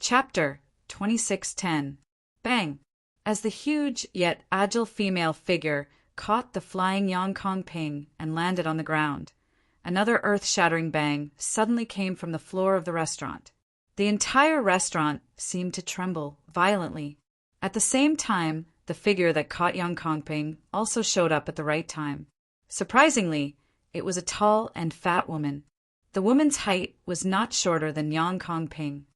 Chapter 2610. Bang! As the huge yet agile female figure caught the flying Yang Ping and landed on the ground, another earth-shattering bang suddenly came from the floor of the restaurant. The entire restaurant seemed to tremble violently. At the same time, the figure that caught Yang Ping also showed up at the right time. Surprisingly, it was a tall and fat woman. The woman's height was not shorter than Yang Ping.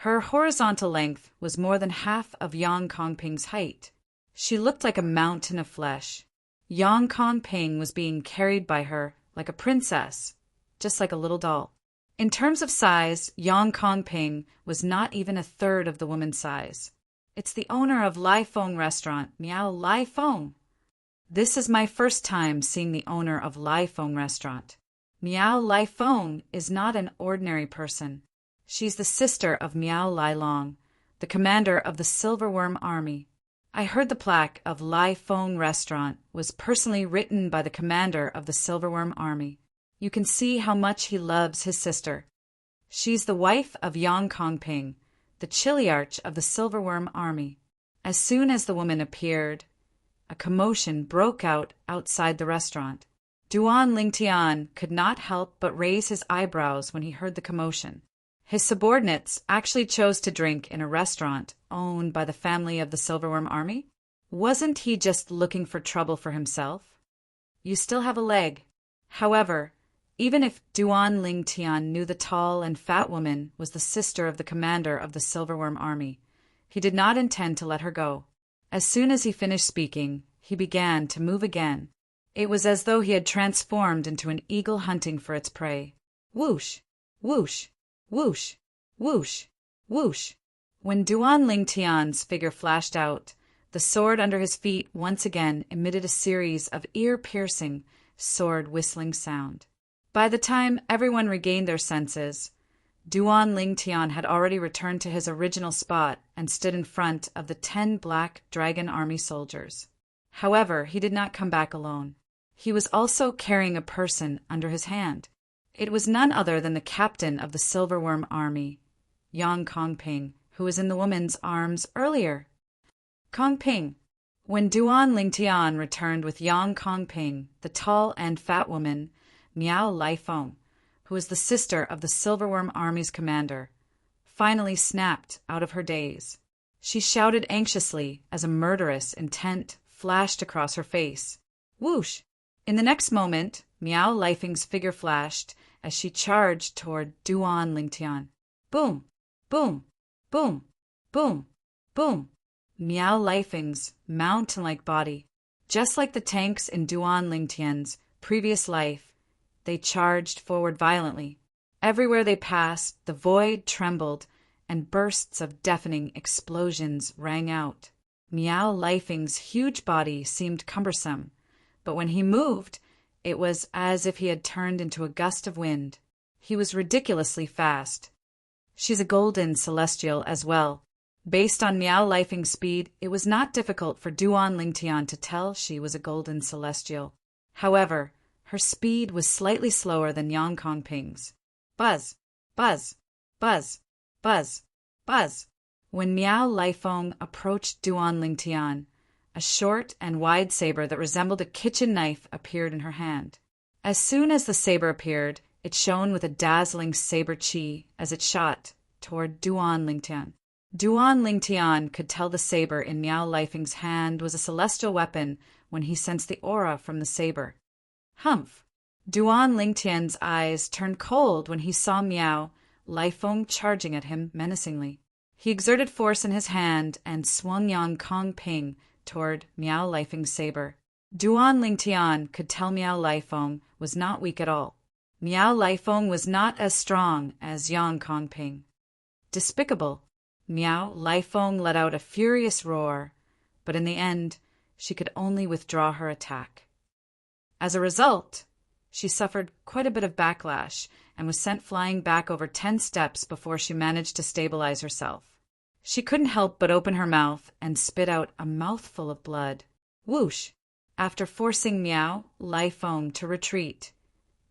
Her horizontal length was more than half of Yang Ping's height. She looked like a mountain of flesh. Yang Ping was being carried by her like a princess, just like a little doll. In terms of size, Yang Ping was not even a third of the woman's size. It's the owner of Lai Fong restaurant, Miao Lai Fong. This is my first time seeing the owner of Lai Fong restaurant. Miao Lai Fong is not an ordinary person. She's the sister of Miao Lai Long, the commander of the Silverworm Army. I heard the plaque of Lai Fong restaurant was personally written by the commander of the Silverworm Army. You can see how much he loves his sister. She's the wife of Yang Ping, the chiliarch of the Silverworm Army. As soon as the woman appeared, a commotion broke out outside the restaurant. Duan Lingtian could not help but raise his eyebrows when he heard the commotion. His subordinates actually chose to drink in a restaurant owned by the family of the Silverworm Army? Wasn't he just looking for trouble for himself? You still have a leg. However, even if Duan Lingtian knew the tall and fat woman was the sister of the commander of the Silverworm Army, he did not intend to let her go. As soon as he finished speaking, he began to move again. It was as though he had transformed into an eagle hunting for its prey. Whoosh! Whoosh! Whoosh! Whoosh! Whoosh! When Duan Lingtian's figure flashed out, the sword under his feet once again emitted a series of ear-piercing, sword-whistling sound. By the time everyone regained their senses, Duan Lingtian had already returned to his original spot and stood in front of the 10 black dragon army soldiers. However, he did not come back alone. He was also carrying a person under his hand. It was none other than the captain of the Silverworm Army, Yang Ping, who was in the woman's arms earlier. Ping. When Duan Lingtian returned with Yang Ping, the tall and fat woman, Miao Lai Fong, who was the sister of the Silverworm Army's commander, finally snapped out of her daze. She shouted anxiously as a murderous intent flashed across her face. Whoosh! In the next moment, Miao Lai Feng's figure flashed as she charged toward Duan Lingtian. Boom! Boom! Boom! Boom! Boom! Miao Lai Feng's mountain-like body, just like the tanks in Duan Lingtian's previous life, they charged forward violently. Everywhere they passed, the void trembled, and bursts of deafening explosions rang out. Miao Lai Feng's huge body seemed cumbersome, but when he moved, it was as if he had turned into a gust of wind. He was ridiculously fast. She's a golden celestial as well. Based on Miao Lai Feng's speed, it was not difficult for Duan Lingtian to tell she was a golden celestial. However, her speed was slightly slower than Yang Ping's. Buzz! Buzz! Buzz! Buzz! Buzz! When Miao Lai Feng approached Duan Lingtian, a short and wide saber that resembled a kitchen knife appeared in her hand. As soon as the saber appeared, it shone with a dazzling saber chi as it shot toward Duan Lingtian. Duan Lingtian could tell the saber in Miao Lai Feng's hand was a celestial weapon when he sensed the aura from the saber. Humph! Duan Lingtian's eyes turned cold when he saw Miao Lai Feng charging at him menacingly. He exerted force in his hand and swung Yang Ping toward Miao Lai Feng's saber. Duan Lingtian could tell Miao Lai Feng was not weak at all. Miao Lai Feng was not as strong as Yang Ping. Despicable! Miao Lai Feng let out a furious roar, but in the end, she could only withdraw her attack. As a result, she suffered quite a bit of backlash and was sent flying back over 10 steps before she managed to stabilize herself. She couldn't help but open her mouth and spit out a mouthful of blood. Whoosh! After forcing Miao Lai Feng to retreat,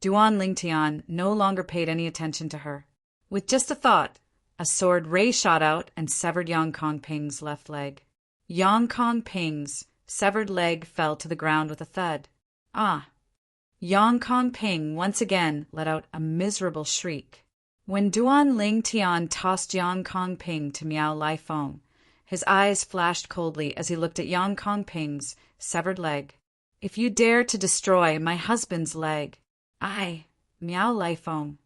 Duan Lingtian no longer paid any attention to her. With just a thought, A sword ray shot out and severed Yang Kongping's left leg. Yang Kongping's severed leg fell to the ground with a thud. Ah! Yang Kongping once again let out a miserable shriek. When Duan Ling Tian tossed Yang Kongping to Miao Lai Feng, his eyes flashed coldly as he looked at Yang Kongping's severed leg. If you dare to destroy my husband's leg, I, Miao Lai Feng,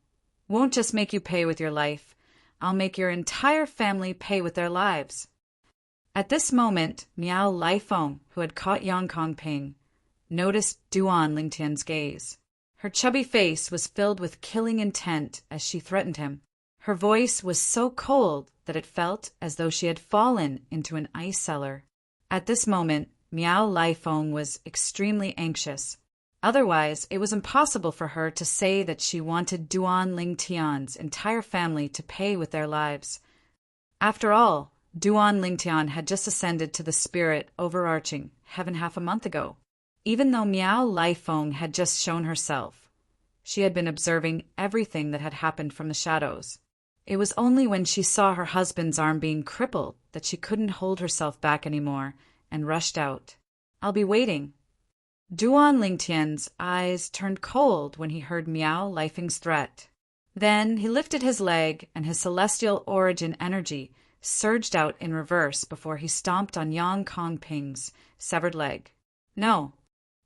won't just make you pay with your life, I'll make your entire family pay with their lives. At this moment, Miao Lai Feng, who had caught Yang Kongping, noticed Duan Lingtian's gaze. Her chubby face was filled with killing intent as she threatened him. Her voice was so cold that it felt as though she had fallen into an ice cellar. At this moment, Miao Lai Feng was extremely anxious. Otherwise, it was impossible for her to say that she wanted Duan Lingtian's entire family to pay with their lives. After all, Duan Lingtian had just ascended to the spirit overarching heaven half a month ago. Even though Miao Lai Feng had just shown herself, she had been observing everything that had happened from the shadows. It was only when she saw her husband's arm being crippled that she couldn't hold herself back anymore and rushed out. I'll be waiting. Duan Lingtian's eyes turned cold when he heard Miao Lai Feng's threat. Then he lifted his leg and his celestial origin energy surged out in reverse before he stomped on Yang Kongping's severed leg. No.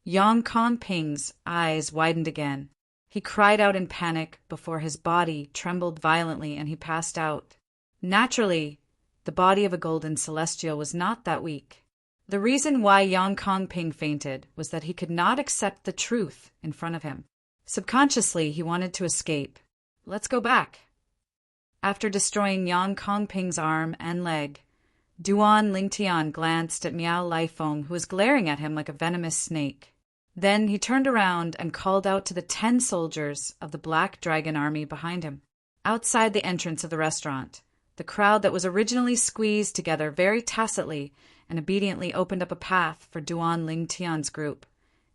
Yang Kongping's eyes widened again. He cried out in panic before his body trembled violently and he passed out. Naturally, the body of a golden celestial was not that weak. The reason why Yang Kongping fainted was that he could not accept the truth in front of him. Subconsciously, he wanted to escape. Let's go back. After destroying Yang Kongping's arm and leg, Duan Lingtian glanced at Miao Lai Feng, who was glaring at him like a venomous snake. Then he turned around and called out to the 10 soldiers of the Black Dragon Army behind him. Outside the entrance of the restaurant, the crowd that was originally squeezed together very tacitly and obediently opened up a path for Duan Lingtian's group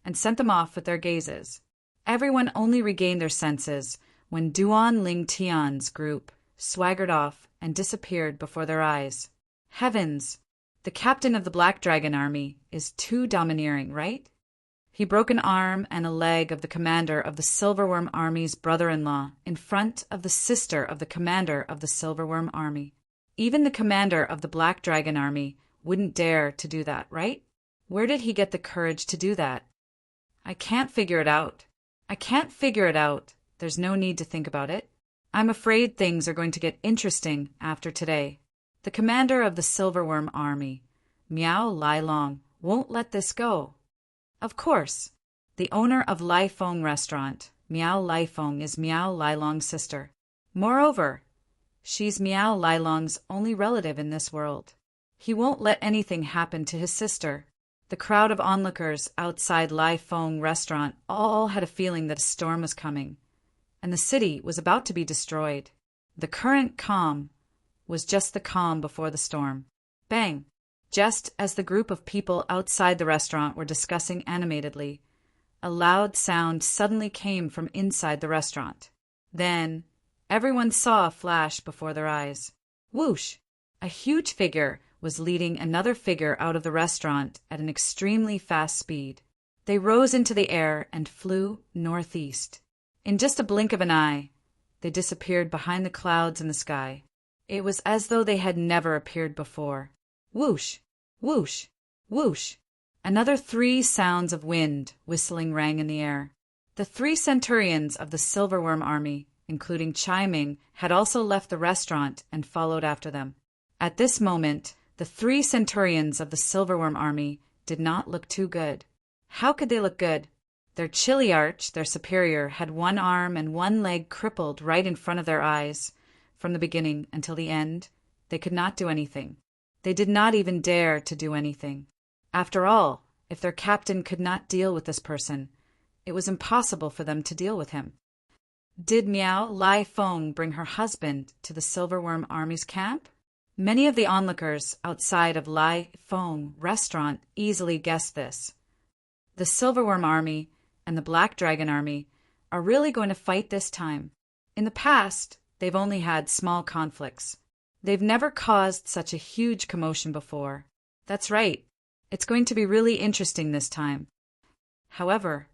and sent them off with their gazes. Everyone only regained their senses when Duan Lingtian's group swaggered off and disappeared before their eyes. Heavens! The captain of the Black Dragon Army is too domineering, right? He broke an arm and a leg of the commander of the Silverworm Army's brother-in-law in front of the sister of the commander of the Silverworm Army. Even the commander of the Black Dragon Army wouldn't dare to do that, right? Where did he get the courage to do that? I can't figure it out. I can't figure it out. There's no need to think about it. I'm afraid things are going to get interesting after today. The commander of the Silverworm Army, Miao Lai Long, won't let this go. Of course, the owner of Lai Feng Restaurant, Miao Lai Feng, is Miao Lai Long's sister. Moreover, she's Miao Lai Long's only relative in this world. He won't let anything happen to his sister. The crowd of onlookers outside Lai Feng Restaurant all had a feeling that a storm was coming, and the city was about to be destroyed. The current calm was just the calm before the storm. Bang! Just as the group of people outside the restaurant were discussing animatedly, a loud sound suddenly came from inside the restaurant. Then, everyone saw a flash before their eyes. Whoosh! A huge figure was leading another figure out of the restaurant at an extremely fast speed. They rose into the air and flew northeast. In just a blink of an eye, they disappeared behind the clouds in the sky. It was as though they had never appeared before. Whoosh! Whoosh! Whoosh! Another 3 sounds of wind whistling rang in the air. The 3 centurions of the Silverworm Army, including Chai Ming, had also left the restaurant and followed after them. At this moment, the 3 centurions of the Silverworm Army did not look too good. How could they look good? Their Chiliarch, their superior, had 1 arm and 1 leg crippled right in front of their eyes. From the beginning until the end, they could not do anything. They did not even dare to do anything. After all, if their captain could not deal with this person, it was impossible for them to deal with him. Did Miao Lai Feng bring her husband to the Silverworm Army's camp? Many of the onlookers outside of Lai Feng Restaurant easily guessed this. The Silverworm Army and the Black Dragon Army are really going to fight this time. In the past, they've only had small conflicts, They've never caused such a huge commotion before. That's right. It's going to be really interesting this time. However,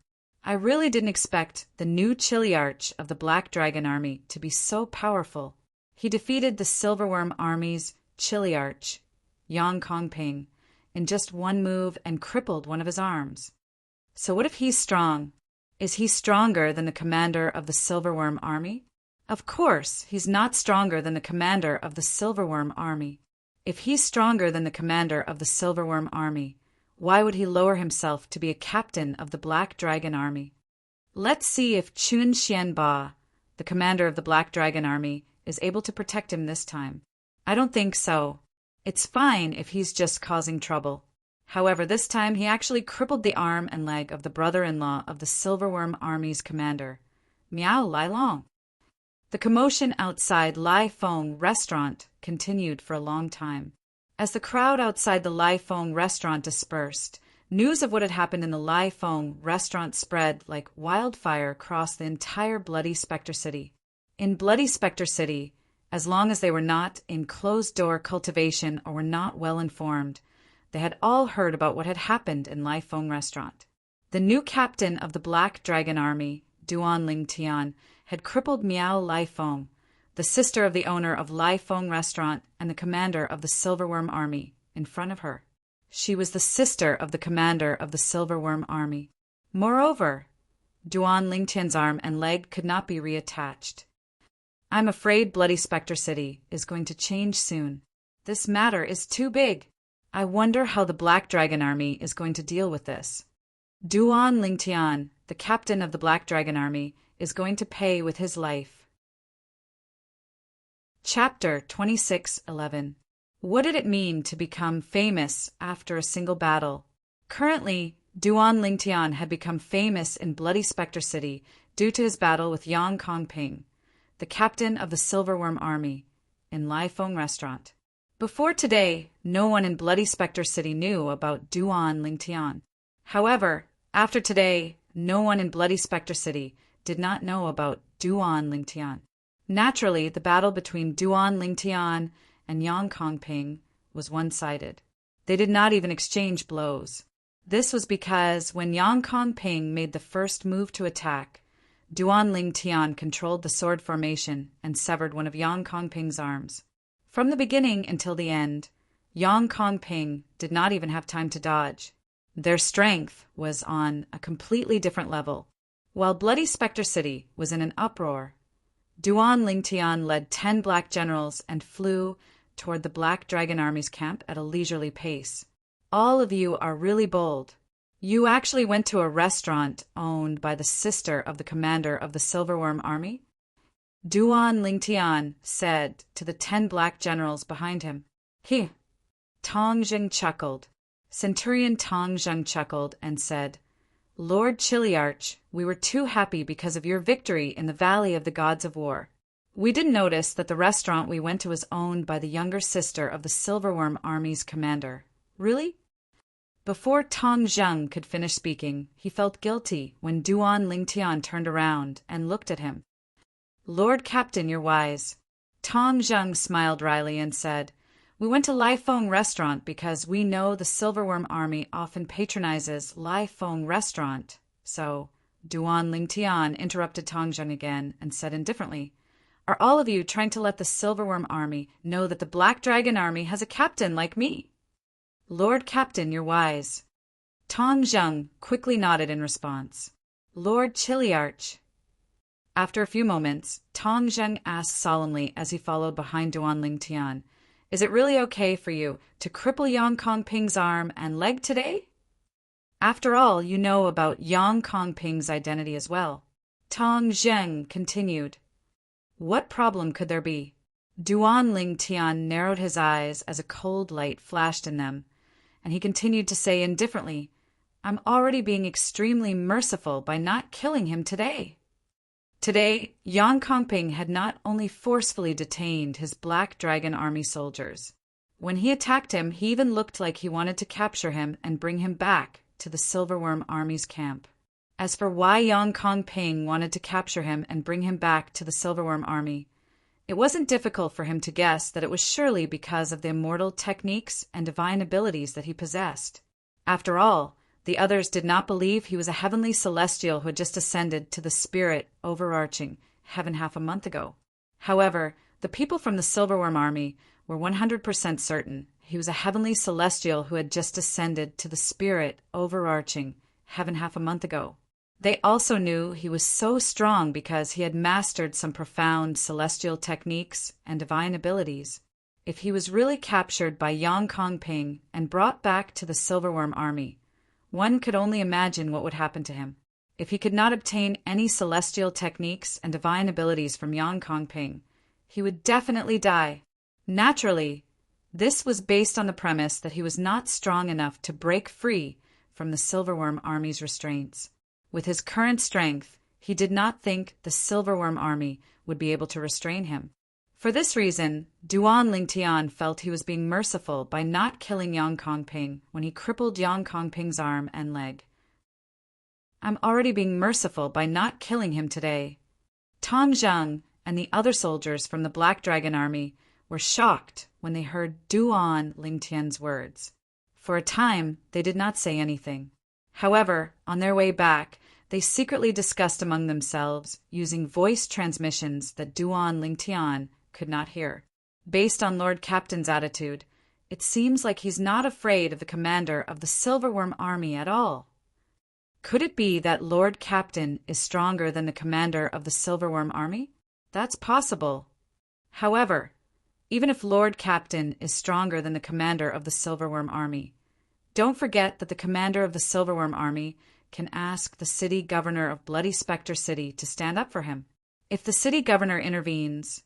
I really didn't expect the new Chiliarch of the Black Dragon Army to be so powerful. He defeated the Silverworm Army's Chiliarch, Yang Kongping, in just one move and crippled one of his arms. So what if he's strong? Is he stronger than the commander of the Silverworm Army? Of course, he's not stronger than the commander of the Silverworm Army. If he's stronger than the commander of the Silverworm Army, why would he lower himself to be a captain of the Black Dragon Army? Let's see if Chun Xianba, the commander of the Black Dragon Army, is able to protect him this time. I don't think so. It's fine if he's just causing trouble. However, this time he actually crippled the arm and leg of the brother-in-law of the Silverworm Army's commander, Miao Lailong. The commotion outside Lai Feng restaurant continued for a long time. As the crowd outside the Lai Feng restaurant dispersed, news of what had happened in the Lai Feng restaurant spread like wildfire across the entire Bloody Spectre City. In Bloody Spectre City, as long as they were not in closed-door cultivation or were not well informed, they had all heard about what had happened in Lai Feng restaurant. The new captain of the Black Dragon Army, Duan Lingtian, had crippled Miao Lai Feng, the sister of the owner of Lai Feng restaurant and the commander of the Silverworm Army, in front of her. She was the sister of the commander of the Silverworm Army. Moreover, Duan Lingtian's arm and leg could not be reattached. I'm afraid Bloody Spectre City is going to change soon. This matter is too big. I wonder how the Black Dragon Army is going to deal with this. Duan Lingtian, the captain of the Black Dragon Army, is going to pay with his life. Chapter 26:11. What did it mean to become famous after a single battle? Currently, Duan Lingtian had become famous in Bloody Spectre City due to his battle with Yang Kongping, the captain of the Silverworm Army, in Lai Feng restaurant. Before today, no one in Bloody Spectre City knew about Duan Lingtian. However, after today, no one in Bloody Spectre City did not know about Duan Lingtian. Naturally, the battle between Duan Lingtian and Yang Kongping was one-sided. They did not even exchange blows. This was because when Yang Kongping made the first move to attack, Duan Lingtian controlled the sword formation and severed one of Yang Kongping's arms. From the beginning until the end, Yang Kongping did not even have time to dodge. Their strength was on a completely different level. While Bloody Spectre City was in an uproar, Duan Lingtian led 10 black generals and flew toward the Black Dragon Army's camp at a leisurely pace. All of you are really bold. You actually went to a restaurant owned by the sister of the commander of the Silverworm Army? Duan Lingtian said to the 10 black generals behind him. He. Tong Zheng chuckled. Centurion Tong Zheng chuckled and said, Lord Chiliarch, we were too happy because of your victory in the Valley of the Gods of War. We didn't notice that the restaurant we went to was owned by the younger sister of the Silverworm Army's commander. Really? Before Tong Zheng could finish speaking, he felt guilty when Duan Lingtian turned around and looked at him. Lord Captain, you're wise. Tong Zheng smiled wryly and said, We went to Lai Feng restaurant because we know the Silverworm Army often patronizes Lai Feng restaurant. So, Duan Lingtian interrupted Tong Zheng again and said indifferently, Are all of you trying to let the Silverworm Army know that the Black Dragon Army has a captain like me? Lord Captain, you're wise. Tong Zheng quickly nodded in response. Lord Chiliarch. After a few moments, Tong Zheng asked solemnly as he followed behind Duan Lingtian, Is it really okay for you to cripple Yang Kongping's arm and leg today? After all, you know about Yang Kongping's identity as well. Tong Zheng continued. What problem could there be? Duan Lingtian narrowed his eyes as a cold light flashed in them, and he continued to say indifferently, I'm already being extremely merciful by not killing him today. Today, Yang Kongping had not only forcefully detained his Black Dragon Army soldiers. When he attacked him, he even looked like he wanted to capture him and bring him back to the Silverworm Army's camp. As for why Yang Kongping wanted to capture him and bring him back to the Silverworm Army, It wasn't difficult for him to guess that it was surely because of the immortal techniques and divine abilities that he possessed. After all, the others did not believe he was a heavenly celestial who had just ascended to the spirit overarching heaven half a month ago. However, the people from the Silverworm army were 100% certain he was a heavenly celestial who had just ascended to the spirit overarching heaven half a month ago. They also knew he was so strong because he had mastered some profound celestial techniques and divine abilities. If he was really captured by Yang Kongping and brought back to the Silverworm army, one could only imagine what would happen to him. If he could not obtain any celestial techniques and divine abilities from Yang Kongping, he would definitely die. Naturally, this was based on the premise that he was not strong enough to break free from the Silverworm army's restraints. With his current strength, he did not think the Silverworm army would be able to restrain him. For this reason, Duan Lingtian felt he was being merciful by not killing Yang Kongping when he crippled Yang Kongping's arm and leg. I'm already being merciful by not killing him today. Tong Zhang and the other soldiers from the Black Dragon army were shocked when they heard Duan Lingtian's words. For a time, they did not say anything. However, on their way back, they secretly discussed among themselves using voice transmissions that Duan Lingtian could not hear. Based on Lord Captain's attitude, it seems like he's not afraid of the commander of the Silverworm army at all. Could it be that Lord Captain is stronger than the commander of the Silverworm army? That's possible. However, even if Lord Captain is stronger than the commander of the Silverworm army, don't forget that the commander of the Silverworm army can ask the city governor of Bloody Spectre City to stand up for him. If the city governor intervenes,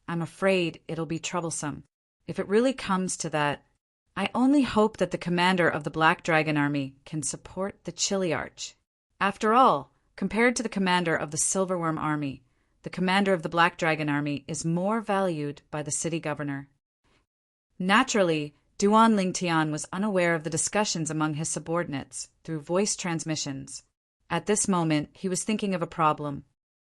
I'm afraid it'll be troublesome. If it really comes to that, I only hope that the commander of the Black Dragon army can support the Chiliarch. After all, compared to the commander of the Silverworm army, the commander of the Black Dragon army is more valued by the city governor. Naturally, Duan Lingtian was unaware of the discussions among his subordinates through voice transmissions. At this moment, he was thinking of a problem.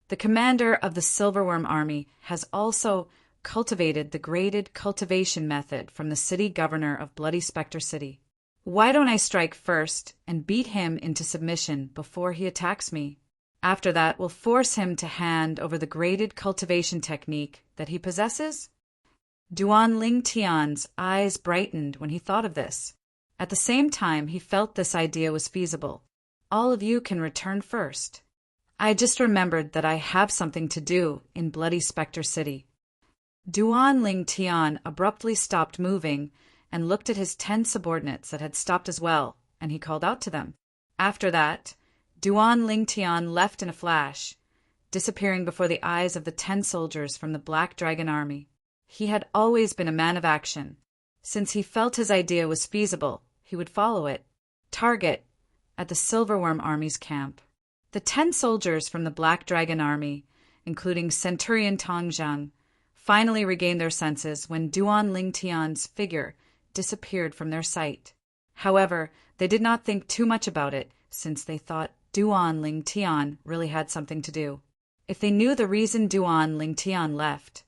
The commander of the Silverworm army has also cultivated the graded cultivation method from the city governor of Bloody Spectre City. Why don't I strike first and beat him into submission before he attacks me? After that, we'll force him to hand over the graded cultivation technique that he possesses? Duan Lingtian's eyes brightened when he thought of this. At the same time, he felt this idea was feasible. All of you can return first. I just remembered that I have something to do in Bloody Spectre City. Duan Lingtian abruptly stopped moving and looked at his 10 subordinates that had stopped as well, and he called out to them. After that, Duan Lingtian left in a flash, disappearing before the eyes of the 10 soldiers from the Black Dragon army. He had always been a man of action. Since he felt his idea was feasible, he would follow it. Target: at the Silverworm army's camp. The 10 soldiers from the Black Dragon army, including Centurion Tong Zhang, finally regained their senses when Duan Lingtian's figure disappeared from their sight. However, they did not think too much about it, since they thought Duan Lingtian really had something to do. If they knew the reason Duan Lingtian left,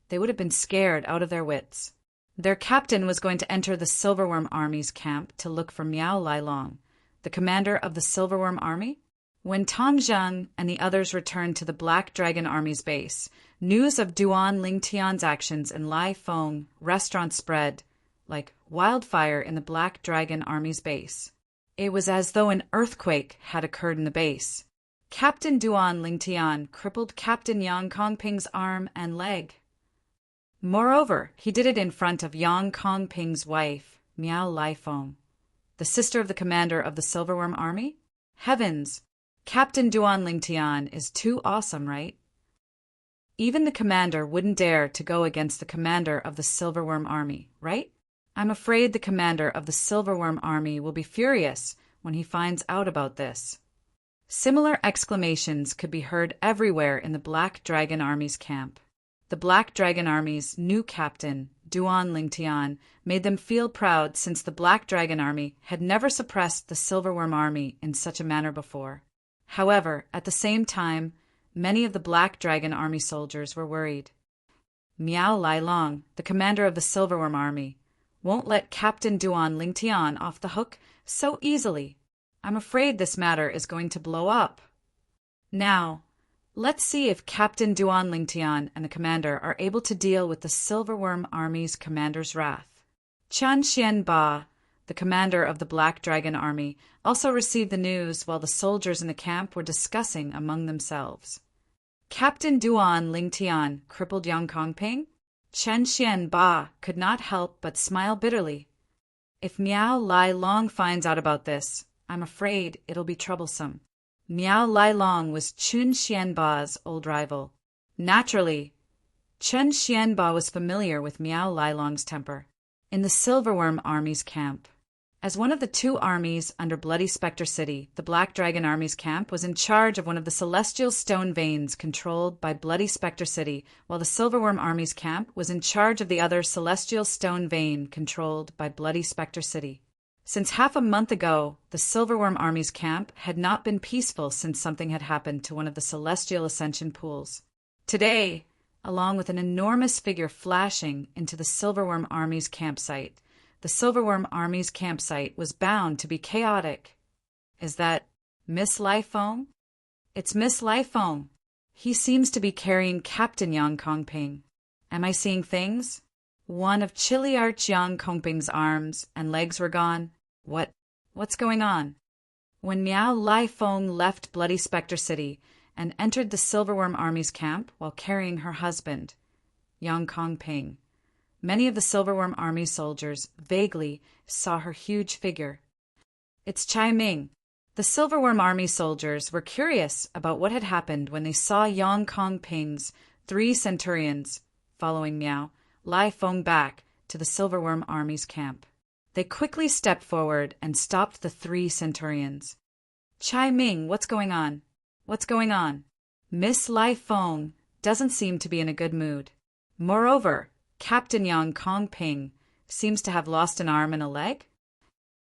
they would have been scared out of their wits. Their captain was going to enter the Silverworm army's camp to look for Miao Lailong, the commander of the Silverworm army. When Tong Zhang and the others returned to the Black Dragon army's base, news of Duan Lingtian's actions in Lai Feng restaurant spread like wildfire in the Black Dragon army's base. It was as though an earthquake had occurred in the base. Captain Duan Lingtian crippled Captain Yang Kongping's arm and leg. Moreover, he did it in front of Yang Kongping's wife, Miao Laifeng, the sister of the commander of the Silverworm army. Heavens! Captain Duan Lingtian is too awesome, right? Even the commander wouldn't dare to go against the commander of the Silverworm army, right? I'm afraid the commander of the Silverworm army will be furious when he finds out about this. Similar exclamations could be heard everywhere in the Black Dragon army's camp. The Black Dragon army's new captain, Duan Lingtian, made them feel proud since the Black Dragon army had never suppressed the Silverworm army in such a manner before. However, at the same time, many of the Black Dragon army soldiers were worried. Miao Lai Long, the commander of the Silverworm Army, won't let Captain Duan Lingtian off the hook so easily. I'm afraid this matter is going to blow up. Now, let's see if Captain Duan Lingtian and the commander are able to deal with the Silverworm Army's commander's wrath. Qian Xianba, the commander of the Black Dragon Army, also received the news while the soldiers in the camp were discussing among themselves. Captain Duan Lingtian crippled Yang Kongping? Chen Xianba could not help but smile bitterly. If Miao Lai Long finds out about this, I'm afraid it'll be troublesome. Miao Lai Long was Chun Xianba's old rival. Naturally, Chen Xianba was familiar with Miao Lai Long's temper. In the Silverworm Army's camp. As one of the two armies under Bloody Spectre City, the Black Dragon Army's camp was in charge of one of the celestial stone veins controlled by Bloody Spectre City, while the Silverworm Army's camp was in charge of the other celestial stone vein controlled by Bloody Spectre City. Since half a month ago, the Silverworm Army's camp had not been peaceful since something had happened to one of the celestial ascension pools. Today, along with an enormous figure flashing into the Silverworm Army's campsite, the Silverworm Army's campsite was bound to be chaotic. Is that Miss Lai Feng? It's Miss Lai Feng. He seems to be carrying Captain Yang Kongping. Am I seeing things? One of Chiliarch Yang Kongping's arms and legs were gone. What's going on? When Miao Lai Feng left Bloody Spectre City and entered the Silverworm Army's camp while carrying her husband, Yang Kongping, many of the Silverworm Army soldiers vaguely saw her huge figure. It's Chai Ming. The Silverworm Army soldiers were curious about what had happened when they saw Yang Kongping's 3 centurions following Miao Lai Feng back to the Silverworm Army's camp. They quickly stepped forward and stopped the 3 centurions. Chai Ming, what's going on? What's going on? Miss Lai Feng doesn't seem to be in a good mood. Moreover, Captain Yang Kongping seems to have lost an arm and a leg.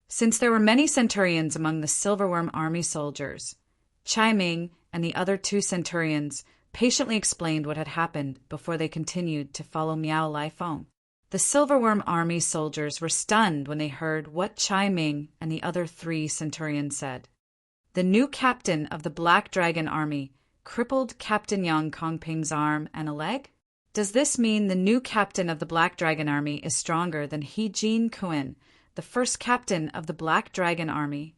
Since there were many centurions among the Silverworm Army soldiers, Chai Ming and the other 2 centurions patiently explained what had happened before they continued to follow Miao Lai Feng. The Silverworm Army soldiers were stunned when they heard what Chai Ming and the other 3 centurions said. The new captain of the Black Dragon Army crippled Captain Yang Kongping's arm and a leg? Does this mean the new captain of the Black Dragon Army is stronger than He Jin Kuan, the first captain of the Black Dragon Army?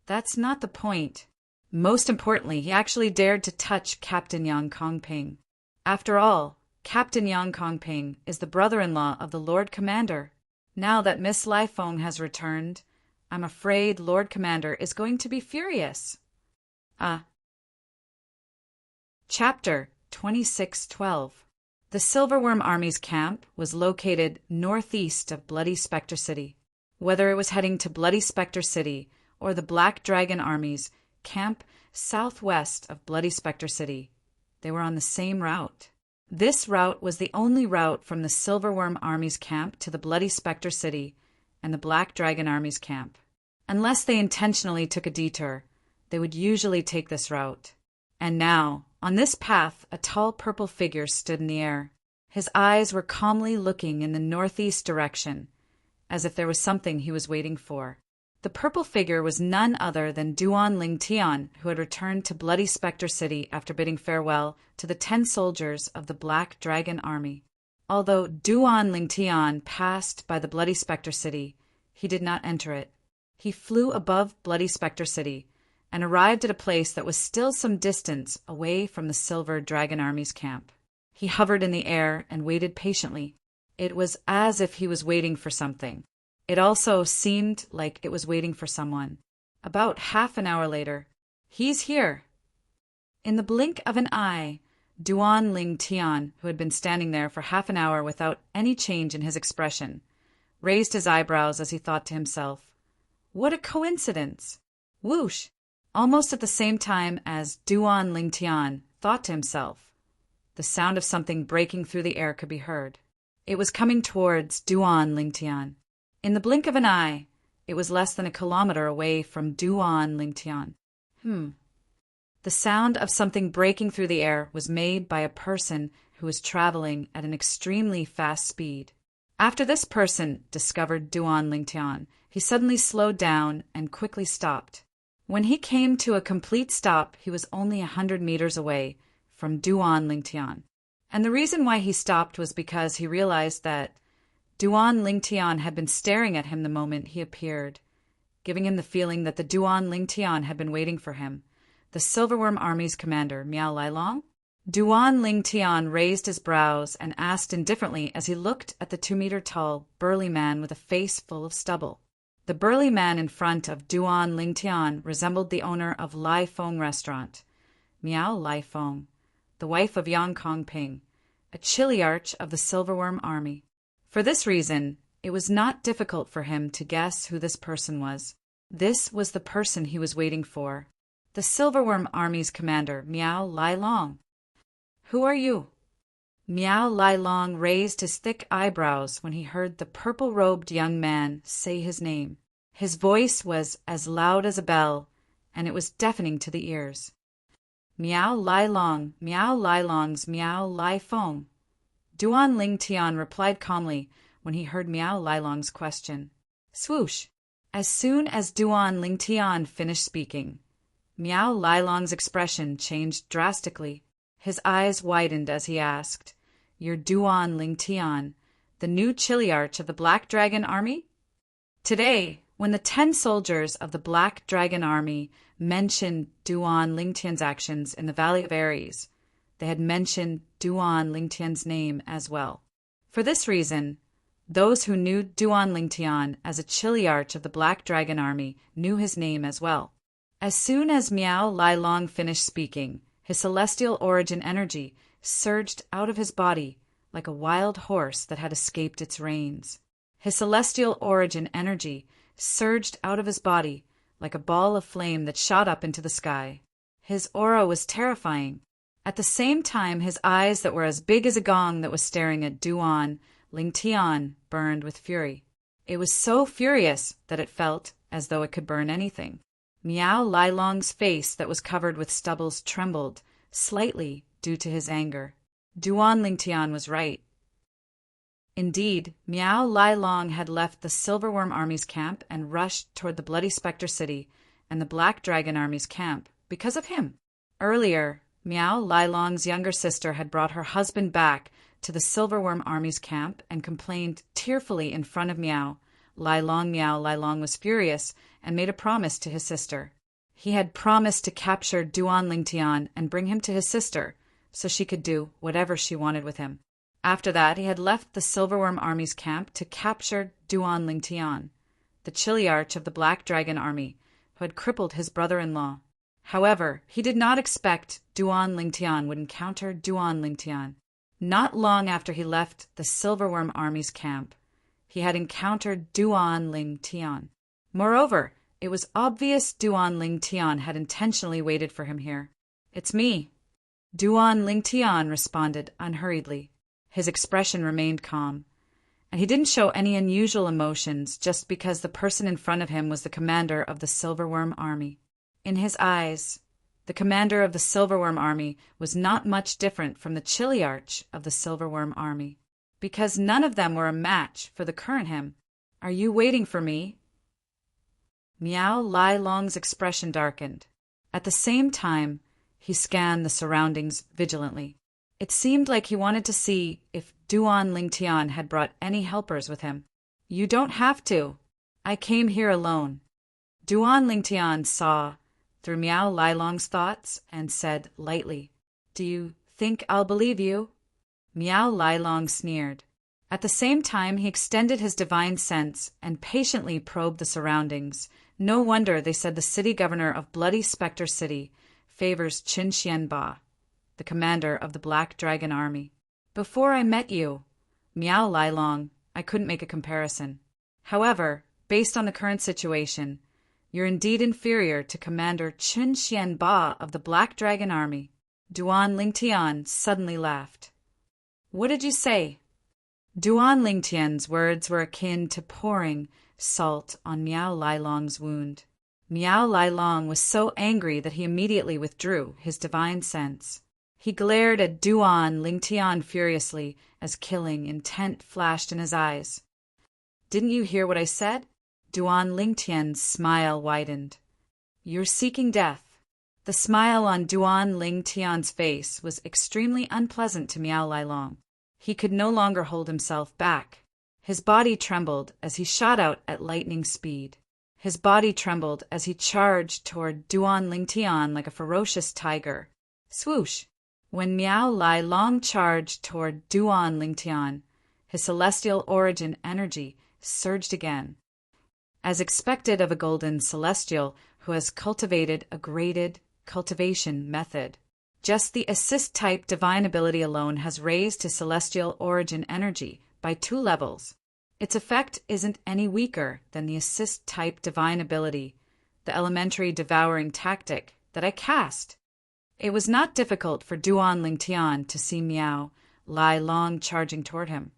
That's not the point. Most importantly, he actually dared to touch Captain Yang Kongping. After all, Captain Yang Kongping is the brother-in-law of the Lord Commander. Now that Miss Lai Feng has returned, I'm afraid Lord Commander is going to be furious. Chapter 2612. The Silverworm Army's camp was located northeast of Bloody Spectre City. Whether it was heading to Bloody Spectre City or the Black Dragon Army's camp southwest of Bloody Spectre City, they were on the same route. This route was the only route from the Silverworm Army's camp to the Bloody Spectre City and the Black Dragon Army's camp. Unless they intentionally took a detour, they would usually take this route. And now, on this path, a tall purple figure stood in the air. His eyes were calmly looking in the northeast direction, as if there was something he was waiting for. The purple figure was none other than Duan Lingtian, who had returned to Bloody Spectre City after bidding farewell to the 10 soldiers of the Black Dragon Army. Although Duan Lingtian passed by the Bloody Spectre City, he did not enter it. He flew above Bloody Spectre City and arrived at a place that was still some distance away from the Silver Dragon Army's camp. He hovered in the air and waited patiently. It was as if he was waiting for something. It also seemed like it was waiting for someone. About half an hour later, "He's here." In the blink of an eye, Duan Lingtian, who had been standing there for half an hour without any change in his expression, raised his eyebrows as he thought to himself, "What a coincidence!" Whoosh! Almost at the same time as Duan Lingtian thought to himself, the sound of something breaking through the air could be heard. It was coming towards Duan Lingtian. In the blink of an eye, it was less than a kilometer away from Duan Lingtian. The sound of something breaking through the air was made by a person who was traveling at an extremely fast speed. After this person discovered Duan Lingtian, he suddenly slowed down and quickly stopped. When he came to a complete stop, he was only 100 meters away from Duan Lingtian. And the reason why he stopped was because he realized that Duan Lingtian had been staring at him the moment he appeared, giving him the feeling that the Duan Lingtian had been waiting for him, the Silverworm Army's commander, Miao Lailong. Duan Lingtian raised his brows and asked indifferently as he looked at the 2-meter-tall, burly man with a face full of stubble. The burly man in front of Duan Lingtian resembled the owner of Lai Fong Restaurant, Miao Lai Fong, the wife of Yang Kongping, a chiliarch of the Silverworm Army. For this reason, it was not difficult for him to guess who this person was. This was the person he was waiting for, the Silverworm Army's commander, Miao Lailong. "Who are you?" Miao Lailong raised his thick eyebrows when he heard the purple-robed young man say his name. His voice was as loud as a bell, and it was deafening to the ears. "Miao Lailong, Miao Lailong's Miao Lai Fong." Duan Lingtian replied calmly when he heard Miao Lailong's question. Swoosh! As soon as Duan Lingtian finished speaking, Miao Lailong's expression changed drastically. His eyes widened as he asked, "You're Duan Lingtian, the new chiliarch of the Black Dragon Army?" Today, when the 10 soldiers of the Black Dragon Army mentioned Duan Lingtian's actions in the Valley of Ares, they had mentioned Duan Lingtian's name as well. For this reason, those who knew Duan Lingtian as a chiliarch of the Black Dragon Army knew his name as well. As soon as Miao Lailong finished speaking, his celestial origin energy surged out of his body like a wild horse that had escaped its reins. His celestial origin energy surged out of his body like a ball of flame that shot up into the sky. His aura was terrifying. At the same time, his eyes that were as big as a gong that was staring at Duan Lingtian burned with fury. It was so furious that it felt as though it could burn anything. Miao Lailong's face that was covered with stubbles trembled slightly due to his anger. Duan Lingtian was right. Indeed, Miao Lailong had left the Silverworm Army's camp and rushed toward the Bloody Spectre City and the Black Dragon Army's camp because of him. Earlier, Miao Lailong's younger sister had brought her husband back to the Silverworm Army's camp and complained tearfully in front of Miao Lailong was furious and made a promise to his sister. He had promised to capture Duan Lingtian and bring him to his sister, so she could do whatever she wanted with him. After that, he had left the Silverworm Army's camp to capture Duan Lingtian, the chiliarch of the Black Dragon Army, who had crippled his brother-in-law. However, he did not expect Duan Lingtian would encounter Duan Lingtian. Not long after he left the Silverworm Army's camp, he had encountered Duan Lingtian. Moreover, it was obvious Duan Lingtian had intentionally waited for him here. "It's me." Duan Lingtian responded unhurriedly. His expression remained calm, and he didn't show any unusual emotions just because the person in front of him was the commander of the Silverworm Army. In his eyes, the commander of the Silverworm Army was not much different from the chiliarch of the Silverworm Army, because none of them were a match for the current him. "Are you waiting for me?" Miao Lailong's expression darkened. At the same time, he scanned the surroundings vigilantly. It seemed like he wanted to see if Duan Lingtian had brought any helpers with him. "You don't have to. I came here alone." Duan Lingtian saw through Miao Lailong's thoughts and said lightly, "Do you think I'll believe you?" Miao Lailong sneered. At the same time, he extended his divine sense and patiently probed the surroundings. No wonder they said the city governor of Bloody Spectre City favors Qin Xianba, the commander of the Black Dragon Army. "Before I met you, Miao Lailong, I couldn't make a comparison. However, based on the current situation, you're indeed inferior to Commander Qin Xianba of the Black Dragon Army." Duan Lingtian suddenly laughed. "What did you say?" Duan Lingtian's words were akin to pouring salt on Miao Lailong's wound. Miao Lailong was so angry that he immediately withdrew his divine sense. He glared at Duan Lingtian furiously as killing intent flashed in his eyes. "Didn't you hear what I said?" Duan Lingtian's smile widened. "You're seeking death." The smile on Duan Lingtian's face was extremely unpleasant to Miao Lailong. He could no longer hold himself back. His body trembled as he shot out at lightning speed. His body trembled as he charged toward Duan Lingtian like a ferocious tiger. Swoosh! When Miao Lailong charged toward Duan Lingtian, his celestial origin energy surged again. As expected of a golden celestial who has cultivated a graded cultivation method, just the assist-type divine ability alone has raised his celestial origin energy by 2 levels. Its effect isn't any weaker than the assist-type divine ability, the elementary devouring tactic, that I cast. It was not difficult for Duan Lingtian to see Miao Lailong charging toward him.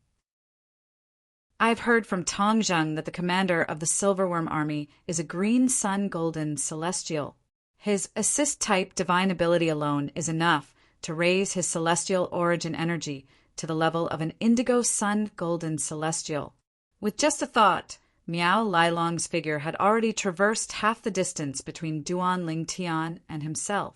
"I've heard from Tongzheng that the commander of the Silverworm Army is a green sun golden celestial. His assist-type divine ability alone is enough to raise his celestial origin energy to the level of an indigo sun golden celestial." With just a thought, Miao Lailong's figure had already traversed half the distance between Duan Lingtian and himself.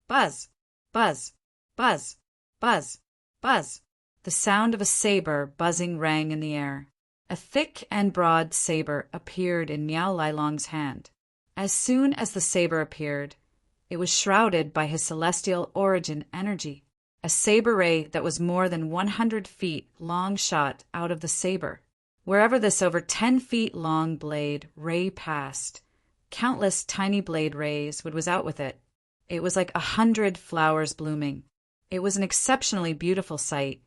Buzz! Buzz! Buzz! Buzz! Buzz! The sound of a saber buzzing rang in the air. A thick and broad saber appeared in Miao Lailong's hand. As soon as the saber appeared, it was shrouded by his celestial origin energy. A saber ray that was more than 100 feet long shot out of the saber. Wherever this over 10 feet long blade ray passed, countless tiny blade rays was out with it. It was like 100 flowers blooming. It was an exceptionally beautiful sight.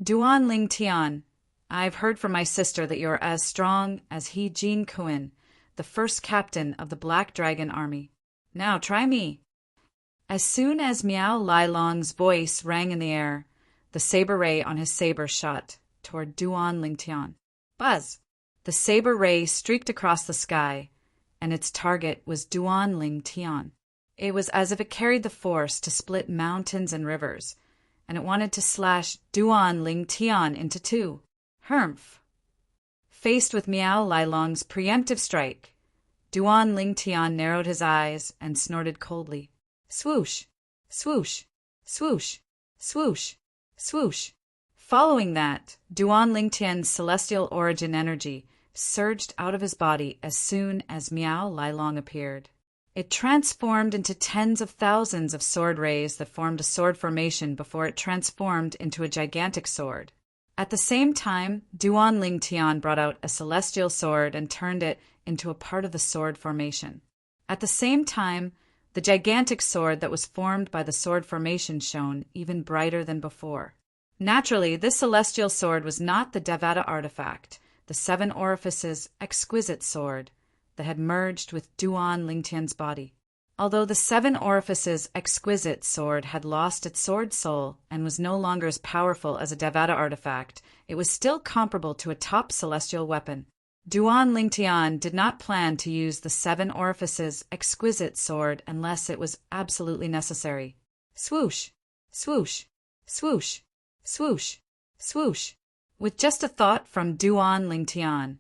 "Duan Lingtian, I've heard from my sister that you're as strong as He Jin Kuan, the first captain of the Black Dragon Army. Now try me." As soon as Miao Lailong's voice rang in the air, the saber ray on his saber shot toward Duan Lingtian. Buzz! The saber ray streaked across the sky, and its target was Duan Lingtian. It was as if it carried the force to split mountains and rivers, and it wanted to slash Duan Lingtian into 2. Humph! Faced with Miao Lailong's preemptive strike, Duan Lingtian narrowed his eyes and snorted coldly. Swoosh! Swoosh! Swoosh! Swoosh! Swoosh! Following that, Duan Lingtian's celestial origin energy surged out of his body as soon as Miao Lailong appeared. It transformed into tens of thousands of sword rays that formed a sword formation before it transformed into a gigantic sword. At the same time, Duan Lingtian brought out a celestial sword and turned it into a part of the sword formation. At the same time, the gigantic sword that was formed by the sword formation shone even brighter than before. Naturally, this celestial sword was not the Devata artifact, the 7 orifices exquisite sword, that had merged with Duan Lingtian's body. Although the 7 orifices exquisite sword had lost its sword soul and was no longer as powerful as a Devata artifact, it was still comparable to a top celestial weapon. Duan Lingtian did not plan to use the 7 orifices exquisite sword unless it was absolutely necessary. Swoosh! Swoosh! Swoosh! Swoosh! Swoosh! With just a thought from Duan Lingtian,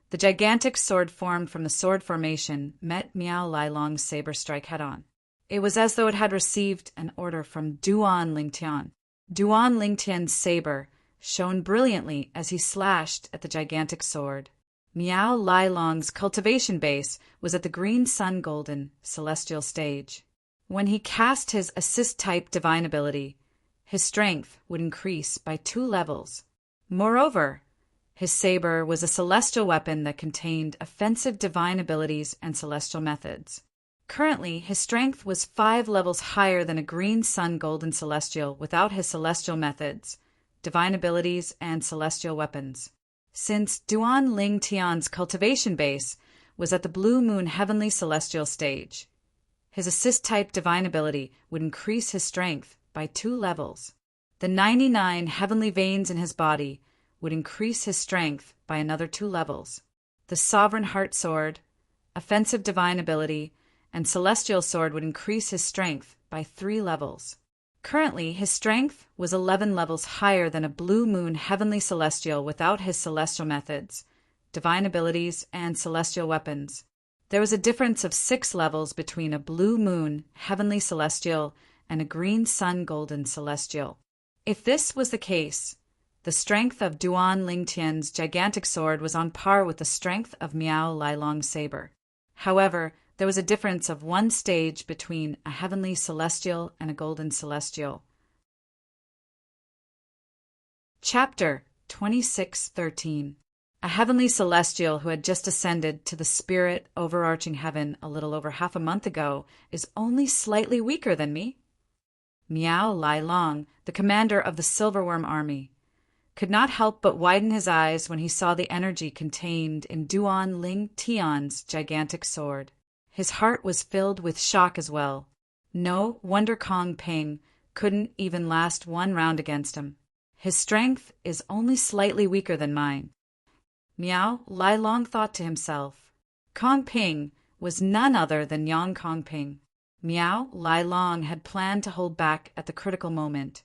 the gigantic sword formed from the sword formation met Miao Lailong's saber strike head-on. It was as though it had received an order from Duan Lingtian. Duan Lingtian's saber shone brilliantly as he slashed at the gigantic sword. Miao Lailong's cultivation base was at the green sun golden celestial stage. When he cast his assist-type divine ability, his strength would increase by 2 levels. Moreover, his saber was a celestial weapon that contained offensive divine abilities and celestial methods. Currently, his strength was 5 levels higher than a green sun golden celestial without his celestial methods, divine abilities, and celestial weapons. Since Duan Lingtian's cultivation base was at the blue moon heavenly celestial stage, his assist-type divine ability would increase his strength by 2 levels. The 99 heavenly veins in his body would increase his strength by another 2 levels. The Sovereign Heart Sword, offensive divine ability, and celestial sword would increase his strength by 3 levels. Currently, his strength was 11 levels higher than a blue moon heavenly celestial without his celestial methods, divine abilities, and celestial weapons. There was a difference of 6 levels between a blue moon heavenly celestial and a green sun golden celestial. If this was the case, the strength of Duan Lingtian's gigantic sword was on par with the strength of Miao Lailong's saber. However, there was a difference of 1 stage between a heavenly celestial and a golden celestial. Chapter 26:13. A heavenly celestial who had just ascended to the spirit overarching heaven a little over half a month ago is only slightly weaker than me. Miao Lailong, the commander of the Silverworm army, could not help but widen his eyes when he saw the energy contained in Duan Ling Tian's gigantic sword. His heart was filled with shock as well. No wonder Kong Ping couldn't even last 1 round against him. His strength is only slightly weaker than mine. Miao Lailong thought to himself. Kong Ping was none other than Yang Kong Ping. Miao Lailong had planned to hold back at the critical moment,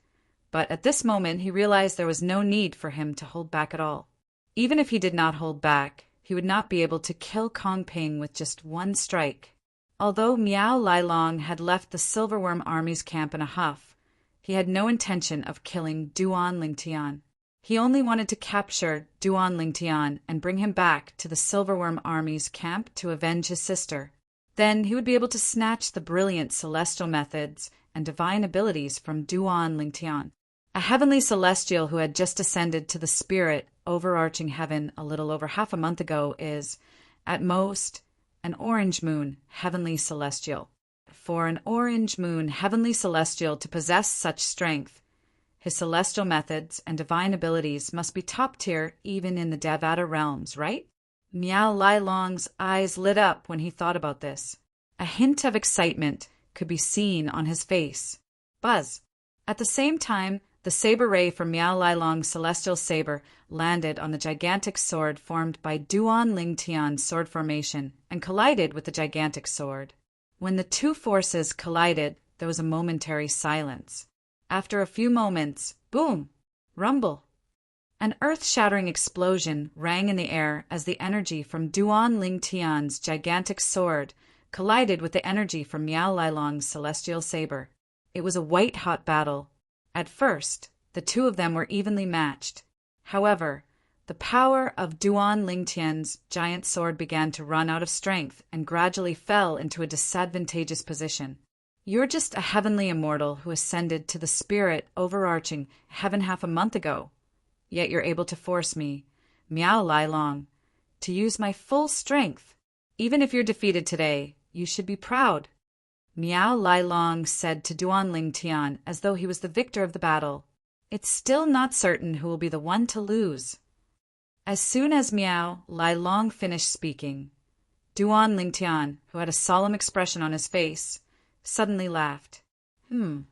but at this moment he realized there was no need for him to hold back at all. Even if he did not hold back, he would not be able to kill Kong Ping with just 1 strike. Although Miao Lailong had left the Silverworm army's camp in a huff, he had no intention of killing Duan Lingtian. He only wanted to capture Duan Lingtian and bring him back to the Silverworm army's camp to avenge his sister. Then he would be able to snatch the brilliant celestial methods and divine abilities from Duan Lingtian. A heavenly celestial who had just ascended to the spirit overarching heaven a little over half a month ago is, at most, an orange moon heavenly celestial. For an orange moon heavenly celestial to possess such strength, his celestial methods and divine abilities must be top tier even in the Devata realms, right? Miao Lailong's eyes lit up when he thought about this. A hint of excitement could be seen on his face. Buzz. At the same time, the saber ray from Miao Lailong's celestial saber landed on the gigantic sword formed by Duan Lingtian's sword formation and collided with the gigantic sword. When the 2 forces collided, there was a momentary silence. After a few moments, boom! Rumble! An earth-shattering explosion rang in the air as the energy from Duan Lingtian's gigantic sword collided with the energy from Miao Lailong's celestial saber. It was a white-hot battle. At first, the 2 of them were evenly matched. However, the power of Duan Lingtian's giant sword began to run out of strength and gradually fell into a disadvantageous position. You're just a heavenly immortal who ascended to the spirit overarching heaven half a month ago. Yet you're able to force me, Miao Lailong, to use my full strength. Even if you're defeated today, you should be proud. Miao Lailong said to Duan Lingtian as though he was the victor of the battle. It's still not certain who will be the one to lose. As soon as Miao Lailong finished speaking, Duan Lingtian, who had a solemn expression on his face, suddenly laughed. Miao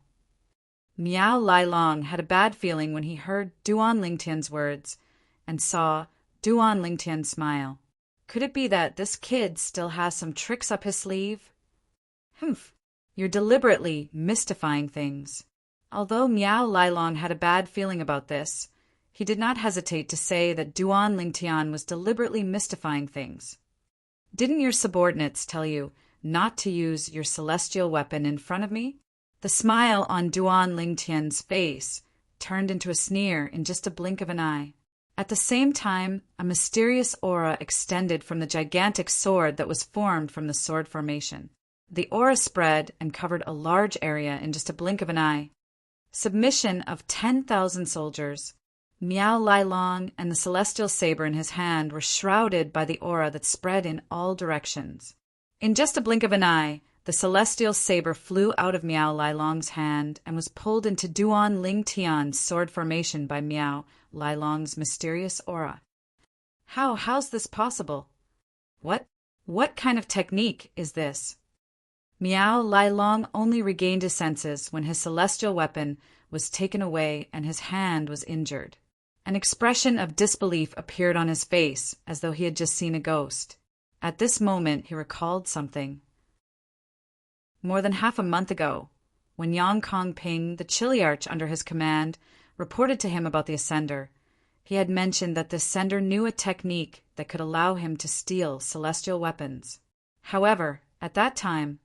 Lailong had a bad feeling when he heard Duan Lingtian's words and saw Duan Lingtian smile. Could it be that this kid still has some tricks up his sleeve? You're deliberately mystifying things. Although Miao Lailong had a bad feeling about this, he did not hesitate to say that Duan Lingtian was deliberately mystifying things. Didn't your subordinates tell you not to use your celestial weapon in front of me? The smile on Duan Lingtian's face turned into a sneer in just a blink of an eye. At the same time, a mysterious aura extended from the gigantic sword that was formed from the sword formation. The aura spread and covered a large area in just a blink of an eye. Submission of 10,000 soldiers. Miao Lailong and the celestial saber in his hand were shrouded by the aura that spread in all directions. In just a blink of an eye, the celestial saber flew out of Miao Lailong's hand and was pulled into Duan Lingtian's sword formation by Miao Lailong's mysterious aura. How's this possible? What kind of technique is this? Miao Lailong only regained his senses when his celestial weapon was taken away and his hand was injured. An expression of disbelief appeared on his face as though he had just seen a ghost. At this moment he recalled something. More than half a month ago, when Yang Kong Ping, the chiliarch under his command, reported to him about the Ascender. He had mentioned that the Ascender knew a technique that could allow him to steal celestial weapons. However, at that time,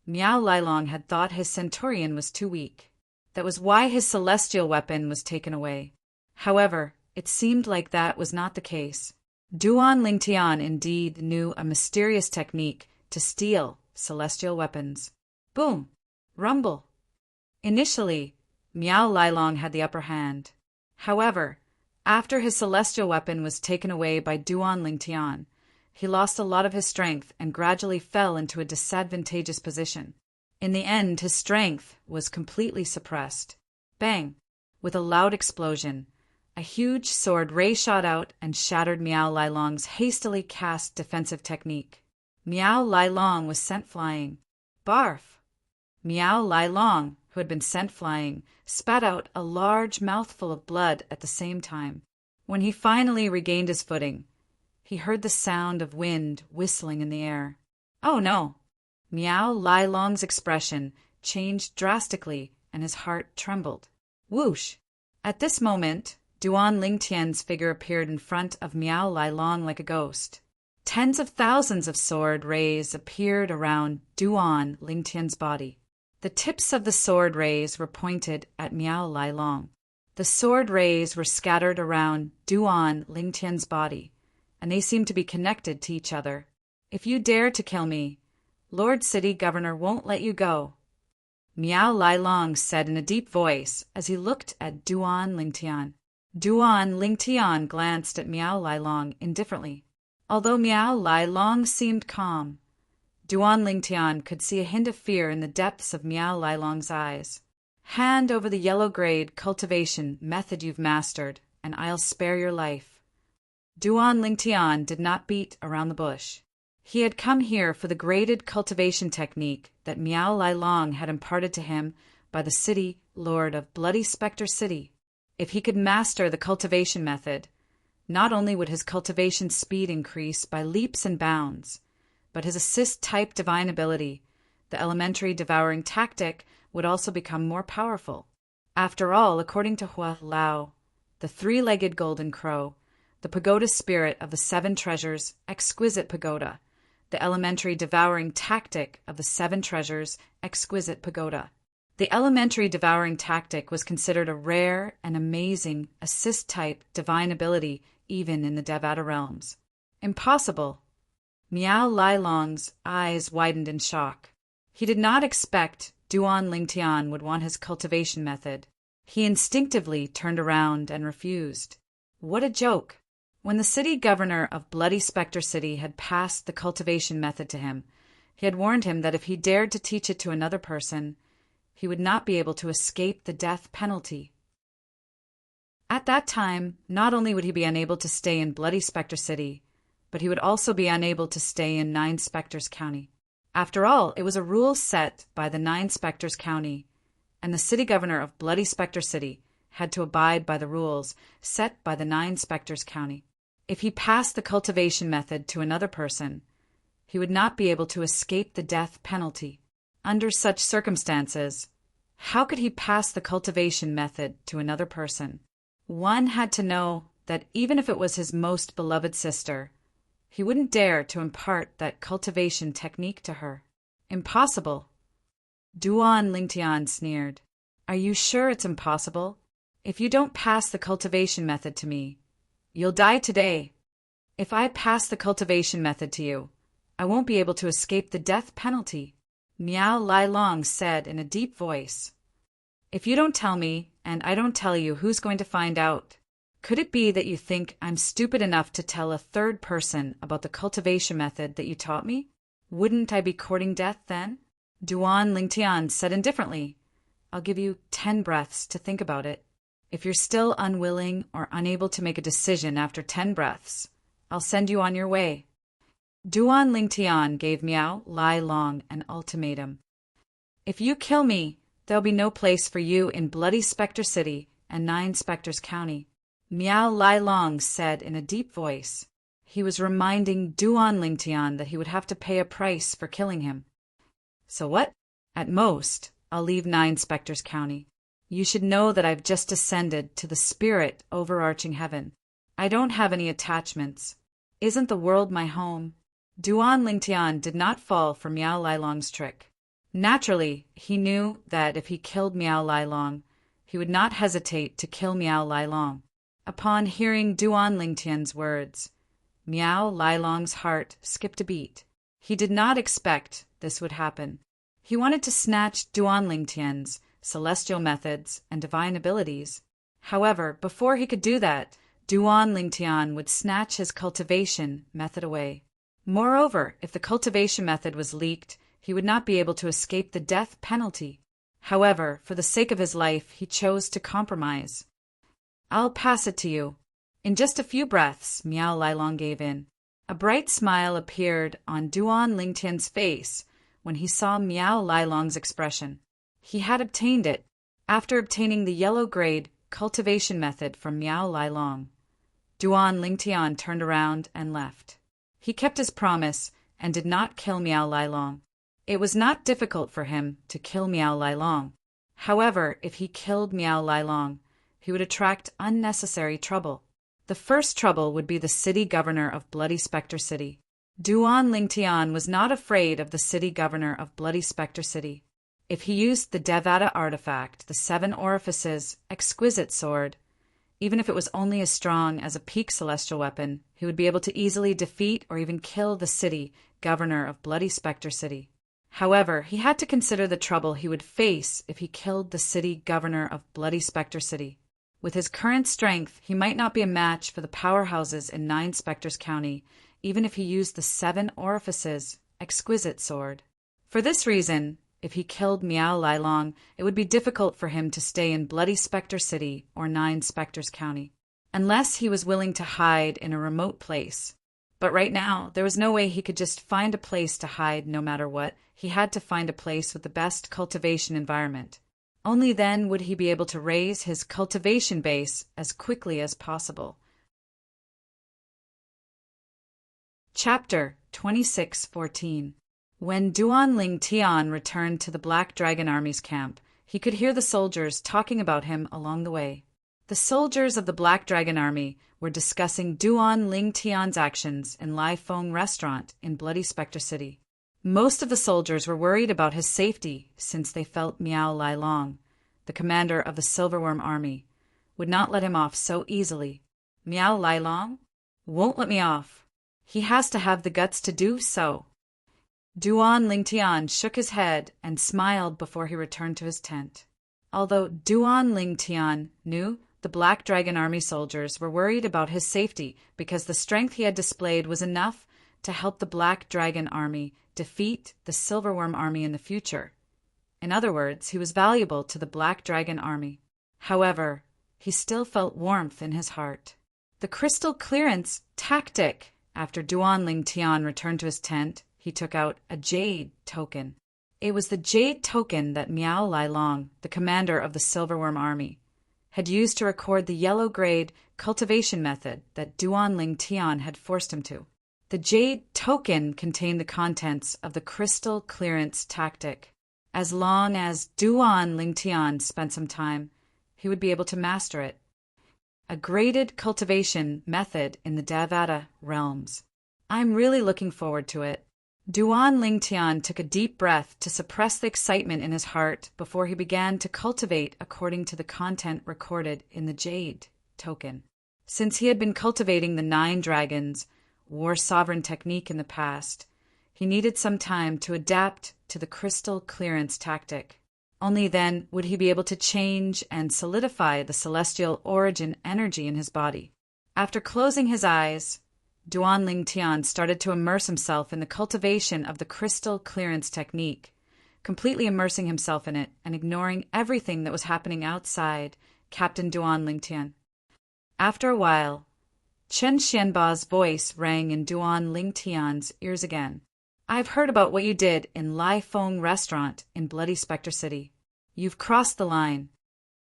Miao Lailong had thought his Centurion was too weak. That was why his celestial weapon was taken away. However, it seemed like that was not the case. Duan Lingtian indeed knew a mysterious technique to steal celestial weapons. Boom! Rumble! Initially, Miao Lailong had the upper hand. However, after his celestial weapon was taken away by Duan Lingtian, he lost a lot of his strength and gradually fell into a disadvantageous position. In the end, his strength was completely suppressed. Bang! With a loud explosion, a huge sword ray shot out and shattered Miao Lailong's hastily cast defensive technique. Miao Lailong was sent flying. Barf! Miao Lailong, who had been sent flying, spat out a large mouthful of blood at the same time. When he finally regained his footing, he heard the sound of wind whistling in the air. Oh no! Miao Lailong's expression changed drastically and his heart trembled. Whoosh! At this moment, Duan Lingtian's figure appeared in front of Miao Lailong like a ghost. Tens of thousands of sword rays appeared around Duan Lingtian's body. The tips of the sword rays were pointed at Miao Lailong. The sword rays were scattered around Duan Lingtian's body, and they seemed to be connected to each other. If you dare to kill me, Lord City Governor won't let you go, Miao Lailong said in a deep voice as he looked at Duan Lingtian. Duan Lingtian glanced at Miao Lailong indifferently. Although Miao Lailong seemed calm, Duan Lingtian could see a hint of fear in the depths of Miao Lailong's eyes. Hand over the yellow-grade cultivation method you've mastered, and I'll spare your life. Duan Lingtian did not beat around the bush. He had come here for the graded cultivation technique that Miao Lailong had imparted to him by the city lord of Bloody Spectre City. If he could master the cultivation method, not only would his cultivation speed increase by leaps and bounds, but his assist-type divine ability, the elementary devouring tactic, would also become more powerful. After all, according to Hua Lao, the three-legged golden crow, the pagoda spirit of the seven treasures, exquisite pagoda, the elementary devouring tactic of the seven treasures, exquisite pagoda. The elementary devouring tactic was considered a rare and amazing assist-type divine ability even in the Devata realms. Impossible. Miao Lailong's eyes widened in shock. He did not expect Duan Lingtian would want his cultivation method. He instinctively turned around and refused. What a joke! When the city governor of Bloody Spectre City had passed the cultivation method to him, he had warned him that if he dared to teach it to another person, he would not be able to escape the death penalty. At that time, not only would he be unable to stay in Bloody Spectre City, but he would also be unable to stay in Nine Spectres County. After all, it was a rule set by the Nine Spectres County, and the city governor of Bloody Spectre City had to abide by the rules set by the Nine Spectres County. If he passed the cultivation method to another person, he would not be able to escape the death penalty. Under such circumstances, how could he pass the cultivation method to another person? One had to know that even if it was his most beloved sister, he wouldn't dare to impart that cultivation technique to her. Impossible. Duan Lingtian sneered. Are you sure it's impossible? If you don't pass the cultivation method to me, you'll die today. If I pass the cultivation method to you, I won't be able to escape the death penalty, Miao Lailong said in a deep voice. If you don't tell me, and I don't tell you, who's going to find out? Could it be that you think I'm stupid enough to tell a third person about the cultivation method that you taught me? Wouldn't I be courting death then? Duan Lingtian said indifferently. I'll give you 10 breaths to think about it. If you're still unwilling or unable to make a decision after 10 breaths, I'll send you on your way. Duan Lingtian gave Miao Lailong an ultimatum. If you kill me, there'll be no place for you in Bloody Spectre City and Nine Spectres County, Miao Lailong said in a deep voice. He was reminding Duan Lingtian that he would have to pay a price for killing him. So what? At most, I'll leave 9 Spectres County. You should know that I've just ascended to the spirit overarching heaven. I don't have any attachments. Isn't the world my home? Duan Lingtian did not fall for Miao Lailong's trick. Naturally, he knew that if he killed Miao Lailong, he would not hesitate to kill Miao Lailong. Upon hearing Duan Lingtian's words, Miao Lailong's heart skipped a beat. He did not expect this would happen. He wanted to snatch Duan Lingtian's celestial methods and divine abilities. However, before he could do that, Duan Lingtian would snatch his cultivation method away. Moreover, if the cultivation method was leaked, he would not be able to escape the death penalty. However, for the sake of his life, he chose to compromise. I'll pass it to you. In just a few breaths, Miao Lailong gave in. A bright smile appeared on Duan Lingtian's face when he saw Miao Lailong's expression. He had obtained it after obtaining the yellow grade cultivation method from Miao Lailong. Duan Lingtian turned around and left. He kept his promise and did not kill Miao Lailong. It was not difficult for him to kill Miao Lailong. However, if he killed Miao Lailong, he would attract unnecessary trouble. The first trouble would be the city governor of Bloody Spectre City. Duan Lingtian was not afraid of the city governor of Bloody Spectre City. If he used the Devata artifact, the 7 Orifices exquisite sword, even if it was only as strong as a peak celestial weapon, he would be able to easily defeat or even kill the city governor of Bloody Spectre City. However, he had to consider the trouble he would face if he killed the city governor of Bloody Spectre City. With his current strength, he might not be a match for the powerhouses in 9 Spectres County, even if he used the 7 Orifices exquisite sword. For this reason, if he killed Miao Lailong, it would be difficult for him to stay in Bloody Spectre City or 9 Spectres County, unless he was willing to hide in a remote place. But right now, there was no way he could just find a place to hide no matter what. He had to find a place with the best cultivation environment. Only then would he be able to raise his cultivation base as quickly as possible. Chapter 26:14. When Duan Lingtian returned to the Black Dragon Army's camp, he could hear the soldiers talking about him along the way. The soldiers of the Black Dragon Army were discussing Duan Lingtian's actions in Lai Feng Restaurant in Bloody Spectre City. Most of the soldiers were worried about his safety since they felt Miao Lailong, the commander of the Silverworm Army, would not let him off so easily. Miao Lailong won't let me off. He has to have the guts to do so. Duan Lingtian shook his head and smiled before he returned to his tent. Although Duan Lingtian knew the Black Dragon Army soldiers were worried about his safety because the strength he had displayed was enough to help the Black Dragon Army defeat the Silverworm Army in the future. In other words, he was valuable to the Black Dragon Army. However, he still felt warmth in his heart. The crystal clearance tactic. After Duan Lingtian returned to his tent, he took out a jade token. It was the jade token that Miao Lailong, the commander of the Silverworm Army, had used to record the yellow grade cultivation method that Duan Lingtian had forced him to. The jade token contained the contents of the crystal clearance tactic. As long as Duan Lingtian spent some time, he would be able to master it. A graded cultivation method in the Devata realms. I'm really looking forward to it. Duan Lingtian took a deep breath to suppress the excitement in his heart before he began to cultivate according to the content recorded in the jade token. Since he had been cultivating the 9 dragons, war sovereign technique in the past, he needed some time to adapt to the crystal clearance tactic. Only then would he be able to change and solidify the celestial origin energy in his body. After closing his eyes, Duan Lingtian started to immerse himself in the cultivation of the crystal clearance technique, completely immersing himself in it and ignoring everything that was happening outside Captain Duan Lingtian. After a while, Chen Xianba's voice rang in Duan Lingtian's ears again. I've heard about what you did in Lai Feng Restaurant in Bloody Spectre City. You've crossed the line.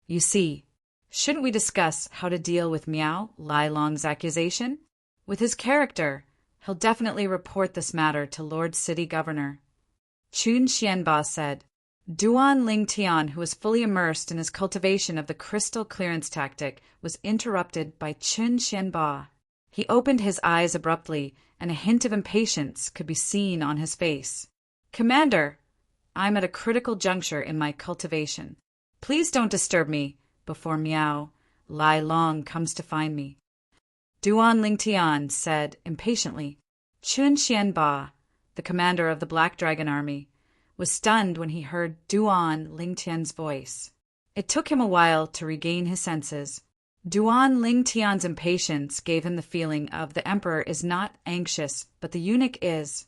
You see, shouldn't we discuss how to deal with Miao Lailong's accusation? With his character, he'll definitely report this matter to Lord City Governor. Chun Xianba said. Duan Lingtian, who was fully immersed in his cultivation of the crystal clearance tactic, was interrupted by Chun Xianba. He opened his eyes abruptly, and a hint of impatience could be seen on his face. "Commander, I'm at a critical juncture in my cultivation. Please don't disturb me before Miao Lai Long comes to find me," Duan Lingtian said impatiently. Chun Xianba, the commander of the Black Dragon Army, was stunned when he heard Duan Lingtian's voice. It took him a while to regain his senses. Duan Lingtian's impatience gave him the feeling of the emperor is not anxious, but the eunuch is,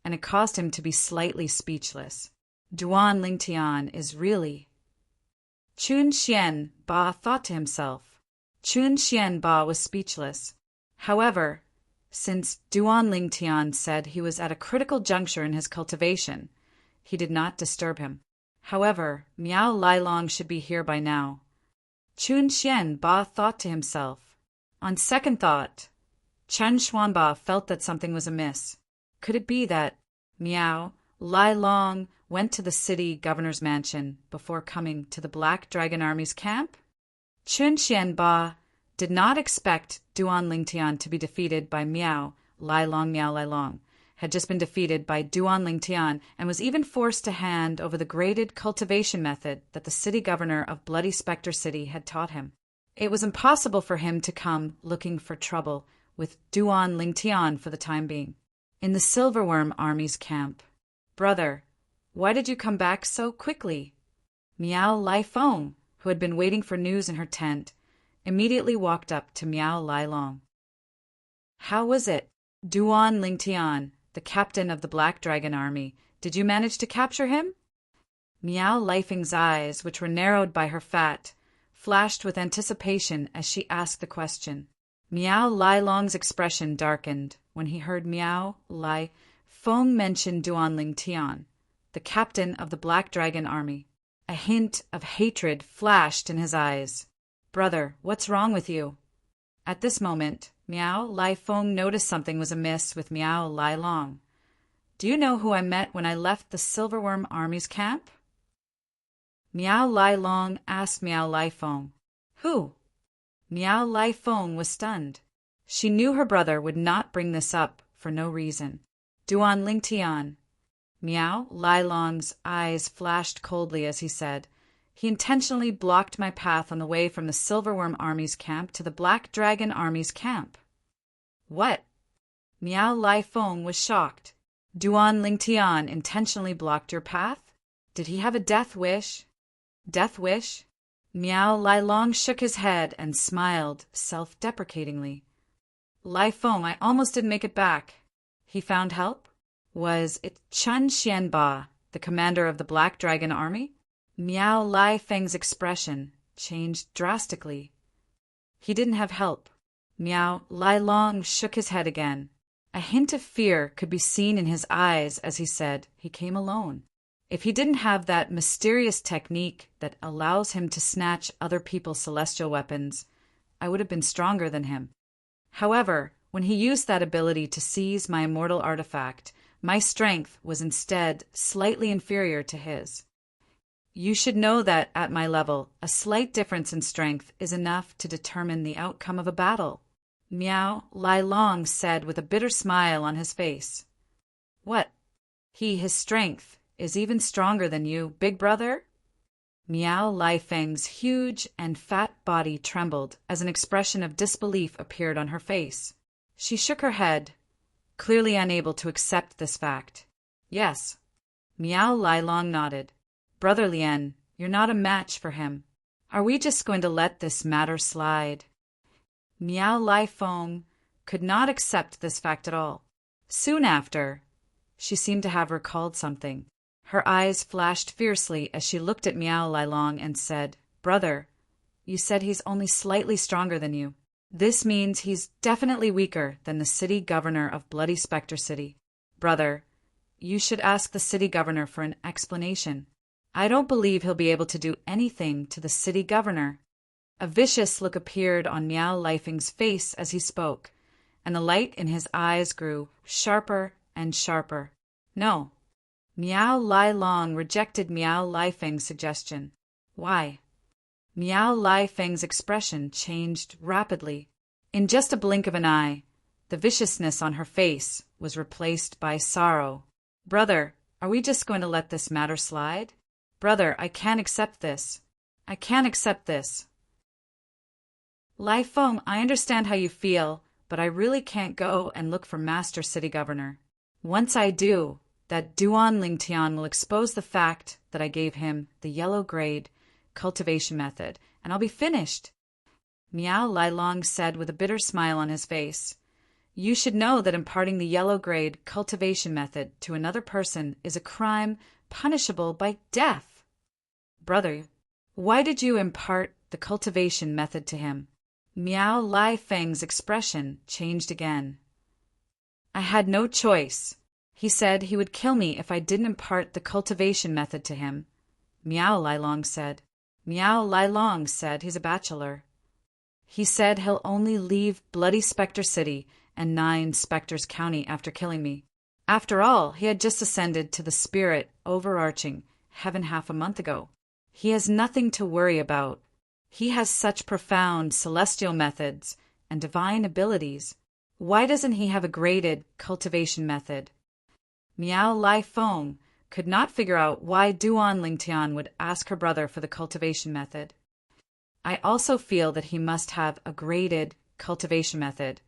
and it caused him to be slightly speechless. Duan Lingtian is really... Chun Xianba thought to himself. Chun Xianba was speechless. However, since Duan Lingtian said he was at a critical juncture in his cultivation, he did not disturb him. However, Miao Lai Long should be here by now. Chun Xianba thought to himself. On second thought, Chen Xuanba felt that something was amiss. Could it be that Miao Lai Long went to the city governor's mansion before coming to the Black Dragon Army's camp? Chun Xianba did not expect Duan Lingtian to be defeated by Miao Lai Long. Miao Lai Long had just been defeated by Duan Lingtian and was even forced to hand over the graded cultivation method that the city governor of Bloody Spectre City had taught him. It was impossible for him to come looking for trouble with Duan Lingtian for the time being. In the Silverworm Army's camp. "Brother, why did you come back so quickly?" Miao Lai Feng, who had been waiting for news in her tent, immediately walked up to Miao Lai Long. "How was it? Duan Lingtian, the captain of the Black Dragon Army, did you manage to capture him?" Miao Lai Feng's eyes, which were narrowed by her fat, flashed with anticipation as she asked the question. Miao Lai Long's expression darkened when he heard Miao Lai Feng mention Duan Lingtian, the captain of the Black Dragon Army. A hint of hatred flashed in his eyes. "Brother, what's wrong with you?" At this moment, Miao Lai Feng noticed something was amiss with Miao Lai Long. "Do you know who I met when I left the Silverworm Army's camp?" Miao Lai Long asked Miao Lai Feng. "Who?" Miao Lai Feng was stunned. She knew her brother would not bring this up for no reason. "Duan Lingtian." Miao Lai Long's eyes flashed coldly as he said, "He intentionally blocked my path on the way from the Silverworm Army's camp to the Black Dragon Army's camp." "What?" Miao Lai Feng was shocked. "Duan Lingtian intentionally blocked your path? Did he have a death wish?" "Death wish?" Miao Lai Long shook his head and smiled self-deprecatingly. "Lai Feng, I almost didn't make it back. He found help? Was it Chun Xianba, the commander of the Black Dragon Army?" Miao Lai Feng's expression changed drastically. "He didn't have help." Miao Lai Long shook his head again. A hint of fear could be seen in his eyes as he said, "He came alone. If he didn't have that mysterious technique that allows him to snatch other people's celestial weapons, I would have been stronger than him. However, when he used that ability to seize my immortal artifact, my strength was instead slightly inferior to his. You should know that, at my level, a slight difference in strength is enough to determine the outcome of a battle," Miao Lai Long said with a bitter smile on his face. "What? His strength is even stronger than you, big brother?" Miao Lai Feng's huge and fat body trembled as an expression of disbelief appeared on her face. She shook her head, clearly unable to accept this fact. "Yes." Miao Lai Long nodded. "Brother Lien, you're not a match for him. Are we just going to let this matter slide?" Miao Lai Feng could not accept this fact at all. Soon after, she seemed to have recalled something. Her eyes flashed fiercely as she looked at Miao Lai Long and said, "Brother, you said he's only slightly stronger than you. This means he's definitely weaker than the city governor of Bloody Spectre City. Brother, you should ask the city governor for an explanation. I don't believe he'll be able to do anything to the city governor." A vicious look appeared on Miao Lai Feng's face as he spoke, and the light in his eyes grew sharper and sharper. "No." Miao Lai Long rejected Miao Lai Feng's suggestion. Why? Miao Lai Feng's expression changed rapidly. In just a blink of an eye, the viciousness on her face was replaced by sorrow. Brother, are we just going to let this matter slide? Brother, I can't accept this. I can't accept this. Lai Feng, I understand how you feel, but I really can't go and look for Master City Governor. Once I do, that Duan Lingtian will expose the fact that I gave him the yellow grade cultivation method, and I'll be finished. Miao Lai Long said with a bitter smile on his face. You should know that imparting the yellow grade cultivation method to another person is a crime punishable by death. Brother, why did you impart the cultivation method to him? Miao Lai Feng's expression changed again. I had no choice. He said he would kill me if I didn't impart the cultivation method to him. Miao Lai Long said. Miao Lai Long said he's a bachelor. He said he'll only leave Bloody Spectre City and 9 Spectres County after killing me. After all, he had just ascended to the spirit overarching heaven half a month ago. He has nothing to worry about. He has such profound celestial methods and divine abilities. Why doesn't he have a graded cultivation method? Miao Lai Feng could not figure out why Duan Lingtian would ask her brother for the cultivation method. I also feel that he must have a graded cultivation method,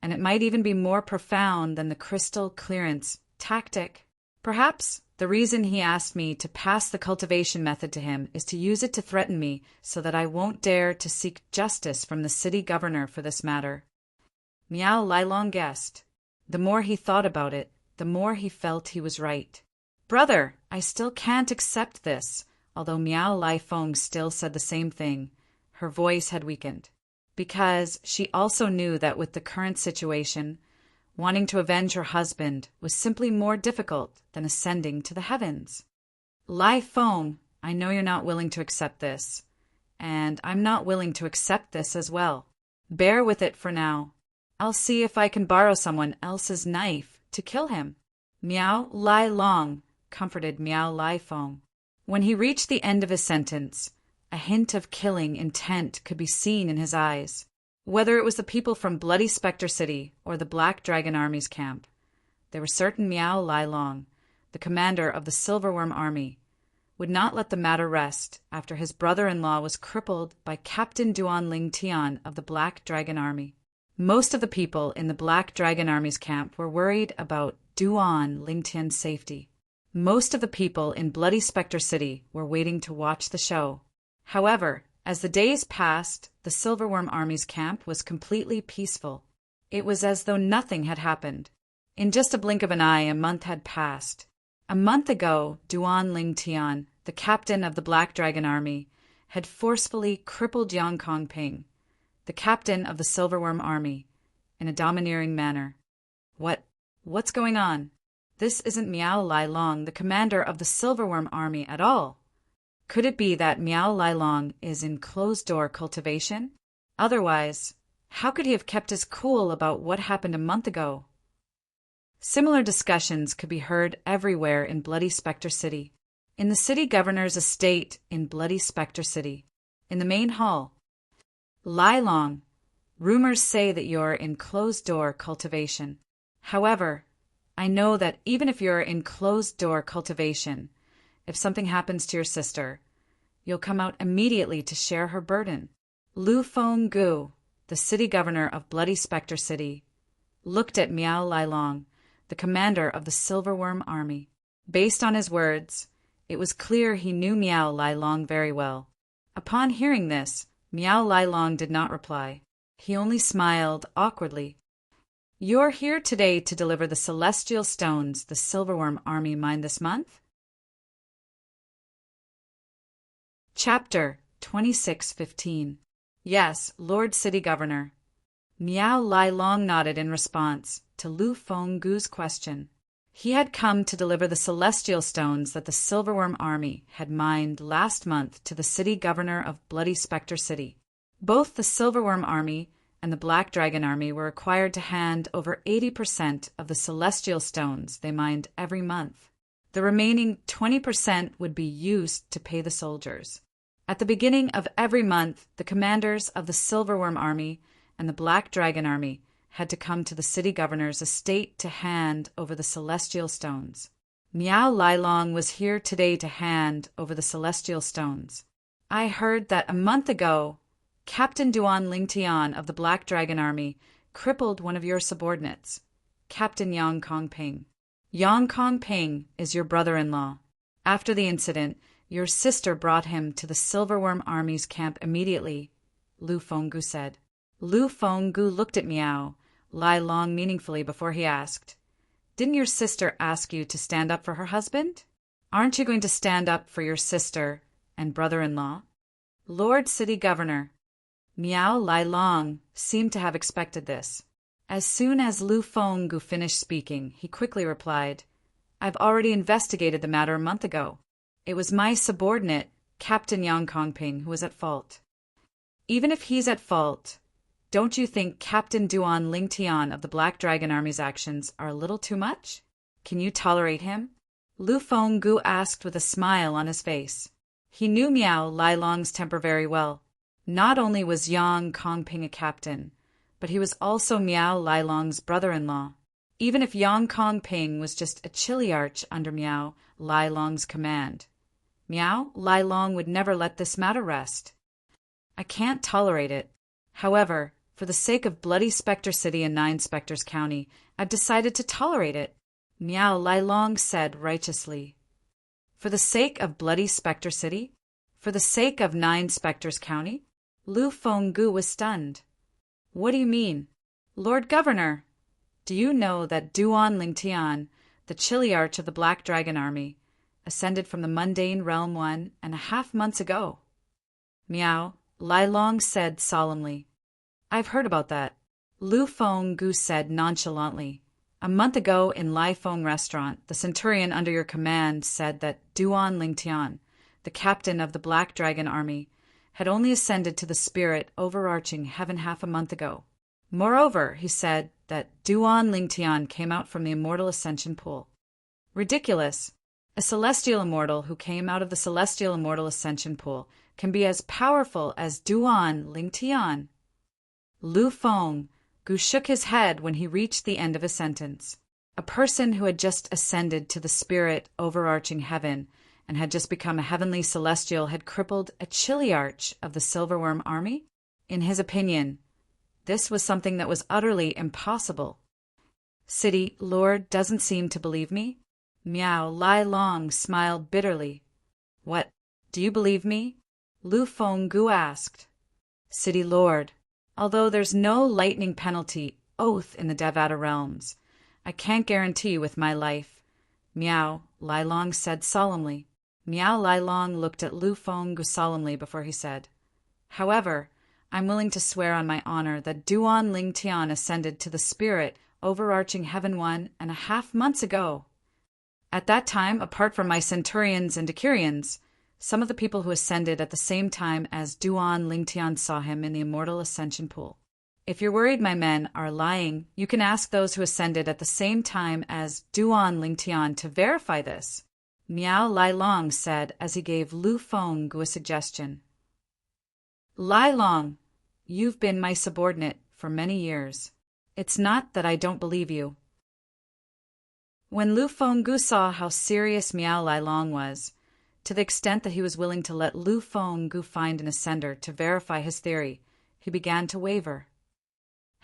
and it might even be more profound than the crystal clearance tactic. Perhaps the reason he asked me to pass the cultivation method to him is to use it to threaten me so that I won't dare to seek justice from the city governor for this matter. Miao Lai Long guessed. The more he thought about it, the more he felt he was right. Brother, I still can't accept this, although Miao Lai Feng still said the same thing. Her voice had weakened, because she also knew that with the current situation, wanting to avenge her husband was simply more difficult than ascending to the heavens. Lai Feng, I know you're not willing to accept this, and I'm not willing to accept this as well. Bear with it for now. I'll see if I can borrow someone else's knife to kill him. Miao Lai Long comforted Miao Lai Feng. When he reached the end of his sentence, a hint of killing intent could be seen in his eyes. Whether it was the people from Bloody Spectre City or the Black Dragon Army's camp, they were certain Miao Lai Long, the commander of the Silverworm Army, would not let the matter rest after his brother-in-law was crippled by Captain Duan Lingtian of the Black Dragon Army. Most of the people in the Black Dragon Army's camp were worried about Duan Lingtian's safety. Most of the people in Bloody Spectre City were waiting to watch the show. However, as the days passed, the Silverworm Army's camp was completely peaceful. It was as though nothing had happened. In just a blink of an eye, a month had passed. A month ago, Duan Lingtian, the captain of the Black Dragon Army, had forcefully crippled Yang Kongping, the captain of the Silverworm Army, in a domineering manner. What's going on? This isn't Miao Lai Long, the commander of the Silverworm Army, at all. Could it be that Miao Lai Long is in closed-door cultivation? Otherwise, how could he have kept his cool about what happened a month ago? Similar discussions could be heard everywhere in Bloody Spectre City, in the city governor's estate in Bloody Spectre City, in the main hall. Lai Long, rumors say that you're in closed-door cultivation. However, I know that even if you're in closed-door cultivation, if something happens to your sister, you'll come out immediately to share her burden. Lu Fenggu, the city governor of Bloody Spectre City, looked at Miao Lai Long, the commander of the Silverworm Army. Based on his words, it was clear he knew Miao Lai Long very well. Upon hearing this, Miao Lai Long did not reply. He only smiled awkwardly. You're here today to deliver the celestial stones the Silverworm Army mined this month? Chapter 26:15. Yes, Lord City Governor. Miao Lai Long nodded in response to Lu Fenggu's question. He had come to deliver the celestial stones that the Silverworm Army had mined last month to the city governor of Bloody Spectre City. Both the Silverworm Army and the Black Dragon Army were required to hand over 80% of the celestial stones they mined every month. The remaining 20% would be used to pay the soldiers. At the beginning of every month, the commanders of the Silverworm Army and the Black Dragon Army had to come to the city governor's estate to hand over the celestial stones. Miao Lailong was here today to hand over the celestial stones. I heard that a month ago, Captain Duan Lingtian of the Black Dragon Army crippled one of your subordinates, Captain Yang Kongping. Yang Kongping is your brother-in-law. After the incident, your sister brought him to the Silverworm Army's camp immediately, Lu Fenggu said. Lu Fenggu looked at Miao Lailong meaningfully before he asked, "Didn't your sister ask you to stand up for her husband? Aren't you going to stand up for your sister and brother-in-law?" Lord City Governor. Miao Lailong seemed to have expected this. As soon as Lu Fenggu finished speaking, he quickly replied, "I've already investigated the matter a month ago. It was my subordinate, Captain Yang Kongping, who was at fault." "Even if he's at fault, don't you think Captain Duan Lingtian of the Black Dragon Army's actions are a little too much? Can you tolerate him?" Lu Fenggu asked with a smile on his face. He knew Miao Lailong's temper very well. Not only was Yang Kongping a captain, but he was also Miao Lailong's brother-in-law. Even if Yang Kongping was just a chiliarch under Miao Lailong's command, Miao Lailong would never let this matter rest. "I can't tolerate it. However, for the sake of Bloody Spectre City and Nine Spectres County, I've decided to tolerate it," Miao Lailong said righteously. "For the sake of Bloody Spectre City? For the sake of Nine Spectres County?" Lu Fenggu was stunned. "What do you mean?" "Lord Governor, do you know that Duan Lingtian, the chiliarch of the Black Dragon Army, ascended from the mundane realm 1.5 months ago?" Miao Lailong said solemnly. "I've heard about that," Lu Fenggu said nonchalantly. "A month ago in Lai Feng Restaurant, the centurion under your command said that Duan Lingtian, the captain of the Black Dragon Army, had only ascended to the spirit overarching heaven half a month ago. Moreover, he said that Duan Lingtian came out from the immortal ascension pool." "Ridiculous! A celestial immortal who came out of the celestial immortal ascension pool can be as powerful as Duan Lingtian." Lu Fenggu shook his head when he reached the end of his sentence. A person who had just ascended to the spirit overarching heaven and had just become a heavenly celestial had crippled a chiliarch of the Silverworm Army? In his opinion, this was something that was utterly impossible. "City Lord doesn't seem to believe me?" Miao Lailong smiled bitterly. "What, do you believe me?" Lu Fenggu asked. "City Lord, although there's no lightning penalty oath in the Devata realms, I can't guarantee you with my life," Miao Lailong said solemnly. Miao Lailong looked at Lu Fenggu solemnly before he said, "However, I'm willing to swear on my honor that Duan Lingtian ascended to the spirit overarching heaven 1.5 months ago. At that time, apart from my centurions and decurions, some of the people who ascended at the same time as Duan Lingtian saw him in the immortal ascension pool. If you're worried my men are lying, you can ask those who ascended at the same time as Duan Lingtian to verify this," Miao Lailong said as he gave Lu Fenggu a suggestion. "Lailong, you've been my subordinate for many years. It's not that I don't believe you." When Lu Fenggu saw how serious Miao Lailong was, to the extent that he was willing to let Lu Fenggu find an ascender to verify his theory, he began to waver.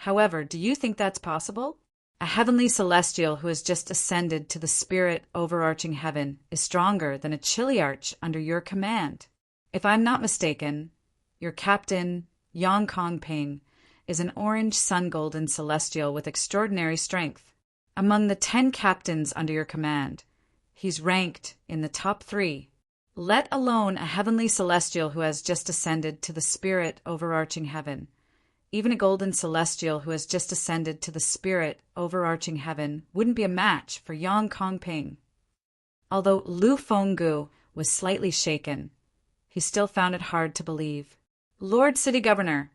"However, do you think that's possible? A heavenly celestial who has just ascended to the spirit overarching heaven is stronger than a chiliarch under your command. If I'm not mistaken, your captain, Yang Kongping, is an orange sun-golden celestial with extraordinary strength. Among the 10 captains under your command, he's ranked in the top 3, let alone a heavenly celestial who has just ascended to the spirit overarching heaven. Even a golden celestial who has just ascended to the spirit overarching heaven wouldn't be a match for Yang Kongping." Although Lu Fenggu was slightly shaken, he still found it hard to believe. "Lord City Governor,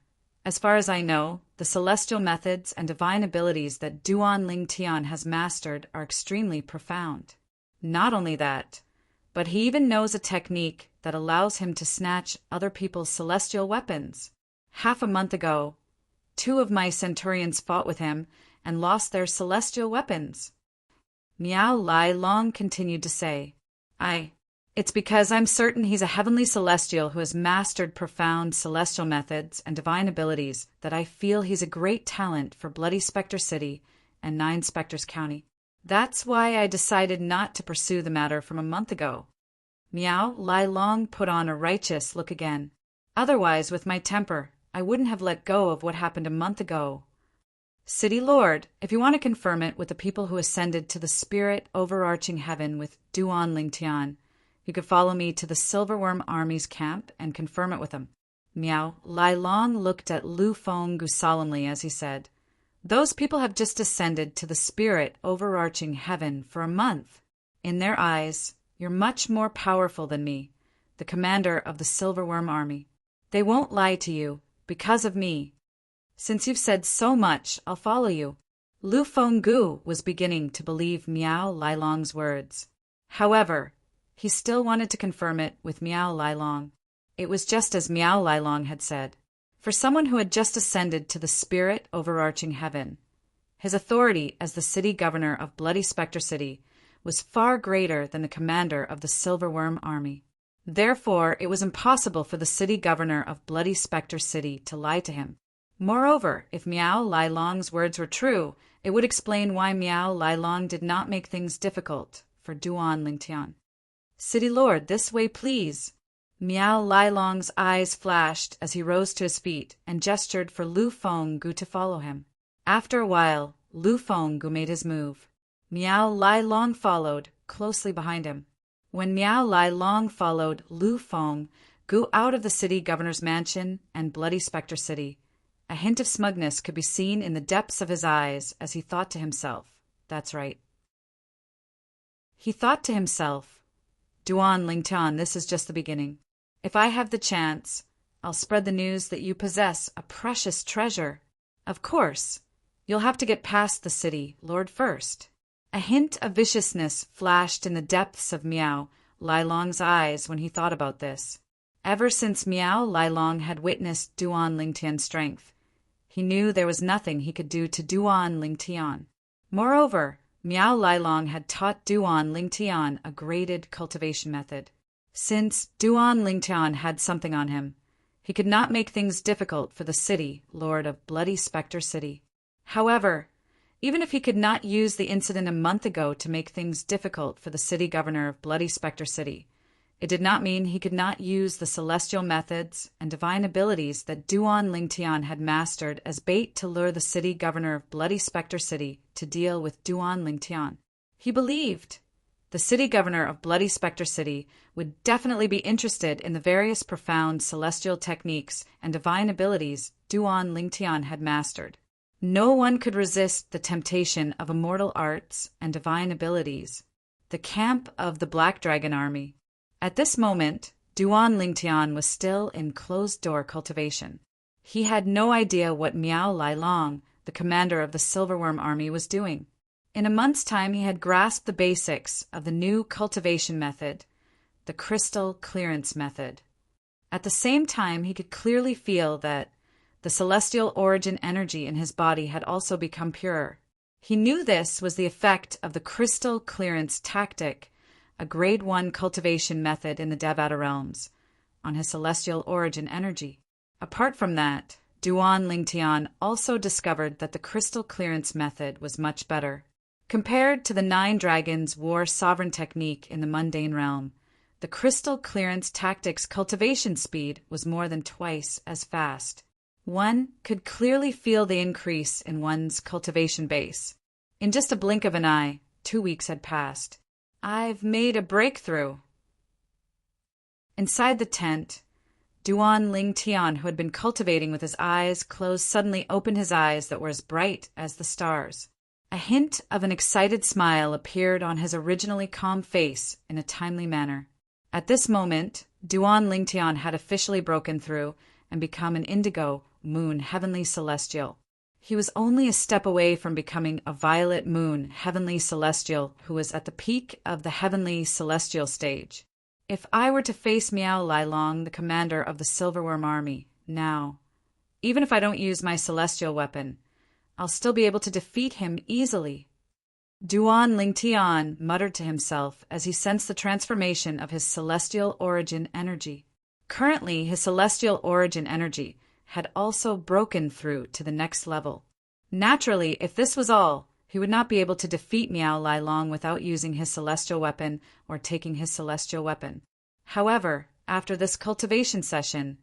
as far as I know, the celestial methods and divine abilities that Duan Lingtian has mastered are extremely profound. Not only that, but he even knows a technique that allows him to snatch other people's celestial weapons. Half a month ago, 2 of my centurions fought with him and lost their celestial weapons. Miao Lai Long continued to say, It's because I'm certain he's a heavenly celestial who has mastered profound celestial methods and divine abilities that I feel he's a great talent for Bloody Spectre City and 9 Spectres County. That's why I decided not to pursue the matter from a month ago. Miao Lai Long put on a righteous look again. Otherwise, with my temper, I wouldn't have let go of what happened a month ago. City Lord, if you want to confirm it with the people who ascended to the spirit overarching heaven with Duan Lingtian, you could follow me to the Silverworm Army's camp and confirm it with them. Miao Lai Long looked at Lu Fenggu solemnly as he said, Those people have just ascended to the spirit overarching heaven for a month. In their eyes, you're much more powerful than me, the commander of the Silverworm Army. They won't lie to you, because of me. Since you've said so much, I'll follow you. Lu Fenggu was beginning to believe Miao Lai Long's words. However, he still wanted to confirm it with Miao Lai Long. It was just as Miao Lai Long had said. For someone who had just ascended to the spirit overarching heaven, his authority as the city governor of Bloody Spectre City was far greater than the commander of the Silverworm Army. Therefore, it was impossible for the city governor of Bloody Spectre City to lie to him. Moreover, if Miao Lai Long's words were true, it would explain why Miao Lai Long did not make things difficult for Duan Lingtian. City Lord, this way, please. Miao Lai Long's eyes flashed as he rose to his feet and gestured for Lu Fenggu to follow him. After a while, Lu Fenggu made his move. Miao Lai Long followed, closely behind him. When Miao Lai Long followed Lu Fenggu out of the city governor's mansion and Bloody Spectre City, a hint of smugness could be seen in the depths of his eyes as he thought to himself, That's right. He thought to himself, Duan Lingtian, this is just the beginning. If I have the chance, I'll spread the news that you possess a precious treasure. Of course, you'll have to get past the city, Lord, first. A hint of viciousness flashed in the depths of Miao Lai Long's eyes when he thought about this. Ever since Miao Lai Long had witnessed Duan Lingtian's strength, he knew there was nothing he could do to Duan Lingtian. Moreover, Miao Lai Long had taught Duan Lingtian a graded cultivation method. Since Duan Lingtian had something on him, he could not make things difficult for the city lord of Bloody Spectre City. However, even if he could not use the incident a month ago to make things difficult for the city governor of Bloody Spectre City, it did not mean he could not use the celestial methods and divine abilities that Duan Lingtian had mastered as bait to lure the city governor of Bloody Spectre City to deal with Duan Lingtian. He believed the city governor of Bloody Spectre City would definitely be interested in the various profound celestial techniques and divine abilities Duan Lingtian had mastered. No one could resist the temptation of immortal arts and divine abilities. The camp of the Black Dragon Army. At this moment, Duan Lingtian was still in closed-door cultivation. He had no idea what Miao Lai Long, the commander of the Silverworm Army, was doing. In a month's time, he had grasped the basics of the new cultivation method, the crystal clearance method. At the same time, he could clearly feel that the celestial origin energy in his body had also become purer. He knew this was the effect of the crystal clearance tactic, a grade 1 cultivation method in the Devata realms, on his celestial origin energy. Apart from that, Duan Lingtian also discovered that the crystal clearance method was much better. Compared to the 9 Dragons War Sovereign technique in the mundane realm, the crystal clearance tactic's cultivation speed was more than twice as fast. One could clearly feel the increase in one's cultivation base. In just a blink of an eye, 2 weeks had passed. I've made a breakthrough. Inside the tent, Duan Lingtian, who had been cultivating with his eyes closed, suddenly opened his eyes that were as bright as the stars. A hint of an excited smile appeared on his originally calm face in a timely manner. At this moment, Duan Lingtian had officially broken through and become an indigo moon heavenly celestial. He was only a step away from becoming a violet moon heavenly celestial who was at the peak of the heavenly celestial stage. If I were to face Miao Lai Long, the commander of the Silverworm Army, now, even if I don't use my celestial weapon, I'll still be able to defeat him easily. Duan Lingtian muttered to himself as he sensed the transformation of his celestial origin energy. Currently, his celestial origin energy had also broken through to the next level. Naturally, if this was all, he would not be able to defeat Miao Lai Long without using his celestial weapon or taking his celestial weapon. However, after this cultivation session,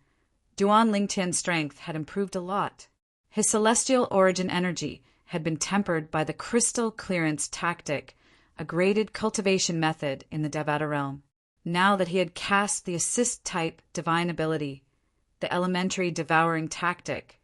Duan Lingtian's strength had improved a lot. His celestial origin energy had been tempered by the crystal clearance tactic, a graded cultivation method in the Devata realm. Now that he had cast the assist-type divine ability, the elementary devouring tactic,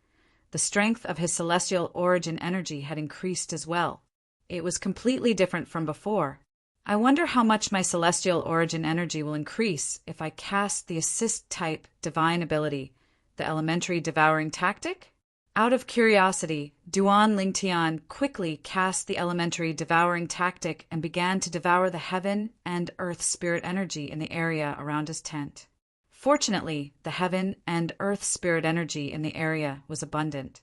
the strength of his celestial origin energy had increased as well. It was completely different from before. I wonder how much my celestial origin energy will increase if I cast the assist-type divine ability, the elementary devouring tactic? Out of curiosity, Duan Lingtian quickly cast the elementary devouring tactic and began to devour the heaven and earth spirit energy in the area around his tent. Fortunately, the heaven and earth spirit energy in the area was abundant.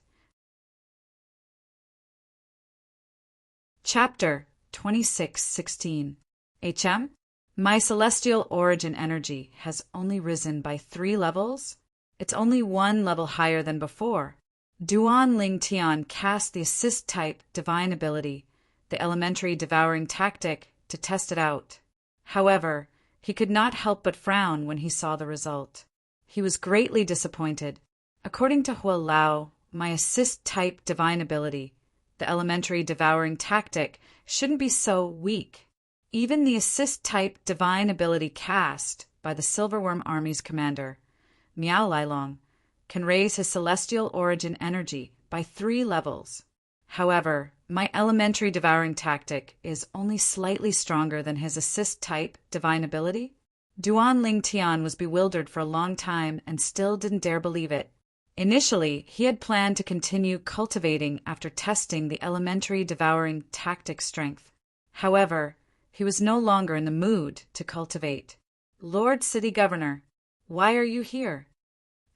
Chapter 26:16 HM? My celestial origin energy has only risen by 3 levels? It's only 1 level higher than before. Duan Lingtian cast the assist-type divine ability, the elementary devouring tactic, to test it out. However, he could not help but frown when he saw the result. He was greatly disappointed. According to Hua Lao, my assist-type divine ability, the elementary devouring tactic, shouldn't be so weak. Even the assist-type divine ability cast by the Silverworm Army's commander, Miao Lai Long, can raise his celestial origin energy by 3 levels. However, my elementary devouring tactic is only slightly stronger than his assist-type divine ability. Duan Lingtian was bewildered for a long time and still didn't dare believe it. Initially, he had planned to continue cultivating after testing the elementary devouring tactic strength. However, he was no longer in the mood to cultivate. Lord City Governor, why are you here?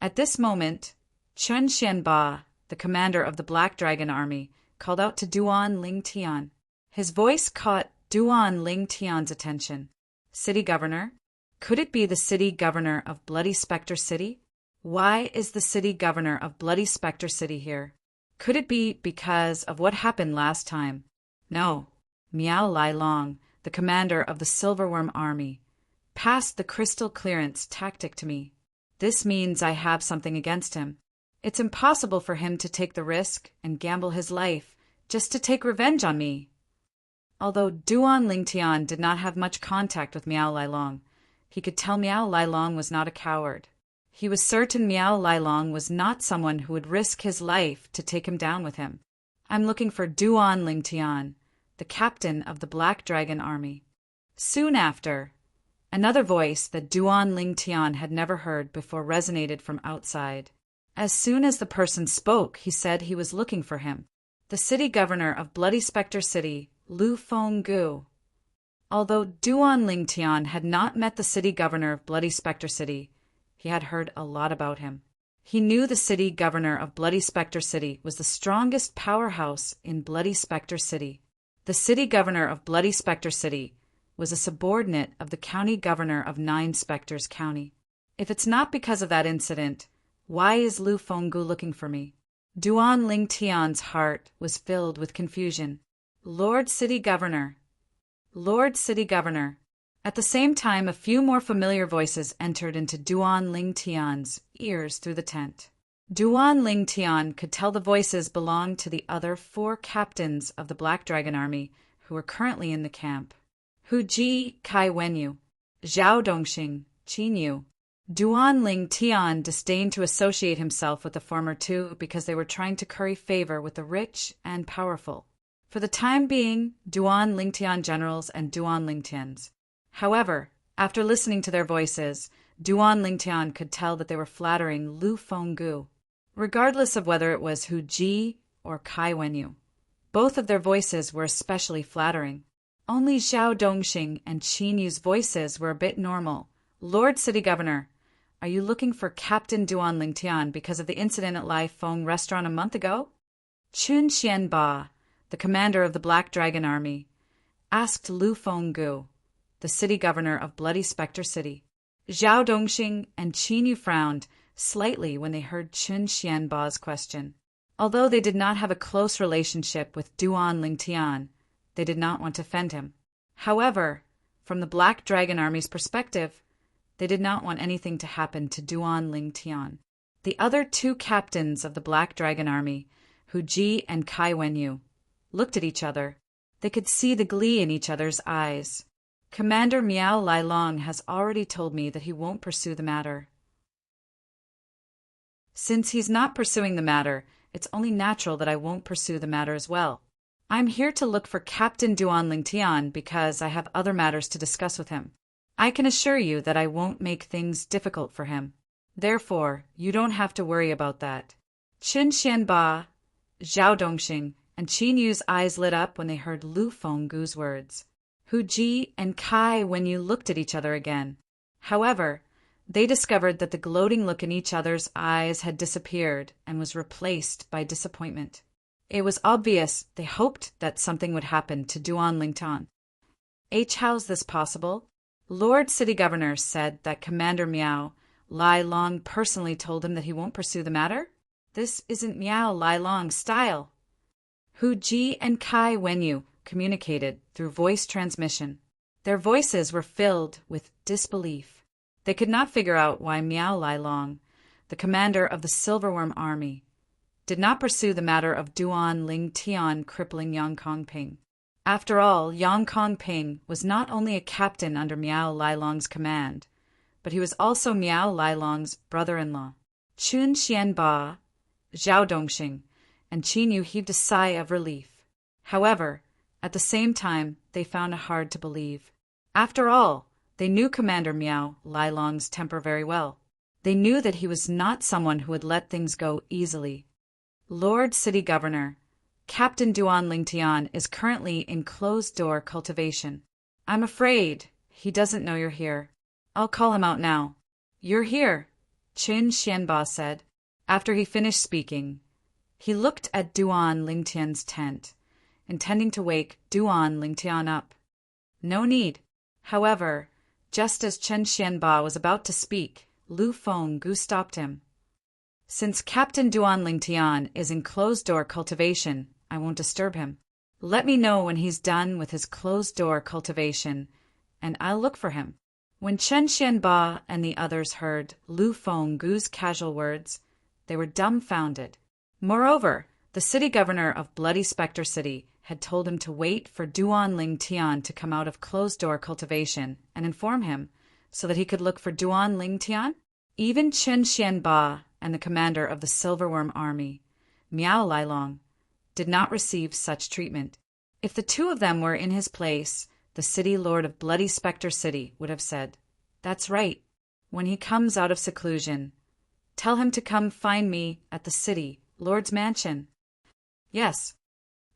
At this moment, Chen Xianba, the commander of the Black Dragon Army, called out to Duan Lingtian. His voice caught Duan Lingtian's attention. City Governor? Could it be the City Governor of Bloody Spectre City? Why is the City Governor of Bloody Spectre City here? Could it be because of what happened last time? No. Miao Lai Long, the commander of the Silverworm Army, passed the crystal clearance tactic to me. This means I have something against him. It's impossible for him to take the risk and gamble his life just to take revenge on me. Although Duan Lingtian did not have much contact with Miao Lai Long, he could tell Miao Lai Long was not a coward. He was certain Miao Lai Long was not someone who would risk his life to take him down with him. I'm looking for Duan Lingtian, the captain of the Black Dragon Army. Soon after, another voice that Duan Lingtian had never heard before resonated from outside. As soon as the person spoke, he said he was looking for him. The city governor of Bloody Spectre City, Lu Fenggu. Although Duan Lingtian had not met the city governor of Bloody Spectre City, he had heard a lot about him. He knew the city governor of Bloody Spectre City was the strongest powerhouse in Bloody Spectre City. The city governor of Bloody Spectre City was a subordinate of the county governor of 9 Spectres County. If it's not because of that incident, why is Lu Fenggu looking for me? Duan Lingtian's heart was filled with confusion. Lord City Governor. Lord City Governor. At the same time, a few more familiar voices entered into Duan Lingtian's ears through the tent. Duan Lingtian could tell the voices belonged to the other 4 captains of the Black Dragon Army who were currently in the camp. Hu Ji Kai Wenyu, Zhao Dongxing, Qin Yu. Duan Lingtian disdained to associate himself with the former 2 because they were trying to curry favor with the rich and powerful. For the time being, Duan Lingtian generals and Duan Lingtians. However, after listening to their voices, Duan Lingtian could tell that they were flattering Lu Fenggu. Regardless of whether it was Hu Ji or Kai Wenyu. Both of their voices were especially flattering. Only Zhao Dongxing and Qin Yu's voices were a bit normal. Lord City Governor, are you looking for Captain Duan Lingtian because of the incident at Lai Feng restaurant a month ago? Chun Xianba, the commander of the Black Dragon Army, asked Lu Fenggu, the city governor of Bloody Spectre City. Zhao Dongxing and Qin Yu frowned slightly when they heard Chun Xianba's question. Although they did not have a close relationship with Duan Lingtian, they did not want to offend him. However, from the Black Dragon Army's perspective, they did not want anything to happen to Duan Lingtian. The other two captains of the Black Dragon Army, Hu Ji and Kai Wenyu, looked at each other. They could see the glee in each other's eyes. Commander Miao Lailong has already told me that he won't pursue the matter. Since he's not pursuing the matter, it's only natural that I won't pursue the matter as well. I'm here to look for Captain Duan Lingtian because I have other matters to discuss with him. I can assure you that I won't make things difficult for him. Therefore, you don't have to worry about that. Chun Xianba, Zhao Dongxing, and Qin Yu's eyes lit up when they heard Lu Fenggu's words. Hu Ji and Kai Wenyu looked at each other again. However, they discovered that the gloating look in each other's eyes had disappeared and was replaced by disappointment. It was obvious they hoped that something would happen to Duan Lingtian. How's this possible? Lord City Governor said that Commander Miao Lailong personally told him that he won't pursue the matter? This isn't Miao Lailong's style. Hu Ji and Kai Wenyu communicated through voice transmission. Their voices were filled with disbelief. They could not figure out why Miao Lailong, the commander of the Silverworm Army, did not pursue the matter of Duan Lingtian crippling Yang Kongping. After all, Yang Kongping was not only a captain under Miao Lailong's command, but he was also Miao Lailong's brother-in-law. Chun Xianba, Zhao Dongxing, and Qin Yu heaved a sigh of relief. However, at the same time, they found it hard to believe. After all, they knew Commander Miao Lailong's temper very well. They knew that he was not someone who would let things go easily. Lord City Governor, Captain Duan Lingtian is currently in closed-door cultivation. I'm afraid he doesn't know you're here. I'll call him out now. You're here, Chun Xianba said. After he finished speaking, he looked at Duan Lingtian's tent, intending to wake Duan Lingtian up. No need. However, just as Chen Xianba was about to speak, Lu Fenggu stopped him. Since Captain Duan Lingtian is in closed-door cultivation, I won't disturb him. Let me know when he's done with his closed-door cultivation, and I'll look for him. When Chen Xianba and the others heard Lu Fenggu's casual words, they were dumbfounded. Moreover, the city governor of Bloody Spectre City had told him to wait for Duan Lingtian to come out of closed-door cultivation and inform him so that he could look for Duan Lingtian. Even Chen Xianba and the commander of the Silverworm Army, Miao Lailong, did not receive such treatment. If the two of them were in his place, the city lord of Bloody Spectre City would have said, "That's right. When he comes out of seclusion, tell him to come find me at the city lord's mansion." Yes.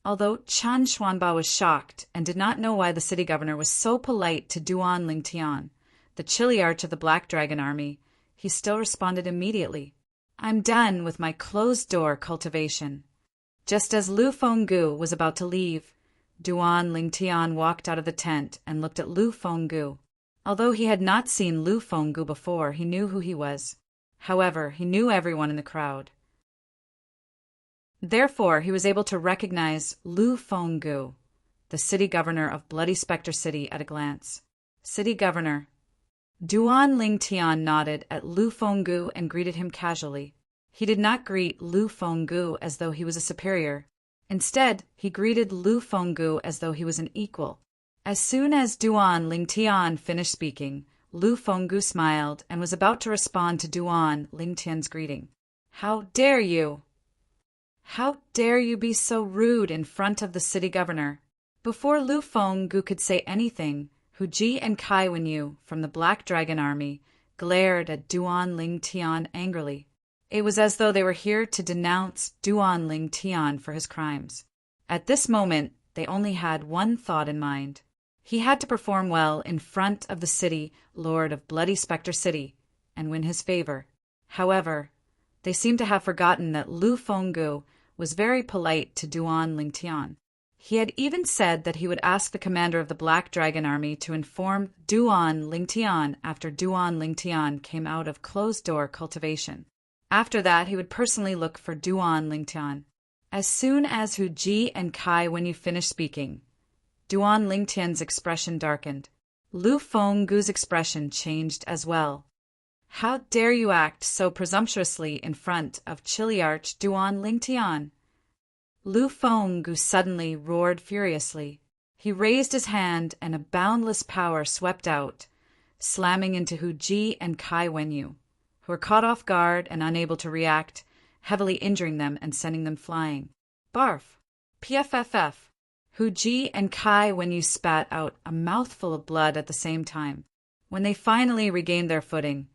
Although Chan Xuanba was shocked and did not know why the city governor was so polite to Duan Lingtian, the chiliarch of the Black Dragon Army, he still responded immediately. I'm done with my closed-door cultivation. Just as Lu Fenggu was about to leave, Duan Lingtian walked out of the tent and looked at Lu Fenggu. Although he had not seen Lu Fenggu before, he knew who he was. However, he knew everyone in the crowd. Therefore, he was able to recognize Lu Fenggu, the city governor of Bloody Spectre City, at a glance. City governor. Duan Lingtian nodded at Lu Fenggu and greeted him casually. He did not greet Lu Fenggu as though he was a superior. Instead, he greeted Lu Fenggu as though he was an equal. As soon as Duan Lingtian finished speaking, Lu Fenggu smiled and was about to respond to Duan Lingtian's greeting. How dare you! How dare you be so rude in front of the city governor? Before Lu Fenggu could say anything, Hu Ji and Kai Wenyu from the Black Dragon Army glared at Duan Lingtian angrily. It was as though they were here to denounce Duan Ling Tian for his crimes. At this moment, they only had one thought in mind. He had to perform well in front of the city lord of Bloody Spectre City and win his favor. However, they seemed to have forgotten that Lu Fenggu was very polite to Duan Ling Tian. He had even said that he would ask the commander of the Black Dragon Army to inform Duan Ling Tian after Duan Ling Tian came out of closed-door cultivation. After that, he would personally look for Duan Ling Tian. As soon as Hu Ji and Kai Wenyu finished speaking, Duan Ling Tian's expression darkened. Lu Fenggu's expression changed as well. How dare you act so presumptuously in front of Chiliarch Duan Ling Tian? Lu Fenggu suddenly roared furiously. He raised his hand and a boundless power swept out, slamming into Hu Ji and Kai Wenyu, who were caught off guard and unable to react, heavily injuring them and sending them flying. Barf! PFFF! Hu Ji and Kai Wenyu spat out a mouthful of blood at the same time. When they finally regained their footing,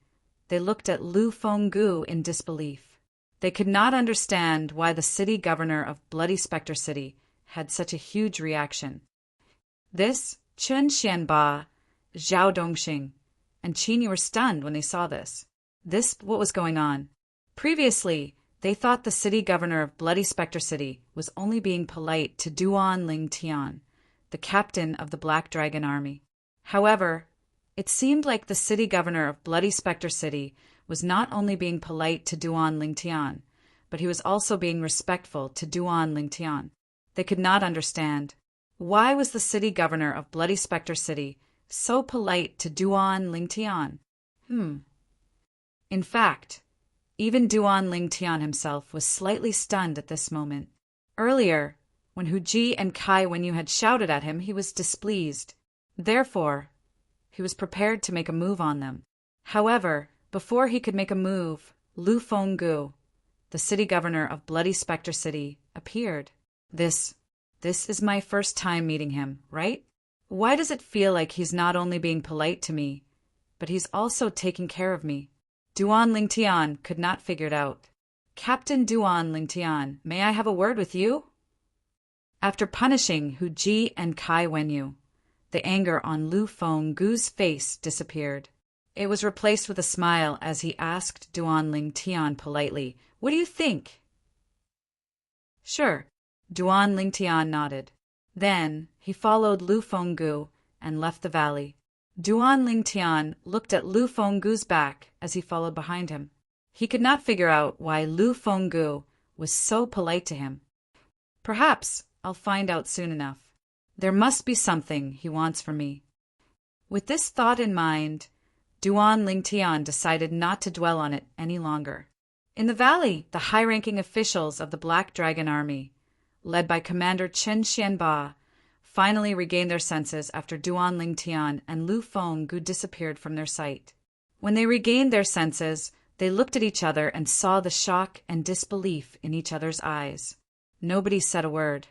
they looked at Lu Fenggu in disbelief. They could not understand why the city governor of Bloody Spectre City had such a huge reaction. This, Chen Xianba, Zhao Dongxing, and Qin were stunned when they saw this. What was going on. Previously, they thought the city governor of Bloody Spectre City was only being polite to Duan Ling Tian, the captain of the Black Dragon Army. However, it seemed like the city governor of Bloody Spectre City was not only being polite to Duan Ling Tian, but he was also being respectful to Duan Ling Tian. They could not understand. Why was the city governor of Bloody Spectre City so polite to Duan Ling Tian? In fact, even Duan Ling Tian himself was slightly stunned at this moment. Earlier, when Hu Ji and Kai Wenyu had shouted at him, he was displeased. Therefore, he was prepared to make a move on them. However, before he could make a move, Lu Fenggu, the city governor of Bloody Spectre City, appeared. This is my first time meeting him, right? Why does it feel like he's not only being polite to me, but he's also taking care of me? Duan Ling Tian could not figure it out. Captain Duan Ling Tian, may I have a word with you? After punishing Hu Ji and Kai Wenyu, the anger on Lu Fenggu's face disappeared. It was replaced with a smile as he asked Duan Ling Tian politely, "What do you think?" "Sure." Duan Ling Tian nodded. Then he followed Lu Fenggu and left the valley. Duan Ling Tian looked at Lu Fenggu's back as he followed behind him. He could not figure out why Lu Fenggu was so polite to him. Perhaps I'll find out soon enough. There must be something he wants from me. With this thought in mind, Duan Ling Tian decided not to dwell on it any longer. In the valley, the high-ranking officials of the Black Dragon Army, led by Commander Chen Xianba, finally regained their senses after Duan Ling Tian and Lu Fenggu disappeared from their sight. When they regained their senses, they looked at each other and saw the shock and disbelief in each other's eyes. Nobody said a word.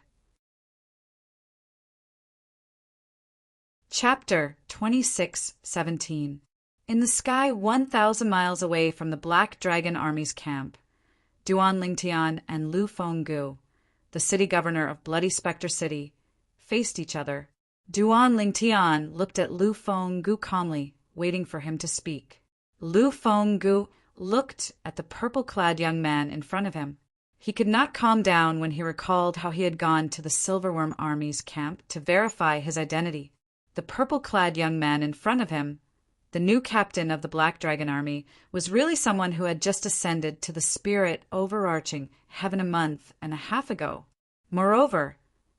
Chapter 26:17. In the sky 1,000 miles away from the Black Dragon Army's camp, Duan Ling Tian and Lu Fenggu, the city governor of Bloody Spectre City, faced each other. Duan Ling Tian looked at Lu Fenggu calmly, waiting for him to speak. Lu Fenggu looked at the purple-clad young man in front of him. He could not calm down when he recalled how he had gone to the Silverworm Army's camp to verify his identity. The purple-clad young man in front of him, the new captain of the Black Dragon Army, was really someone who had just ascended to the spirit overarching heaven a month and a half ago. Moreover,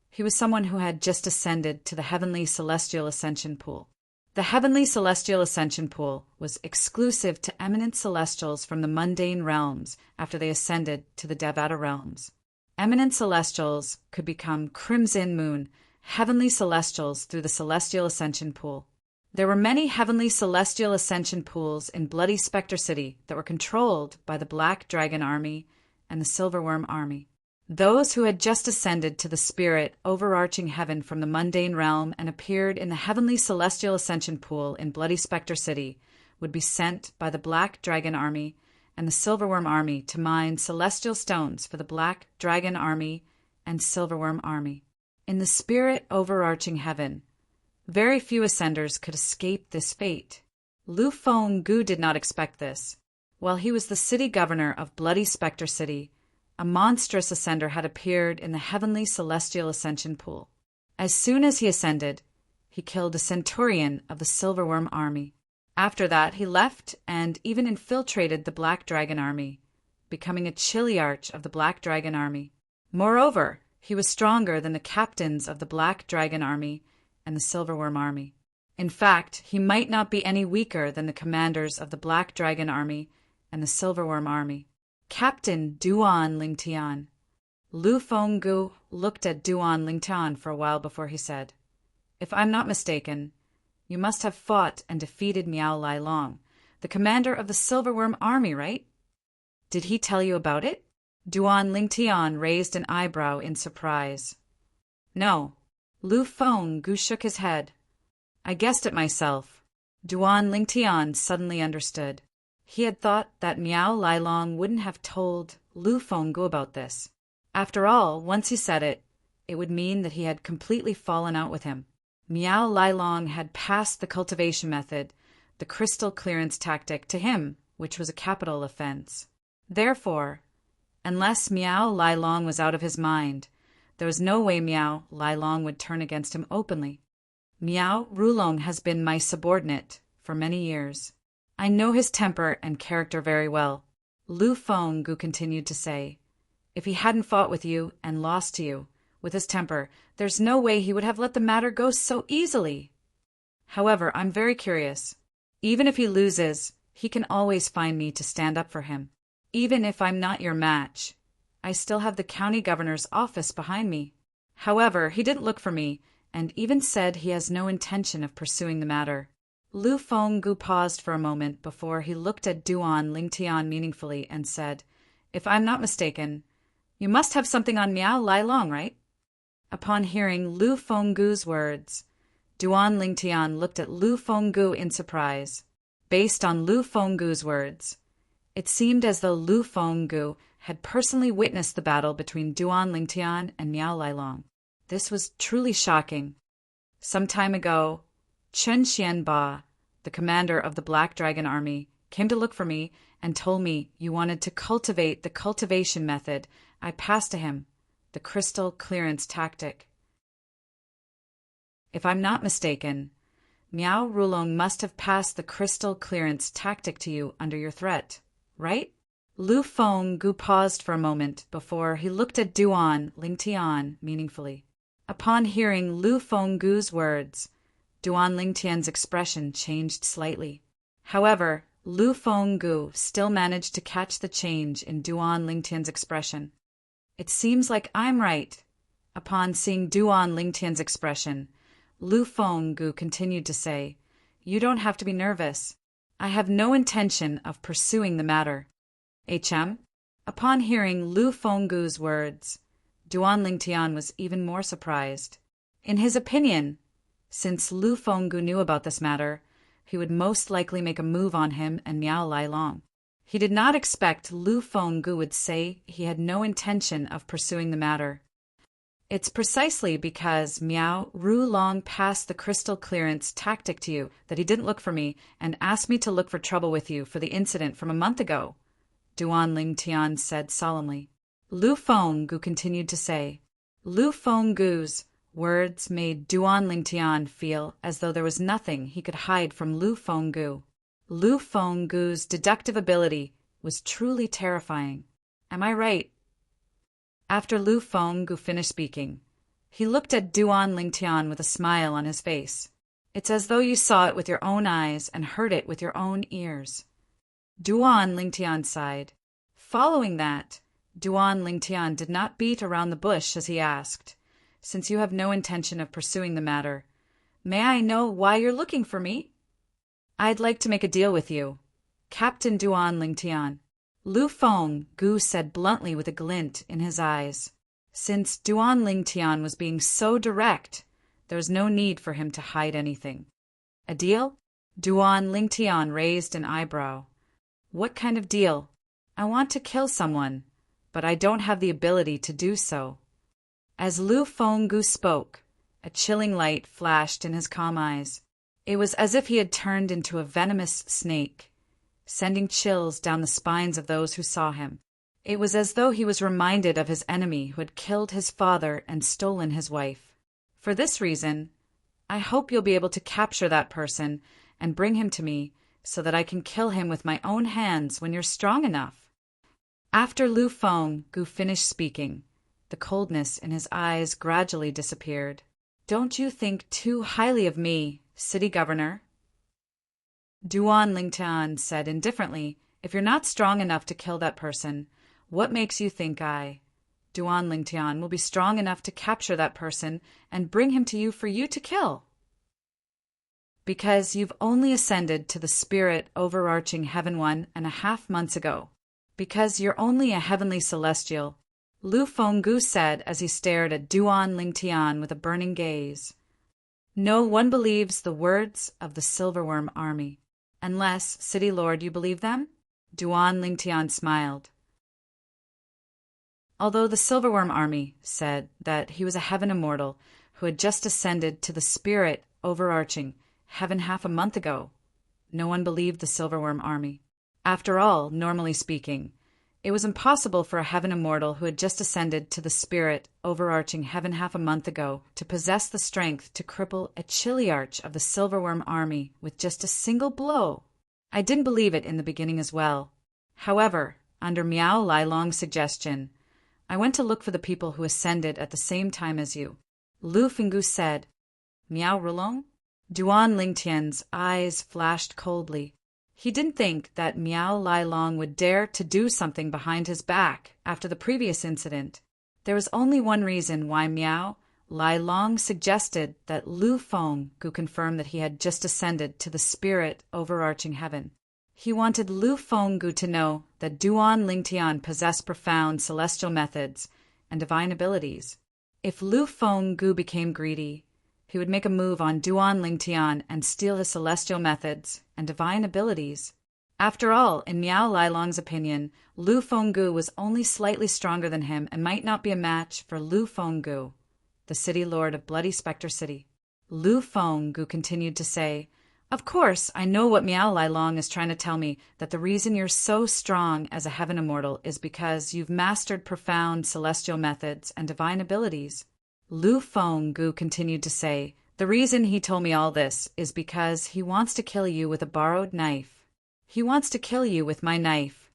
he was someone who had just ascended to the Heavenly Celestial Ascension Pool. The Heavenly Celestial Ascension Pool was exclusive to eminent celestials from the mundane realms after they ascended to the Devata realms. Eminent celestials could become Crimson Moon, Heavenly Celestials through the Celestial Ascension Pool. There were many Heavenly Celestial Ascension Pools in Bloody Spectre City that were controlled by the Black Dragon Army and the Silverworm Army. Those who had just ascended to the spirit overarching heaven from the mundane realm and appeared in the Heavenly Celestial Ascension Pool in Bloody Spectre City would be sent by the Black Dragon Army and the Silverworm Army to mine celestial stones for the Black Dragon Army and Silverworm Army. In the spirit overarching heaven, very few ascenders could escape this fate. Lu Feng-gu did not expect this. While he was the city governor of Bloody Spectre City, a monstrous ascender had appeared in the heavenly celestial ascension pool. As soon as he ascended, he killed a centurion of the Silverworm Army. After that, he left and even infiltrated the Black Dragon Army, becoming a chiliarch of the Black Dragon Army. Moreover, he was stronger than the captains of the Black Dragon Army and the Silverworm Army. In fact, he might not be any weaker than the commanders of the Black Dragon Army and the Silverworm Army. Captain Duan Lingtian. Lu Feng-gu looked at Duan Lingtian for a while before he said, "If I'm not mistaken, you must have fought and defeated Miao Lai Long, the commander of the Silverworm Army, right? Did he tell you about it?" Duan Lingtian raised an eyebrow in surprise. "No." Lu Feng-gu shook his head. "I guessed it myself." Duan Lingtian suddenly understood. He had thought that Miao Lai Long wouldn't have told Lu Feng-gu about this. After all, once he said it, it would mean that he had completely fallen out with him. Miao Lai Long had passed the cultivation method, the crystal clearance tactic, to him, which was a capital offense. Therefore, unless Miao Lai Long was out of his mind, there was no way Miao Lai Long would turn against him openly. Miao Rulong has been my subordinate for many years. I know his temper and character very well. Lu Feng-gu continued to say, "If he hadn't fought with you and lost to you, with his temper, there's no way he would have let the matter go so easily. However, I'm very curious. Even if he loses, he can always find me to stand up for him. Even if I'm not your match, I still have the county governor's office behind me. However, he didn't look for me, and even said he has no intention of pursuing the matter." Lu Feng-gu paused for a moment before he looked at Duan Lingtian meaningfully and said, "If I'm not mistaken, you must have something on Miao Lai Long, right?" Upon hearing Lu Feng-gu's words, Duan Lingtian looked at Lu Feng-gu in surprise. Based on Lu Feng-gu's words, it seemed as though Lu Feng-gu had personally witnessed the battle between Duan Lingtian and Miao Lai Long. This was truly shocking. Some time ago, Chen Xianba, the commander of the Black Dragon Army, came to look for me and told me you wanted to cultivate the cultivation method I passed to him, the crystal clearance tactic. If I'm not mistaken, Miao Rulong must have passed the crystal clearance tactic to you under your threat, right? Lu Feng-gu paused for a moment before he looked at Duan Lingtian meaningfully. Upon hearing Lu Feng-gu's words, Duan Lingtian's expression changed slightly. However, Lu Feng-gu still managed to catch the change in Duan Lingtian's expression. "It seems like I'm right." Upon seeing Duan Lingtian's expression, Lu Feng-gu continued to say, "You don't have to be nervous. I have no intention of pursuing the matter." HM? Upon hearing Lu Feng-gu's words, Duan Lingtian was even more surprised. In his opinion, since Lu Feng-gu knew about this matter, he would most likely make a move on him and Miao Lai Long. He did not expect Lu Feng-gu would say he had no intention of pursuing the matter. "It's precisely because Miao Rulong passed the crystal clearance tactic to you that he didn't look for me and asked me to look for trouble with you for the incident from a month ago," Duan Lingtian said solemnly. Lu Feng-gu continued to say. Lu Feng-gu's words made Duan Lingtian feel as though there was nothing he could hide from Lu Feng-gu. Lu Feng-gu's deductive ability was truly terrifying. Am I right? After Lu Feng-gu finished speaking, he looked at Duan Lingtian with a smile on his face. "It's as though you saw it with your own eyes and heard it with your own ears." Duan Lingtian sighed. Following that, Duan Lingtian did not beat around the bush as he asked, "Since you have no intention of pursuing the matter, may I know why you're looking for me?" "I'd like to make a deal with you, Captain Duan Lingtian," Lu Feng-gu said bluntly with a glint in his eyes. Since Duan Lingtian was being so direct, there was no need for him to hide anything. "A deal?" Duan Lingtian raised an eyebrow. "What kind of deal?" I want to kill someone, but I don't have the ability to do so." As Lu Fenggu spoke, a chilling light flashed in his calm eyes. It was as if he had turned into a venomous snake, sending chills down the spines of those who saw him. It was as though he was reminded of his enemy who had killed his father and stolen his wife. "For this reason, I hope you'll be able to capture that person and bring him to me so that I can kill him with my own hands when you're strong enough." After Lu Fenggu finished speaking, the coldness in his eyes gradually disappeared. "Don't you think too highly of me, city governor?" Duan Lingtian said indifferently, "If you're not strong enough to kill that person, what makes you think I, Duan Lingtian, will be strong enough to capture that person and bring him to you for you to kill?" "Because you've only ascended to the spirit overarching heaven 1.5 months ago. Because you're only a heavenly celestial," Lu Fenggu said as he stared at Duan Lingtian with a burning gaze. "No one believes the words of the Silverworm army. Unless, City Lord, you believe them?" Duan Lingtian smiled. Although the Silverworm army said that he was a heaven immortal who had just ascended to the spirit overarching heaven half a month ago, no one believed the Silverworm army. After all, normally speaking, it was impossible for a heaven immortal who had just ascended to the spirit overarching heaven half a month ago to possess the strength to cripple a chiliarch of the Silverworm army with just a single blow. I didn't believe it in the beginning as well. However, under Miao Lilong's suggestion, I went to look for the people who ascended at the same time as you. Lu Fenggu said. "Miao Lilong?" Duan Lingtian's eyes flashed coldly. He didn't think that Miao Lilong would dare to do something behind his back after the previous incident. There was only one reason why Miao Lilong suggested that Lu Fenggu confirm that he had just ascended to the spirit overarching heaven. He wanted Lu Fenggu to know that Duan Lingtian possessed profound celestial methods and divine abilities. If Lu Fenggu became greedy, he would make a move on Duan Lingtian and steal his celestial methods and divine abilities. After all, in Miao Lilong's opinion, Lu Fenggu was only slightly stronger than him and might not be a match for Lu Fenggu, the city lord of Bloody Spectre City. Lu Fenggu continued to say, "Of course, I know what Miao Lilong is trying to tell me, that the reason you're so strong as a heaven immortal is because you've mastered profound celestial methods and divine abilities." Lu Fenggu continued to say, "The reason he told me all this is because he wants to kill you with a borrowed knife. He wants to kill you with my knife."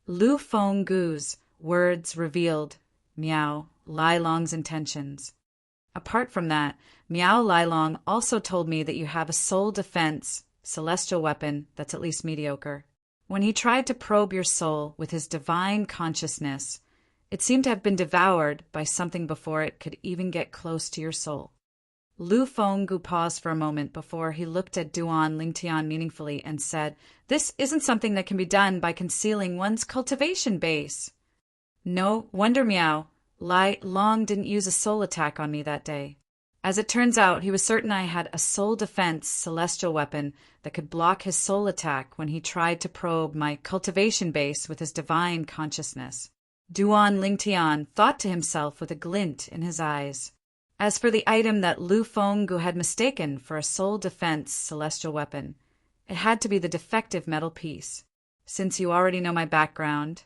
Lu Fenggu's words revealed Miao Lilong's intentions. "Apart from that, Miao Lilong also told me that you have a soul defense celestial weapon that's at least mediocre. When he tried to probe your soul with his divine consciousness, it seemed to have been devoured by something before it could even get close to your soul." Lu Fenggu paused for a moment before he looked at Duan Lingtian meaningfully and said, "This isn't something that can be done by concealing one's cultivation base." "No wonder Miao Lilong didn't use a soul attack on me that day. As it turns out, he was certain I had a soul defense celestial weapon that could block his soul attack when he tried to probe my cultivation base with his divine consciousness." Duan Lingtian thought to himself with a glint in his eyes. As for the item that Lu Fenggu had mistaken for a soul defense celestial weapon, it had to be the defective metal piece. "Since you already know my background,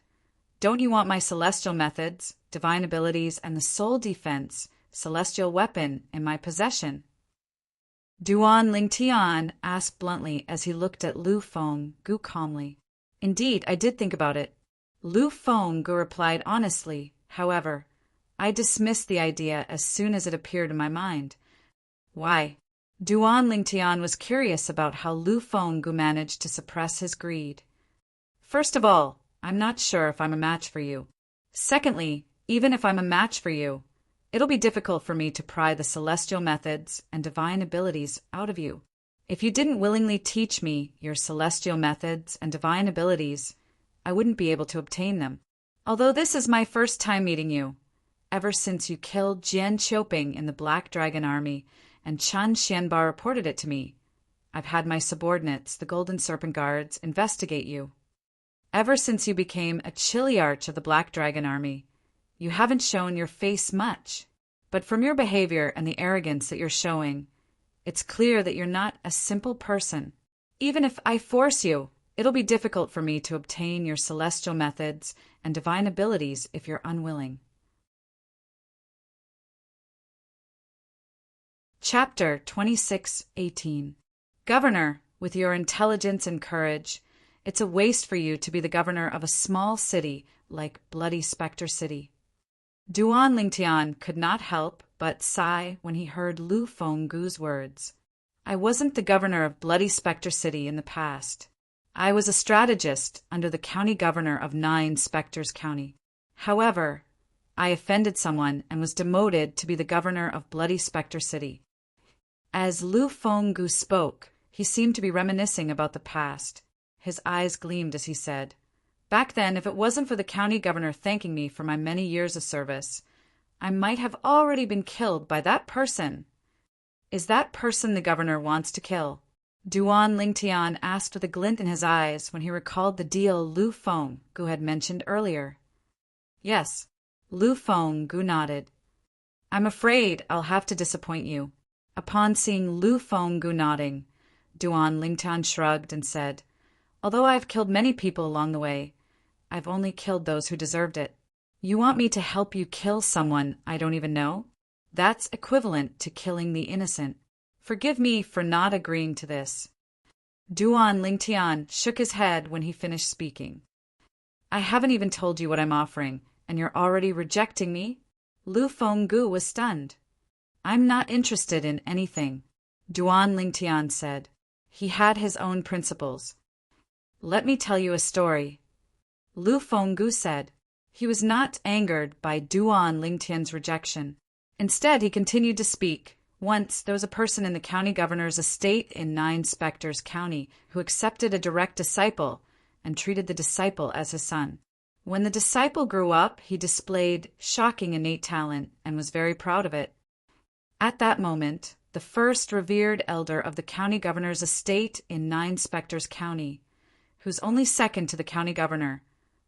don't you want my celestial methods, divine abilities, and the soul defense celestial weapon in my possession?" Duan Lingtian asked bluntly as he looked at Lu Fenggu calmly. "Indeed, I did think about it." Lu Fenggu replied honestly. "However, I dismissed the idea as soon as it appeared in my mind." "Why?" Duan Lingtian was curious about how Lu Fenggu managed to suppress his greed. "First of all, I'm not sure if I'm a match for you. Secondly, even if I'm a match for you, it'll be difficult for me to pry the celestial methods and divine abilities out of you. If you didn't willingly teach me your celestial methods and divine abilities, I wouldn't be able to obtain them. Although this is my first time meeting you, ever since you killed Jian Qiuping in the Black Dragon Army and Chen Xianba reported it to me, I've had my subordinates, the Golden Serpent Guards, investigate you. Ever since you became a Chiliarch of the Black Dragon Army, you haven't shown your face much. But from your behavior and the arrogance that you're showing, it's clear that you're not a simple person. Even if I force you, it'll be difficult for me to obtain your celestial methods and divine abilities if you're unwilling. Chapter 26:18. Governor, with your intelligence and courage, it's a waste for you to be the governor of a small city like Bloody Spectre City. Duan Lingtian could not help but sigh when he heard Lu Fenggu's words. I wasn't the governor of Bloody Spectre City in the past. I was a strategist under the county governor of 9 Spectres County. However, I offended someone and was demoted to be the governor of Bloody Spectre City. As Lu Fenggu spoke, he seemed to be reminiscing about the past. His eyes gleamed as he said, Back then, if it wasn't for the county governor thanking me for my many years of service, I might have already been killed by that person. Is that person the governor wants to kill? Duan Lingtian asked with a glint in his eyes when he recalled the deal Lu Fenggu had mentioned earlier. Yes, Lu Fenggu nodded. I'm afraid I'll have to disappoint you. Upon seeing Lu Fenggu nodding, Duan Lingtian shrugged and said, Although I've killed many people along the way, I've only killed those who deserved it. You want me to help you kill someone I don't even know? That's equivalent to killing the innocent. Forgive me for not agreeing to this. Duan Lingtian shook his head when he finished speaking. I haven't even told you what I'm offering, and you're already rejecting me? Lu Fenggu was stunned. I'm not interested in anything, Duan Lingtian said. He had his own principles. Let me tell you a story, Lu Fenggu said. He was not angered by Duan Lingtian's rejection. Instead, he continued to speak. Once, there was a person in the county governor's estate in 9 Spectres County who accepted a direct disciple and treated the disciple as his son. When the disciple grew up, he displayed shocking innate talent and was very proud of it. At that moment, the first revered elder of the county governor's estate in 9 Spectres County, who's only second to the county governor,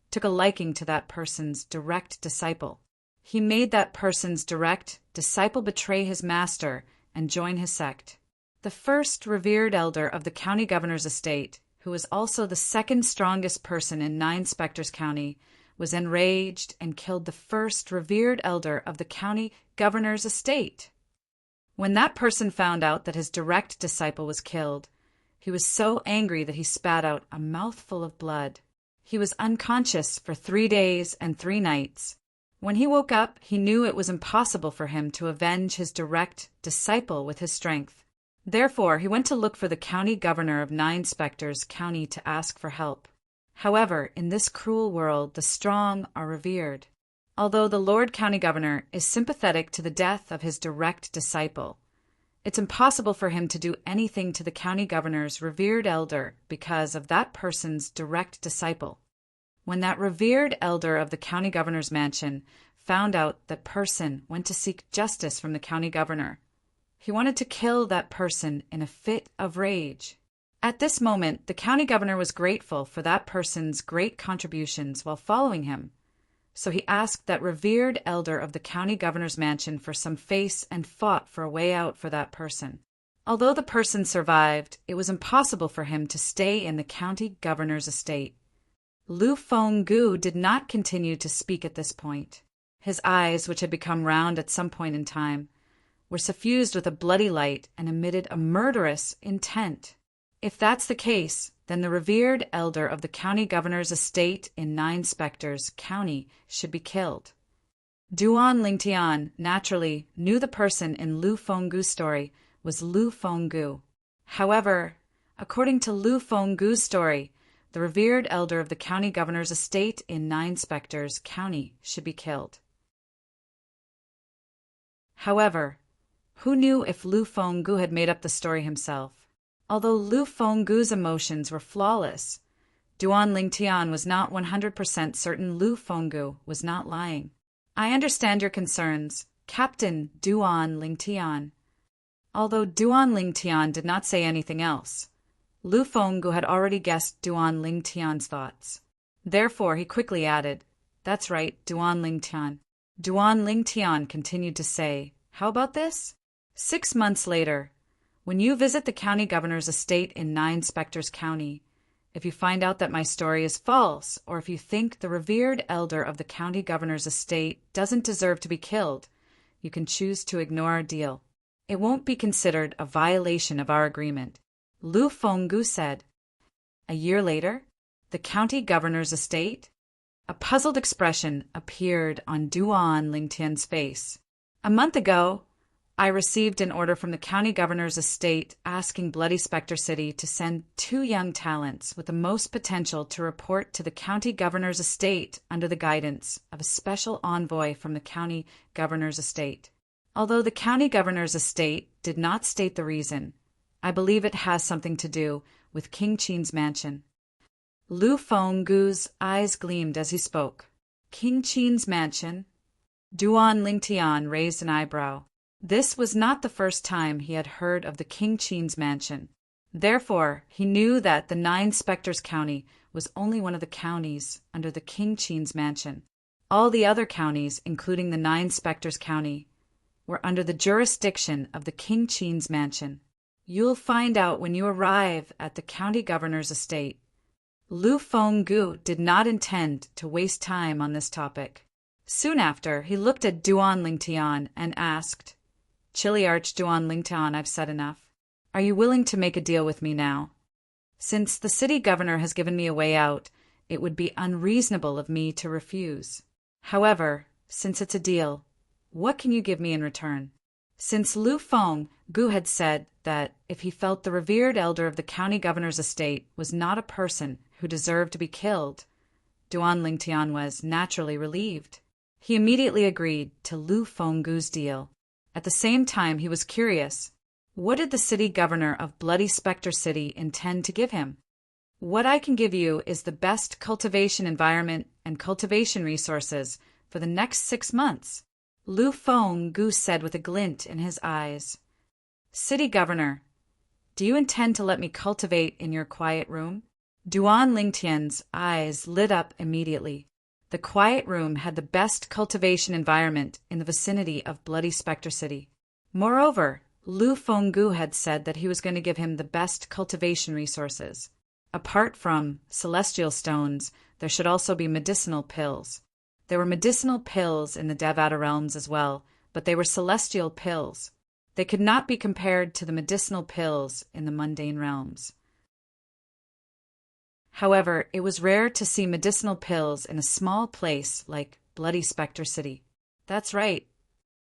took a liking to that person's direct disciple. He made that person's direct disciple betray his master and join his sect. The first revered elder of the county governor's estate, who was also the second strongest person in 9 Spectres County, was enraged and killed the first revered elder of the county governor's estate. When that person found out that his direct disciple was killed, he was so angry that he spat out a mouthful of blood. He was unconscious for 3 days and 3 nights. When he woke up, he knew it was impossible for him to avenge his direct disciple with his strength. Therefore, he went to look for the county governor of 9 Spectres County to ask for help. However, in this cruel world, the strong are revered. Although the Lord County Governor is sympathetic to the death of his direct disciple, it's impossible for him to do anything to the county governor's revered elder because of that person's direct disciple. When that revered elder of the county governor's mansion found out that person went to seek justice from the county governor, he wanted to kill that person in a fit of rage. At this moment, the county governor was grateful for that person's great contributions while following him. So he asked that revered elder of the county governor's mansion for some face and fought for a way out for that person. Although the person survived, it was impossible for him to stay in the county governor's estate. Lu Fenggu did not continue to speak at this point. His eyes, which had become round at some point in time, were suffused with a bloody light and emitted a murderous intent. If that's the case, then the revered elder of the county governor's estate in 9 Spectres County should be killed. Duan Lingtian naturally knew the person in Lu Fenggu's story was Lu Fenggu. However, according to Lu Fenggu's story, the revered elder of the county governor's estate in 9 Spectres County should be killed. However, who knew if Lu Fenggu had made up the story himself? Although Lu Fenggu's emotions were flawless, Duan Lingtian was not 100% certain Lu Fenggu was not lying. I understand your concerns, Captain Duan Lingtian. Although Duan Lingtian did not say anything else, Lu Fenggu had already guessed Duan Lingtian's thoughts. Therefore, he quickly added, "That's right, Duan Lingtian." Duan Lingtian continued to say, "How about this? 6 months later, when you visit the county governor's estate in Nine Spectres County, if you find out that my story is false, or if you think the revered elder of the county governor's estate doesn't deserve to be killed, you can choose to ignore our deal. It won't be considered a violation of our agreement," Lu Fenggu said. A year later, the county governor's estate? A puzzled expression appeared on Duan Lingtian's face. "A month ago, I received an order from the county governor's estate asking Bloody Spectre City to send 2 young talents with the most potential to report to the county governor's estate under the guidance of a special envoy from the county governor's estate. Although the county governor's estate did not state the reason, I believe it has something to do with King Qin's mansion." Lu Fenggu's eyes gleamed as he spoke. King Qin's mansion? Duan Lingtian raised an eyebrow. This was not the first time he had heard of the King Qin's mansion. Therefore, he knew that the Nine Spectres County was only one of the counties under the King Qin's mansion. All the other counties, including the Nine Spectres County, were under the jurisdiction of the King Qin's mansion. "You'll find out when you arrive at the county governor's estate." Lu Fenggu did not intend to waste time on this topic. Soon after, he looked at Duan Lingtian and asked, "Chiliarch Duan Lingtian, I've said enough. Are you willing to make a deal with me now? Since the city governor has given me a way out, it would be unreasonable of me to refuse. However, since it's a deal, what can you give me in return?" Since Lu Fenggu had said that if he felt the revered elder of the county governor's estate was not a person who deserved to be killed, Duan Lingtian was naturally relieved. He immediately agreed to Lu Fenggu's deal. At the same time, he was curious. What did the city governor of Bloody Spectre City intend to give him? "What I can give you is the best cultivation environment and cultivation resources for the next 6 months," Lu Fenggu said with a glint in his eyes. "City governor, do you intend to let me cultivate in your quiet room?" Duan Lingtian's eyes lit up immediately. The quiet room had the best cultivation environment in the vicinity of Bloody Spectre City. Moreover, Lu Fenggu had said that he was going to give him the best cultivation resources. Apart from celestial stones, there should also be medicinal pills. There were medicinal pills in the Devata realms as well, but they were celestial pills. They could not be compared to the medicinal pills in the mundane realms. However, it was rare to see medicinal pills in a small place like Bloody Spectre City. "That's right."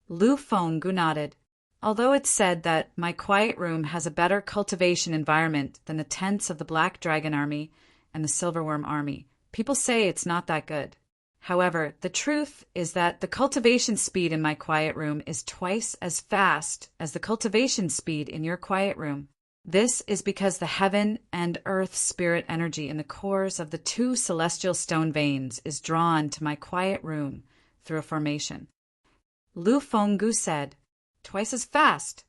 Lu Fenggu nodded. "Although it's said that my quiet room has a better cultivation environment than the tents of the Black Dragon Army and the Silverworm Army, people say it's not that good. However, the truth is that the cultivation speed in my quiet room is twice as fast as the cultivation speed in your quiet room. This is because the heaven and earth spirit energy in the cores of the 2 celestial stone veins is drawn to my quiet room through a formation." Lu Fenggu said, "Twice as fast?"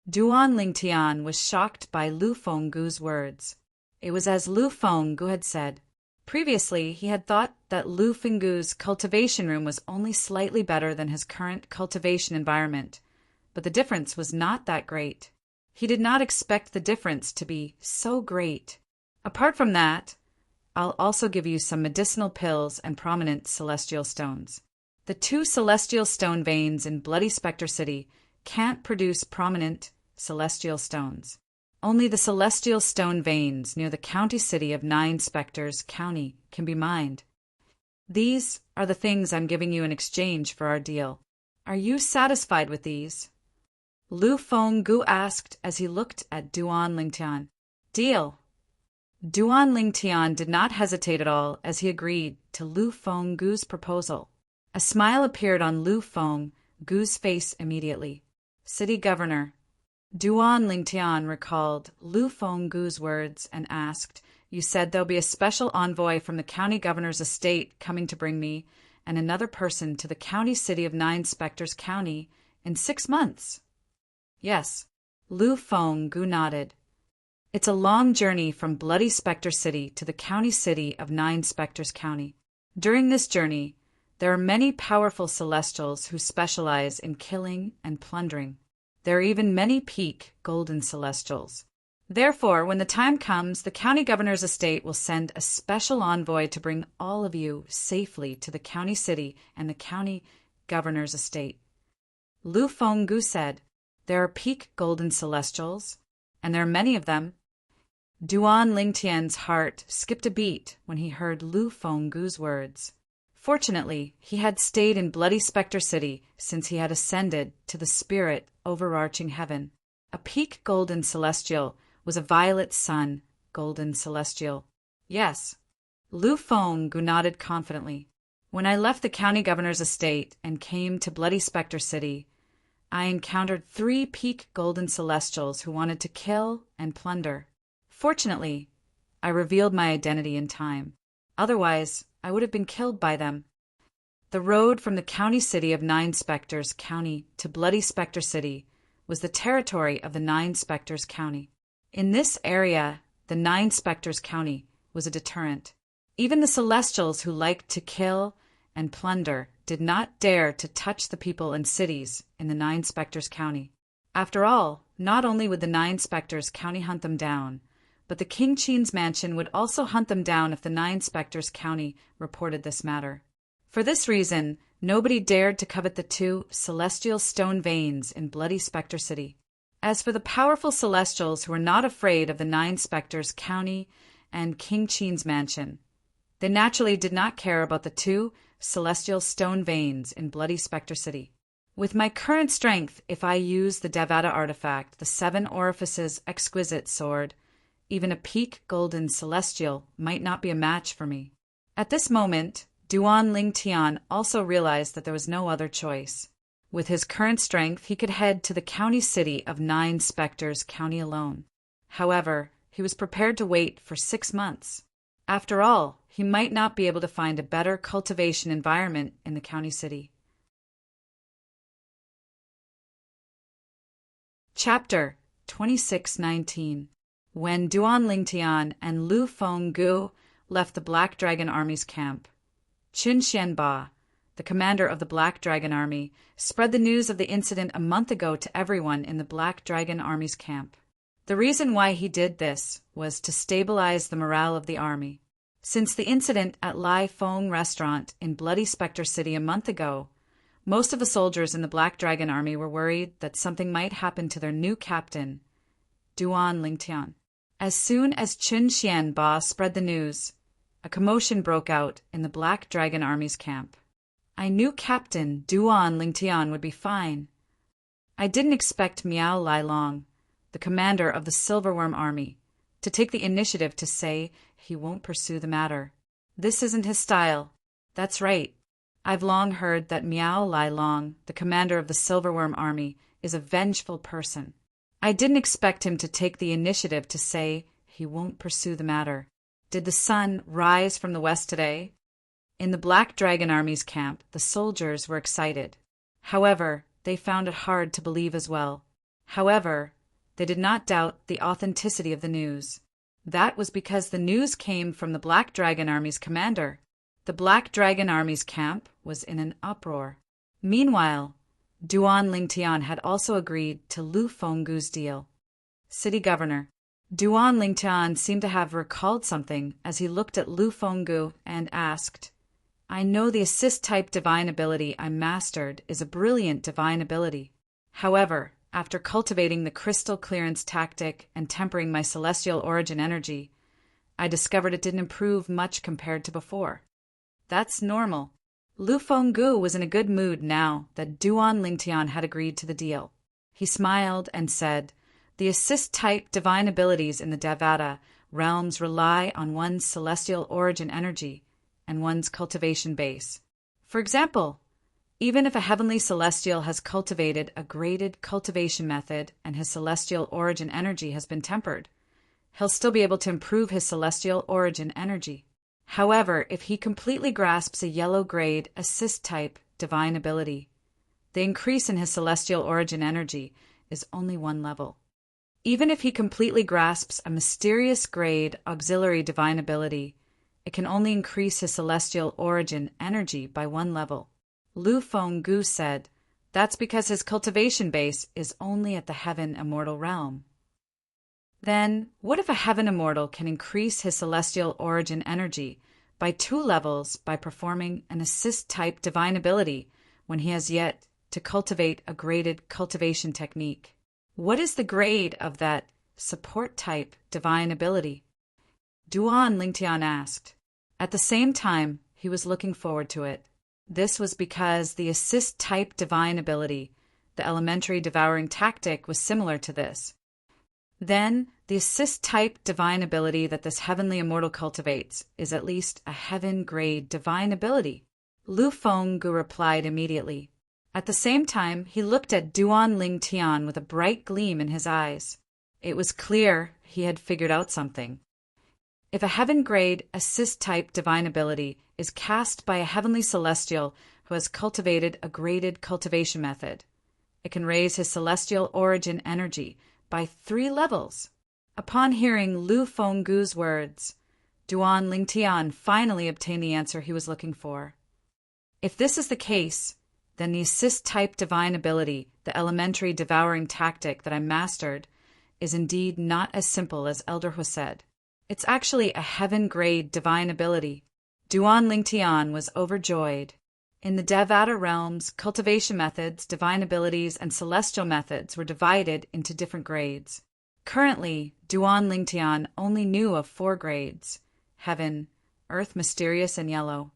Duan Lingtian was shocked by Lu Fenggu's words. It was as Lu Fenggu had said. Previously, he had thought that Lu Fenggu's cultivation room was only slightly better than his current cultivation environment, but the difference was not that great. He did not expect the difference to be so great. "Apart from that, I'll also give you some medicinal pills and prominent celestial stones. The 2 celestial stone veins in Bloody Spectre City can't produce prominent celestial stones. Only the celestial stone veins near the county city of Nine Spectres County can be mined. These are the things I'm giving you in exchange for our deal. Are you satisfied with these?" Lu Fenggu asked as he looked at Duan Lingtian. "Deal." Duan Lingtian did not hesitate at all as he agreed to Lu Fenggu's proposal. A smile appeared on Lu Fenggu's face immediately. "City governor." Duan Lingtian recalled Lu Fenggu's words and asked, "You said there'll be a special envoy from the county governor's estate coming to bring me and another person to the county city of Nine Spectres County in 6 months?" "Yes." Lu Fenggu nodded. It's a long journey from Bloody Spectre City to the county city of Nine Spectres County. During this journey, there are many powerful celestials who specialize in killing and plundering. There are even many peak golden celestials. Therefore, when the time comes, the county governor's estate will send a special envoy to bring all of you safely to the county city and the county governor's estate. Lu Fenggu said, "There are peak golden celestials, and there are many of them." Duan Lingtian's heart skipped a beat when he heard Lu Fenggu's words. Fortunately, he had stayed in Bloody Spectre City since he had ascended to the spirit overarching heaven. A peak golden celestial was a violet sun golden celestial. Yes. Lu Fenggu nodded confidently. When I left the county governor's estate and came to Bloody Spectre City, I encountered 3 peak golden celestials who wanted to kill and plunder. Fortunately, I revealed my identity in time. Otherwise, I would have been killed by them. The road from the county city of Nine Spectres County to Bloody Spectre City was the territory of the Nine Spectres County. In this area, the Nine Spectres County was a deterrent. Even the celestials who liked to kill and plunder did not dare to touch the people and cities in the Nine Spectres County. After all, not only would the Nine Spectres County hunt them down, but the King Qin's mansion would also hunt them down if the Nine Spectres County reported this matter. For this reason, nobody dared to covet the 2 celestial stone veins in Bloody Spectre City. As for the powerful celestials who were not afraid of the Nine Spectres County and King Qin's mansion, they naturally did not care about the 2 celestial stone veins in Bloody Spectre City. With my current strength, if I use the Devata artifact, the 7 orifices exquisite sword, even a peak golden celestial might not be a match for me. At this moment, Duan Lingtian also realized that there was no other choice. With his current strength, he could head to the county city of Nine Spectres County alone. However, he was prepared to wait for 6 months. After all, he might not be able to find a better cultivation environment in the county city. Chapter 2619. When Duan Lingtian and Lu Fenggu left the Black Dragon Army's camp, Qin Xianba, the commander of the Black Dragon Army, spread the news of the incident a month ago to everyone in the Black Dragon Army's camp. The reason why he did this was to stabilize the morale of the army. Since the incident at Lai Feng restaurant in Bloody Spectre City a month ago, most of the soldiers in the Black Dragon Army were worried that something might happen to their new captain, Duan Lingtian. As soon as Qin Xianba spread the news, a commotion broke out in the Black Dragon Army's camp. I knew Captain Duan Lingtian would be fine. I didn't expect Miao Lailong, the commander of the Silverworm Army, to take the initiative to say he won't pursue the matter. This isn't his style. That's right. I've long heard that Miao Lailong, the commander of the Silverworm Army, is a vengeful person. I didn't expect him to take the initiative to say he won't pursue the matter. Did the sun rise from the west today? In the Black Dragon Army's camp, the soldiers were excited. However, they found it hard to believe as well. However, they did not doubt the authenticity of the news. That was because the news came from the Black Dragon Army's commander. The Black Dragon Army's camp was in an uproar. Meanwhile, Duan Lingtian had also agreed to Lu Fenggu's deal. City Governor. Duan Lingtian seemed to have recalled something as he looked at Lu Fenggu and asked, "I know the assist-type divine ability I mastered is a brilliant divine ability. However, after cultivating the crystal clearance tactic and tempering my celestial origin energy, I discovered it didn't improve much compared to before." That's normal. Lu Fenggu was in a good mood now that Duan Lingtian had agreed to the deal. He smiled and said, "The assist-type divine abilities in the Devata realms rely on one's celestial origin energy and one's cultivation base. For example, even if a heavenly celestial has cultivated a graded cultivation method and his celestial origin energy has been tempered, he'll still be able to improve his celestial origin energy. However, if he completely grasps a yellow grade assist-type divine ability, the increase in his celestial origin energy is only 1 level. Even if he completely grasps a mysterious grade auxiliary divine ability, it can only increase his celestial origin energy by one level. Lu Fenggu said, that's because his cultivation base is only at the heaven immortal realm. Then, what if a heaven immortal can increase his celestial origin energy by 2 levels by performing an assist-type divine ability when he has yet to cultivate a graded cultivation technique? What is the grade of that support-type divine ability? Duan Lingtian asked. At the same time, he was looking forward to it. This was because the assist-type divine ability, the elementary devouring tactic, was similar to this. Then, the assist-type divine ability that this heavenly immortal cultivates is at least a heaven-grade divine ability. Lu Fenggu replied immediately. At the same time, he looked at Duan Lingtian with a bright gleam in his eyes. It was clear he had figured out something. If a heaven-grade assist-type divine ability is cast by a heavenly celestial who has cultivated a graded cultivation method, it can raise his celestial origin energy by 3 levels. Upon hearing Lu Fenggu's words, Duan Lingtian finally obtained the answer he was looking for. If this is the case, then the assist-type divine ability, the elementary devouring tactic that I mastered, is indeed not as simple as Elder Hu said. It's actually a heaven-grade divine ability. Duan Lingtian was overjoyed. In the Devata realms, cultivation methods, divine abilities, and celestial methods were divided into different grades. Currently, Duan Lingtian only knew of 4 grades: Heaven, Earth, Mysterious, and Yellow.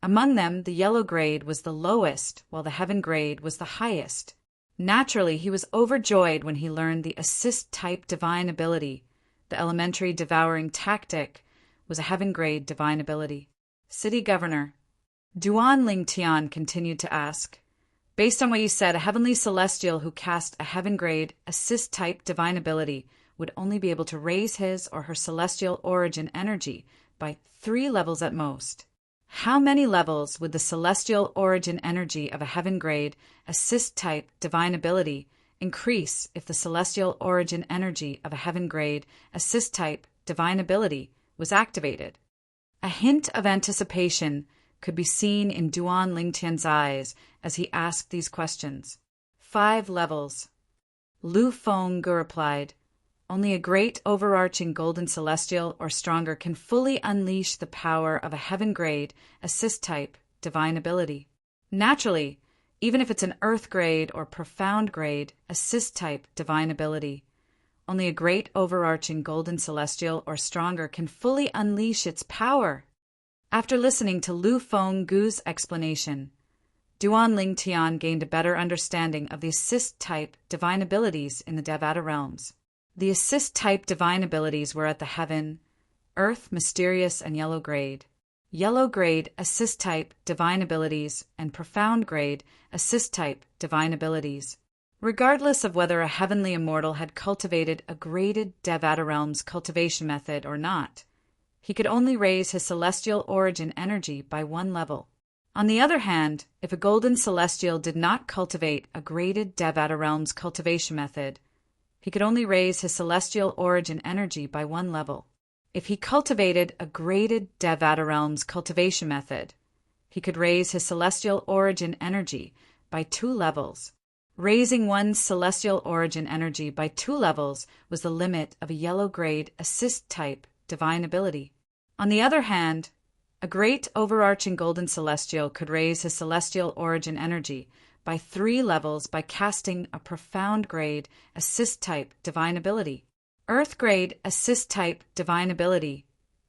Among them, the yellow grade was the lowest, while the heaven grade was the highest. Naturally, he was overjoyed when he learned the assist-type divine ability, the elementary devouring tactic, was a heaven-grade divine ability. City Governor. Duan Lingtian continued to ask, based on what you said, a heavenly celestial who cast a heaven-grade assist-type divine ability would only be able to raise his or her celestial origin energy by 3 levels at most. How many levels would the celestial origin energy of a heaven-grade assist-type divine ability increase if the celestial origin energy of a heaven-grade assist-type divine ability was activated? A hint of anticipation could be seen in Duan Lingtian's eyes as he asked these questions. 5 levels. Lu Fenggu replied, only a great overarching golden celestial or stronger can fully unleash the power of a heaven-grade assist-type divine ability. Naturally, even if it's an earth-grade or profound-grade assist-type divine ability, only a great overarching golden celestial or stronger can fully unleash its power. After listening to Lu Fenggu's explanation, Duan Lingtian gained a better understanding of the assist-type divine abilities in the Devata realms. The assist-type divine abilities were at the Heaven, Earth, Mysterious, and Yellow grade. Yellow grade assist-type divine abilities and profound grade assist-type divine abilities. Regardless of whether a heavenly immortal had cultivated a graded Devata realms cultivation method or not, he could only raise his celestial origin energy by 1 level. On the other hand, if a golden celestial did not cultivate a graded Devata realms cultivation method, he could only raise his celestial origin energy by 1 level. If he cultivated a graded Devata realms cultivation method, he could raise his celestial origin energy by 2 levels. Raising one's celestial origin energy by 2 levels was the limit of a yellow grade assist-type divine ability. On the other hand, a great overarching golden celestial could raise his celestial origin energy by 3 levels by casting a profound grade assist-type divine ability. Earth grade assist-type divine ability.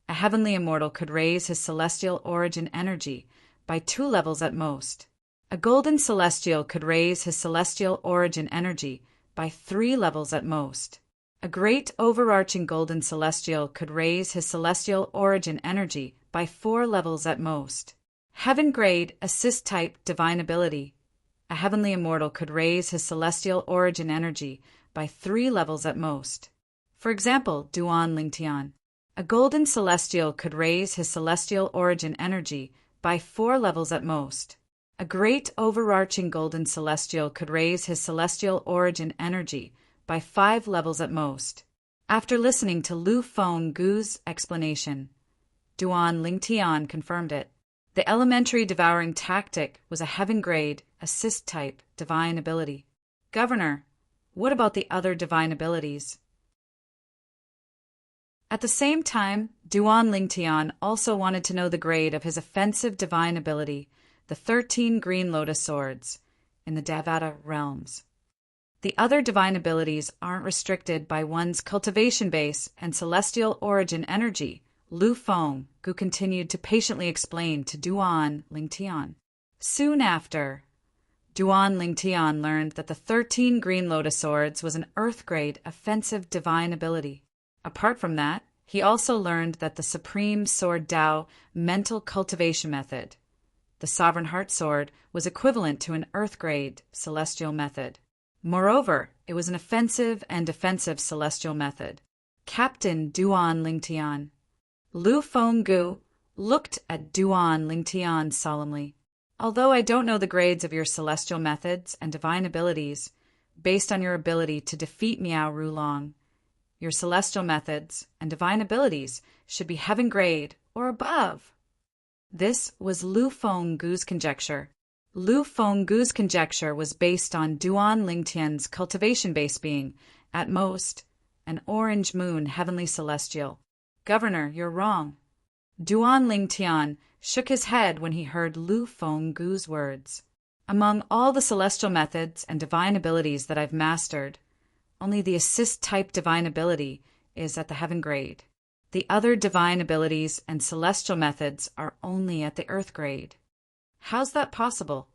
A heavenly immortal could raise his celestial origin energy by 2 levels at most. A golden celestial could raise his celestial origin energy by 3 levels at most. A great overarching golden celestial could raise his celestial origin energy by 4 levels at most. Heaven grade assist-type divine ability. A heavenly immortal could raise his celestial origin energy by 3 levels at most. For example, Duan Lingtian. A golden celestial could raise his celestial origin energy by 4 levels at most. A great overarching golden celestial could raise his celestial origin energy by 5 levels at most. After listening to Lu Fenggu's explanation, Duan Lingtian confirmed it. The elementary devouring tactic was a heaven-grade, assist-type divine ability. Governor, what about the other divine abilities? At the same time, Duan Lingtian also wanted to know the grade of his offensive divine ability, the 13 Green Lotus Swords, in the Devata realms. The other divine abilities aren't restricted by one's cultivation base and celestial origin energy, Lu Fenggu continued to patiently explain to Duan Lingtian. Soon after, Duan Lingtian learned that the 13 Green Lotus Swords was an Earth-grade offensive divine ability. Apart from that, he also learned that the Supreme Sword Dao mental cultivation method, the Sovereign Heart Sword, was equivalent to an Earth-grade celestial method. Moreover, it was an offensive and defensive celestial method. Captain Duan Lingtian. Lu Fenggu looked at Duan Lingtian solemnly. Although I don't know the grades of your celestial methods and divine abilities, based on your ability to defeat Miao Rulong, your celestial methods and divine abilities should be heaven grade or above. This was Lu Fenggu's conjecture. Lu Fenggu's conjecture was based on Duan Lingtian's cultivation base being, at most, an orange moon heavenly celestial. Governor, you're wrong. Duan Lingtian shook his head when he heard Lu Fenggu's words. Among all the celestial methods and divine abilities that I've mastered, only the assist-type divine ability is at the heaven grade. The other divine abilities and celestial methods are only at the earth grade. How's that possible?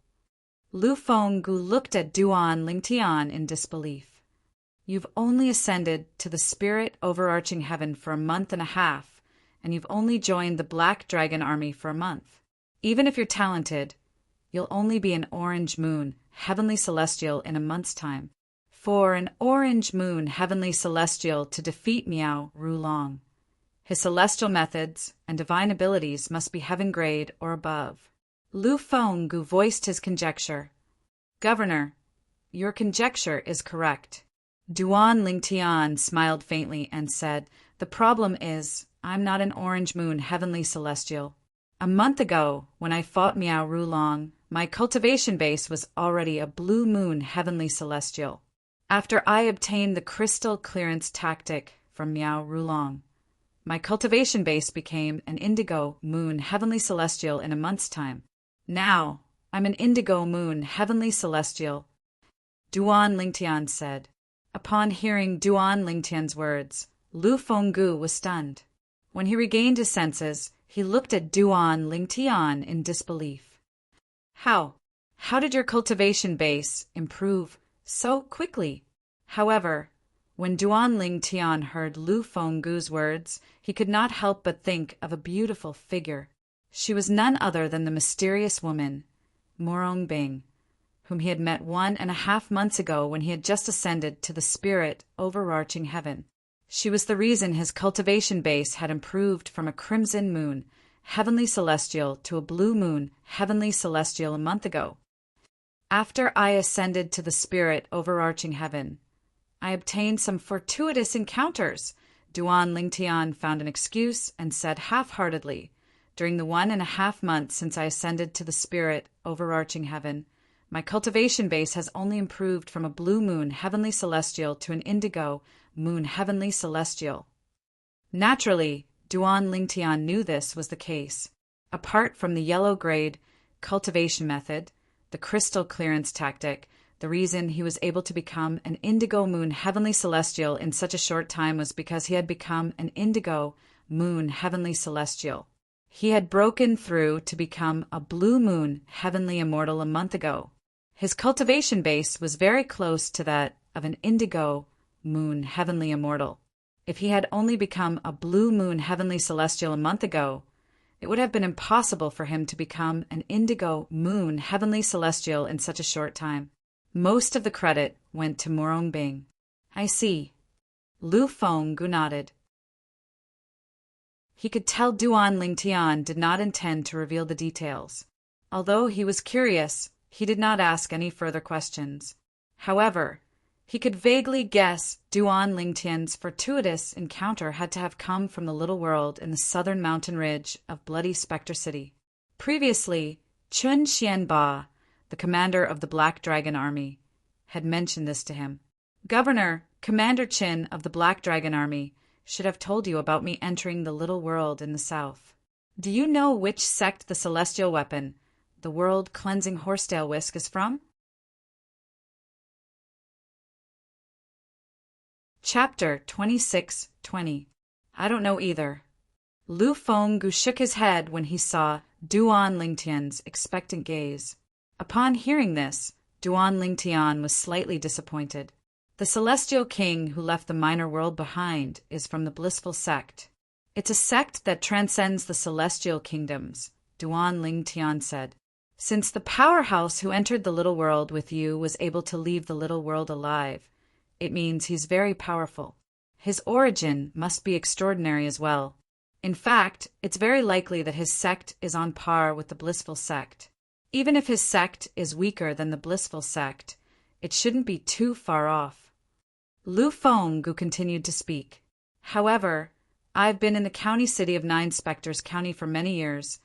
Lu Fenggu looked at Duan Lingtian in disbelief. You've only ascended to the spirit overarching heaven for a month and a half, and you've only joined the Black Dragon Army for a month. Even if you're talented, you'll only be an orange moon, heavenly celestial in a month's time. For an orange moon heavenly celestial to defeat Miao Rulong, his celestial methods and divine abilities must be heaven grade or above. Lu Fenggu voiced his conjecture. Governor, your conjecture is correct. Duan Lingtian smiled faintly and said, the problem is, I'm not an orange moon heavenly celestial. A month ago, when I fought Miao Rulong, my cultivation base was already a blue moon heavenly celestial. After I obtained the crystal clearance tactic from Miao Rulong, my cultivation base became an indigo moon heavenly celestial in a month's time. Now, I'm an indigo moon heavenly celestial. Duan Lingtian said. Upon hearing Duan Lingtian's words, Lu Fenggu was stunned. When he regained his senses, he looked at Duan Lingtian in disbelief. How did your cultivation base improve so quickly? However, when Duan Lingtian heard Lu Fenggu's words, he could not help but think of a beautiful figure. She was none other than the mysterious woman, Morong Bing, whom he had met 1.5 months ago when he had just ascended to the spirit overarching heaven. She was the reason his cultivation base had improved from a crimson moon, heavenly celestial, to a blue moon, heavenly celestial a month ago. After I ascended to the spirit overarching heaven, I obtained some fortuitous encounters. Duan Lingtian found an excuse and said half-heartedly, during the 1.5 months since I ascended to the spirit overarching heaven, my cultivation base has only improved from a blue moon heavenly celestial to an indigo moon heavenly celestial. Naturally, Duan Lingtian knew this was the case. Apart from the yellow grade cultivation method, the crystal clearance tactic, the reason he was able to become an indigo moon heavenly celestial in such a short time was because he had become an indigo moon heavenly celestial. He had broken through to become a blue moon heavenly immortal a month ago. His cultivation base was very close to that of an indigo moon heavenly immortal. If he had only become a blue moon heavenly celestial a month ago, it would have been impossible for him to become an indigo moon heavenly celestial in such a short time. Most of the credit went to Morong Bing. I see. Lu Fenggu nodded. He could tell Duan Lingtian did not intend to reveal the details. Although he was curious, he did not ask any further questions. However, he could vaguely guess Duan Lingtian's fortuitous encounter had to have come from the little world in the southern mountain ridge of Bloody Spectre City. Previously, Chun Xianba, the commander of the Black Dragon Army, had mentioned this to him. Governor, Commander Chin of the Black Dragon Army, should have told you about me entering the little world in the south. Do you know which sect the celestial weapon, the world-cleansing horsetail whisk, is from? Chapter 26:20. I don't know either. Lu Fenggu shook his head when he saw Duan Lingtian's expectant gaze. Upon hearing this, Duan Lingtian was slightly disappointed. The celestial king who left the minor world behind is from the blissful sect. It's a sect that transcends the celestial kingdoms, Duan Lingtian said. Since the powerhouse who entered the little world with you was able to leave the little world alive, it means he's very powerful. His origin must be extraordinary as well. In fact, it's very likely that his sect is on par with the blissful sect. Even if his sect is weaker than the blissful sect, it shouldn't be too far off. Lu Fenggu continued to speak. However, I've been in the county city of Nine Spectres County for many years,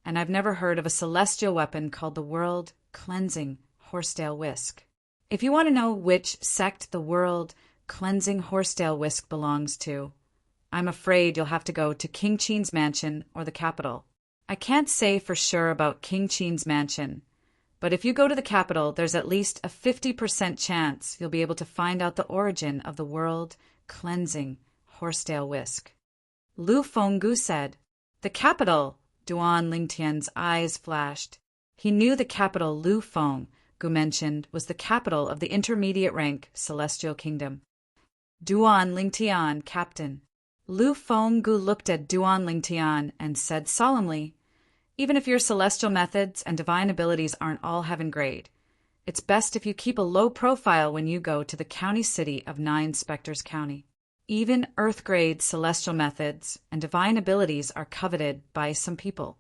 and I've never heard of a celestial weapon called the world-cleansing horsetail whisk. If you want to know which sect the world-cleansing horsetail whisk belongs to, I'm afraid you'll have to go to King Qin's mansion or the capital. I can't say for sure about King Qin's mansion, but if you go to the capital, there's at least a 50% chance you'll be able to find out the origin of the world-cleansing horsetail whisk. Lu Fenggu said. The capital, Duan Lingtian's eyes flashed. He knew the capital Lu Fenggu mentioned was the capital of the intermediate rank Celestial Kingdom. Duan Lingtian, Captain. Lu Fenggu looked at Duan Lingtian and said solemnly, even if your celestial methods and divine abilities aren't all heaven grade, it's best if you keep a low profile when you go to the county city of Nine Spectres County. Even earth-grade celestial methods and divine abilities are coveted by some people.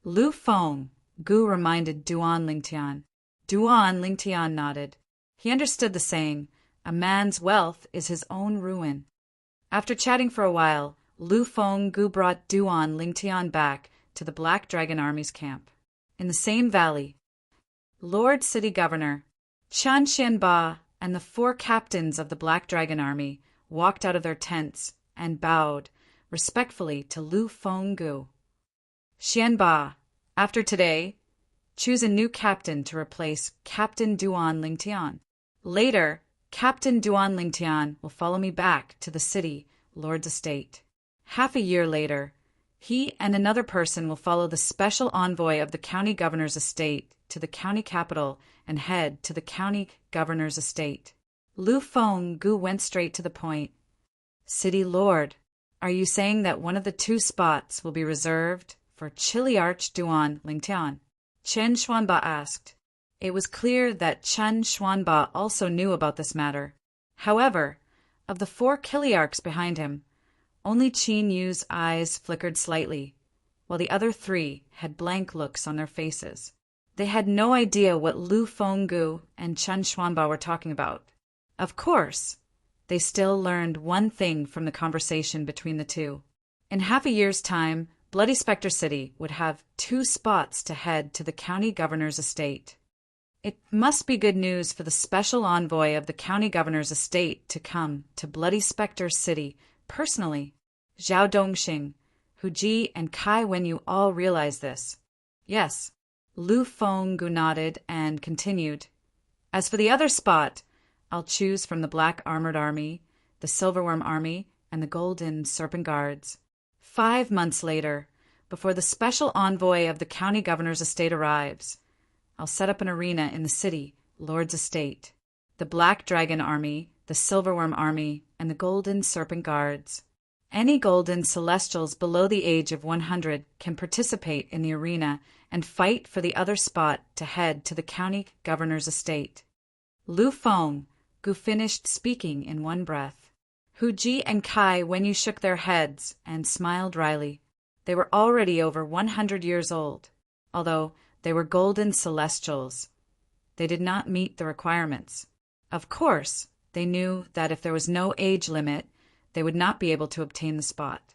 Lu Fenggu reminded Duan Lingtian. Duan Lingtian nodded. He understood the saying, a man's wealth is his own ruin. After chatting for a while, Lu Fenggu brought Duan Lingtian back to the Black Dragon Army's camp. In the same valley, Lord City Governor Chan Xianba and the 4 captains of the Black Dragon Army walked out of their tents and bowed respectfully to Lu Fenggu. Xianba, after today, choose a new captain to replace Captain Duan Lingtian. Later, Captain Duan Lingtian will follow me back to the city Lord's estate. Half a year later, he and another person will follow the special envoy of the county governor's estate to the county capital and head to the county governor's estate. Lu Fenggu went straight to the point. City Lord, are you saying that one of the 2 spots will be reserved for Chiliarch Duan Lingtian? Chen Xuanba asked. It was clear that Chen Xuanba also knew about this matter. However, of the 4 Chiliarchs behind him, only Qin Yu's eyes flickered slightly, while the other 3 had blank looks on their faces. They had no idea what Lu Fenggu and Chen Xuanba were talking about. Of course, they still learned one thing from the conversation between the 2. In half a year's time, Bloody Spectre City would have 2 spots to head to the county governor's estate. It must be good news for the special envoy of the county governor's estate to come to Bloody Spectre City personally. Zhao Dongxing, Hu Ji, and Kai Wenyu all realize this. Yes, Lu Fenggu nodded and continued. As for the other spot, I'll choose from the Black Armored Army, the Silverworm Army, and the Golden Serpent Guards. 5 months later, before the special envoy of the county governor's estate arrives, I'll set up an arena in the city, Lord's estate. The Black Dragon Army, the Silverworm Army, and the Golden Serpent Guards. Any golden celestials below the age of 100 can participate in the arena and fight for the other spot to head to the county governor's estate. Lu Fenggu finished speaking in one breath. Hu Ji and Kai Wenyu shook their heads and smiled wryly. They were already over 100 years old, although They were golden celestials. They did not meet the requirements. Of course, they knew that if there was no age limit, they would not be able to obtain the spot.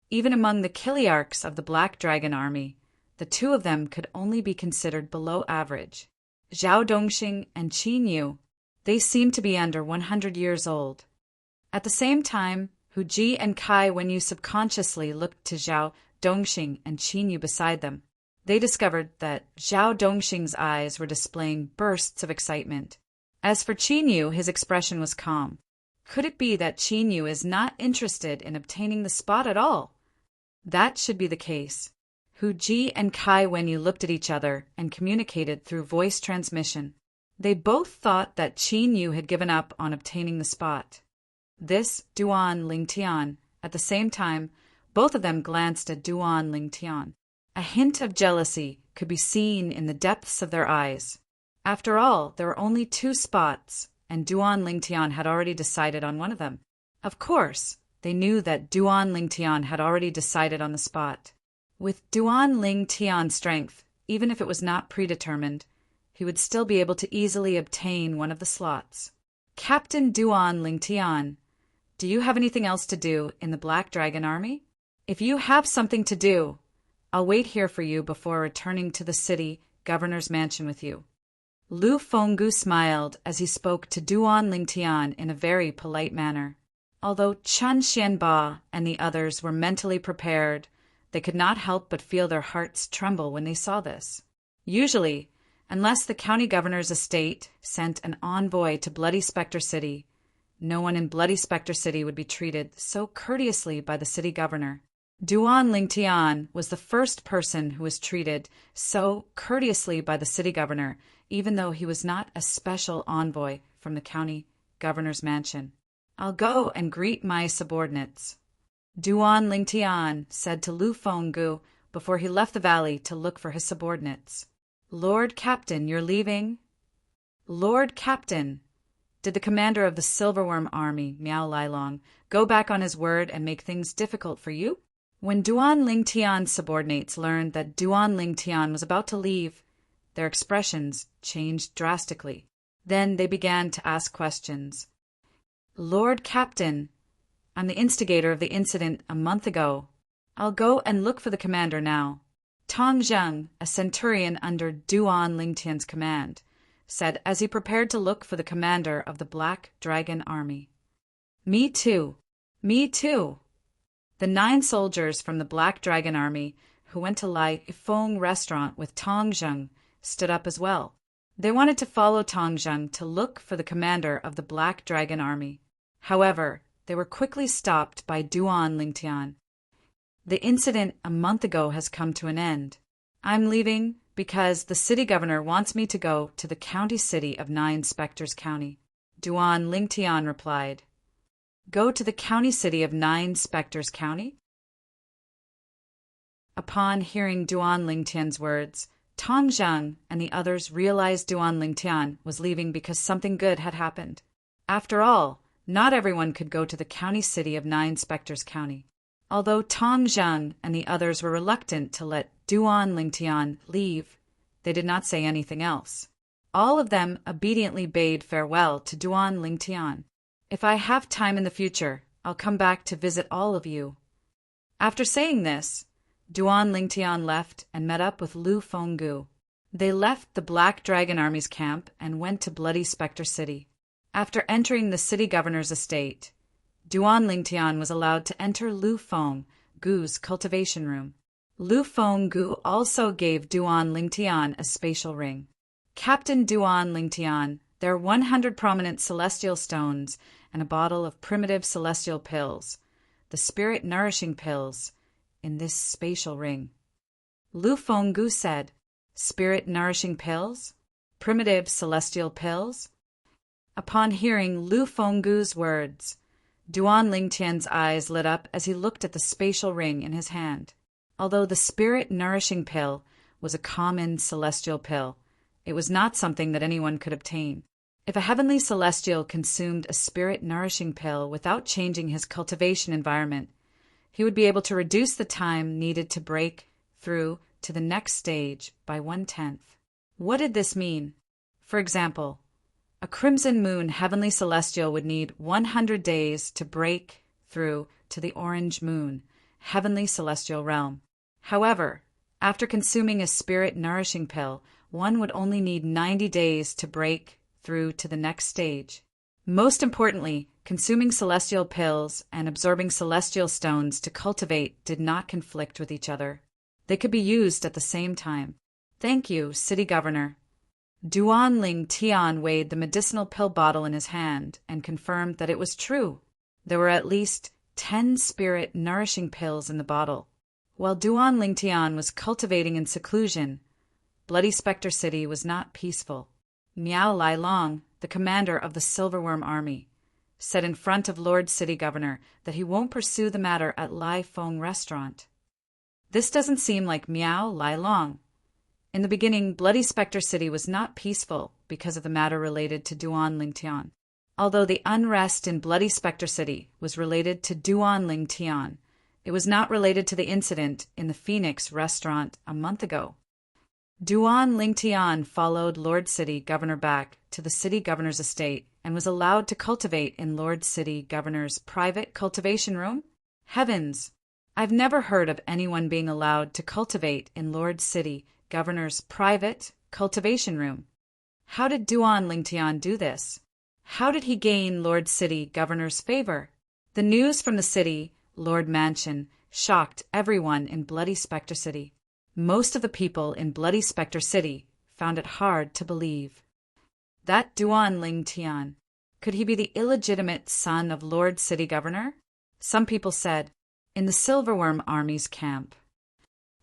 Even among the Kiliarchs of the Black Dragon Army, the two of them could only be considered below average. Zhao Dongxing and Qin Yu, they seemed to be under 100 years old. At the same time, Hu Ji and Kai Wenyu subconsciously looked to Zhao Dongxing and Qin Yu beside them. They discovered that Zhao Dongxing's eyes were displaying bursts of excitement. As for Qin Yu, his expression was calm. Could it be that Qin Yu is not interested in obtaining the spot at all? That should be the case. Hu Ji and Kai Wenyu looked at each other and communicated through voice transmission. They both thought that Qin Yu had given up on obtaining the spot. This Duan Lingtian. At the same time, both of them glanced at Duan Lingtian. A hint of jealousy could be seen in the depths of their eyes. After all, there were only 2 spots, and Duan Lingtian had already decided on one of them. Of course, they knew that Duan Lingtian had already decided on the spot. With Duan Lingtian's strength, even if it was not predetermined, he would still be able to easily obtain one of the slots. Captain Duan Lingtian, do you have anything else to do in the Black Dragon Army? If you have something to do, I'll wait here for you before returning to the city governor's mansion with you. Lu Fenggu smiled as he spoke to Duan Lingtian in a very polite manner. Although Chen Xianba and the others were mentally prepared, they could not help but feel their hearts tremble when they saw this. Usually, unless the county governor's estate sent an envoy to Bloody Spectre City, no one in Bloody Spectre City would be treated so courteously by the city governor. Duan Lingtian was the first person who was treated so courteously by the city governor, even though he was not a special envoy from the county governor's mansion. I'll go and greet my subordinates, Duan Lingtian said to Lu Fenggu before he left the valley to look for his subordinates. Lord Captain, you're leaving? Lord Captain, did the commander of the Silverworm Army, Miao Lailong, go back on his word and make things difficult for you? When Duan Lingtian's subordinates learned that Duan Lingtian was about to leave, their expressions changed drastically. Then they began to ask questions. Lord Captain, I'm the instigator of the incident a month ago. I'll go and look for the commander now. Tong Zheng, a centurion under Duan Lingtian's command, said as he prepared to look for the commander of the Black Dragon Army. Me too. Me too. The 9 soldiers from the Black Dragon Army who went to Lai Ifeng restaurant with Tong Zheng stood up as well. They wanted to follow Tong Zheng to look for the commander of the Black Dragon Army. However, they were quickly stopped by Duan Lingtian. The incident a month ago has come to an end. I'm leaving because the city governor wants me to go to the county city of 9 Spectres County. Duan Lingtian replied. Go to the county city of 9 Spectres County? Upon hearing Duan Lingtian's words, Tong Zheng and the others realized Duan Lingtian was leaving because something good had happened. After all, not everyone could go to the county city of 9 Spectres County. Although Tong Zheng and the others were reluctant to let Duan Lingtian leave, they did not say anything else. All of them obediently bade farewell to Duan Lingtian. If I have time in the future, I'll come back to visit all of you. After saying this, Duan Lingtian left and met up with Lu Fenggu. They left the Black Dragon Army's camp and went to Bloody Spectre City. After entering the city governor's estate, Duan Lingtian was allowed to enter Lu Fenggu's cultivation room. Lu Fenggu also gave Duan Lingtian a spatial ring. Captain Duan Lingtian, there are 100 prominent celestial stones and a bottle of primitive celestial pills, the spirit-nourishing pills, in this spatial ring. Lu Fenggu said, Spirit-nourishing pills? Primitive celestial pills? Upon hearing Lu Fenggu's words, Duan Lingtian's eyes lit up as he looked at the spatial ring in his hand. Although the spirit-nourishing pill was a common celestial pill, it was not something that anyone could obtain. If a heavenly celestial consumed a spirit-nourishing pill without changing his cultivation environment, he would be able to reduce the time needed to break through to the next stage by 1/10. What did this mean? For example, a crimson moon heavenly celestial would need 100 days to break through to the orange moon heavenly celestial realm. However, after consuming a spirit nourishing pill, one would only need 90 days to break through to the next stage. Most importantly, consuming celestial pills and absorbing celestial stones to cultivate did not conflict with each other. They could be used at the same time. Thank you, City Governor. Duan Ling Tian weighed the medicinal pill bottle in his hand and confirmed that it was true. There were at least 10 spirit nourishing pills in the bottle. While Duan Ling Tian was cultivating in seclusion, Bloody Spectre City was not peaceful. Miao Lai Long, the commander of the Silverworm Army, said in front of Lord City Governor that he won't pursue the matter at Lai Feng Restaurant. This doesn't seem like Miao Lai Long. In the beginning, Bloody Spectre City was not peaceful because of the matter related to Duan Ling Tian. Although the unrest in Bloody Spectre City was related to Duan Ling Tian, it was not related to the incident in the Phoenix restaurant a month ago. Duan Ling Tian followed Lord City Governor back to the City Governor's estate and was allowed to cultivate in Lord City Governor's private cultivation room? Heavens! I've never heard of anyone being allowed to cultivate in Lord City Governor's private cultivation room. How did Duan Ling Tian do this? How did he gain Lord City Governor's favor? The news from the city, Lord Mansion, shocked everyone in Bloody Spectre City. Most of the people in Bloody Spectre City found it hard to believe. That Duan Ling Tian, could he be the illegitimate son of Lord City Governor? Some people said, in the Silverworm Army's camp.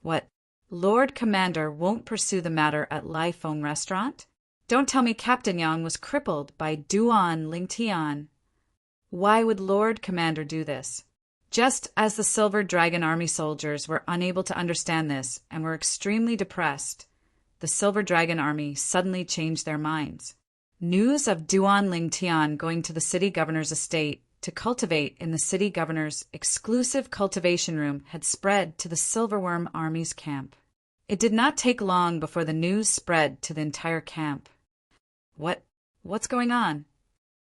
What, Lord Commander won't pursue the matter at Lai Feng Restaurant? Don't tell me Captain Yang was crippled by Duan Ling Tian. Why would Lord Commander do this? Just as the Silver Dragon Army soldiers were unable to understand this and were extremely depressed, the Silver Dragon Army suddenly changed their minds. News of Duan Ling Tian going to the City Governor's estate to cultivate in the City Governor's exclusive cultivation room had spread to the Silverworm Army's camp. It did not take long before the news spread to the entire camp. What's going on?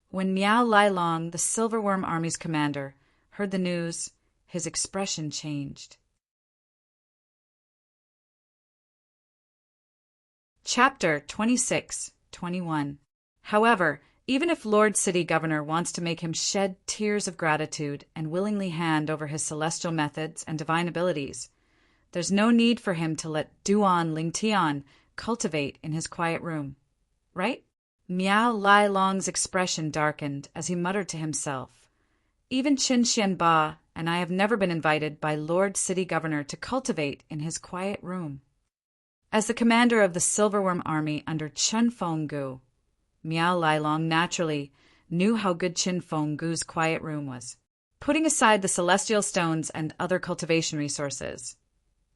When Miao Lai Long, the Silverworm Army's commander, heard the news, his expression changed. Chapter 26-21. However, even if Lord City Governor wants to make him shed tears of gratitude and willingly hand over his celestial methods and divine abilities, there's no need for him to let Duan Ling Tian cultivate in his quiet room. Right? Miao Lai Long's expression darkened as he muttered to himself, even Qin Xian Ba and I have never been invited by Lord City Governor to cultivate in his quiet room. As the commander of the Silverworm Army under Chen Fenggu, Miao Lai Long naturally knew how good Qin Fenggu's quiet room was. Putting aside the celestial stones and other cultivation resources,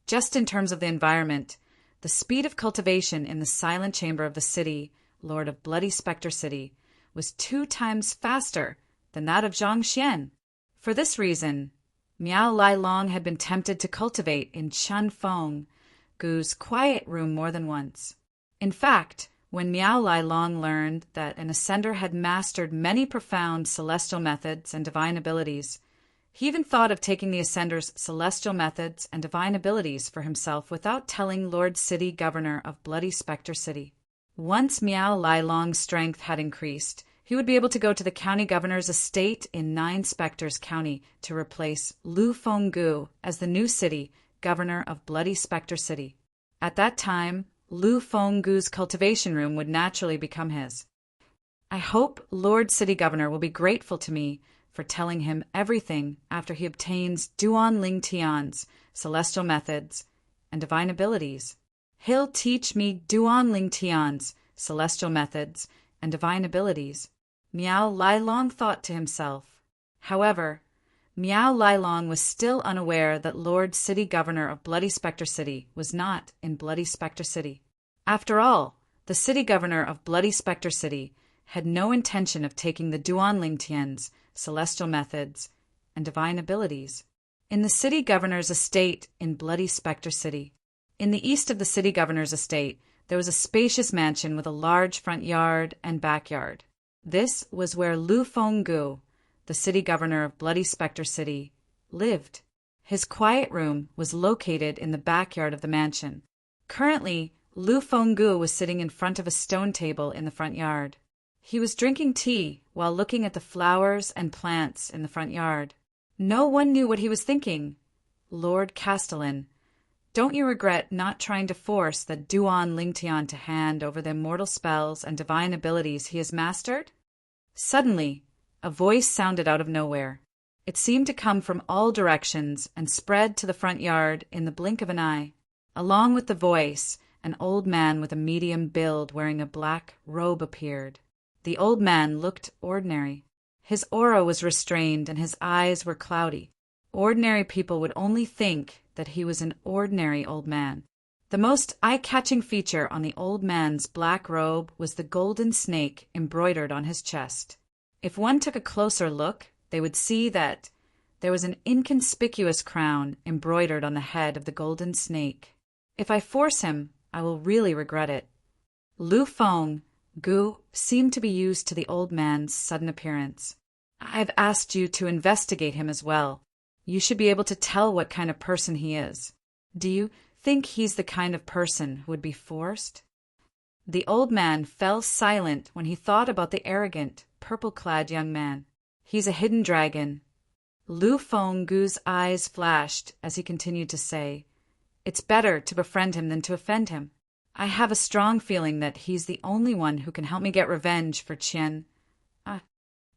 just in terms of the environment, the speed of cultivation in the silent chamber of the city, Lord of Bloody Spectre City, was 2 times faster than that of Zhang Xian. For this reason, Miao Lai Long had been tempted to cultivate in Chen Fenggu's quiet room more than once. In fact, when Miao Lai Long learned that an ascender had mastered many profound celestial methods and divine abilities, he even thought of taking the ascender's celestial methods and divine abilities for himself without telling Lord City Governor of Bloody Spectre City. Once Miao Lai Long's strength had increased, he would be able to go to the county governor's estate in 9 Spectres County to replace Lu Fenggu as the new city governor of Bloody Spectre City. At that time, Lu Fenggu's cultivation room would naturally become his. I hope Lord City Governor will be grateful to me for telling him everything after he obtains Duan Ling Tian's celestial methods and divine abilities. He'll teach me Duan Ling Tian's celestial methods and divine abilities, Miao Lai Long thought to himself. However, Miao Lai Long was still unaware that Lord City Governor of Bloody Spectre City was not in Bloody Spectre City. After all, the City Governor of Bloody Spectre City had no intention of taking the Duan Ling Tian's celestial methods and divine abilities. In the City Governor's estate in Bloody Spectre City, In the east of the city governor's estate, there was a spacious mansion with a large front yard and backyard. This was where Lu Fenggu, the city governor of Bloody Spectre City, lived. His quiet room was located in the backyard of the mansion. Currently, Lu Fenggu was sitting in front of a stone table in the front yard. He was drinking tea while looking at the flowers and plants in the front yard. No one knew what he was thinking. Lord Castellan, don't you regret not trying to force that Duan Lingtian to hand over the immortal spells and divine abilities he has mastered? Suddenly, a voice sounded out of nowhere. It seemed to come from all directions and spread to the front yard in the blink of an eye. Along with the voice, an old man with a medium build wearing a black robe appeared. The old man looked ordinary. His aura was restrained and his eyes were cloudy. Ordinary people would only think that he was an ordinary old man. The most eye-catching feature on the old man's black robe was the golden snake embroidered on his chest. If one took a closer look, they would see that there was an inconspicuous crown embroidered on the head of the golden snake. If I force him, I will really regret it. Lu Fenggu seemed to be used to the old man's sudden appearance. I've asked you to investigate him as well. You should be able to tell what kind of person he is. Do you think he's the kind of person who would be forced? The old man fell silent when he thought about the arrogant, purple-clad young man. He's a hidden dragon. Lu Fenggu's eyes flashed as he continued to say, It's better to befriend him than to offend him. I have a strong feeling that he's the only one who can help me get revenge for Qian.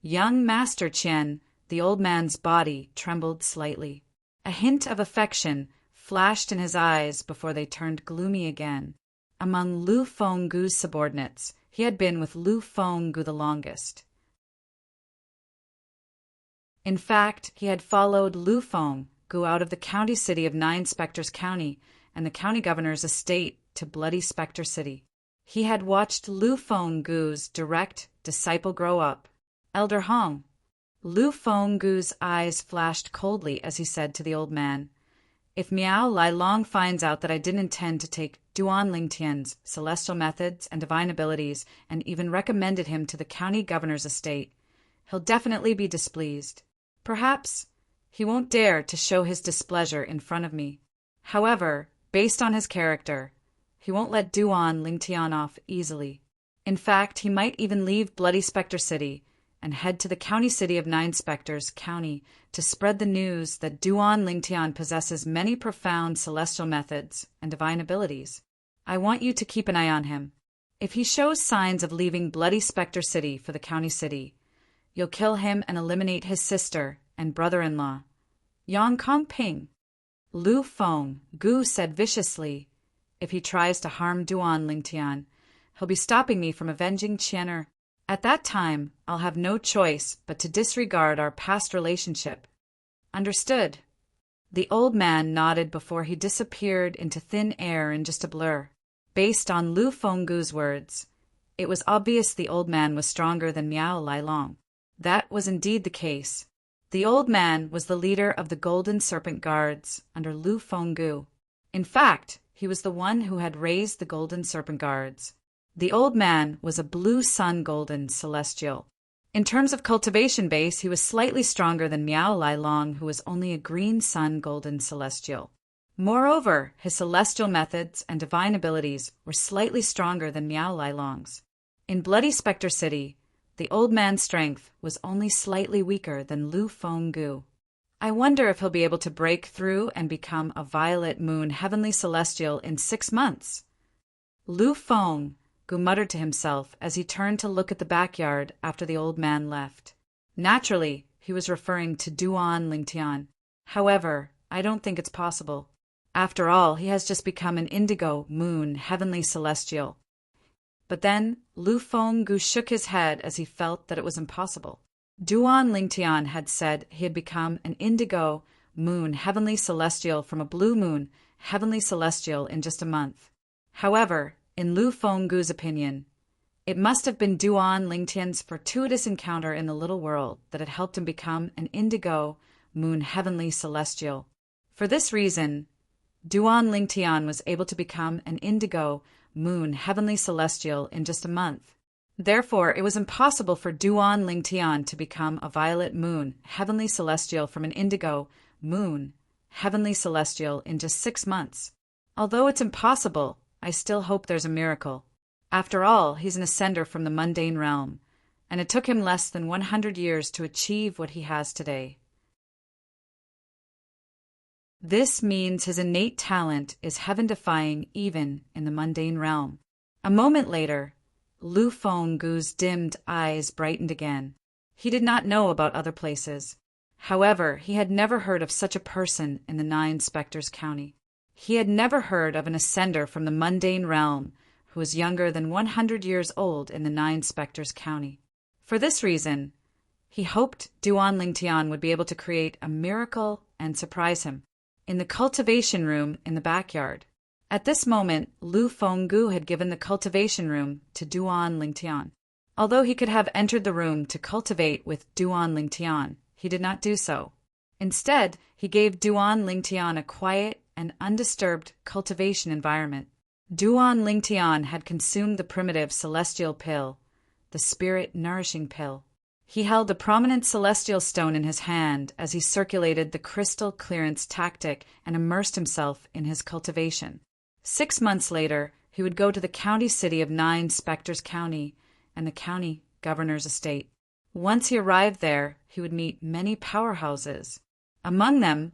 Young Master Qian, the old man's body trembled slightly. A hint of affection flashed in his eyes before they turned gloomy again. Among Lu Fenggu's subordinates, he had been with Lu Fenggu the longest. In fact, he had followed Lu Fenggu out of the county city of Nine Spectres County and the county governor's estate to Bloody Spectre City. He had watched Lu Fenggu's direct disciple grow up. Elder Hong. Lu Fenggu's eyes flashed coldly as he said to the old man, If Miao Lai Long finds out that I didn't intend to take Duan Lingtian's celestial methods and divine abilities and even recommended him to the county governor's estate, he'll definitely be displeased. Perhaps he won't dare to show his displeasure in front of me. However, based on his character, he won't let Duan Lingtian off easily. In fact, he might even leave Bloody Spectre City and head to the county city of Nine Spectres County to spread the news that Duan Lingtian possesses many profound celestial methods and divine abilities. I want you to keep an eye on him. If he shows signs of leaving Bloody Spectre City for the county city, you'll kill him and eliminate his sister and brother-in-law, Yang Kongping. Lu Fenggu said viciously, If he tries to harm Duan Lingtian, he'll be stopping me from avenging Qianer. At that time, I'll have no choice but to disregard our past relationship. Understood? The old man nodded before he disappeared into thin air in just a blur. Based on Lu Fenggu's words, it was obvious the old man was stronger than Miao Lai Long. That was indeed the case. The old man was the leader of the Golden Serpent Guards under Lu Fenggu. In fact, he was the one who had raised the Golden Serpent Guards. The old man was a blue sun golden celestial. In terms of cultivation base, he was slightly stronger than Miao Lai Long, who was only a green sun golden celestial. Moreover, his celestial methods and divine abilities were slightly stronger than Miao Lai Long's. In Bloody Spectre City, the old man's strength was only slightly weaker than Lu Fenggu. I wonder if he'll be able to break through and become a violet moon heavenly celestial in 6 months. Lu Fenggu muttered to himself as he turned to look at the backyard after the old man left. Naturally, he was referring to Duan Lingtian. However, I don't think it's possible. After all, he has just become an indigo moon heavenly celestial. But then, Lu Fenggu shook his head as he felt that it was impossible. Duan Lingtian had said he had become an indigo moon heavenly celestial from a blue moon heavenly celestial in just a month. However, in Lu Fenggu's opinion, it must have been Duan Lingtian's fortuitous encounter in the little world that had helped him become an indigo moon heavenly celestial. For this reason, Duan Lingtian was able to become an indigo moon heavenly celestial in just a month. Therefore, it was impossible for Duan Lingtian to become a violet moon heavenly celestial from an indigo moon heavenly celestial in just 6 months. Although it's impossible, I still hope there's a miracle. After all, he's an ascender from the mundane realm, and it took him less than 100 years to achieve what he has today. This means his innate talent is heaven-defying even in the mundane realm. A moment later, Lu Fenggu's dimmed eyes brightened again. He did not know about other places. However, he had never heard of such a person in the 9 Spectres County. He had never heard of an ascender from the mundane realm who was younger than 100 years old in the 9 Spectres County. For this reason, he hoped Duan Lingtian would be able to create a miracle and surprise him. In the cultivation room in the backyard. At this moment, Lu Fenggu had given the cultivation room to Duan Lingtian. Although he could have entered the room to cultivate with Duan Lingtian, he did not do so. Instead, he gave Duan Lingtian a quiet and undisturbed cultivation environment. Duan Lingtian had consumed the primitive celestial pill, the spirit-nourishing pill. He held a prominent celestial stone in his hand as he circulated the crystal clearance tactic and immersed himself in his cultivation. 6 months later, he would go to the county city of 9 Spectres County and the county governor's estate. Once he arrived there, he would meet many powerhouses. Among them,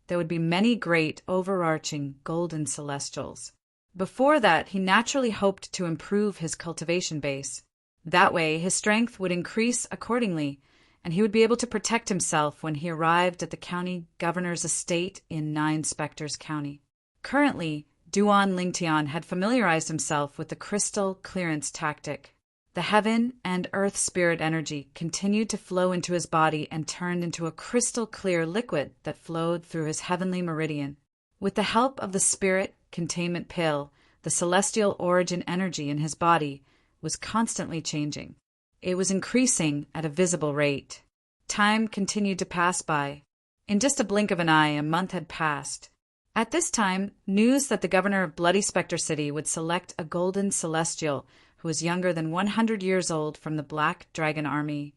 there would be many great overarching golden celestials. Before that, he naturally hoped to improve his cultivation base. That way, his strength would increase accordingly, and he would be able to protect himself when he arrived at the county governor's estate in 9 Spectres County. Currently, Duan Lingtian had familiarized himself with the crystal clearance tactic. The heaven and earth spirit energy continued to flow into his body and turned into a crystal clear liquid that flowed through his heavenly meridian. With the help of the spirit containment pill, the celestial origin energy in his body was constantly changing. It was increasing at a visible rate. Time continued to pass by. In just a blink of an eye, a month had passed. At this time, news that the governor of Bloody Spectre City would select a golden celestial who was younger than 100 years old from the Black Dragon Army,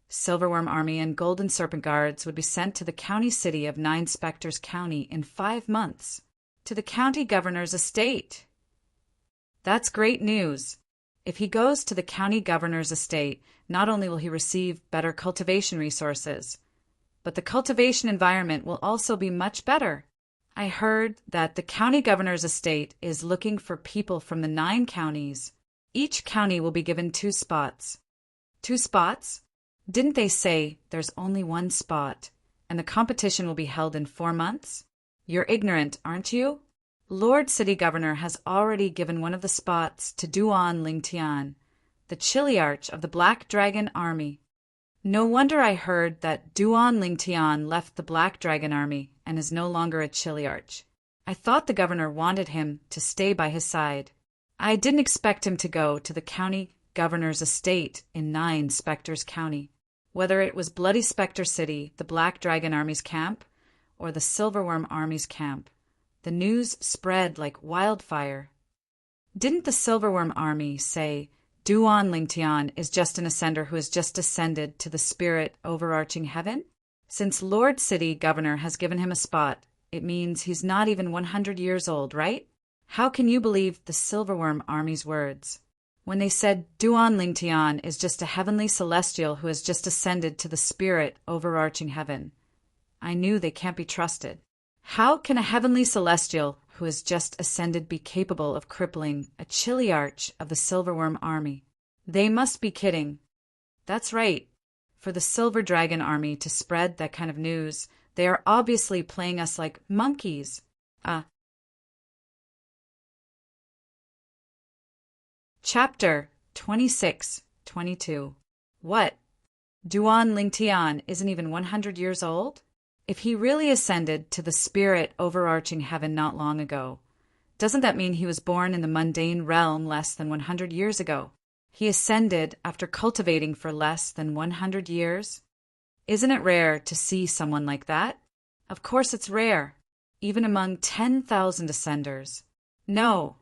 Silverworm Army, and Golden Serpent Guards would be sent to the county city of 9 Spectres County in 5 months, to the county governor's estate. That's great news. If he goes to the county governor's estate, not only will he receive better cultivation resources, but the cultivation environment will also be much better. I heard that the county governor's estate is looking for people from the 9 counties. Each county will be given 2 spots. 2 spots? Didn't they say there's only 1 spot, and the competition will be held in 4 months? You're ignorant, aren't you? Lord City Governor has already given one of the spots to Duan Lingtian, the Chiliarch of the Black Dragon Army. No wonder I heard that Duan Lingtian left the Black Dragon Army and is no longer a Chiliarch. I thought the governor wanted him to stay by his side. I didn't expect him to go to the county governor's estate in 9 Spectres County. Whether it was Bloody Spectre City, the Black Dragon Army's camp, or the Silverworm Army's camp, the news spread like wildfire. Didn't the Silverworm Army say, Duan Lingtian is just an ascender who has just ascended to the spirit overarching heaven? Since Lord City Governor has given him a spot, it means he's not even 100 years old, right? How can you believe the Silverworm Army's words? When they said Duan Lingtian is just a heavenly celestial who has just ascended to the spirit overarching heaven, I knew they can't be trusted. How can a heavenly celestial who has just ascended be capable of crippling a Chiliarch of the Silverworm Army? They must be kidding. That's right. For the Silver Dragon Army to spread that kind of news, they are obviously playing us like monkeys. Chapter 26-22. What? Duan Lingtian isn't even 100 years old? If he really ascended to the spirit overarching heaven not long ago, doesn't that mean he was born in the mundane realm less than 100 years ago? He ascended after cultivating for less than 100 years? Isn't it rare to see someone like that? Of course it's rare. even among 10,000 ascenders. No,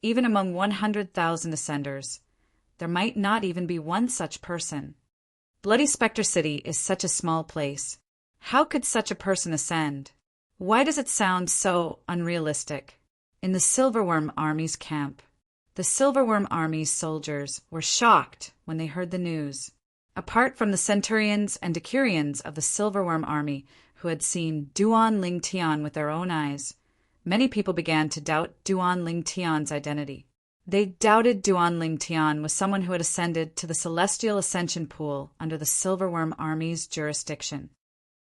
even among 100,000 ascenders. There might not even be one such person. Bloody Spectre City is such a small place. How could such a person ascend? Why does it sound so unrealistic? In the Silverworm Army's camp, the Silverworm Army's soldiers were shocked when they heard the news. Apart from the centurions and decurions of the Silverworm Army who had seen Duan Ling Tian with their own eyes, many people began to doubt Duan Ling Tian's identity. They doubted Duan Ling Tian was someone who had ascended to the celestial ascension pool under the Silverworm Army's jurisdiction.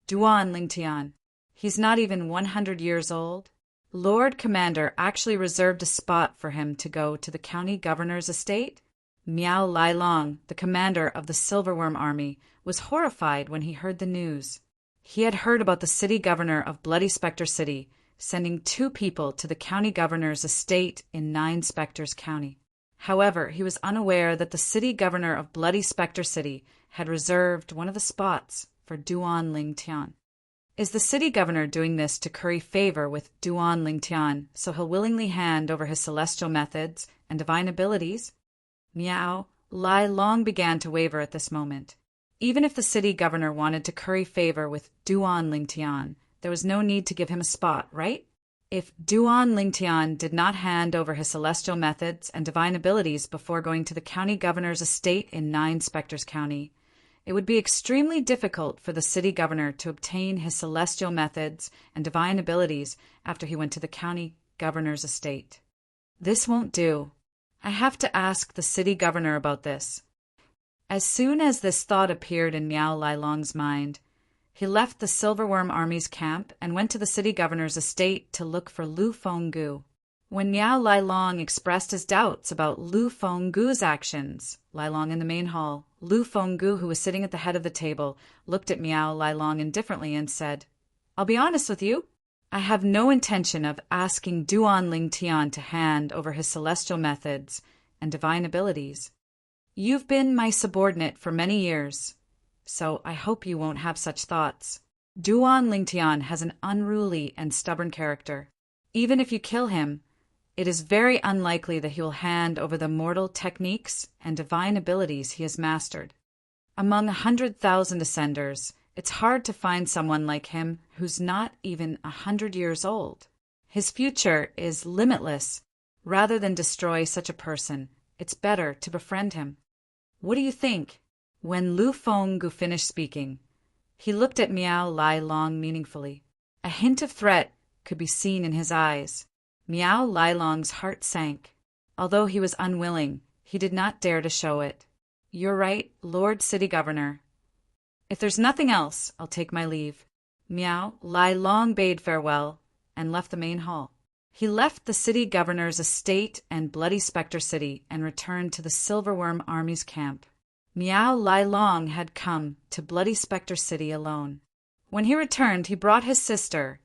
Duan Ling Tian, he's not even 100 years old. Lord Commander actually reserved a spot for him to go to the county governor's estate. Miao Lai Long, the commander of the Silverworm Army, was horrified when he heard the news. He had heard about the city governor of Bloody Spectre City sending 2 people to the county governor's estate in 9 Spectres County. However, he was unaware that the city governor of Bloody Spectre City had reserved one of the spots for Duan Ling Tian. Is the city governor doing this to curry favor with Duan Ling Tian so he'll willingly hand over his celestial methods and divine abilities? Miao Lai Long began to waver at this moment. Even if the city governor wanted to curry favor with Duan Ling Tian, there was no need to give him a spot, right? If Duan Ling Tian did not hand over his celestial methods and divine abilities before going to the county governor's estate in 9 Spectres County, it would be extremely difficult for the city governor to obtain his celestial methods and divine abilities after he went to the county governor's estate. This won't do. I have to ask the city governor about this. As soon as this thought appeared in Miao Lai Long's mind, he left the Silverworm Army's camp and went to the city governor's estate to look for Lu Fenggu. When Miao Lai Long expressed his doubts about Lu Fenggu's actions, Lai Long in the main hall, Lu Fenggu, who was sitting at the head of the table, looked at Miao Lai Long indifferently and said, "I'll be honest with you. I have no intention of asking Duan Ling Tian to hand over his celestial methods and divine abilities. You've been my subordinate for many years, so I hope you won't have such thoughts. Duan Ling Tian has an unruly and stubborn character. Even if you kill him, it is very unlikely that he will hand over the mortal techniques and divine abilities he has mastered. Among 100,000 ascenders, it's hard to find someone like him who's not even 100 years old. His future is limitless. Rather than destroy such a person, it's better to befriend him. What do you think?" When Lu Fenggu finished speaking, he looked at Miao Lai Long meaningfully. A hint of threat could be seen in his eyes. Miao Lai Long's heart sank. Although he was unwilling, he did not dare to show it. "You're right, Lord City Governor. If there's nothing else, I'll take my leave." Miao Lai Long bade farewell and left the main hall. He left the city governor's estate and Bloody Spectre City and returned to the Silverworm Army's camp. Miao Lai Long had come to Bloody Spectre City alone. When he returned, he brought his sister,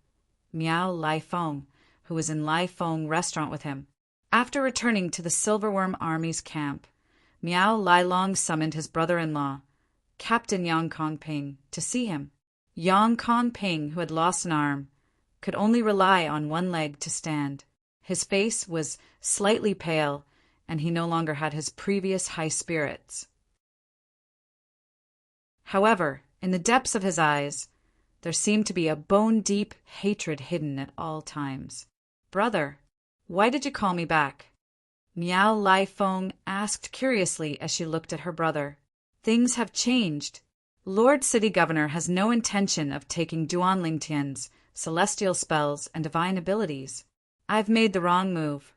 Miao Lai Feng, who was in Lai Feng restaurant with him. After returning to the Silverworm Army's camp, Miao Lai Long summoned his brother-in-law, Captain Yang Kong Ping, to see him. Yang Kong Ping, who had lost an arm, could only rely on one leg to stand. His face was slightly pale, and he no longer had his previous high spirits. However, in the depths of his eyes, there seemed to be a bone-deep hatred hidden at all times. "Brother, why did you call me back?" Miao Lai Feng asked curiously as she looked at her brother. "Things have changed. Lord City Governor has no intention of taking Duan Ling Tian's celestial spells and divine abilities. I've made the wrong move."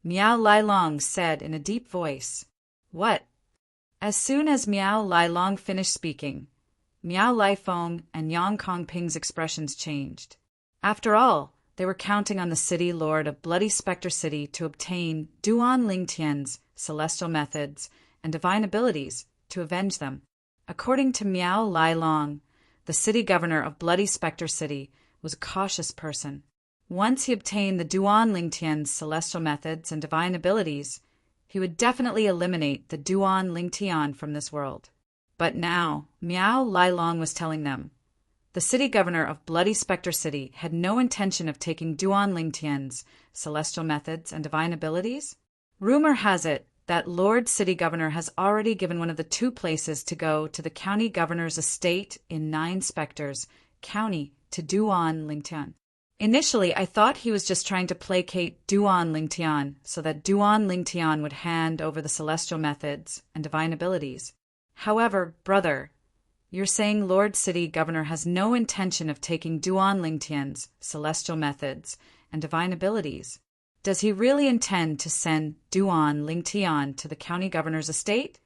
Miao Lai Long said in a deep voice. "What?" As soon as Miao Lai Long finished speaking, Miao Lai Feng and Yang Kong Ping's expressions changed. After all, they were counting on the city lord of Bloody Spectre City to obtain Duan Ling Tian's celestial methods and divine abilities to avenge them. According to Miao Lai Long, the city governor of Bloody Spectre City was a cautious person. Once he obtained the Duan Ling Tian's celestial methods and divine abilities, he would definitely eliminate the Duan Ling Tian from this world. But now, Miao Lai Long was telling them, The city governor of Bloody Spectre City had no intention of taking Duan Lingtian's celestial methods and divine abilities. Rumor has it that Lord City Governor has already given one of the 2 places to go to the county governor's estate in 9 Spectres County to Duan Lingtian. Initially, I thought he was just trying to placate Duan Lingtian so that Duan Lingtian would hand over the celestial methods and divine abilities. However, brother, you're saying Lord City Governor has no intention of taking Duan Lingtian's celestial methods and divine abilities. Does he really intend to send Duan Lingtian to the county governor's estate?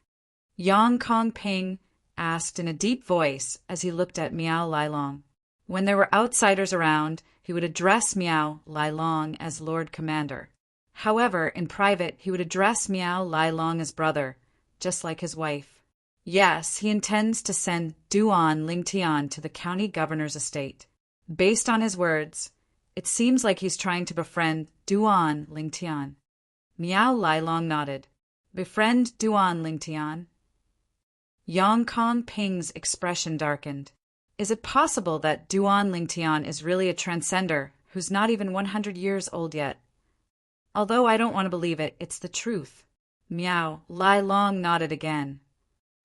Yang Kong Ping asked in a deep voice as he looked at Miao Lailong. When there were outsiders around, he would address Miao Lailong as Lord Commander. However, in private, he would address Miao Lailong as brother, just like his wife. Yes, he intends to send Duan Lingtian to the county governor's estate. Based on his words, it seems like he's trying to befriend Duan Lingtian. Miao Lailong nodded. Befriend Duan Lingtian? Yang Kong Ping's expression darkened. Is it possible that Duan Lingtian is really a transcender who's not even 100 years old yet? Although I don't want to believe it, it's the truth. Miao Lailong nodded again.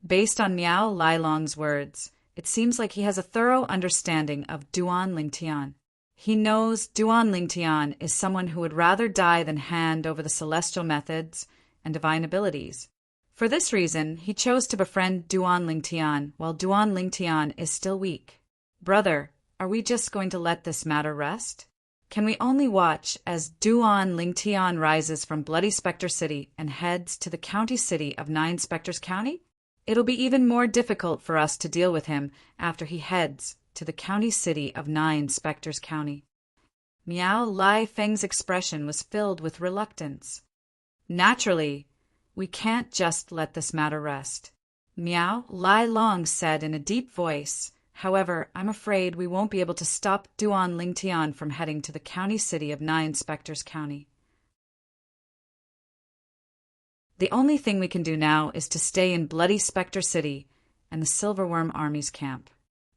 Based on Miao Lailong's words, it seems like he has a thorough understanding of Duan Lingtian. He knows Duan Lingtian is someone who would rather die than hand over the celestial methods and divine abilities. For this reason, he chose to befriend Duan Lingtian while Duan Lingtian is still weak. Brother, are we just going to let this matter rest? Can we only watch as Duan Lingtian rises from Bloody Spectre City and heads to the county city of 9 Spectres County? It'll be even more difficult for us to deal with him after he heads to the county city of 9 Spectres County. Miao Lai Feng's expression was filled with reluctance. Naturally, we can't just let this matter rest. Miao Lailong said in a deep voice, however, I'm afraid we won't be able to stop Duan Lingtian from heading to the county city of 9 Spectres County. The only thing we can do now is to stay in Bloody Spectre City and the Silverworm Army's camp.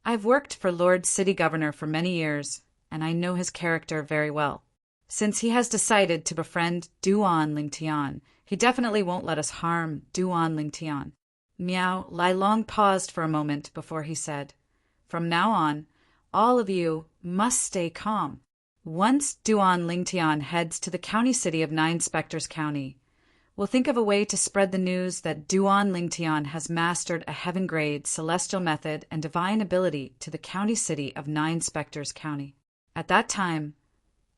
I've worked for Lord City Governor for many years, and I know his character very well. Since he has decided to befriend Duan Lingtian, he definitely won't let us harm Duan Lingtian. Miao Lailong paused for a moment before he said, From now on, all of you must stay calm. Once Duan Lingtian heads to the county city of 9 Spectres County, we'll think of a way to spread the news that Duan Lingtian has mastered a heaven-grade celestial method and divine ability to the county city of 9 Spectres County. At that time,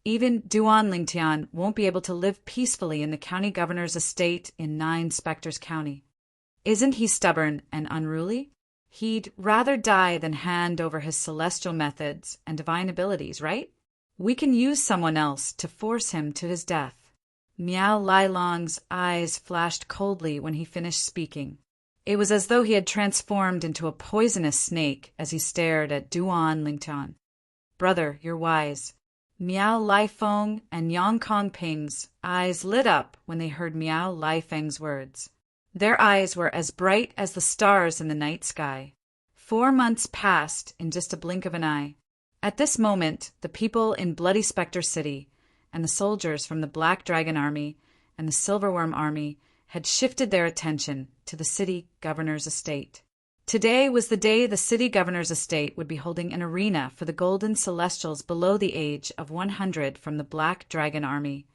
even Duan Lingtian won't be able to live peacefully in the county governor's estate in 9 Spectres County. Isn't he stubborn and unruly? He'd rather die than hand over his celestial methods and divine abilities, right? We can use someone else to force him to his death. Miao Lailong's eyes flashed coldly when he finished speaking. It was as though he had transformed into a poisonous snake as he stared at Duan Lingtian. Brother, you're wise. Miao Laifeng and Yang Kong Ping's eyes lit up when they heard Miao Laifeng's words. Their eyes were as bright as the stars in the night sky. 4 months passed in just a blink of an eye. At this moment, the people in Bloody Spectre City and the soldiers from the Black Dragon Army and the Silverworm Army had shifted their attention to the city governor's estate. Today was the day the city governor's estate would be holding an arena for the golden celestials below the age of 100 from the Black Dragon Army,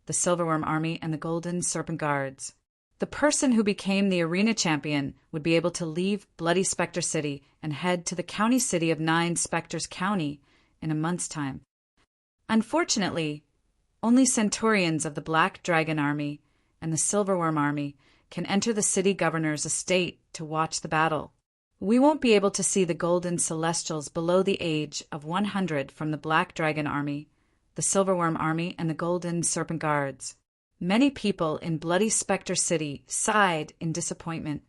the Silverworm Army, and the Golden Serpent Guards. The person who became the arena champion would be able to leave Bloody Spectre City and head to the county city of 9 Spectres County in a month's time. Unfortunately, only centurions of the Black Dragon Army and the Silverworm Army can enter the city governor's estate to watch the battle. We won't be able to see the golden celestials below the age of 100 from the Black Dragon Army, the Silverworm Army, and the Golden Serpent Guards. Many people in Bloody Spectre City sighed in disappointment.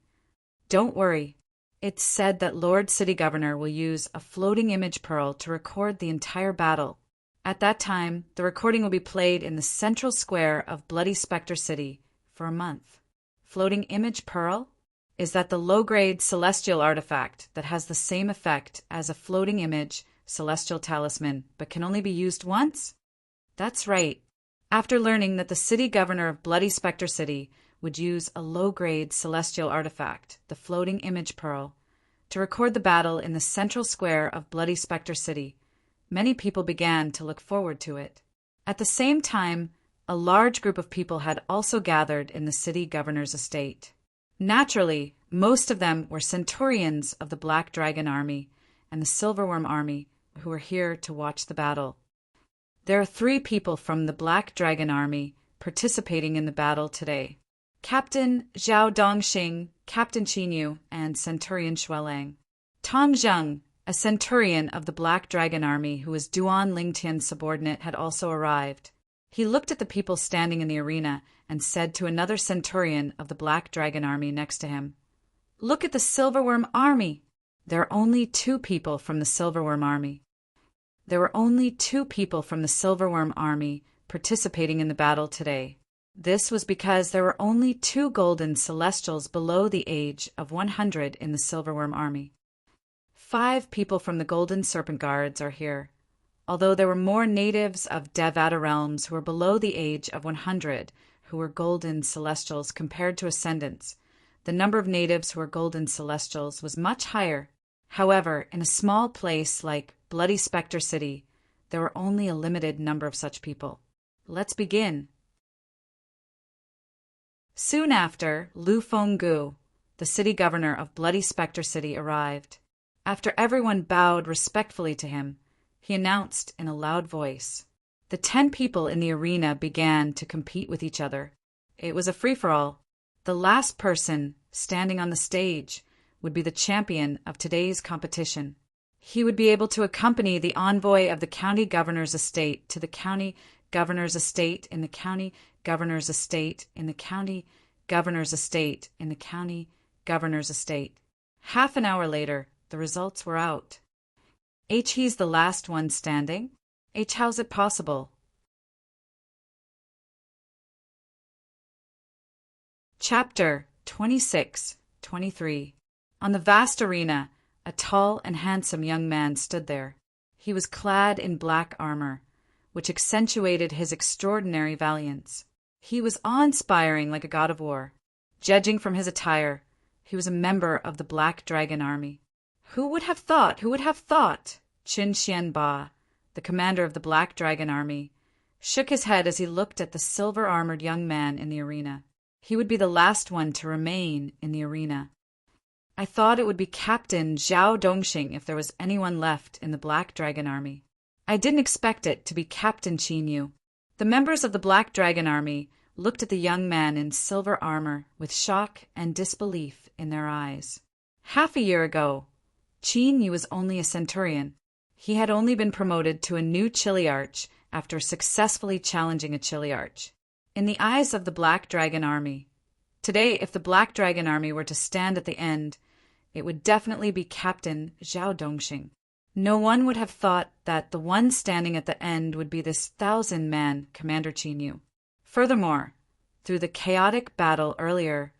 Don't worry. It's said that Lord City Governor will use a floating image pearl to record the entire battle. At that time, the recording will be played in the central square of Bloody Spectre City for a month. Floating image pearl? is that the low-grade celestial artifact that has the same effect as a floating image celestial talisman but can only be used once? That's right. After learning that the city governor of Bloody Spectre City would use a low-grade celestial artifact, the floating image pearl, to record the battle in the central square of Bloody Spectre City, many people began to look forward to it. At the same time, a large group of people had also gathered in the city governor's estate. Naturally, most of them were centurions of the Black Dragon Army and the Silverworm Army who were here to watch the battle. There are 3 people from the Black Dragon Army participating in the battle today: Captain Zhao Dongxing, Captain Qinyu, and Centurion Xuelang. Tong Zheng, a centurion of the Black Dragon Army who was Duan Lingtian's subordinate, had also arrived. He looked at the people standing in the arena and said to another centurion of the Black Dragon Army next to him, "Look at the Silverworm Army." There are only 2 people from the Silverworm Army. There were only 2 people from the Silverworm Army participating in the battle today. This was because there were only 2 golden celestials below the age of 100 in the Silverworm Army. 5 people from the Golden Serpent Guards are here. Although there were more natives of Devata realms who were below the age of 100 who were golden celestials compared to ascendants, the number of natives who were golden celestials was much higher. However, in a small place like Bloody Spectre City, there were only a limited number of such people. Let's begin. Soon after, Lu Fenggu, the city governor of Bloody Spectre City, arrived. After everyone bowed respectfully to him, he announced in a loud voice. The 10 people in the arena began to compete with each other. It was a free-for-all. The last person standing on the stage would be the champion of today's competition. He would be able to accompany the envoy of the county governor's estate to the county governor's estate in the county governor's estate in the county governor's estate in the county governor's estate. Half an hour later, the results were out. He's the last one standing. How's it possible? Chapter 26-23. On the vast arena, a tall and handsome young man stood there. He was clad in black armor, which accentuated his extraordinary valiance. He was awe-inspiring like a god of war. Judging from his attire, he was a member of the Black Dragon Army. Who would have thought? Who would have thought? Qin Xianba, the commander of the Black Dragon Army, shook his head as he looked at the silver-armored young man in the arena. He would be the last one to remain in the arena. I thought it would be Captain Zhao Dongxing if there was anyone left in the Black Dragon Army. I didn't expect it to be Captain Qinyu. The members of the Black Dragon Army looked at the young man in silver armor with shock and disbelief in their eyes. Half a year ago, Qinyu was only a centurion. He had only been promoted to a new Chiliarch after successfully challenging a Chiliarch. In the eyes of the Black Dragon Army, today, if the Black Dragon Army were to stand at the end, it would definitely be Captain Zhao Dongxing. No one would have thought that the one standing at the end would be this 1,000-man Commander Qinyu. Furthermore, through the chaotic battle earlier,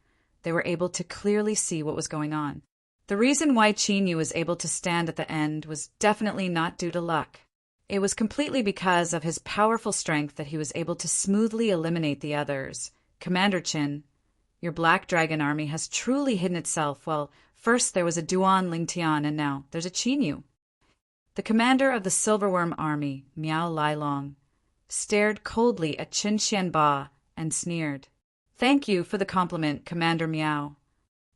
they were able to clearly see what was going on. The reason why Qinyu was able to stand at the end was definitely not due to luck. It was completely because of his powerful strength that he was able to smoothly eliminate the others. Commander Qin, your Black Dragon Army has truly hidden itself. Well, first there was a Duan Lingtian, and now there's a Qinyu. The commander of the Silverworm Army, Miao Lailong, stared coldly at Qin Xianba and sneered. Thank you for the compliment, Commander Miao.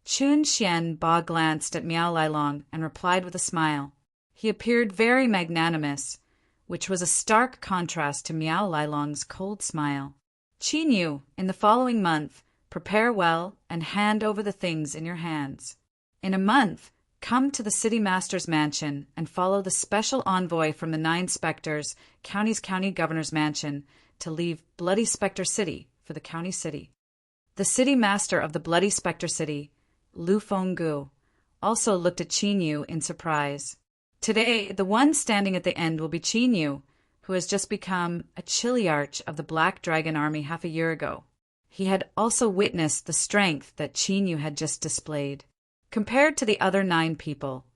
Qin Xianba glanced at Miao Lailong and replied with a smile. He appeared very magnanimous, which was a stark contrast to Miao Lailong's cold smile. Qinyu, in the following month, prepare well and hand over the things in your hands. In a month, come to the city master's mansion and follow the special envoy from the 9 specters, county governor's mansion, to leave Bloody Spectre City for the county city. The city master of the Bloody Spectre City, Lu Fenggu, also looked at Qinyu in surprise. Today, the one standing at the end will be Qinyu, who has just become a Chiliarch of the Black Dragon Army half a year ago. he had also witnessed the strength that Chinyu had just displayed. Compared to the other 9 people,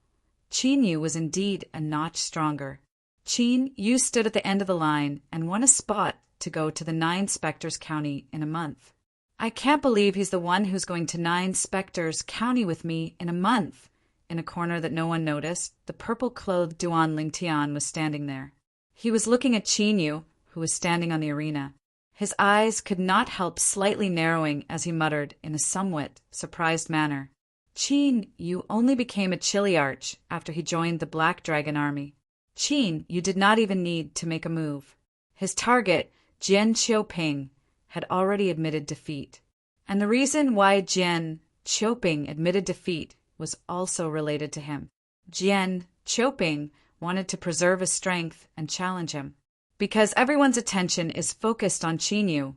Chinyu was indeed a notch stronger. Chinyu stood at the end of the line and won a spot to go to the 9 Spectres County in a month. I can't believe he's the one who's going to 9 Spectres County with me in a month. In a corner that no one noticed, the purple-clothed Duan Lingtian was standing there. He was looking at Chinyu, who was standing on the arena. His eyes could not help slightly narrowing as he muttered in a somewhat surprised manner, "Chinyu only became a Chiliarch after he joined the Black Dragon Army. Chinyu did not even need to make a move. His target, Jian Qiuping, had already admitted defeat. And the reason why Jian Qiuping admitted defeat was also related to him. Jian Qiuping wanted to preserve his strength and challenge him. Because everyone's attention is focused on Chinyu,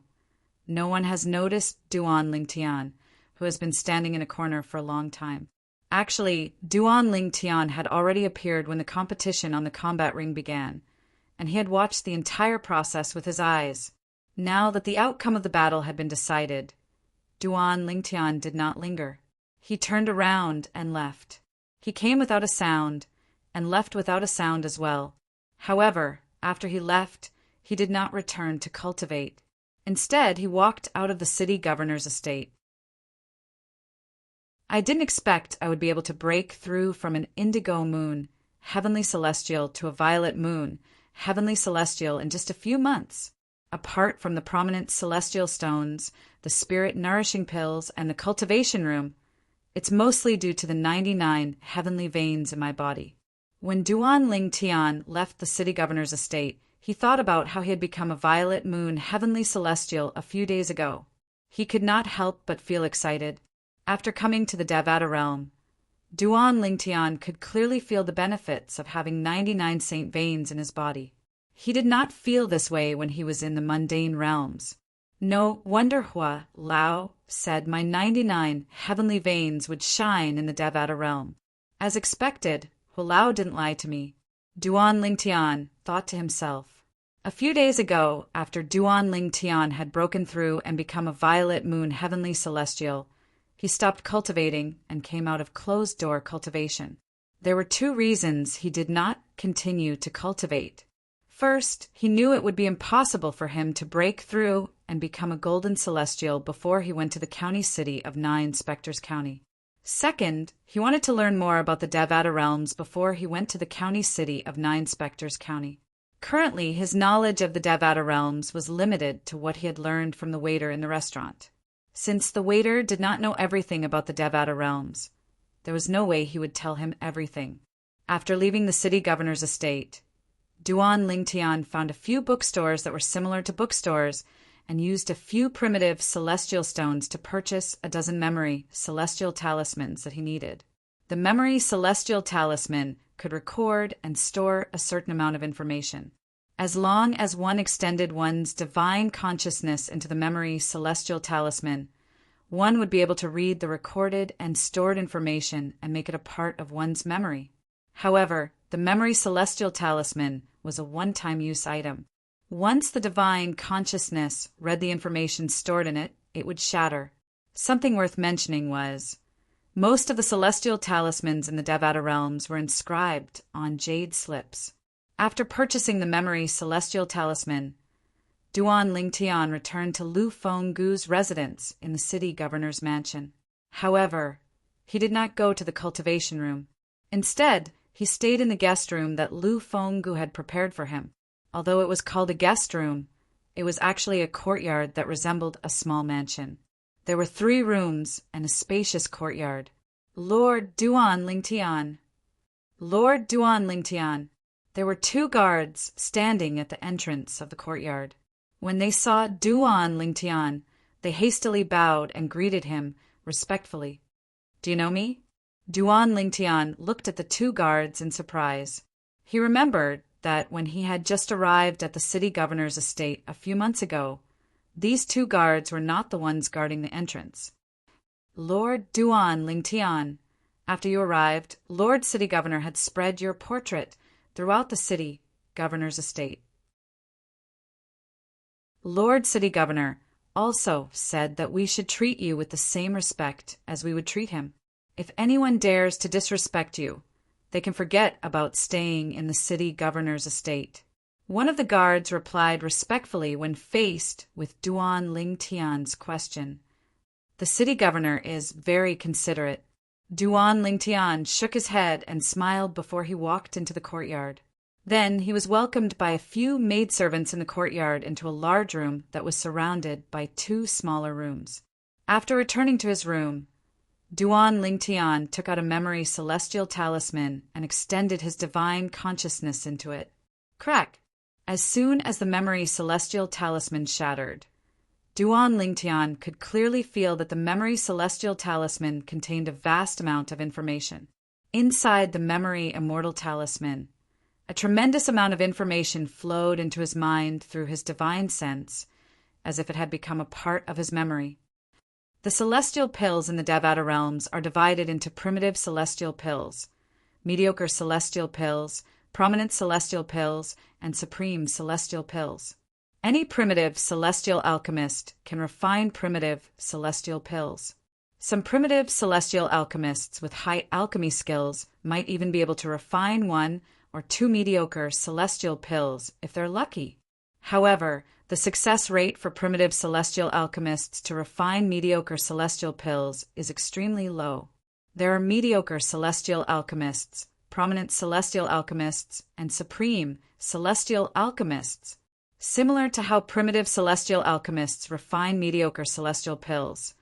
no one has noticed Duan Lingtian, who has been standing in a corner for a long time. Actually, Duan Lingtian had already appeared when the competition on the combat ring began, and he had watched the entire process with his eyes. Now that the outcome of the battle had been decided, Duan Lingtian did not linger. He turned around and left. He came without a sound, and left without a sound as well. However, after he left, he did not return to cultivate. Instead, he walked out of the city governor's estate. I didn't expect I would be able to break through from an indigo moon, heavenly celestial, to a violet moon, heavenly celestial, in just a few months. Apart from the prominent celestial stones, the spirit-nourishing pills, and the cultivation room, it's mostly due to the 99 heavenly veins in my body. When Duan Lingtian left the city governor's estate, he thought about how he had become a violet moon heavenly celestial a few days ago. He could not help but feel excited. After coming to the Devata realm, Duan Lingtian could clearly feel the benefits of having 99 saint veins in his body. He did not feel this way when he was in the mundane realms. No wonder Hua Lao said my 99 heavenly veins would shine in the Devata realm. As expected, Hua Lao didn't lie to me. Duan Lingtian thought to himself. A few days ago, after Duan Lingtian had broken through and become a violet moon heavenly celestial, he stopped cultivating and came out of closed-door cultivation. There were 2 reasons he did not continue to cultivate. First, he knew it would be impossible for him to break through and become a golden celestial before he went to the county city of 9 Spectres County. Second, he wanted to learn more about the Devata realms before he went to the county city of 9 Spectres County. Currently, his knowledge of the Devata realms was limited to what he had learned from the waiter in the restaurant. Since the waiter did not know everything about the Devata realms, there was no way he would tell him everything. After leaving the city governor's estate, Duan Lingtian found a few bookstores that were similar to bookstores and used a few primitive celestial stones to purchase a dozen memory celestial talismans that he needed. The memory celestial talisman could record and store a certain amount of information. As long as one extended one's divine consciousness into the memory celestial talisman, one would be able to read the recorded and stored information and make it a part of one's memory. However, the memory celestial talisman was a one-time use item. Once the divine consciousness read the information stored in it, it would shatter. Something worth mentioning was, most of the celestial talismans in the Devata realms were inscribed on jade slips. After purchasing the memory celestial talisman, Duan Lingtian returned to Lu Fenggu's residence in the city governor's mansion. However, he did not go to the cultivation room. Instead, he stayed in the guest room that Lu Fenggu had prepared for him. Although it was called a guest room, it was actually a courtyard that resembled a small mansion. There were 3 rooms and a spacious courtyard. Lord Duan Lingtian. Lord Duan Lingtian. There were 2 guards standing at the entrance of the courtyard. When they saw Duan Lingtian, they hastily bowed and greeted him respectfully. "Do you know me?" Duan Lingtian looked at the 2 guards in surprise. He remembered that when he had just arrived at the city governor's estate a few months ago, these 2 guards were not the ones guarding the entrance. "Lord Duan Lingtian, after you arrived, Lord City Governor had spread your portrait throughout the city governor's estate. Lord City Governor also said that we should treat you with the same respect as we would treat him. If anyone dares to disrespect you, they can forget about staying in the city governor's estate. One of the guards replied respectfully when faced with Duan Lingtian's question. The city governor is very considerate. Duan Lingtian shook his head and smiled before he walked into the courtyard. Then he was welcomed by a few maidservants in the courtyard into a large room that was surrounded by two smaller rooms. After returning to his room, Duan Lingtian took out a memory celestial talisman and extended his divine consciousness into it. Crack! As soon as the memory celestial talisman shattered, Duan Lingtian could clearly feel that the memory celestial talisman contained a vast amount of information. Inside the memory immortal talisman, a tremendous amount of information flowed into his mind through his divine sense, as if it had become a part of his memory. The celestial pills in the Devata realms are divided into primitive celestial pills, mediocre celestial pills, prominent celestial pills, and supreme celestial pills. Any primitive celestial alchemist can refine primitive celestial pills. Some primitive celestial alchemists with high alchemy skills might even be able to refine one or two mediocre celestial pills if they're lucky. However, the success rate for primitive celestial alchemists to refine mediocre celestial pills is extremely low. There are mediocre celestial alchemists, prominent celestial alchemists, and supreme celestial alchemists. Similar to how primitive celestial alchemists refine mediocre celestial pills,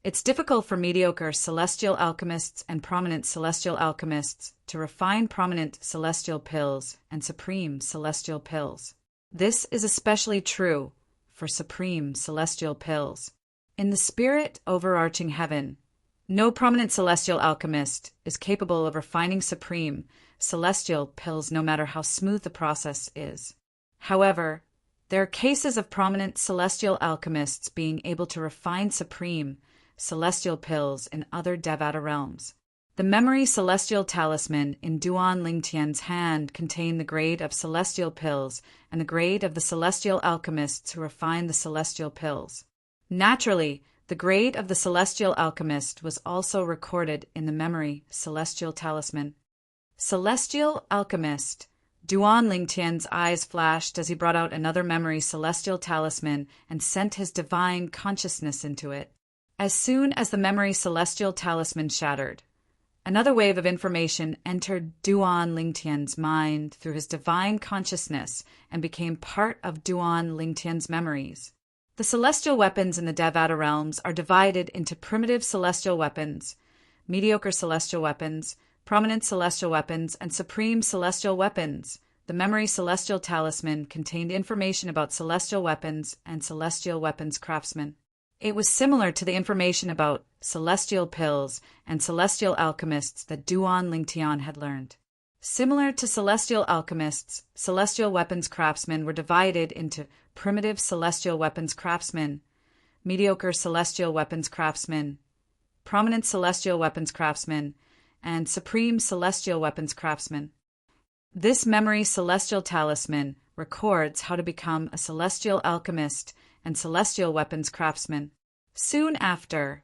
it's difficult for mediocre celestial alchemists and prominent celestial alchemists to refine prominent celestial pills and supreme celestial pills. This is especially true for supreme celestial pills. In the spirit overarching heaven, no prominent celestial alchemist is capable of refining supreme celestial pills no matter how smooth the process is. However, there are cases of prominent celestial alchemists being able to refine supreme celestial pills in other Devata realms. The memory celestial talisman in Duan Lingtian's hand contained the grade of celestial pills and the grade of the celestial alchemists who refine the celestial pills. Naturally, the grade of the celestial alchemist was also recorded in the memory celestial talisman. Celestial alchemist. Duan Lingtian's eyes flashed as he brought out another memory celestial talisman and sent his divine consciousness into it. As soon as the memory celestial talisman shattered, another wave of information entered Duan Lingtian's mind through his divine consciousness and became part of Duan Lingtian's memories. The celestial weapons in the Devata realms are divided into primitive celestial weapons, mediocre celestial weapons, prominent celestial weapons, and supreme celestial weapons. The memory celestial talisman contained information about celestial weapons and celestial weapons craftsmen. It was similar to the information about celestial pills and celestial alchemists that Duan Lingtian had learned. Similar to celestial alchemists, celestial weapons craftsmen were divided into primitive celestial weapons craftsmen, mediocre celestial weapons craftsmen, prominent celestial weapons craftsmen, and supreme celestial weapons craftsmen. This memory celestial talisman records how to become a celestial alchemist and celestial weapons craftsman. Soon after,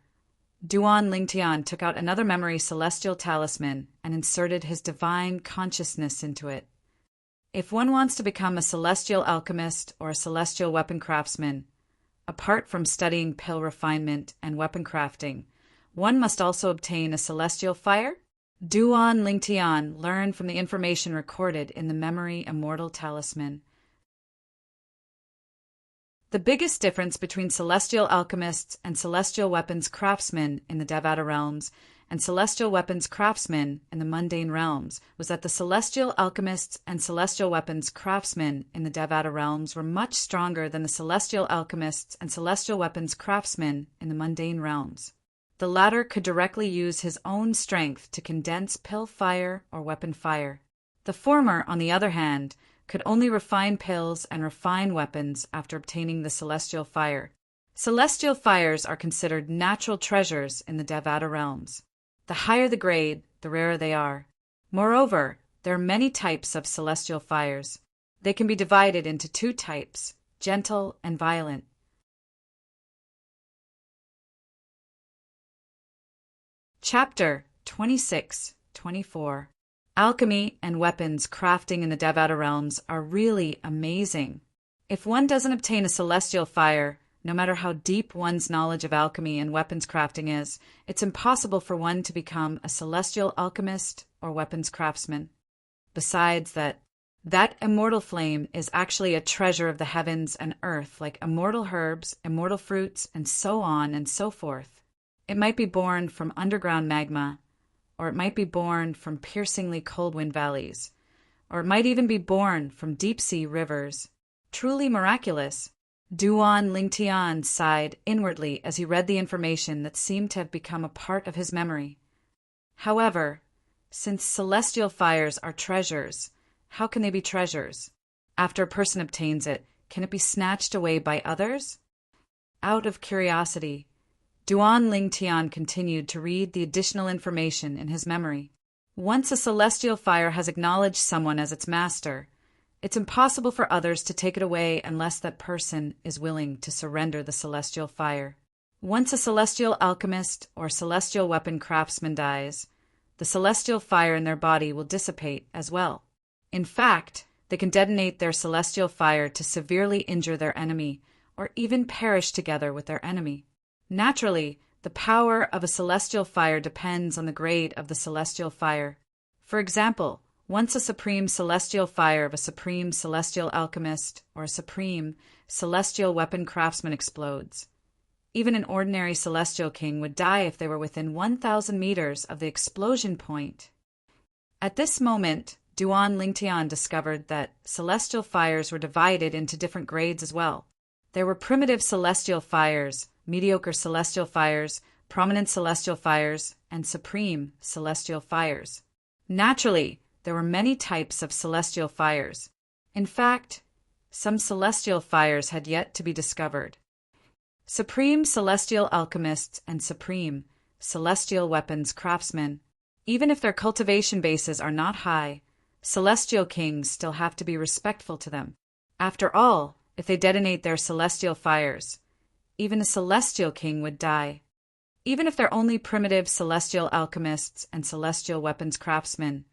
Duan Lingtian took out another memory celestial talisman and inserted his divine consciousness into it. If one wants to become a celestial alchemist or a celestial weapon craftsman, apart from studying pill refinement and weapon crafting, one must also obtain a celestial fire. Duan Lingtian learned from the information recorded in the memory immortal talisman. The biggest difference between celestial alchemists and celestial weapons craftsmen in the Devata realms and celestial weapons craftsmen in the mundane realms was that the celestial alchemists and celestial weapons craftsmen in the Devata realms were much stronger than the celestial alchemists and celestial weapons craftsmen in the mundane realms. The latter could directly use his own strength to condense pill fire or weapon fire. The former, on the other hand, could only refine pills and refine weapons after obtaining the celestial fire. Celestial fires are considered natural treasures in the Devata realms. The higher the grade, the rarer they are. Moreover, there are many types of celestial fires. They can be divided into two types, gentle and violent. Chapter 26-24. Alchemy and weapons crafting in the Devata realms are really amazing. If one doesn't obtain a celestial fire, no matter how deep one's knowledge of alchemy and weapons crafting is, it's impossible for one to become a celestial alchemist or weapons craftsman. Besides that immortal flame is actually a treasure of the heavens and earth, like immortal herbs, immortal fruits, and so on and so forth. It might be born from underground magma, or it might be born from piercingly cold wind valleys, or it might even be born from deep-sea rivers. Truly miraculous. Duan Lingtian sighed inwardly as he read the information that seemed to have become a part of his memory. However, since celestial fires are treasures, how can they be treasures? After a person obtains it, can it be snatched away by others? Out of curiosity, Duan Lingtian continued to read the additional information in his memory. Once a celestial fire has acknowledged someone as its master, it's impossible for others to take it away unless that person is willing to surrender the celestial fire. Once a celestial alchemist or celestial weapon craftsman dies, the celestial fire in their body will dissipate as well. In fact, they can detonate their celestial fire to severely injure their enemy, or even perish together with their enemy. Naturally, the power of a celestial fire depends on the grade of the celestial fire. For example, once a supreme celestial fire of a supreme celestial alchemist or a supreme celestial weapon craftsman explodes, even an ordinary celestial king would die if they were within 1,000 meters of the explosion point. At this moment, Duan Lingtian discovered that celestial fires were divided into different grades as well. There were primitive celestial fires, mediocre celestial fires, prominent celestial fires, and supreme celestial fires. Naturally, there were many types of celestial fires. In fact, some celestial fires had yet to be discovered. Supreme celestial alchemists and supreme celestial weapons craftsmen, even if their cultivation bases are not high, celestial kings still have to be respectful to them. After all, if they detonate their celestial fires, even a celestial king would die. Even if they're only primitive celestial alchemists and celestial weapons craftsmen,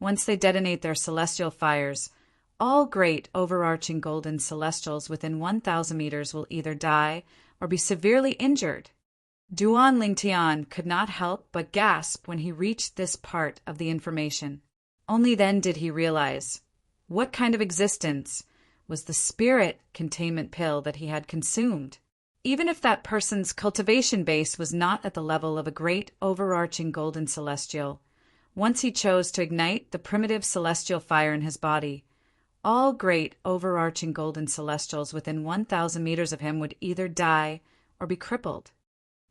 once they detonate their celestial fires, all great overarching golden celestials within 1,000 meters will either die or be severely injured. Duan Lingtian could not help but gasp when he reached this part of the information. Only then did he realize what kind of existence was the spirit containment pill that he had consumed. Even if that person's cultivation base was not at the level of a great overarching golden celestial, once he chose to ignite the primitive celestial fire in his body, all great overarching golden celestials within 1,000 meters of him would either die or be crippled.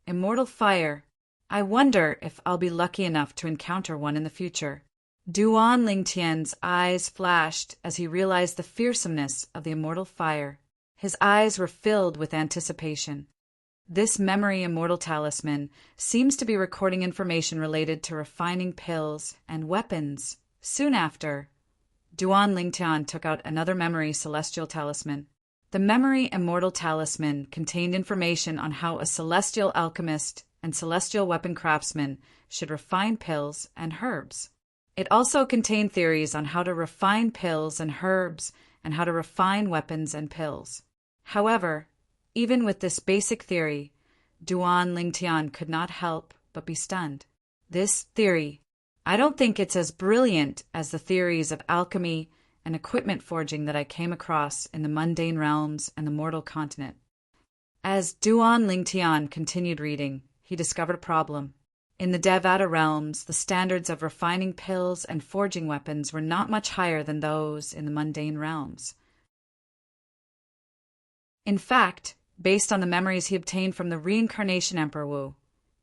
Immortal fire. I wonder if I'll be lucky enough to encounter one in the future. Duan Lingtian's eyes flashed as he realized the fearsomeness of the immortal fire. His eyes were filled with anticipation. This memory immortal talisman seems to be recording information related to refining pills and weapons. Soon after, Duan Lingtian took out another memory celestial talisman. The memory immortal talisman contained information on how a celestial alchemist and celestial weapon craftsman should refine pills and herbs. It also contained theories on how to refine pills and herbs and how to refine weapons and pills. However, even with this basic theory, Duan Lingtian could not help but be stunned. This theory, I don't think it's as brilliant as the theories of alchemy and equipment forging that I came across in the mundane realms and the mortal continent. As Duan Lingtian continued reading, he discovered a problem. In the Devata realms, the standards of refining pills and forging weapons were not much higher than those in the mundane realms. In fact, based on the memories he obtained from the reincarnation Emperor Wu,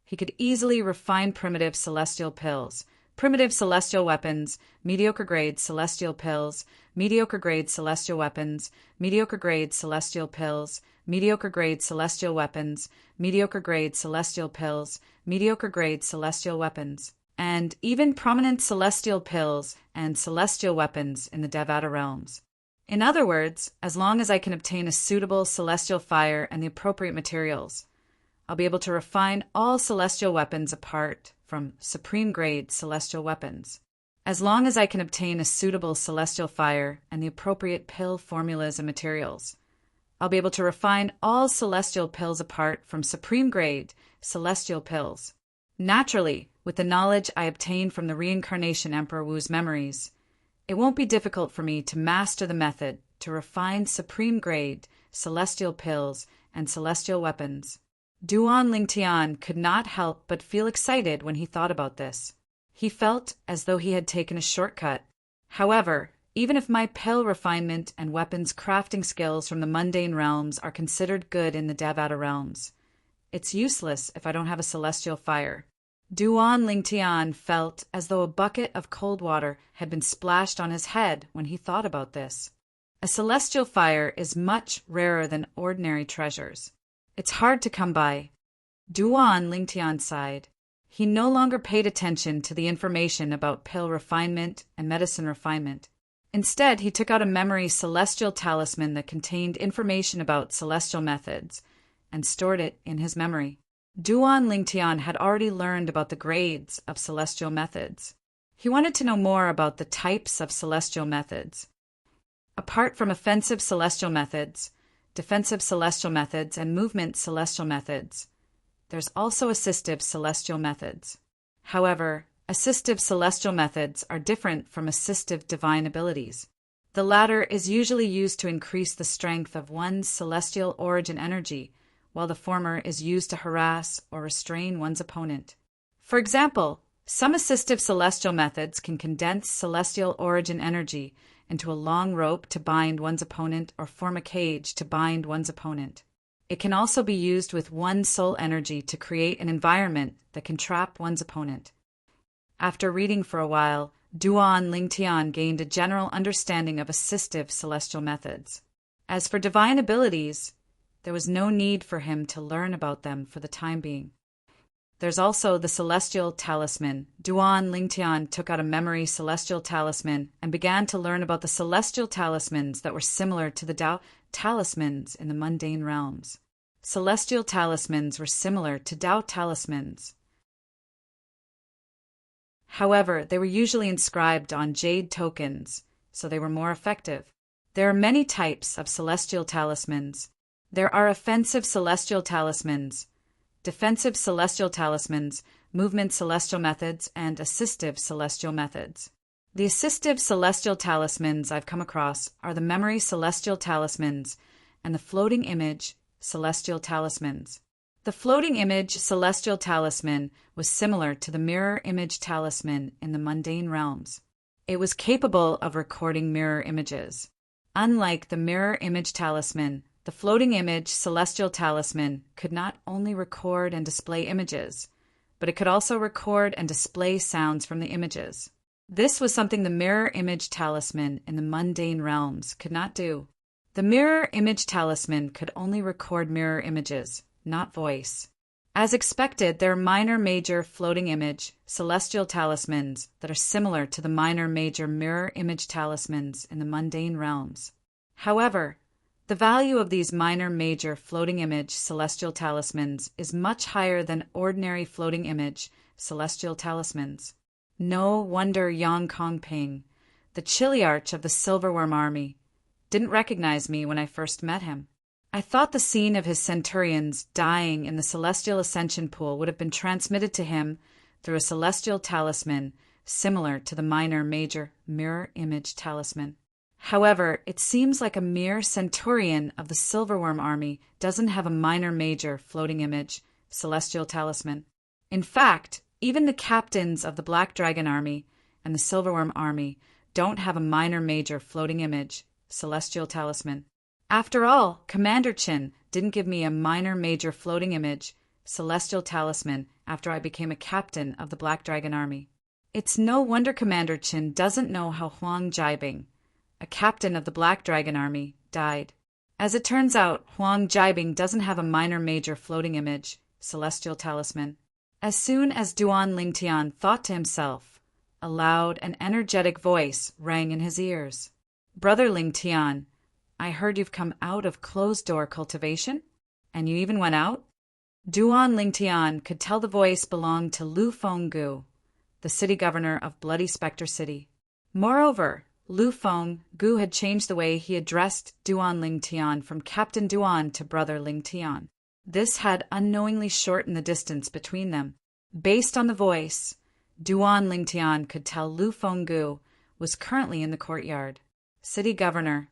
he could easily refine primitive celestial pills, primitive celestial weapons, mediocre-grade celestial pills, mediocre-grade celestial weapons, mediocre-grade celestial pills, mediocre-grade celestial weapons, mediocre-grade celestial pills, mediocre-grade celestial weapons, and even prominent celestial pills and celestial weapons in the Devata realms. In other words, as long as I can obtain a suitable celestial fire and the appropriate materials, I'll be able to refine all celestial weapons apart from supreme-grade celestial weapons. As long as I can obtain a suitable celestial fire and the appropriate pill formulas and materials, I'll be able to refine all celestial pills apart from supreme-grade celestial pills. Naturally, with the knowledge I obtained from the reincarnation Emperor Wu's memories, it won't be difficult for me to master the method to refine supreme-grade celestial pills and celestial weapons. Duan Lingtian could not help but feel excited when he thought about this. He felt as though he had taken a shortcut. However, even if my pill refinement and weapons crafting skills from the mundane realms are considered good in the Devata realms, it's useless if I don't have a celestial fire. Duan Lingtian felt as though a bucket of cold water had been splashed on his head when he thought about this. A celestial fire is much rarer than ordinary treasures. It's hard to come by. Duan Lingtian sighed. He no longer paid attention to the information about pill refinement and medicine refinement. Instead, he took out a memory celestial talisman that contained information about celestial methods and stored it in his memory. Duan Lingtian had already learned about the grades of celestial methods. He wanted to know more about the types of celestial methods. Apart from offensive celestial methods, defensive celestial methods, and movement celestial methods, there's also assistive celestial methods. However, assistive celestial methods are different from assistive divine abilities. The latter is usually used to increase the strength of one's celestial origin energy, while the former is used to harass or restrain one's opponent. For example, some assistive celestial methods can condense celestial origin energy into a long rope to bind one's opponent or form a cage to bind one's opponent. It can also be used with one's soul energy to create an environment that can trap one's opponent. After reading for a while, Duan Lingtian gained a general understanding of assistive celestial methods. As for divine abilities, there was no need for him to learn about them for the time being. There's also the celestial talisman. Duan Lingtian took out a memory celestial talisman and began to learn about the celestial talismans that were similar to the Tao talismans in the mundane realms. Celestial talismans were similar to Tao talismans. However, they were usually inscribed on jade tokens, so they were more effective. There are many types of celestial talismans. There are offensive celestial talismans, defensive celestial talismans, movement celestial methods, and assistive celestial methods. The assistive celestial talismans I've come across are the memory celestial talismans and the floating image celestial talismans. The floating image celestial talisman was similar to the mirror image talisman in the mundane realms. It was capable of recording mirror images. Unlike the mirror image talisman, the floating image celestial talisman could not only record and display images, but it could also record and display sounds from the images. This was something the mirror image talisman in the mundane realms could not do. The mirror image talisman could only record mirror images, not voice. As expected, there are minor major floating image celestial talismans that are similar to the minor major mirror image talismans in the mundane realms. However, the value of these minor major floating image celestial talismans is much higher than ordinary floating image celestial talismans. No wonder Yang Kongping, the chiliarch of the Silverworm army, didn't recognize me when I first met him. I thought the scene of his centurions dying in the celestial ascension pool would have been transmitted to him through a celestial talisman similar to the minor major mirror image talisman. However, it seems like a mere centurion of the Silverworm army doesn't have a minor major floating image celestial talisman. In fact, even the captains of the Black Dragon army and the Silverworm army don't have a minor major floating image celestial talisman. After all, Commander Chin didn't give me a minor major floating image celestial talisman after I became a captain of the Black Dragon army. It's no wonder Commander Chin doesn't know how Huang Jiabing, a captain of the Black Dragon army, died. As it turns out, Huang Jiabing doesn't have a minor major floating image celestial talisman. As soon as Duan Lingtian thought to himself, a loud and energetic voice rang in his ears. "Brother Lingtian, I heard you've come out of closed-door cultivation, and you even went out?" Duan Lingtian could tell the voice belonged to Lu Fenggu, the city governor of Bloody Spectre City. Moreover, Lu Fenggu had changed the way he addressed Duan Lingtian from Captain Duan to Brother Lingtian. This had unknowingly shortened the distance between them. Based on the voice, Duan Lingtian could tell Lu Fenggu was currently in the courtyard. City Governor.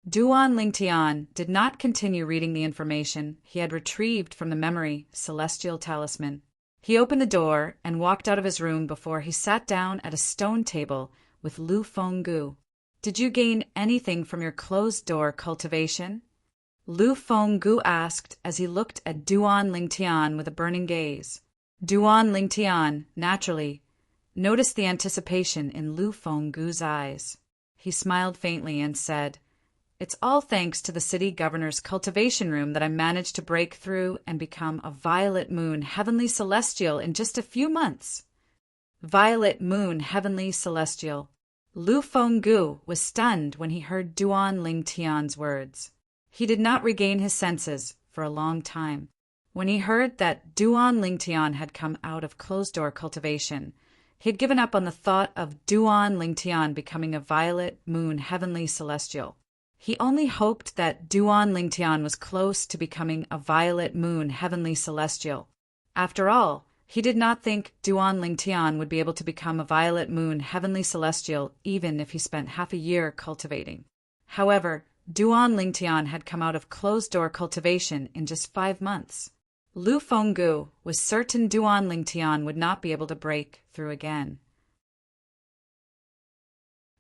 Duan Lingtian did not continue reading the information he had retrieved from the memory celestial talisman. He opened the door and walked out of his room before he sat down at a stone table with Lu Fenggu. Did you gain anything from your closed-door cultivation? Lu Fenggu asked as he looked at Duan Lingtian with a burning gaze. Duan Lingtian, naturally, noticed the anticipation in Lu Fenggu's eyes. He smiled faintly and said, "It's all thanks to the city governor's cultivation room that I managed to break through and become a violet moon heavenly celestial in just a few months." Violet moon heavenly celestial. Lu Fenggu was stunned when he heard Duan Lingtian's words. He did not regain his senses for a long time. When he heard that Duan Lingtian had come out of closed-door cultivation, he had given up on the thought of Duan Lingtian becoming a violet moon heavenly celestial. He only hoped that Duan Lingtian was close to becoming a violet moon heavenly celestial. After all, he did not think Duan Lingtian would be able to become a violet moon heavenly celestial even if he spent half a year cultivating. However, Duan Lingtian had come out of closed-door cultivation in just 5 months. Lu Fenggu was certain Duan Lingtian would not be able to break through again.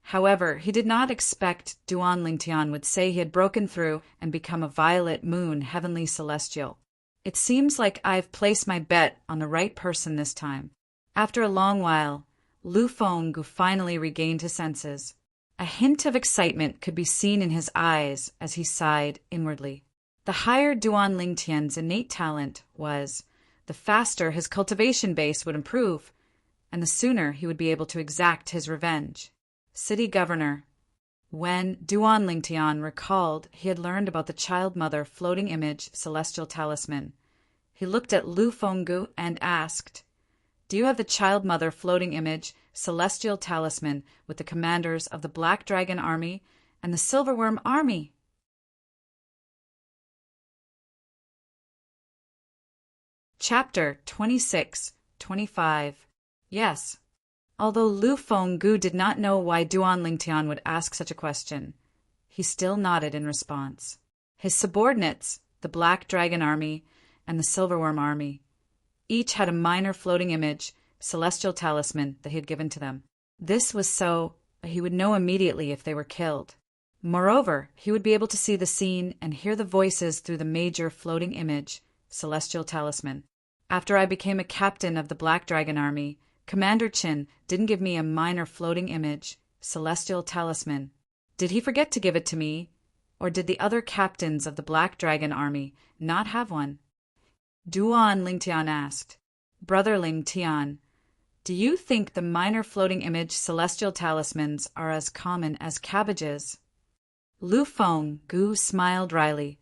However, he did not expect Duan Lingtian would say he had broken through and become a violet moon heavenly celestial. It seems like I've placed my bet on the right person this time. After a long while, Lu Fenggu finally regained his senses. A hint of excitement could be seen in his eyes as he sighed inwardly. The higher Duan Lingtian's innate talent was, the faster his cultivation base would improve, and the sooner he would be able to exact his revenge. City Governor. When Duan Lingtian recalled he had learned about the Child Mother floating image celestial talisman, he looked at Lu Fenggu and asked, "Do you have the Child Mother floating image celestial talisman with the commanders of the Black Dragon Army and the Silverworm Army?" Chapter 26-25. Yes. Although Lu Fenggu did not know why Duan Lingtian would ask such a question, he still nodded in response. His subordinates, the Black Dragon Army and the Silverworm Army, each had a minor floating image, celestial talisman that he had given to them. This was so he would know immediately if they were killed. Moreover, he would be able to see the scene and hear the voices through the major floating image, celestial talisman. After I became a captain of the Black Dragon Army, Commander Chin didn't give me a minor floating image, celestial talisman. Did he forget to give it to me, or did the other captains of the Black Dragon Army not have one? Duan Lingtian asked. Brother Lingtian, do you think the minor floating image celestial talismans are as common as cabbages? Lu Fenggu smiled wryly.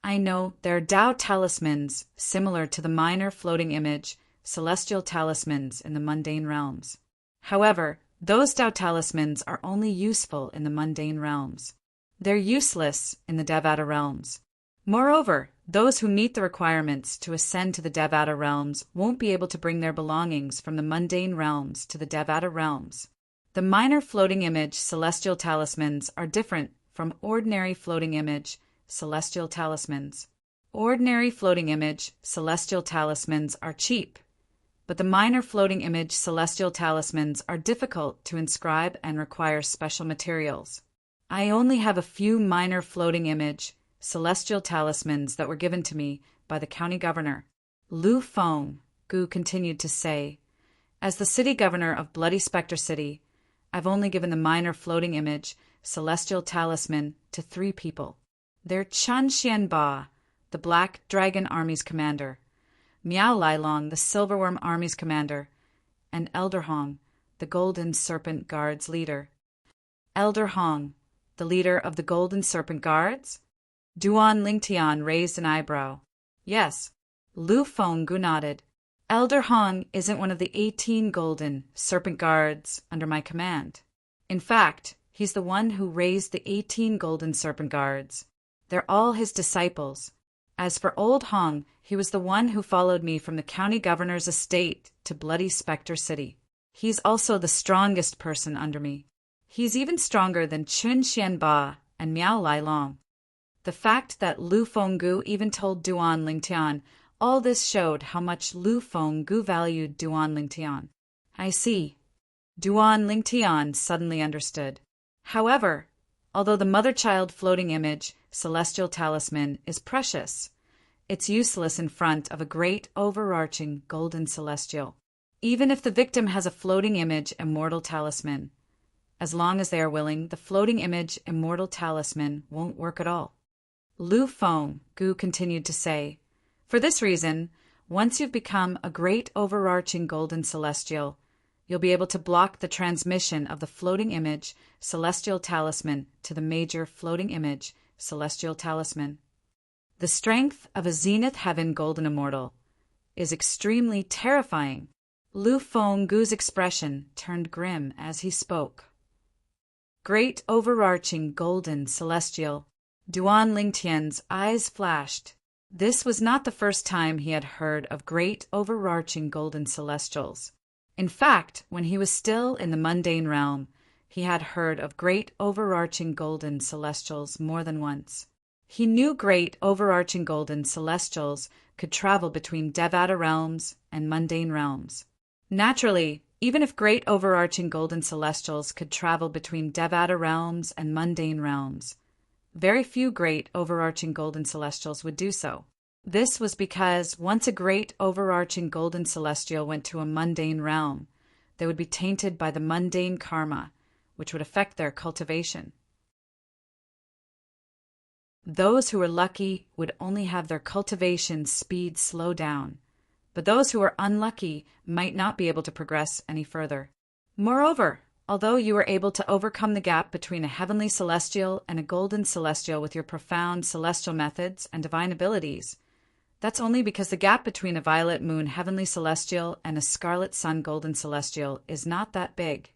I know there are Tao talismans similar to the minor floating image celestial talismans in the mundane realms. However, those Tao talismans are only useful in the mundane realms. They're useless in the Devata realms. Moreover, those who meet the requirements to ascend to the Devata realms won't be able to bring their belongings from the mundane realms to the Devata realms. The minor floating image celestial talismans are different from ordinary floating image celestial talismans. Ordinary floating image celestial talismans are cheap, but the minor floating image celestial talismans are difficult to inscribe and require special materials. I only have a few minor floating image celestial talismans that were given to me by the county governor. Lu Fenggu continued to say, as the city governor of Bloody Spectre City, I've only given the minor floating image celestial talisman to 3 people. They're Chan Xianba, the Black Dragon Army's commander, Miao Lailong, the Silverworm Army's commander, and Elder Hong, the Golden Serpent Guard's leader. Elder Hong, the leader of the Golden Serpent Guards? Duan Lingtian raised an eyebrow. Yes. Lu Fenggu nodded. Elder Hong isn't one of the 18 golden serpent guards under my command. In fact, he's the one who raised the 18 golden serpent guards. They're all his disciples. As for old Hong, he was the one who followed me from the county governor's estate to bloody Spectre City. He's also the strongest person under me. He's even stronger than Chun Xianba and Miao Lai Long. The fact that Lu Fenggu even told Duan Lingtian, all this showed how much Lu Fenggu valued Duan Lingtian. I see. Duan Lingtian suddenly understood. However, although the mother-child floating image, celestial talisman, is precious, it's useless in front of a great overarching golden celestial. Even if the victim has a floating image immortal talisman, as long as they are willing, the floating image immortal talisman won't work at all. Lu Fenggu continued to say, for this reason, once you've become a great overarching golden celestial, you'll be able to block the transmission of the floating image celestial talisman to the major floating image celestial talisman. The strength of a zenith heaven golden immortal is extremely terrifying. Lu Fenggu's expression turned grim as he spoke. Great overarching golden celestial. Duan Lingtian's eyes flashed. This was not the first time he had heard of great overarching golden celestials. In fact, when he was still in the mundane realm, he had heard of great overarching golden celestials more than once. He knew great overarching golden celestials could travel between Devata realms and mundane realms. Naturally, even if great overarching golden celestials could travel between Devata realms and mundane realms, very few great overarching golden celestials would do so. This was because once a great overarching golden celestial went to a mundane realm, they would be tainted by the mundane karma, which would affect their cultivation. Those who were lucky would only have their cultivation speed slow down, but those who were unlucky might not be able to progress any further. Moreover, although you were able to overcome the gap between a heavenly celestial and a golden celestial with your profound celestial methods and divine abilities, that's only because the gap between a violet moon heavenly celestial and a scarlet sun golden celestial is not that big.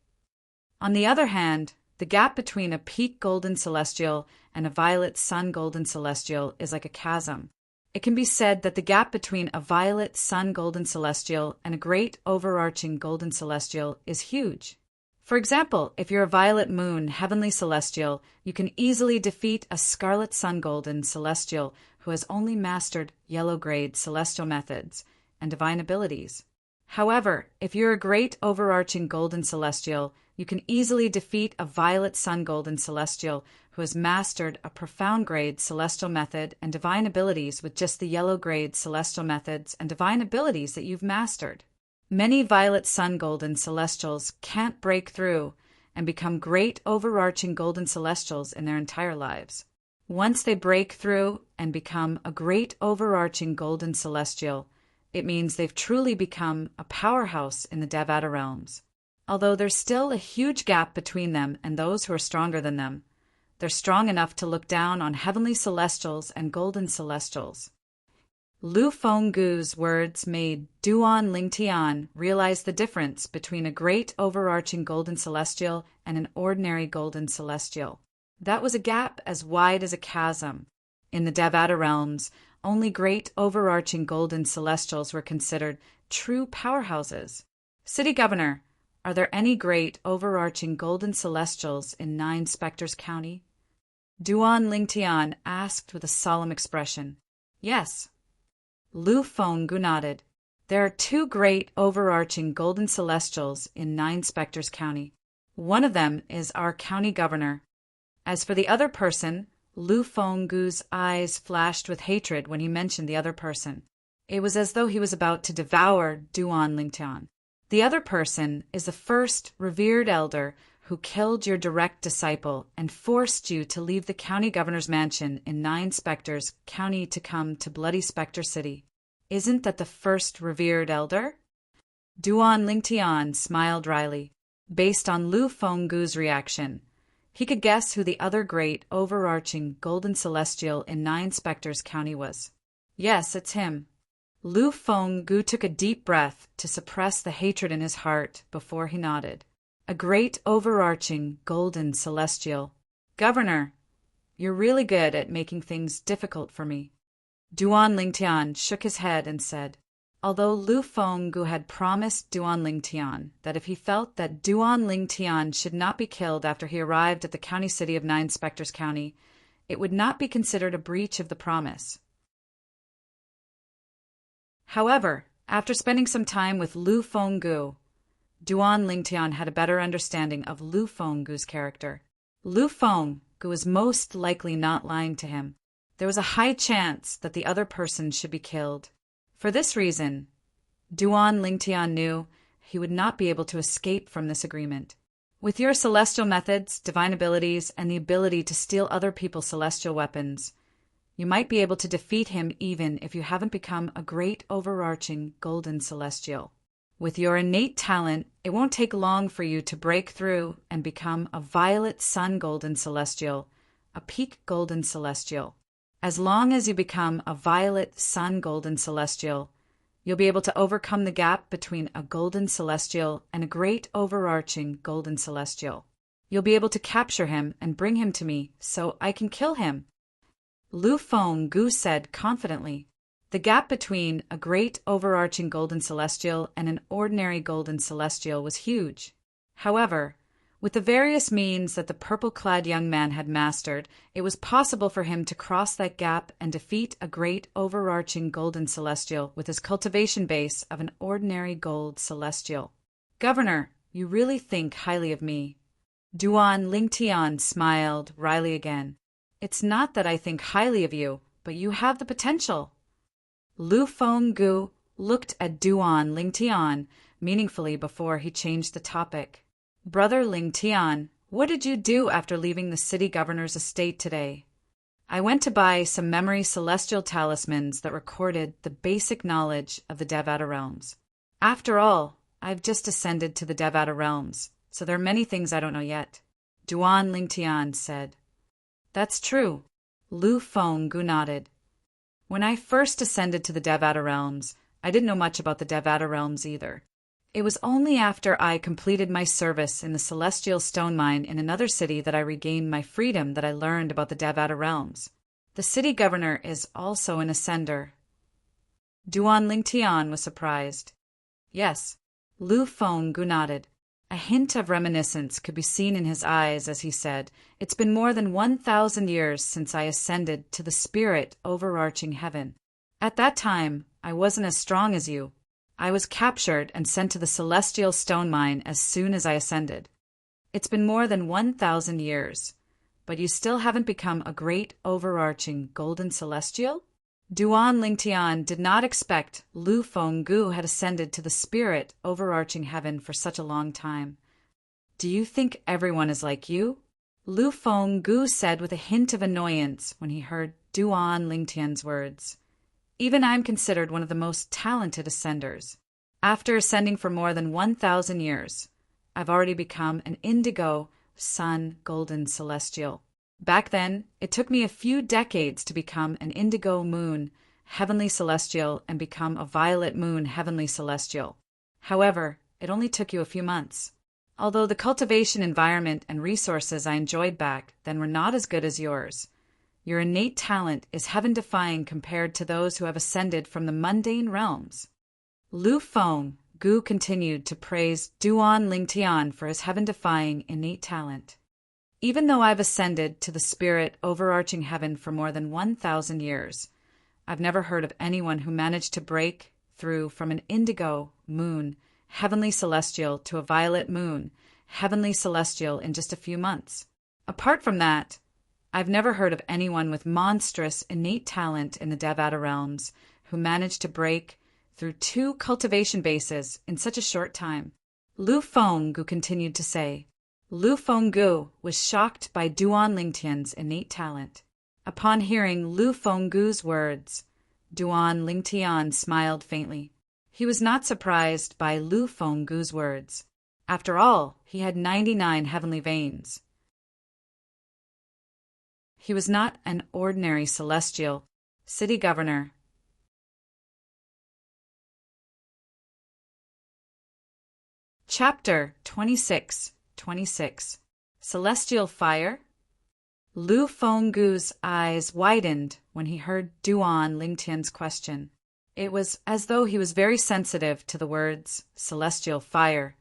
On the other hand, the gap between a peak golden celestial and a violet sun golden celestial is like a chasm. It can be said that the gap between a violet sun golden celestial and a great overarching golden celestial is huge. For example, if you're a violet moon heavenly celestial, you can easily defeat a scarlet sun golden celestial who has only mastered yellow grade celestial methods and divine abilities. However, if you're a great overarching golden celestial, you can easily defeat a violet sun golden celestial who has mastered a profound grade celestial method and divine abilities with just the yellow grade celestial methods and divine abilities that you've mastered. Many violet sun golden celestials can't break through and become great overarching golden celestials in their entire lives. Once they break through and become a great overarching golden celestial, it means they've truly become a powerhouse in the Devata realms. Although there's still a huge gap between them and those who are stronger than them, they're strong enough to look down on heavenly celestials and golden celestials. Lu Fenggu's words made Duan Lingtian realize the difference between a great overarching golden celestial and an ordinary golden celestial. That was a gap as wide as a chasm. In the Devata realms, only great overarching golden celestials were considered true powerhouses. City Governor, are there any great overarching golden celestials in 9 Spectres County? Duan Lingtian asked with a solemn expression. Yes. Lu Fenggu nodded. There are 2 great overarching golden celestials in 9 Spectres County. One of them is our county governor. As for the other person, Lu Fenggu's eyes flashed with hatred when he mentioned the other person. It was as though he was about to devour Duan Lingtian. The other person is the first revered elder who killed your direct disciple and forced you to leave the county governor's mansion in 9 Spectres County to come to bloody Spectre City. Isn't that the first revered elder? Duan Lingtian smiled wryly. Based on Lu Fenggu's reaction, he could guess who the other great overarching golden celestial in 9 Spectres County was. Yes, it's him. Lu Fenggu took a deep breath to suppress the hatred in his heart before he nodded. A great overarching golden celestial. Governor, you're really good at making things difficult for me. Duan Lingtian shook his head and said, although Lu Fenggu had promised Duan Lingtian that if he felt that Duan Lingtian should not be killed after he arrived at the county city of Nine Spectres County, it would not be considered a breach of the promise. However, after spending some time with Lu Fenggu, Duan Lingtian had a better understanding of Lu Fenggu's character. Lu Fenggu was most likely not lying to him. There was a high chance that the other person should be killed. For this reason, Duan Lingtian knew he would not be able to escape from this agreement. With your celestial methods, divine abilities, and the ability to steal other people's celestial weapons, you might be able to defeat him even if you haven't become a great overarching golden celestial. With your innate talent, it won't take long for you to break through and become a violet sun golden celestial, a peak golden celestial. As long as you become a violet sun golden celestial, you'll be able to overcome the gap between a golden celestial and a great overarching golden celestial. You'll be able to capture him and bring him to me so I can kill him. Lu Fenggu said confidently. The gap between a great overarching golden celestial and an ordinary golden celestial was huge. However, with the various means that the purple-clad young man had mastered, it was possible for him to cross that gap and defeat a great overarching golden celestial with his cultivation base of an ordinary gold celestial. Governor, you really think highly of me. Duan Lingtian smiled wryly again. It's not that I think highly of you, but you have the potential. Lu Fenggu looked at Duan Lingtian meaningfully before he changed the topic. Brother Lingtian, what did you do after leaving the city governor's estate today? I went to buy some memory celestial talismans that recorded the basic knowledge of the Devata realms. After all, I've just ascended to the Devata realms, so there are many things I don't know yet. Duan Lingtian said. That's true. Lu Fenggu nodded. When I first ascended to the Devata realms, I didn't know much about the Devata realms either. It was only after I completed my service in the celestial stone mine in another city that I regained my freedom that I learned about the Devata realms. The city governor is also an ascender. Duan Lingtian was surprised. Yes. Lu Fenggu nodded. A hint of reminiscence could be seen in his eyes as he said, It's been more than 1,000 years since I ascended to the spirit overarching heaven. At that time, I wasn't as strong as you. I was captured and sent to the celestial stone mine as soon as I ascended. It's been more than 1,000 years, but you still haven't become a great overarching golden celestial? Duan Lingtian did not expect Lu Fenggu had ascended to the spirit overarching heaven for such a long time. Do you think everyone is like you? Lu Fenggu said with a hint of annoyance when he heard Duan Lingtian's words. Even I'm considered one of the most talented ascenders. After ascending for more than 1,000 years, I've already become an indigo, sun, golden celestial. Back then, it took me a few decades to become an indigo moon, heavenly celestial, and become a violet moon, heavenly celestial. However, it only took you a few months. Although the cultivation environment and resources I enjoyed back then were not as good as yours, your innate talent is heaven-defying compared to those who have ascended from the mundane realms. Lu Fenggu continued to praise Duan Lingtian for his heaven-defying innate talent. Even though I've ascended to the spirit overarching heaven for more than 1,000 years, I've never heard of anyone who managed to break through from an indigo moon, heavenly celestial, to a violet moon, heavenly celestial, in just a few months. Apart from that, I've never heard of anyone with monstrous innate talent in the Devata realms who managed to break through 2 cultivation bases in such a short time. Lu Fenggu continued to say. Lu Fenggu was shocked by Duan Lingtian's innate talent. Upon hearing Lu Fenggu's words, Duan Lingtian smiled faintly. He was not surprised by Lu Fenggu's words. After all, he had 99 heavenly veins. He was not an ordinary celestial. City governor Chapter 26. Celestial Fire. Lu Fenggu's eyes widened when he heard Duan Lingtian's question. It was as though he was very sensitive to the words celestial fire.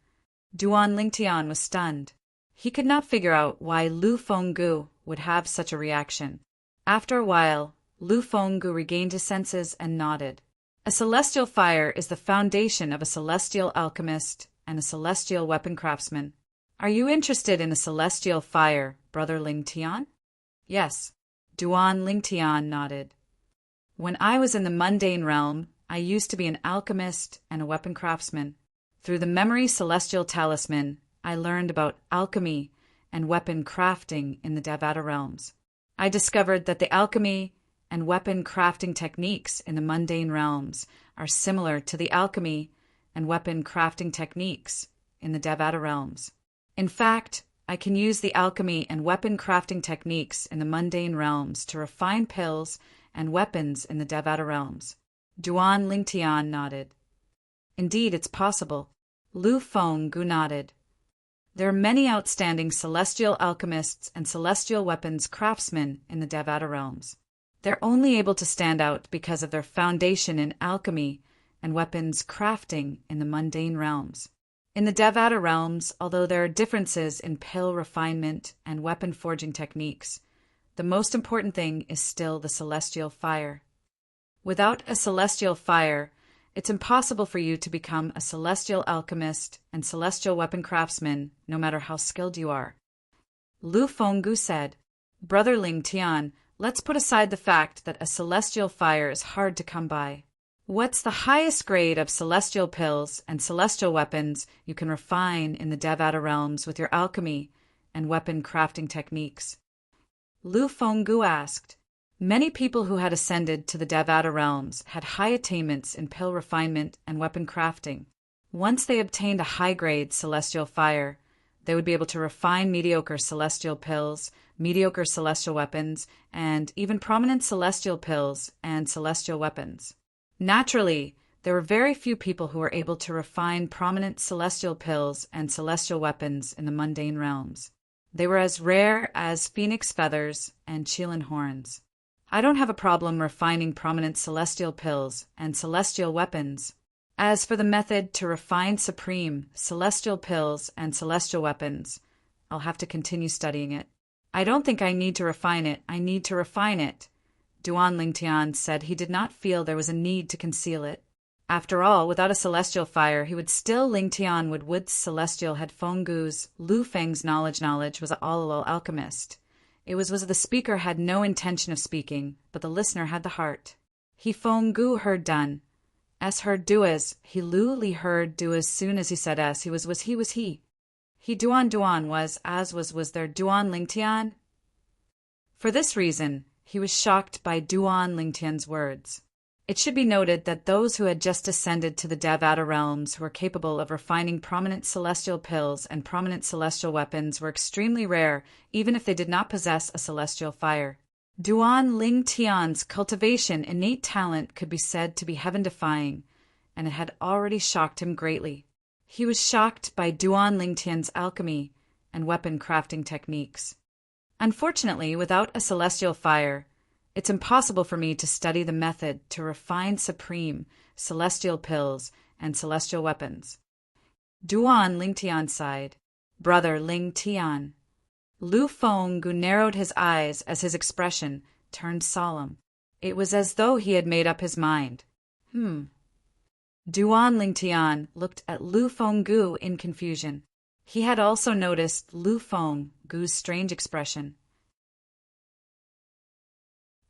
Duan Lingtian was stunned. He could not figure out why Lu Fenggu would have such a reaction. After a while, Lu Fenggu regained his senses and nodded. A celestial fire is the foundation of a celestial alchemist and a celestial weapon craftsman. Are you interested in a celestial fire, Brother Lingtian? Yes. Duan Lingtian nodded. When I was in the mundane realm, I used to be an alchemist and a weapon craftsman. Through the memory celestial talisman, I learned about alchemy and weapon crafting in the Devata realms. I discovered that the alchemy and weapon crafting techniques in the mundane realms are similar to the alchemy and weapon crafting techniques in the Devata realms. In fact, I can use the alchemy and weapon crafting techniques in the mundane realms to refine pills and weapons in the Devata realms. Duan Lingtian nodded. Indeed, it's possible. Lu Fenggu nodded. There are many outstanding celestial alchemists and celestial weapons craftsmen in the Devata realms. They're only able to stand out because of their foundation in alchemy and weapons crafting in the mundane realms. In the Devata realms, although there are differences in pill refinement and weapon forging techniques, the most important thing is still the celestial fire. Without a celestial fire, it's impossible for you to become a celestial alchemist and celestial weapon craftsman, no matter how skilled you are. Lu Fenggu said, Brother Lingtian, let's put aside the fact that a celestial fire is hard to come by. What's the highest grade of celestial pills and celestial weapons you can refine in the Devata realms with your alchemy and weapon crafting techniques? Lu Fenggu asked. Many people who had ascended to the Devata realms had high attainments in pill refinement and weapon crafting. Once they obtained a high-grade celestial fire, they would be able to refine mediocre celestial pills, mediocre celestial weapons, and even prominent celestial pills and celestial weapons. Naturally, there were very few people who were able to refine prominent celestial pills and celestial weapons in the mundane realms. They were as rare as phoenix feathers and qilin horns. I don't have a problem refining prominent celestial pills and celestial weapons. As for the method to refine supreme celestial pills and celestial weapons, I'll have to continue studying it. I don't think I need to refine it. I need to refine it. Duan Lingtian said he did not feel there was a need to conceal it. After all, without a celestial fire, he would still Lingtian would celestial had Fenggu's Lu Feng's knowledge was all alchemist. It was the speaker had no intention of speaking, but the listener had the heart. He Fenggu heard done. S heard duas. He Lu Li heard duas soon as he said s. He was he. He Duan was as was there Duan Lingtian. For this reason, he was shocked by Duan Lingtian's words. It should be noted that those who had just ascended to the Devata realms who were capable of refining prominent celestial pills and prominent celestial weapons were extremely rare, even if they did not possess a celestial fire. Duan Lingtian's cultivation innate talent could be said to be heaven-defying, and it had already shocked him greatly. He was shocked by Duan Lingtian's alchemy and weapon crafting techniques. Unfortunately, without a celestial fire, it's impossible for me to study the method to refine supreme celestial pills and celestial weapons. Duan Lingtian sighed. Brother Lingtian. Lu Fenggu narrowed his eyes as his expression turned solemn. It was as though he had made up his mind. Duan Lingtian looked at Lu Fenggu in confusion. He had also noticed Lu Fenggu's strange expression.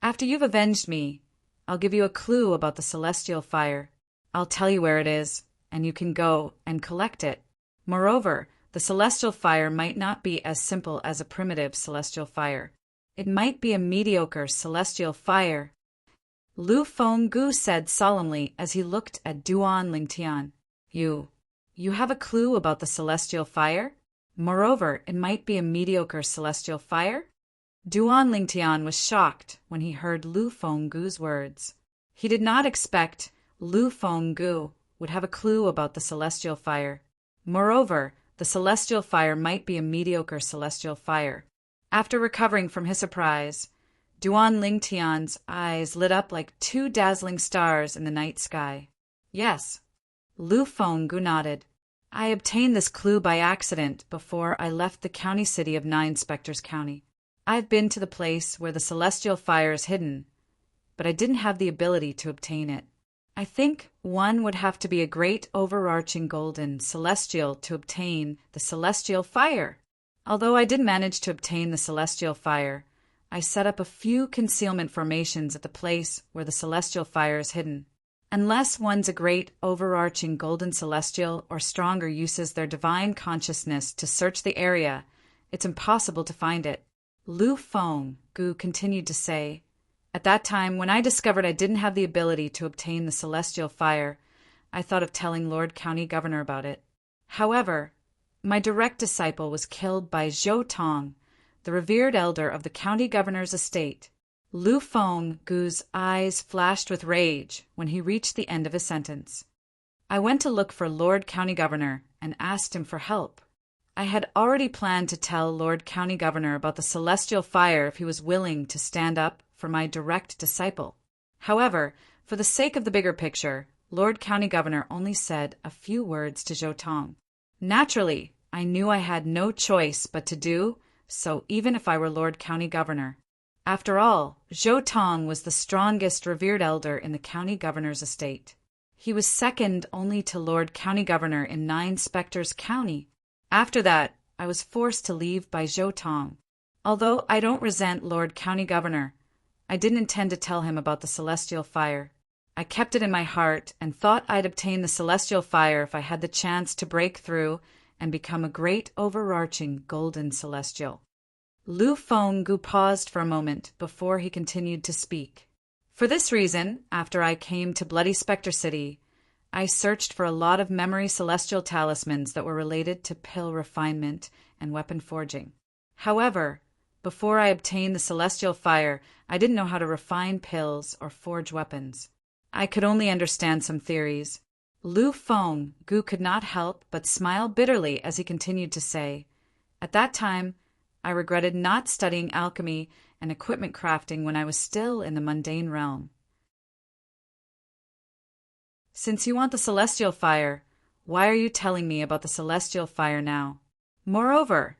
After you've avenged me, I'll give you a clue about the celestial fire. I'll tell you where it is, and you can go and collect it. Moreover, the celestial fire might not be as simple as a primitive celestial fire. It might be a mediocre celestial fire. Lu Fenggu said solemnly as he looked at Duan Lingtian. You have a clue about the celestial fire? Moreover, it might be a mediocre celestial fire? Duan Lingtian was shocked when he heard Lu Fenggu's words. He did not expect Lu Fenggu would have a clue about the celestial fire. Moreover, the celestial fire might be a mediocre celestial fire. After recovering from his surprise, Duan Lingtian's eyes lit up like two dazzling stars in the night sky. Yes. Lu Fenggu nodded. I obtained this clue by accident before I left the county city of Nine Spectres County. I've been to the place where the celestial fire is hidden, but I didn't have the ability to obtain it. I think one would have to be a great overarching golden celestial to obtain the celestial fire. Although I did manage to obtain the celestial fire, I set up a few concealment formations at the place where the celestial fire is hidden. Unless one's a great overarching golden celestial or stronger uses their divine consciousness to search the area, it's impossible to find it. Lu Fenggu continued to say, at that time, when I discovered I didn't have the ability to obtain the celestial fire, I thought of telling Lord County Governor about it. However, my direct disciple was killed by Zhou Tong, the revered elder of the county governor's estate. Lu Fenggu's eyes flashed with rage when he reached the end of his sentence. I went to look for Lord County Governor and asked him for help. I had already planned to tell Lord County Governor about the celestial fire if he was willing to stand up for my direct disciple. However, for the sake of the bigger picture, Lord County Governor only said a few words to Zhou Tong. Naturally, I knew I had no choice but to do so even if I were Lord County Governor. After all, Zhou Tong was the strongest revered elder in the county governor's estate. He was second only to Lord County Governor in Nine Spectres County. After that, I was forced to leave by Zhou Tong. Although I don't resent Lord County Governor, I didn't intend to tell him about the celestial fire. I kept it in my heart and thought I'd obtain the celestial fire if I had the chance to break through and become a great overarching golden celestial. Lu Fenggu paused for a moment before he continued to speak. For this reason, after I came to Bloody Spectre City, I searched for a lot of memory celestial talismans that were related to pill refinement and weapon forging. However, before I obtained the celestial fire, I didn't know how to refine pills or forge weapons. I could only understand some theories. Lu Fenggu could not help but smile bitterly as he continued to say, at that time, I regretted not studying alchemy and equipment crafting when I was still in the mundane realm. Since you want the celestial fire, why are you telling me about the celestial fire now? Moreover,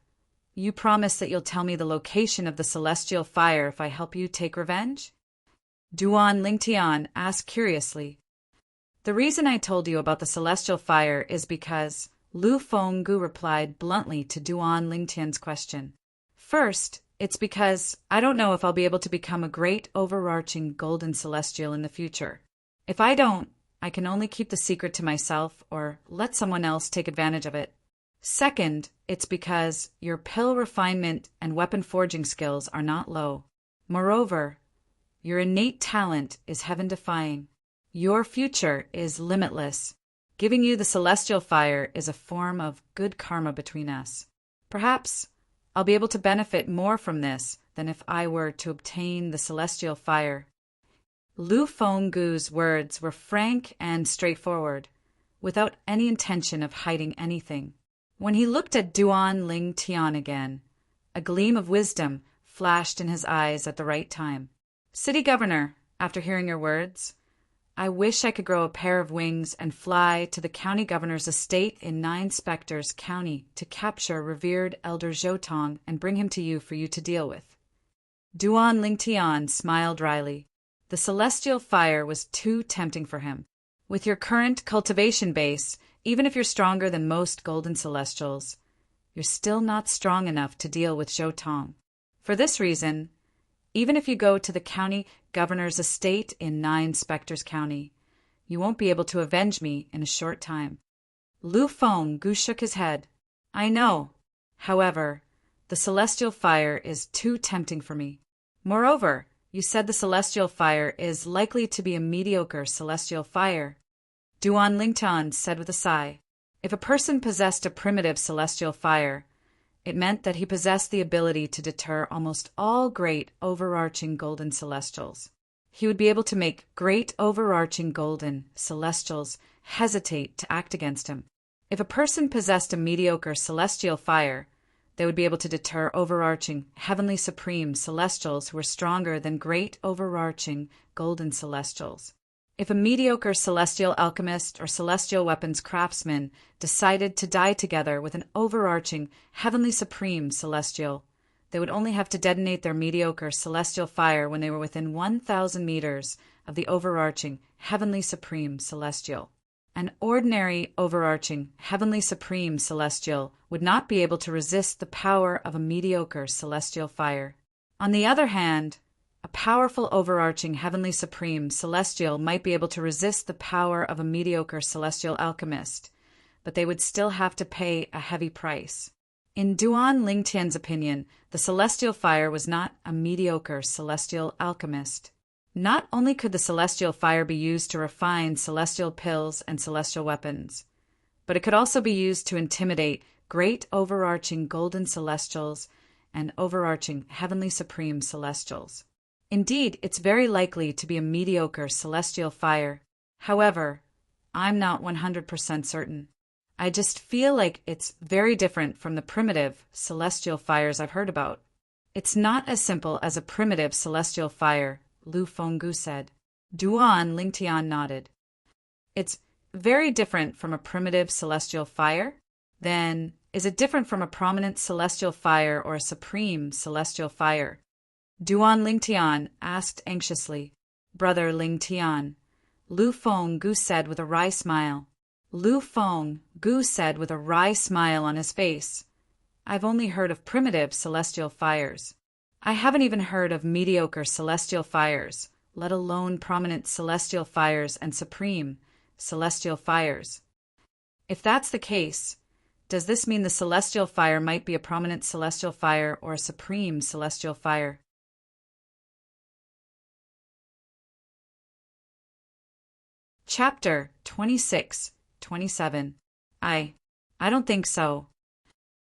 you promise that you'll tell me the location of the celestial fire if I help you take revenge? Duan Lingtian asked curiously. The reason I told you about the celestial fire is because Lu Fenggu replied bluntly to Duan Lingtian's question. First, it's because I don't know if I'll be able to become a great overarching golden celestial in the future. If I don't, I can only keep the secret to myself or let someone else take advantage of it. Second, it's because your pill refinement and weapon forging skills are not low. Moreover, your innate talent is heaven-defying. Your future is limitless. Giving you the celestial fire is a form of good karma between us. Perhaps I'll be able to benefit more from this than if I were to obtain the celestial fire. Lu Fenggu's words were frank and straightforward, without any intention of hiding anything. When he looked at Duan Lingtian again, a gleam of wisdom flashed in his eyes at the right time. City Governor, after hearing your words, I wish I could grow a pair of wings and fly to the county governor's estate in Nine Spectres County to capture revered Elder Zhou Tong and bring him to you for you to deal with. Duan Lingtian smiled wryly. The celestial fire was too tempting for him. With your current cultivation base, even if you're stronger than most golden celestials, you're still not strong enough to deal with Zhou Tong. For this reason, even if you go to the county governor's estate in Nine Spectres County, you won't be able to avenge me in a short time. Lu Fenggu shook his head. I know. However, the celestial fire is too tempting for me. Moreover, you said the celestial fire is likely to be a mediocre celestial fire. Duan Lingtian said with a sigh. If a person possessed a primitive celestial fire, it meant that he possessed the ability to deter almost all great overarching golden celestials. He would be able to make great overarching golden celestials hesitate to act against him. If a person possessed a mediocre celestial fire, they would be able to deter overarching, heavenly supreme celestials who were stronger than great overarching golden celestials. If a mediocre celestial alchemist or celestial weapons craftsman decided to die together with an overarching, heavenly supreme celestial, they would only have to detonate their mediocre celestial fire when they were within 1,000 meters of the overarching, heavenly supreme celestial. An ordinary, overarching, heavenly supreme celestial would not be able to resist the power of a mediocre celestial fire. On the other hand, a powerful, overarching, heavenly supreme celestial might be able to resist the power of a mediocre celestial alchemist, but they would still have to pay a heavy price. In Duan Lingtian's opinion, the celestial fire was not a mediocre celestial alchemist. Not only could the celestial fire be used to refine celestial pills and celestial weapons, but it could also be used to intimidate great overarching golden celestials and overarching heavenly supreme celestials. Indeed, it's very likely to be a mediocre celestial fire. However, I'm not 100% certain. I just feel like it's very different from the primitive celestial fires I've heard about. It's not as simple as a primitive celestial fire, Lu Fenggu said. Duan Lingtian nodded. It's very different from a primitive celestial fire? Then, is it different from a prominent celestial fire or a supreme celestial fire? Duan Lingtian asked anxiously. Brother Lingtian, Lu Fenggu said with a wry smile. Lu Fenggu said with a wry smile on his face. I've only heard of primitive celestial fires. I haven't even heard of mediocre celestial fires, let alone prominent celestial fires and supreme celestial fires. If that's the case, does this mean the celestial fire might be a prominent celestial fire or a supreme celestial fire? Chapter 26-27. I don't think so.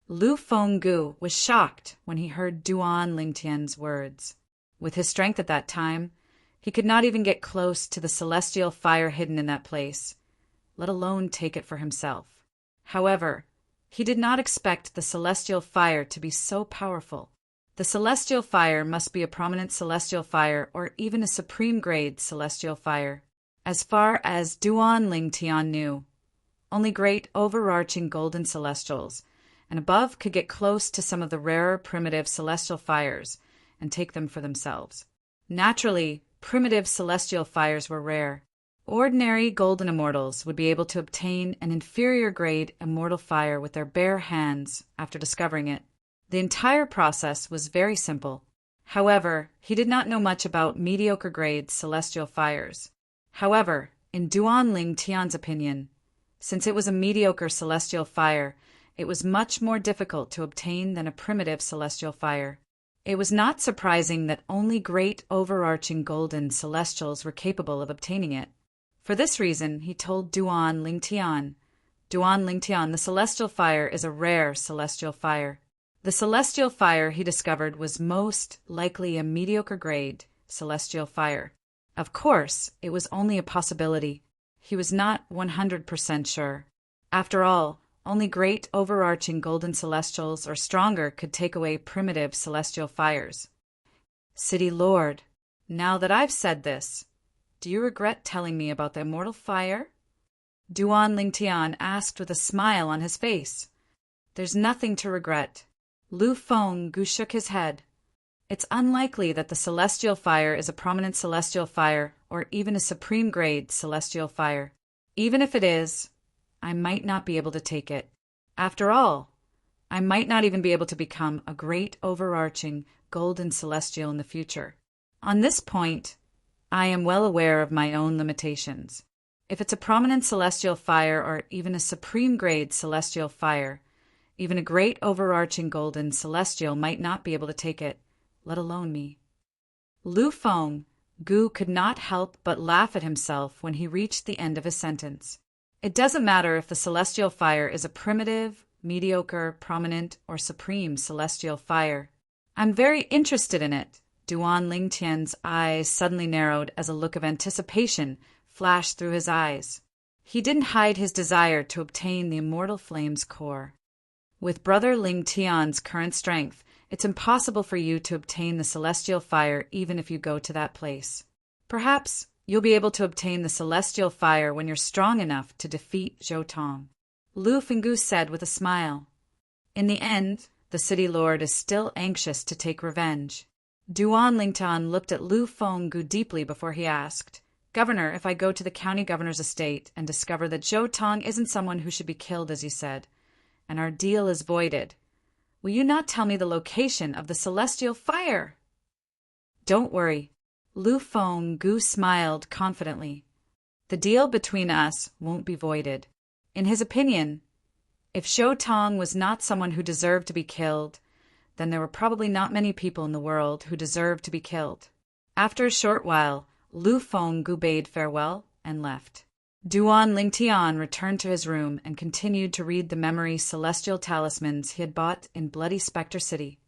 Lu Fenggu was shocked when he heard Duan Lingtian's words. With his strength at that time, he could not even get close to the celestial fire hidden in that place, let alone take it for himself. However, he did not expect the celestial fire to be so powerful. The celestial fire must be a prominent celestial fire or even a supreme grade celestial fire. As far as Duan Lingtian knew, only great overarching golden celestials and above could get close to some of the rarer primitive celestial fires and take them for themselves. Naturally, primitive celestial fires were rare. Ordinary golden immortals would be able to obtain an inferior grade immortal fire with their bare hands after discovering it. The entire process was very simple. However, he did not know much about mediocre grade celestial fires. However, in Duan Lingtian's opinion, since it was a mediocre celestial fire, it was much more difficult to obtain than a primitive celestial fire. It was not surprising that only great overarching golden celestials were capable of obtaining it. For this reason, he told Duan Lingtian, the celestial fire is a rare celestial fire. The celestial fire, he discovered, was most likely a mediocre grade celestial fire. Of course, it was only a possibility. He was not 100% sure. After all, only great overarching golden celestials or stronger could take away primitive celestial fires. City Lord, now that I've said this, do you regret telling me about the immortal fire? Duan Lingtian asked with a smile on his face. There's nothing to regret. Lu Fenggu shook his head. It's unlikely that the celestial fire is a prominent celestial fire or even a supreme grade celestial fire. Even if it is, I might not be able to take it. After all, I might not even be able to become a great overarching golden celestial in the future. On this point, I am well aware of my own limitations. If it's a prominent celestial fire or even a supreme grade celestial fire, even a great overarching golden celestial might not be able to take it, let alone me. Lu Fenggu could not help but laugh at himself when he reached the end of his sentence. It doesn't matter if the celestial fire is a primitive, mediocre, prominent, or supreme celestial fire. I'm very interested in it. Duan Lingtian's eyes suddenly narrowed as a look of anticipation flashed through his eyes. He didn't hide his desire to obtain the immortal flame's core. With Brother Ling Tian's current strength, it's impossible for you to obtain the celestial fire even if you go to that place. Perhaps you'll be able to obtain the celestial fire when you're strong enough to defeat Zhou Tong. Lu Fenggu said with a smile. In the end, the city lord is still anxious to take revenge. Duan Lingtian looked at Lu Fenggu deeply before he asked, Governor, if I go to the county governor's estate and discover that Zhou Tong isn't someone who should be killed as you said, and our deal is voided, will you not tell me the location of the celestial fire? Don't worry. Lu Fenggu smiled confidently. The deal between us won't be voided. In his opinion, if Zhou Tong was not someone who deserved to be killed, then there were probably not many people in the world who deserved to be killed. After a short while, Lu Fenggu bade farewell and left. Duan Lingtian returned to his room and continued to read the memory celestial talismans he had bought in Bloody Spectre City.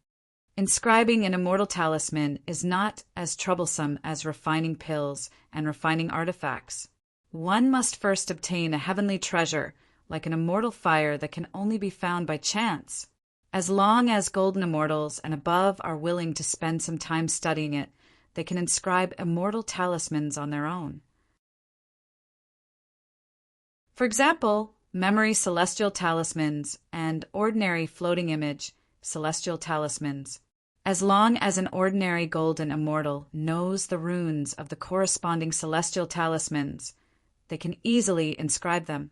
Inscribing an immortal talisman is not as troublesome as refining pills and refining artifacts. One must first obtain a heavenly treasure, like an immortal fire that can only be found by chance. As long as golden immortals and above are willing to spend some time studying it, they can inscribe immortal talismans on their own. For example, memory celestial talismans and ordinary floating image celestial talismans. As long as an ordinary golden immortal knows the runes of the corresponding celestial talismans, they can easily inscribe them.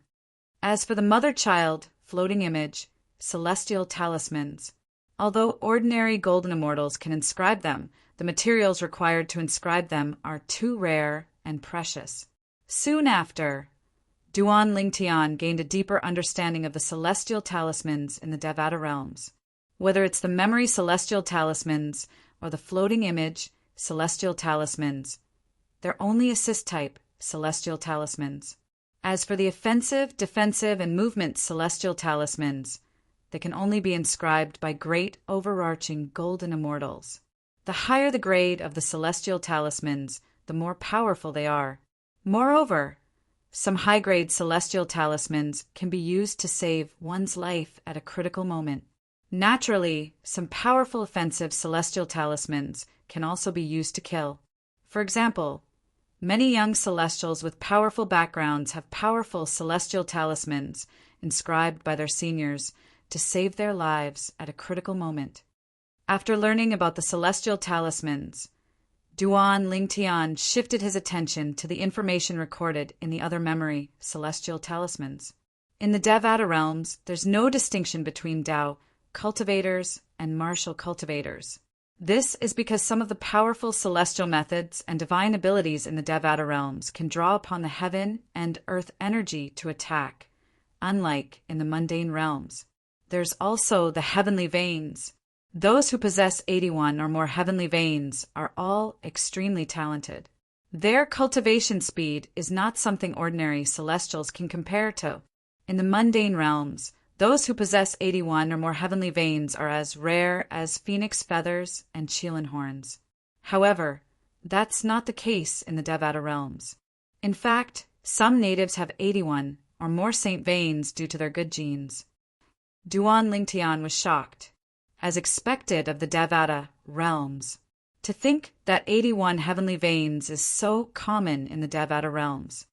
As for the mother-child floating image celestial talismans, although ordinary golden immortals can inscribe them, the materials required to inscribe them are too rare and precious. Soon after, Duan Lingtian gained a deeper understanding of the celestial talismans in the Devata realms. Whether it's the memory celestial talismans or the floating image celestial talismans, they're only assist-type celestial talismans. As for the offensive, defensive, and movement celestial talismans, they can only be inscribed by great overarching golden immortals. The higher the grade of the celestial talismans, the more powerful they are. Moreover, some high-grade celestial talismans can be used to save one's life at a critical moment. Naturally, some powerful offensive celestial talismans can also be used to kill. For example, many young celestials with powerful backgrounds have powerful celestial talismans inscribed by their seniors to save their lives at a critical moment. After learning about the celestial talismans, Duan Lingtian shifted his attention to the information recorded in the other memory celestial talismans. In the Devata realms, there's no distinction between Tao cultivators and martial cultivators. This is because some of the powerful celestial methods and divine abilities in the Devata realms can draw upon the heaven and earth energy to attack, unlike in the mundane realms. There's also the heavenly veins. Those who possess 81 or more heavenly veins are all extremely talented. Their cultivation speed is not something ordinary celestials can compare to. In the mundane realms, those who possess 81 or more heavenly veins are as rare as phoenix feathers and Qilin horns. However, that's not the case in the Devata realms. In fact, some natives have 81 or more saint veins due to their good genes. Duan Lingtian was shocked, as expected of the Devata realms, to think that 81 heavenly veins is so common in the Devata realms.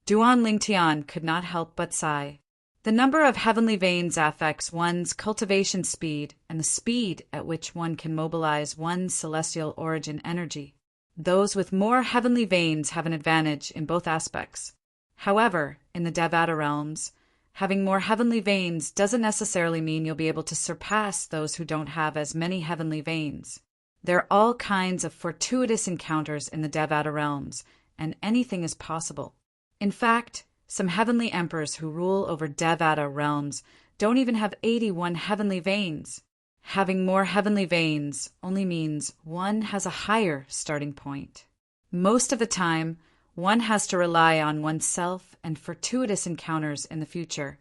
Duan Lingtian could not help but sigh. The number of heavenly veins affects one's cultivation speed and the speed at which one can mobilize one's celestial origin energy. Those with more heavenly veins have an advantage in both aspects. However, in the Devata realms, having more heavenly veins doesn't necessarily mean you'll be able to surpass those who don't have as many heavenly veins. There are all kinds of fortuitous encounters in the Devata realms, and anything is possible. In fact, some heavenly emperors who rule over Devata realms don't even have 81 heavenly veins. Having more heavenly veins only means one has a higher starting point. Most of the time, one has to rely on oneself and fortuitous encounters in the future.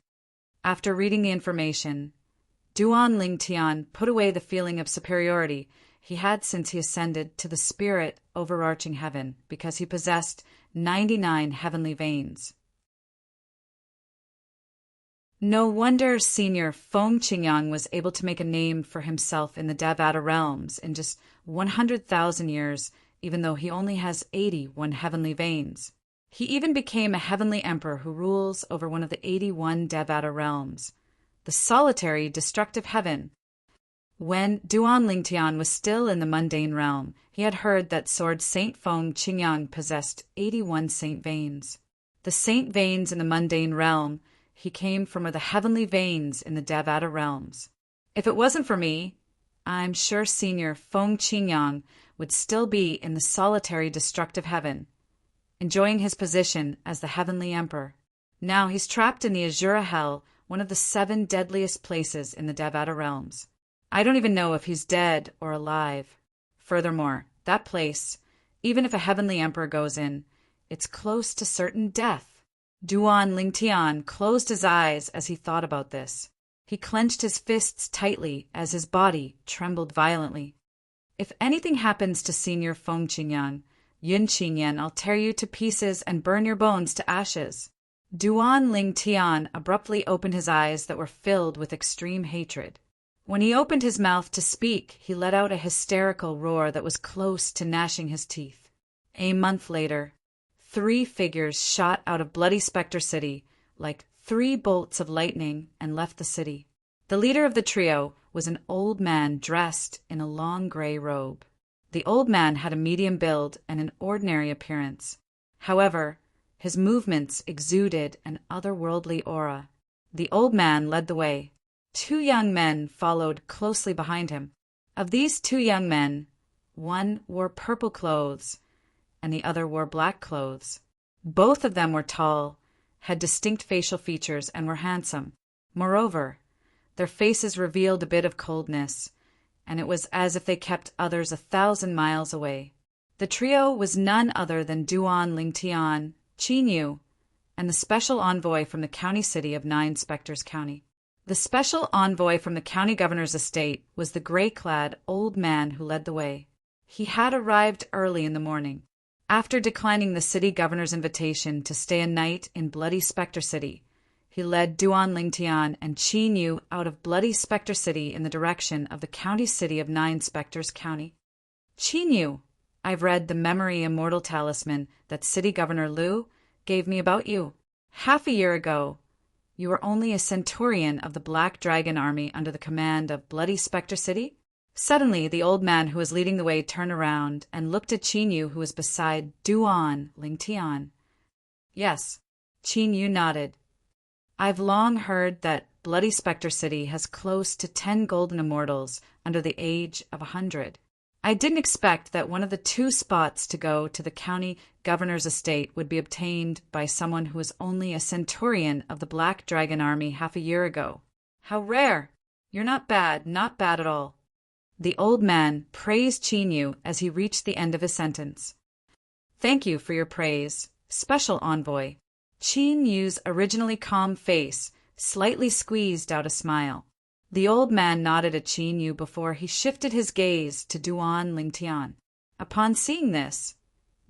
After reading the information, Duan Lingtian put away the feeling of superiority he had since he ascended to the spirit overarching heaven because he possessed 99 heavenly veins. No wonder Senior Feng Qingyang was able to make a name for himself in the Devata realms in just 100,000 years, even though he only has 81 heavenly veins. He even became a heavenly emperor who rules over one of the 81 Devata realms, the solitary destructive heaven. When Duan Lingtian was still in the mundane realm, he had heard that Sword Saint Feng Qingyang possessed 81 saint veins. The saint veins in the mundane realm, he came from the heavenly veins in the Devata realms. If it wasn't for me, I'm sure Senior Feng Qingyang would still be in the solitary destructive heaven, enjoying his position as the heavenly emperor. Now he's trapped in the Azura Hell, one of the 7 deadliest places in the Devata realms. I don't even know if he's dead or alive. Furthermore, that place, even if a heavenly emperor goes in, it's close to certain death. Duan Lingtian closed his eyes as he thought about this. He clenched his fists tightly as his body trembled violently. If anything happens to Senior Feng Qingyang, Yun Qinyan, I'll tear you to pieces and burn your bones to ashes. Duan Lingtian abruptly opened his eyes that were filled with extreme hatred. When he opened his mouth to speak, he let out a hysterical roar that was close to gnashing his teeth. A month later, 3 figures shot out of Bloody Spectre City like 3 bolts of lightning and left the city. The leader of the trio was an old man dressed in a long gray robe. The old man had a medium build and an ordinary appearance. However, his movements exuded an otherworldly aura. The old man led the way. 2 young men followed closely behind him. Of these 2 young men, one wore purple clothes and the other wore black clothes. Both of them were tall, had distinct facial features, and were handsome. Moreover, their faces revealed a bit of coldness, and it was as if they kept others 1,000 miles away. The trio was none other than Duan Lingtian, Qin Yu, and the special envoy from the county city of 9 Spectres County. The special envoy from the county governor's estate was the gray-clad old man who led the way. He had arrived early in the morning. After declining the city governor's invitation to stay a night in Bloody Spectre City, he led Duan Lingtian and Qin Yu out of Bloody Spectre City in the direction of the county city of 9 Spectres County. Qin Yu, I've read the memory immortal talisman that City Governor Liu gave me about you. Half a year ago, you were only a centurion of the Black Dragon Army under the command of Bloody Spectre City? Suddenly, the old man who was leading the way turned around and looked at Qin Yu, who was beside Duan Lingtian. Yes, Qin Yu nodded. I've long heard that Bloody Spectre City has close to 10 golden immortals under the age of 100. I didn't expect that one of the 2 spots to go to the county governor's estate would be obtained by someone who was only a centurion of the Black Dragon Army half a year ago. How rare! You're not bad at all. The old man praised Qin Yu as he reached the end of his sentence. Thank you for your praise, special envoy. Qin Yu's originally calm face slightly squeezed out a smile. The old man nodded at Qin Yu before he shifted his gaze to Duan Lingtian. Upon seeing this,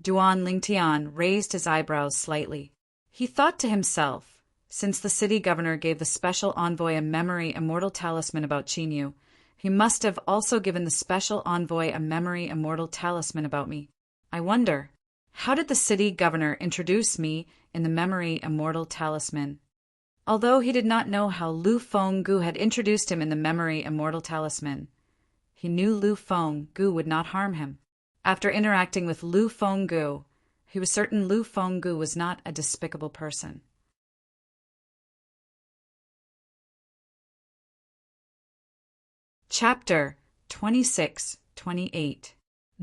Duan Lingtian raised his eyebrows slightly. He thought to himself, since the city governor gave the special envoy a memory immortal talisman about Qin Yu, he must have also given the special envoy a memory immortal talisman about me. I wonder, how did the city governor introduce me in the memory immortal talisman? Although he did not know how Lu Fenggu had introduced him in the memory immortal talisman, he knew Lu Fenggu would not harm him. After interacting with Lu Fenggu, he was certain Lu Fenggu was not a despicable person. Chapter 26-28.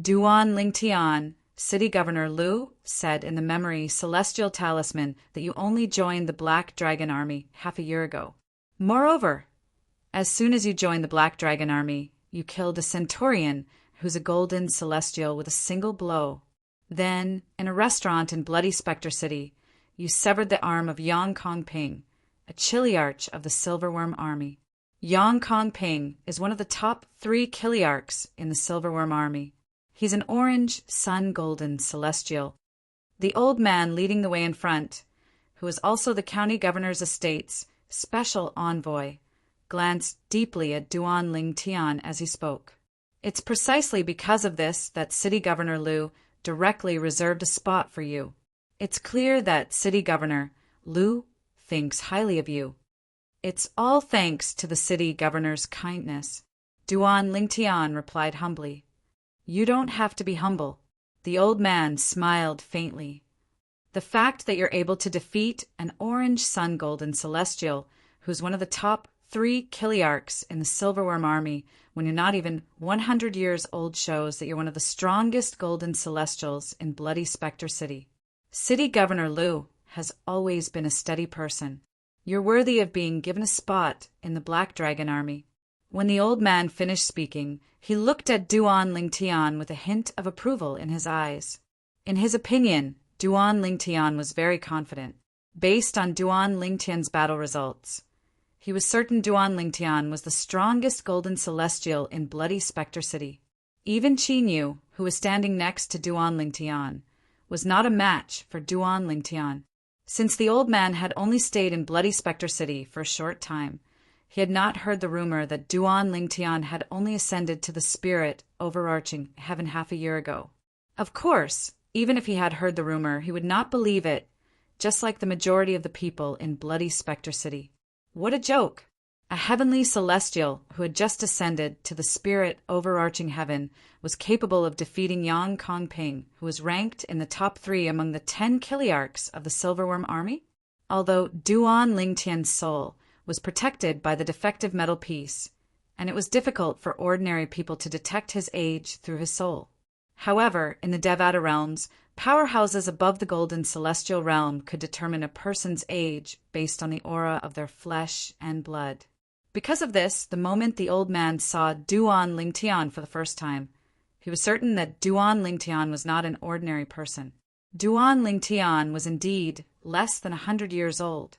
Duan Lingtian, City Governor Liu, said in the memory celestial talisman that you only joined the Black Dragon Army half a year ago. Moreover, as soon as you joined the Black Dragon Army, you killed a centurion who's a golden celestial with a single blow. Then, in a restaurant in Bloody Spectre City, you severed the arm of Yang Kongping, a chiliarch of the Silverworm Army. Yang Kongping is one of the top 3 chiliarchs in the Silverworm Army. He's an orange, sun-golden celestial. The old man leading the way in front, who is also the county governor's estate's special envoy, glanced deeply at Duan Ling Tian as he spoke. It's precisely because of this that City Governor Liu directly reserved a spot for you. It's clear that City Governor Liu thinks highly of you. It's all thanks to the city governor's kindness. Duan Lingtian replied humbly. You don't have to be humble. The old man smiled faintly. The fact that you're able to defeat an orange sun golden celestial, who's one of the top 3 Kiliarchs in the Silverworm army when you're not even 100 years old, shows that you're one of the strongest golden celestials in Bloody Spectre City. City Governor Liu has always been a steady person. You're worthy of being given a spot in the Black Dragon army. When the old man finished speaking, he looked at Duan Lingtian with a hint of approval in his eyes. In his opinion, Duan Lingtian was very confident, based on Duan Lingtian's battle results. He was certain Duan Lingtian was the strongest golden celestial in Bloody Spectre City. Even Qin Yu, who was standing next to Duan Lingtian, was not a match for Duan Lingtian. Since the old man had only stayed in Bloody Spectre City for a short time, he had not heard the rumor that Duan Lingtian had only ascended to the spirit overarching heaven half a year ago. Of course, even if he had heard the rumor, he would not believe it, just like the majority of the people in Bloody Spectre City. What a joke! A heavenly celestial who had just ascended to the spirit overarching heaven was capable of defeating Yang Kongping, who was ranked in the top 3 among the 10 Kiliarchs of the Silverworm army? Although Duan Lingtian's soul was protected by the defective metal piece, and it was difficult for ordinary people to detect his age through his soul. However, in the Devata realms, powerhouses above the golden celestial realm could determine a person's age based on the aura of their flesh and blood. Because of this, the moment the old man saw Duan Lingtian for the first time, he was certain that Duan Lingtian was not an ordinary person. Duan Lingtian was indeed less than 100 years old.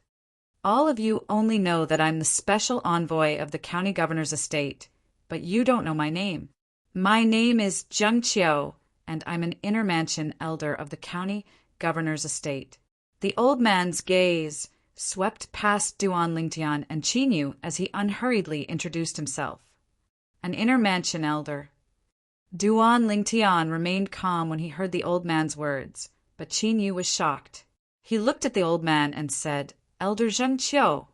All of you only know that I'm the special envoy of the county governor's estate, but you don't know my name. My name is Zheng Qiu, and I'm an inner mansion elder of the county governor's estate. The old man's gaze swept past Duan Lingtian and Qin Yu as he unhurriedly introduced himself. An inner mansion elder. Duan Lingtian remained calm when he heard the old man's words, but Qin Yu was shocked. He looked at the old man and said, Elder Zheng Qiu.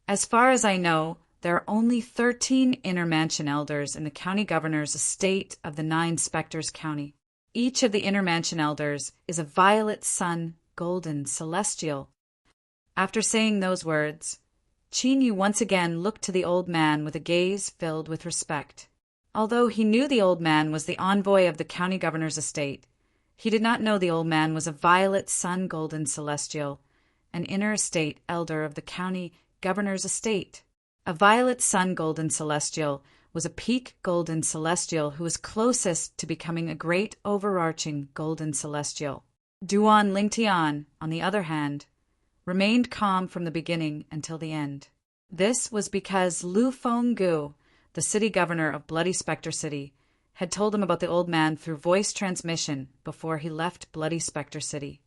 As far as I know, there are only 13 inner mansion elders in the county governor's estate of the 9 Spectres County. Each of the inner mansion elders is a violet sun, golden, celestial. After saying those words, Qin Yu once again looked to the old man with a gaze filled with respect. Although he knew the old man was the envoy of the county governor's estate, he did not know the old man was a violet sun, golden, celestial, an inner estate elder of the county governor's estate. A violet sun golden celestial was a peak golden celestial who was closest to becoming a great overarching golden celestial. Duan Lingtian, on the other hand, remained calm from the beginning until the end. This was because Lu Fenggu, the city governor of Bloody Spectre City, had told him about the old man through voice transmission before he left Bloody Spectre City.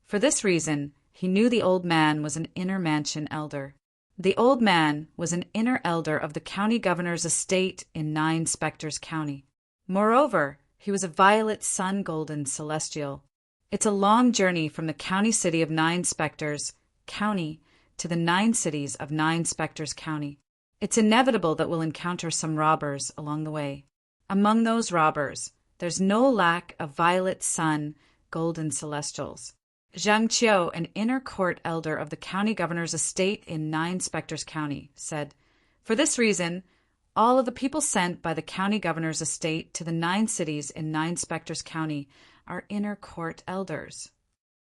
For this reason, he knew the old man was an inner mansion elder. The old man was an inner elder of the county governor's estate in 9 Spectres County. Moreover, he was a violet sun golden celestial. It's a long journey from the county city of 9 Spectres County to the 9 cities of 9 Spectres County. It's inevitable that we'll encounter some robbers along the way. Among those robbers, there's no lack of violet sun golden celestials. Zheng Qiu, an inner court elder of the county governor's estate in 9 Spectres County, said, For this reason, all of the people sent by the county governor's estate to the 9 cities in 9 Spectres County are inner court elders.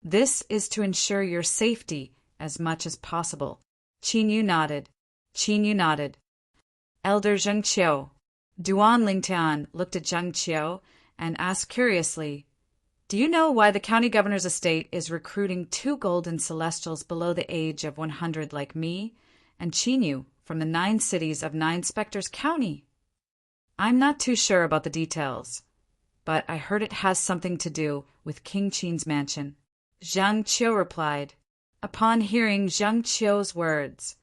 This is to ensure your safety as much as possible. Qin Yu nodded. Qin Yu nodded. Elder Zheng Qiu. Duan Lingtian looked at Zheng Qiu and asked curiously, Do you know why the county governor's estate is recruiting 2 golden celestials below the age of 100 like me and Qin Yu from the 9 cities of 9 Spectres County? I'm not too sure about the details, but I heard it has something to do with King Qin's mansion. Zhang Qiu replied, Upon hearing Zheng Qiu's words,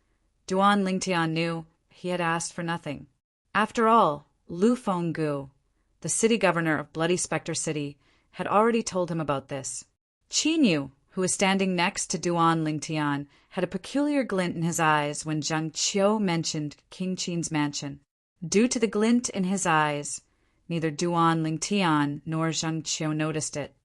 Duan Lingtian knew he had asked for nothing. After all, Lu Fenggu, the city governor of Bloody Spectre City, had already told him about this. Qi Yu, who was standing next to Duan Lingtian, had a peculiar glint in his eyes when Zheng Qiu mentioned King Qin's mansion. Due to the glint in his eyes, neither Duan Lingtian nor Zheng Qiu noticed it.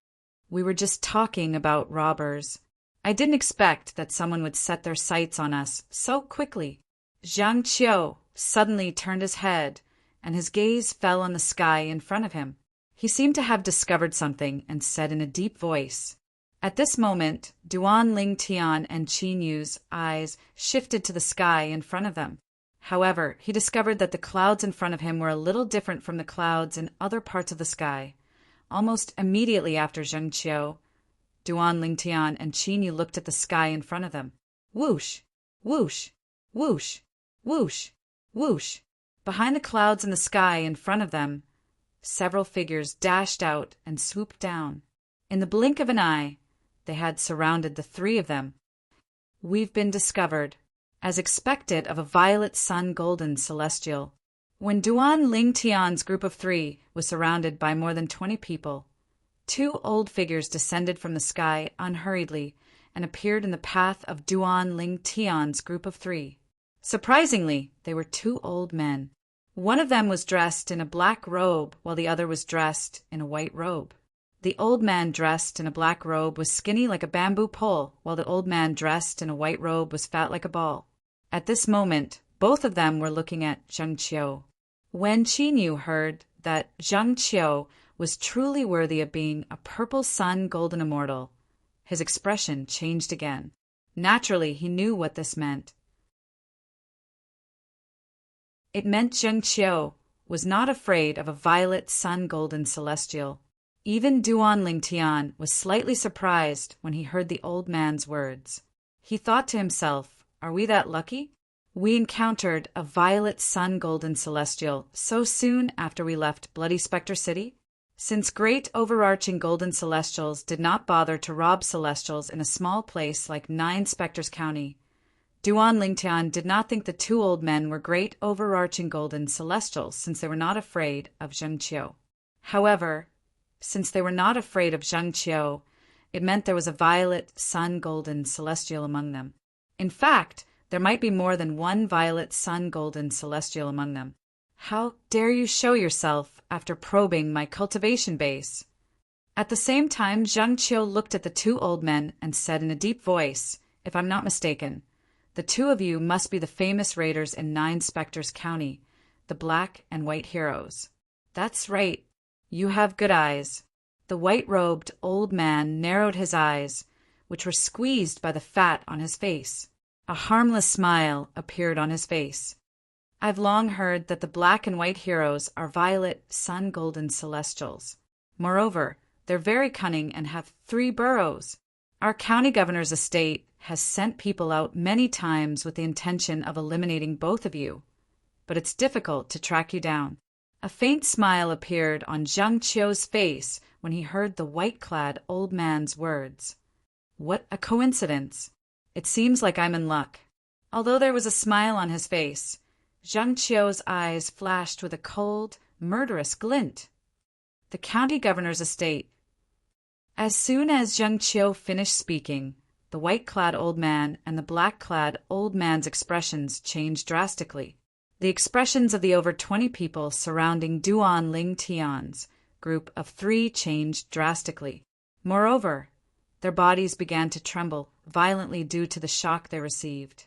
We were just talking about robbers. I didn't expect that someone would set their sights on us so quickly. Zheng Qiu suddenly turned his head, and his gaze fell on the sky in front of him. He seemed to have discovered something and said in a deep voice. At this moment, Duan Lingtian and Qi Yu's eyes shifted to the sky in front of them. However, he discovered that the clouds in front of him were a little different from the clouds in other parts of the sky. Almost immediately after Zheng Qiu, Duan Lingtian and Qi Yu looked at the sky in front of them. Whoosh! Whoosh! Whoosh! Whoosh! Whoosh! Behind the clouds in the sky in front of them, several figures dashed out and swooped down. In the blink of an eye, they had surrounded the three of them. We've been discovered, as expected of a violet sun golden celestial. When Duan Lingtian's group of three was surrounded by more than 20 people, two old figures descended from the sky unhurriedly and appeared in the path of Duan Lingtian's group of three. Surprisingly, they were two old men. One of them was dressed in a black robe while the other was dressed in a white robe. The old man dressed in a black robe was skinny like a bamboo pole, while the old man dressed in a white robe was fat like a ball. At this moment, both of them were looking at Zheng Qiu. When Qi Yu heard that Zheng Qiu was truly worthy of being a purple sun golden immortal, his expression changed again. Naturally, he knew what this meant. It meant Zheng Qiu was not afraid of a violet sun golden celestial. Even Duan Lingtian was slightly surprised when he heard the old man's words. He thought to himself, are we that lucky? We encountered a violet sun golden celestial so soon after we left Bloody Spectre City? Since great overarching golden celestials did not bother to rob celestials in a small place like Nine Spectres County, Duan Lingtian did not think the two old men were great overarching golden celestials since they were not afraid of Zheng Qiu. However, since they were not afraid of Zheng Qiu, it meant there was a violet sun golden celestial among them. In fact, there might be more than one violet sun golden celestial among them. How dare you show yourself after probing my cultivation base? At the same time, Zheng Qiu looked at the two old men and said in a deep voice, if I'm not mistaken, the two of you must be the famous raiders in Nine Spectres County, the Black and White Heroes. That's right. You have good eyes. The white-robed old man narrowed his eyes, which were squeezed by the fat on his face. A harmless smile appeared on his face. I've long heard that the Black and White Heroes are violet sun golden celestials. Moreover, they're very cunning and have 3 burrows. Our county governor's estate has sent people out many times with the intention of eliminating both of you, but it's difficult to track you down. A faint smile appeared on Zheng Qiu's face when he heard the white-clad old man's words. What a coincidence! It seems like I'm in luck. Although there was a smile on his face, Zheng Qiu's eyes flashed with a cold, murderous glint. The county governor's estate. As soon as Zheng Qiu finished speaking, the white-clad old man and the black-clad old man's expressions changed drastically. The expressions of the over 20 people surrounding Duan Lingtian's group of 3 changed drastically. Moreover, their bodies began to tremble violently due to the shock they received.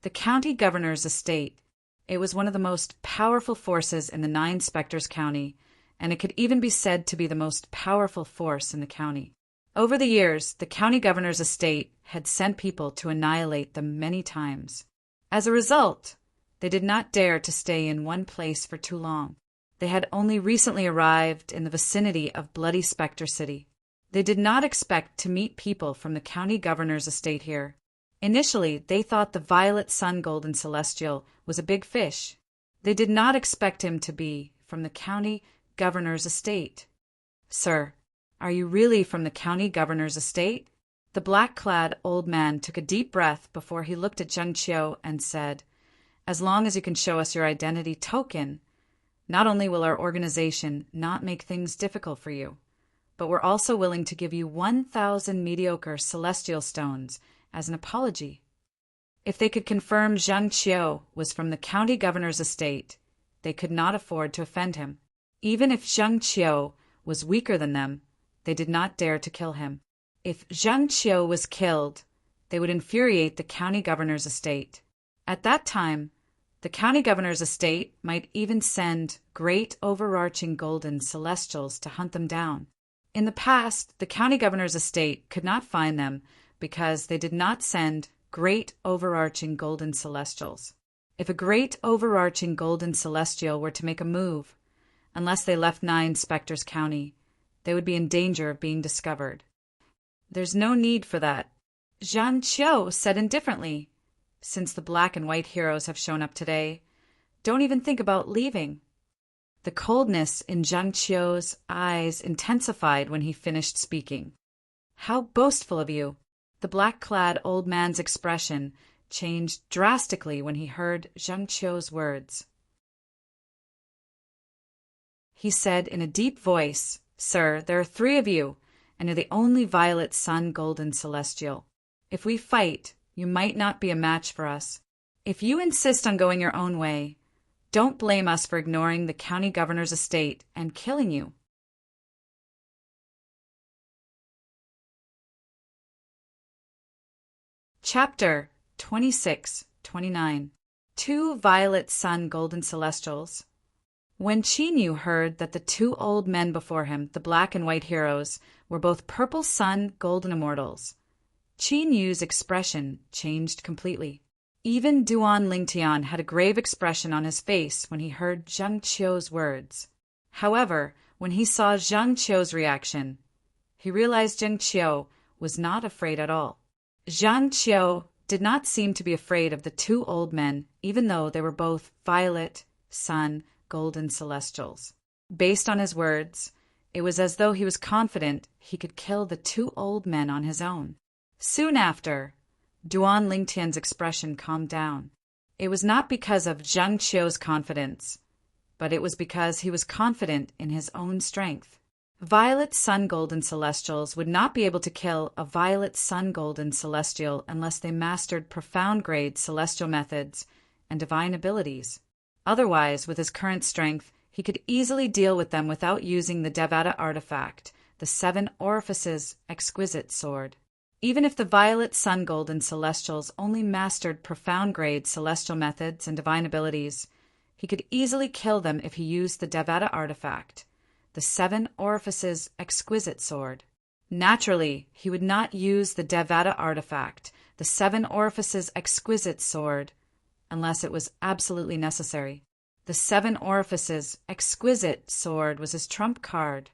The county governor's estate. It was one of the most powerful forces in the 9 Spectres County, and it could even be said to be the most powerful force in the county. Over the years, the county governor's estate had sent people to annihilate them many times. As a result, they did not dare to stay in one place for too long. They had only recently arrived in the vicinity of Bloody Spectre City. They did not expect to meet people from the county governor's estate here. Initially, they thought the violet sun golden celestial was a big fish. They did not expect him to be from the county governor's estate. Sir, are you really from the county governor's estate? The black-clad old man took a deep breath before he looked at Zheng Qiu and said, "As long as you can show us your identity token, not only will our organization not make things difficult for you, but we're also willing to give you 1,000 mediocre celestial stones as an apology." If they could confirm Zheng Qiu was from the county governor's estate, they could not afford to offend him. Even if Zheng Qiu was weaker than them, they did not dare to kill him. If Zheng Qiu was killed, they would infuriate the county governor's estate. At that time, the county governor's estate might even send great overarching golden celestials to hunt them down. In the past, the county governor's estate could not find them because they did not send great overarching golden celestials. If a great overarching golden celestial were to make a move, unless they left 9 Spectres County, they would be in danger of being discovered. There's no need for that. Zheng Qiu said indifferently, "Since the black and white heroes have shown up today, don't even think about leaving." The coldness in Zheng Qiu's eyes intensified when he finished speaking. "How boastful of you!" The black-clad old man's expression changed drastically when he heard Zheng Qiu's words. He said in a deep voice, "Sir, there are 3 of you, and you're the only Violet Sun Golden Celestial. If we fight, you might not be a match for us. If you insist on going your own way, don't blame us for ignoring the county governor's estate and killing you." Chapter 26-29. 2 Violet Sun Golden Celestials. When Qinyu heard that the 2 old men before him, the black and white heroes, were both Purple Sun Golden Immortals, Qinyu's expression changed completely. Even Duan Lingtian had a grave expression on his face when he heard Zheng Qiu's words. However, when he saw Zheng Qiu's reaction, he realized Zheng Qiu was not afraid at all. Zheng Qiu did not seem to be afraid of the 2 old men, even though they were both Violet Sun Golden Celestials. Based on his words, it was as though he was confident he could kill the 2 old men on his own. Soon after, Duan Lingtian's expression calmed down. It was not because of Zheng Qiu's confidence, but it was because he was confident in his own strength. Violet Sun Golden Celestials would not be able to kill a Violet Sun Golden Celestial unless they mastered profound-grade celestial methods and divine abilities. Otherwise, with his current strength, he could easily deal with them without using the Devata artifact, the 7 Orifices exquisite sword. Even if the Violet Sun Golden Celestials only mastered profound-grade celestial methods and divine abilities, he could easily kill them if he used the Devata artifact, the 7 Orifices exquisite sword. Naturally, he would not use the Devata artifact, the 7 Orifices exquisite sword, unless it was absolutely necessary. The 7 Orifices exquisite sword was his trump card.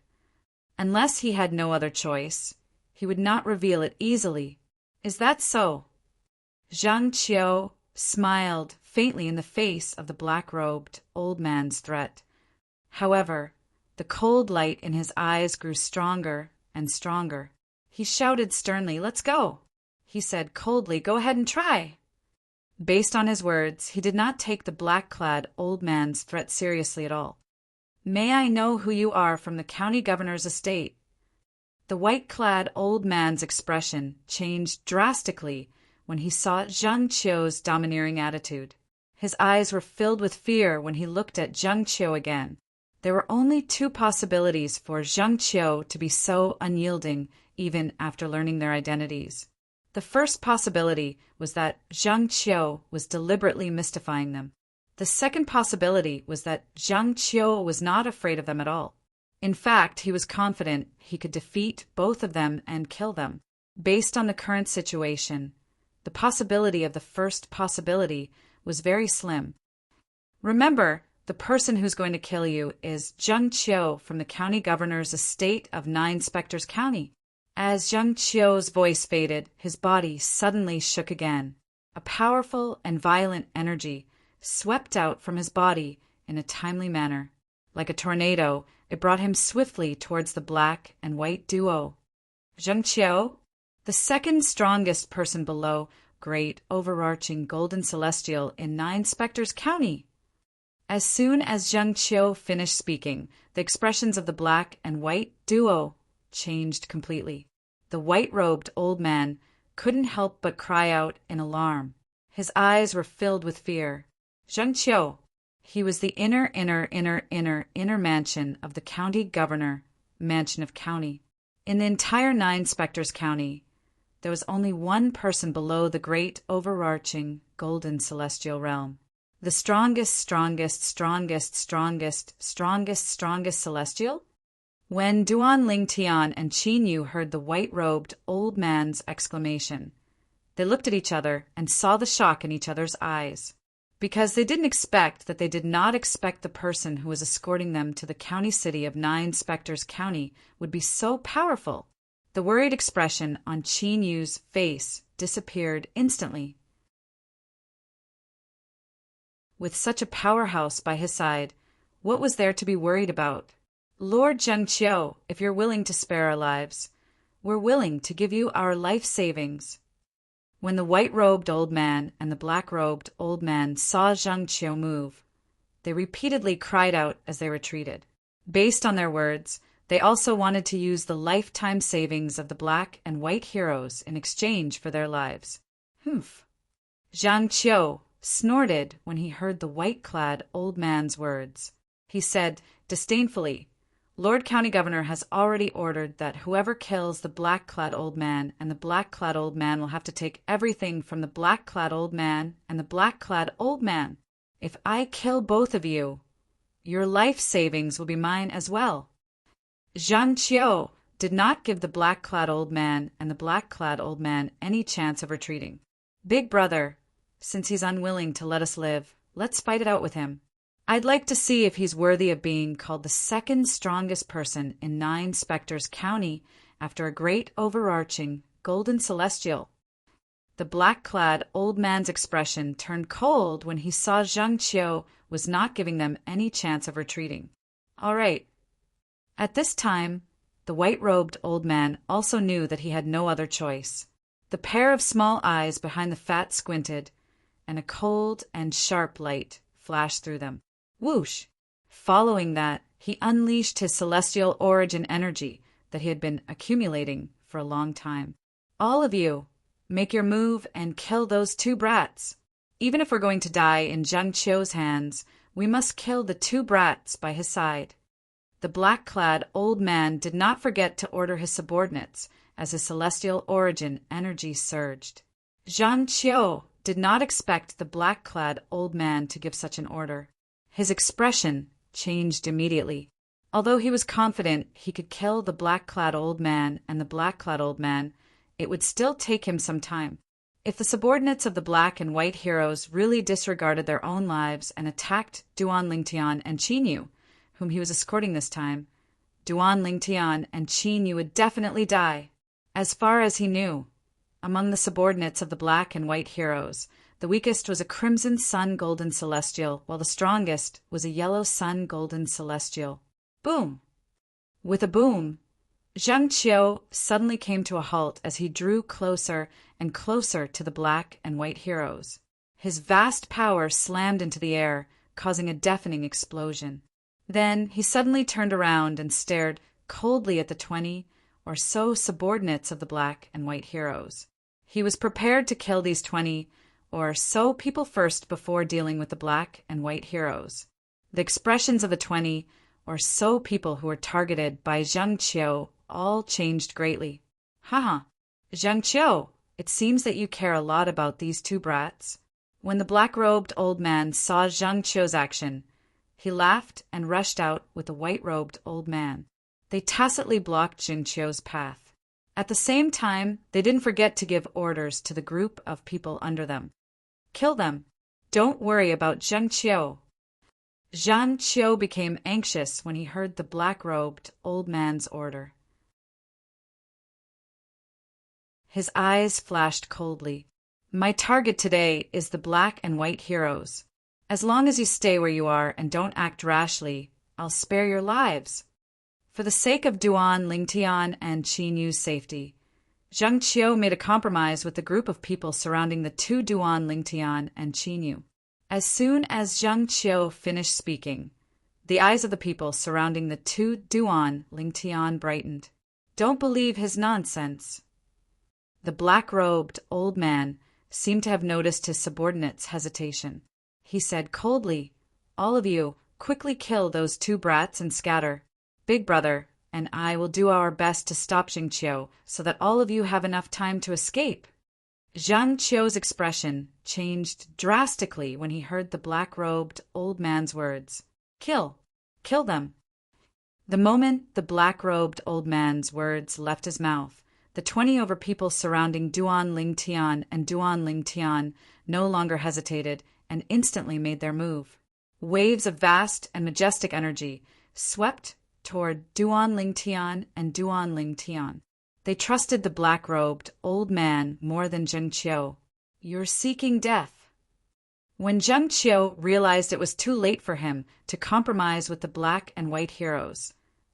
Unless he had no other choice, he would not reveal it easily. Is that so? Zheng Qiu smiled faintly in the face of the black-robed old man's threat. However, the cold light in his eyes grew stronger and stronger. He shouted sternly, "Let's go!" He said coldly, "Go ahead and try." Based on his words, he did not take the black-clad old man's threat seriously at all. "May I know who you are from the county governor's estate?" The white-clad old man's expression changed drastically when he saw Zheng Qiu's domineering attitude. His eyes were filled with fear when he looked at Zheng Qiu again. There were only 2 possibilities for Zheng Qiu to be so unyielding even after learning their identities. The first possibility was that Zheng Qiu was deliberately mystifying them. The second possibility was that Zheng Qiu was not afraid of them at all. In fact, he was confident he could defeat both of them and kill them. Based on the current situation, the possibility of the first possibility was very slim. Remember, the person who's going to kill you is Zheng Qiu from the county governor's estate of 9 Spectres County. As Zheng Qiu's voice faded, his body suddenly shook again. A powerful and violent energy swept out from his body in a timely manner. Like a tornado, it brought him swiftly towards the black and white duo. "Zheng Qiu?" the second strongest person below great overarching golden celestial in 9 Spectres County. As soon as Zheng Qiu finished speaking, the expressions of the black and white duo changed completely. The white-robed old man couldn't help but cry out in alarm. His eyes were filled with fear. Zheng Qiu. He was the inner mansion of the county governor, mansion of county. In the entire 9 Spectres County, there was only one person below the great overarching golden celestial realm. The strongest celestial? When Duan Lingtian and Qin Yu heard the white-robed old man's exclamation, they looked at each other and saw the shock in each other's eyes. Because they did not expect the person who was escorting them to the county city of 9 Spectres County would be so powerful. The worried expression on Qin Yu's face disappeared instantly. With such a powerhouse by his side, what was there to be worried about? Lord Zheng Qiu, if you're willing to spare our lives, we're willing to give you our life savings. When the white-robed old man and the black-robed old man saw Zheng Qiu move, they repeatedly cried out as they retreated. Based on their words, they also wanted to use the lifetime savings of the black and white heroes in exchange for their lives. Humph. Zheng Qiu snorted when he heard the white-clad old man's words. He said disdainfully, Lord County Governor has already ordered that whoever kills the black-clad old man and the black-clad old man will have to take everything from the black-clad old man and the black-clad old man. If I kill both of you, your life savings will be mine as well. Zheng Qiu did not give the black-clad old man and the black-clad old man any chance of retreating. Big brother, since he's unwilling to let us live, let's fight it out with him. I'd like to see if he's worthy of being called the second strongest person in 9 Spectres County after a great overarching golden celestial. The black-clad old man's expression turned cold when he saw Zheng Qiu was not giving them any chance of retreating. All right. At this time, the white-robed old man also knew that he had no other choice. The pair of small eyes behind the fat squinted, and a cold and sharp light flashed through them. Whoosh! Following that, he unleashed his celestial origin energy that he had been accumulating for a long time. All of you, make your move and kill those 2 brats. Even if we're going to die in Zheng Qiu's hands, we must kill the 2 brats by his side. The black-clad old man did not forget to order his subordinates as his celestial origin energy surged. Zheng Qiu did not expect the black-clad old man to give such an order. His expression changed immediately. Although he was confident he could kill the black-clad old man and the black-clad old man, it would still take him some time. If the subordinates of the black and white heroes really disregarded their own lives and attacked Duan Lingtian and Qin Yu, whom he was escorting this time, Duan Lingtian and Qin Yu would definitely die. As far as he knew, among the subordinates of the black and white heroes, the weakest was a crimson sun golden celestial, while the strongest was a yellow sun golden celestial. Boom! With a boom, Zheng Qiu suddenly came to a halt as he drew closer and closer to the black and white heroes. His vast power slammed into the air, causing a deafening explosion. Then he suddenly turned around and stared coldly at the 20 or so subordinates of the black and white heroes. He was prepared to kill these 20 or so people first before dealing with the black and white heroes. The expressions of the 20 or so people who were targeted by Zheng Qiu all changed greatly. Haha, Zheng Qiu, it seems that you care a lot about these 2 brats. When the black-robed old man saw Zheng Qiu's action, he laughed and rushed out with the white-robed old man. They tacitly blocked Zheng Qiu's path. At the same time, they didn't forget to give orders to the group of people under them. Kill them. Don't worry about Zheng Qiu. Zheng Qiu became anxious when he heard the black-robed old man's order. His eyes flashed coldly. My target today is the black and white heroes. As long as you stay where you are and don't act rashly, I'll spare your lives. For the sake of Duan Lingtian and Qin Yu's safety, Zhang Qiu made a compromise with the group of people surrounding the two Duan Lingtian and Qin Yu. As soon as Zhang Qiu finished speaking, the eyes of the people surrounding the two Duan Lingtian brightened. Don't believe his nonsense. The black-robed old man seemed to have noticed his subordinate's hesitation. He said coldly, "All of you, quickly kill those two brats and scatter. Big Brother and I will do our best to stop Zhang Qiu so that all of you have enough time to escape." Zhang Qiu's expression changed drastically when he heard the black-robed old man's words. Kill! Kill them! The moment the black-robed old man's words left his mouth, the 20 over people surrounding Duan Lingtian and Duan Lingtian no longer hesitated and instantly made their move. Waves of vast and majestic energy swept toward Duan Lingtian and Duan Lingtian. They trusted the black-robed old man more than Zhang Qiu. "You're seeking death." When Zhang Qiu realized it was too late for him to compromise with the black and white heroes,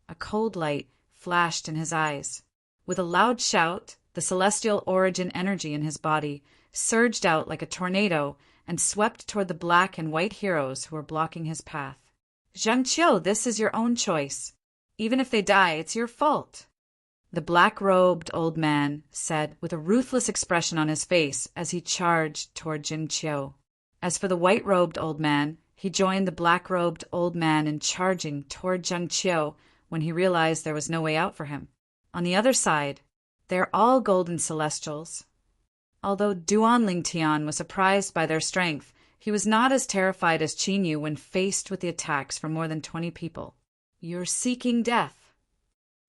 a cold light flashed in his eyes. With a loud shout, the celestial origin energy in his body surged out like a tornado and swept toward the black and white heroes who were blocking his path. "Zhang Qiu, this is your own choice. Even if they die, it's your fault," the black-robed old man said with a ruthless expression on his face as he charged toward Zhang Qiu. As for the white-robed old man, he joined the black-robed old man in charging toward Zhang Qiu when he realized there was no way out for him. On the other side, they're all golden celestials. Although Duan Lingtian was surprised by their strength, he was not as terrified as Qin Yu when faced with the attacks from more than 20 people. "You're seeking death."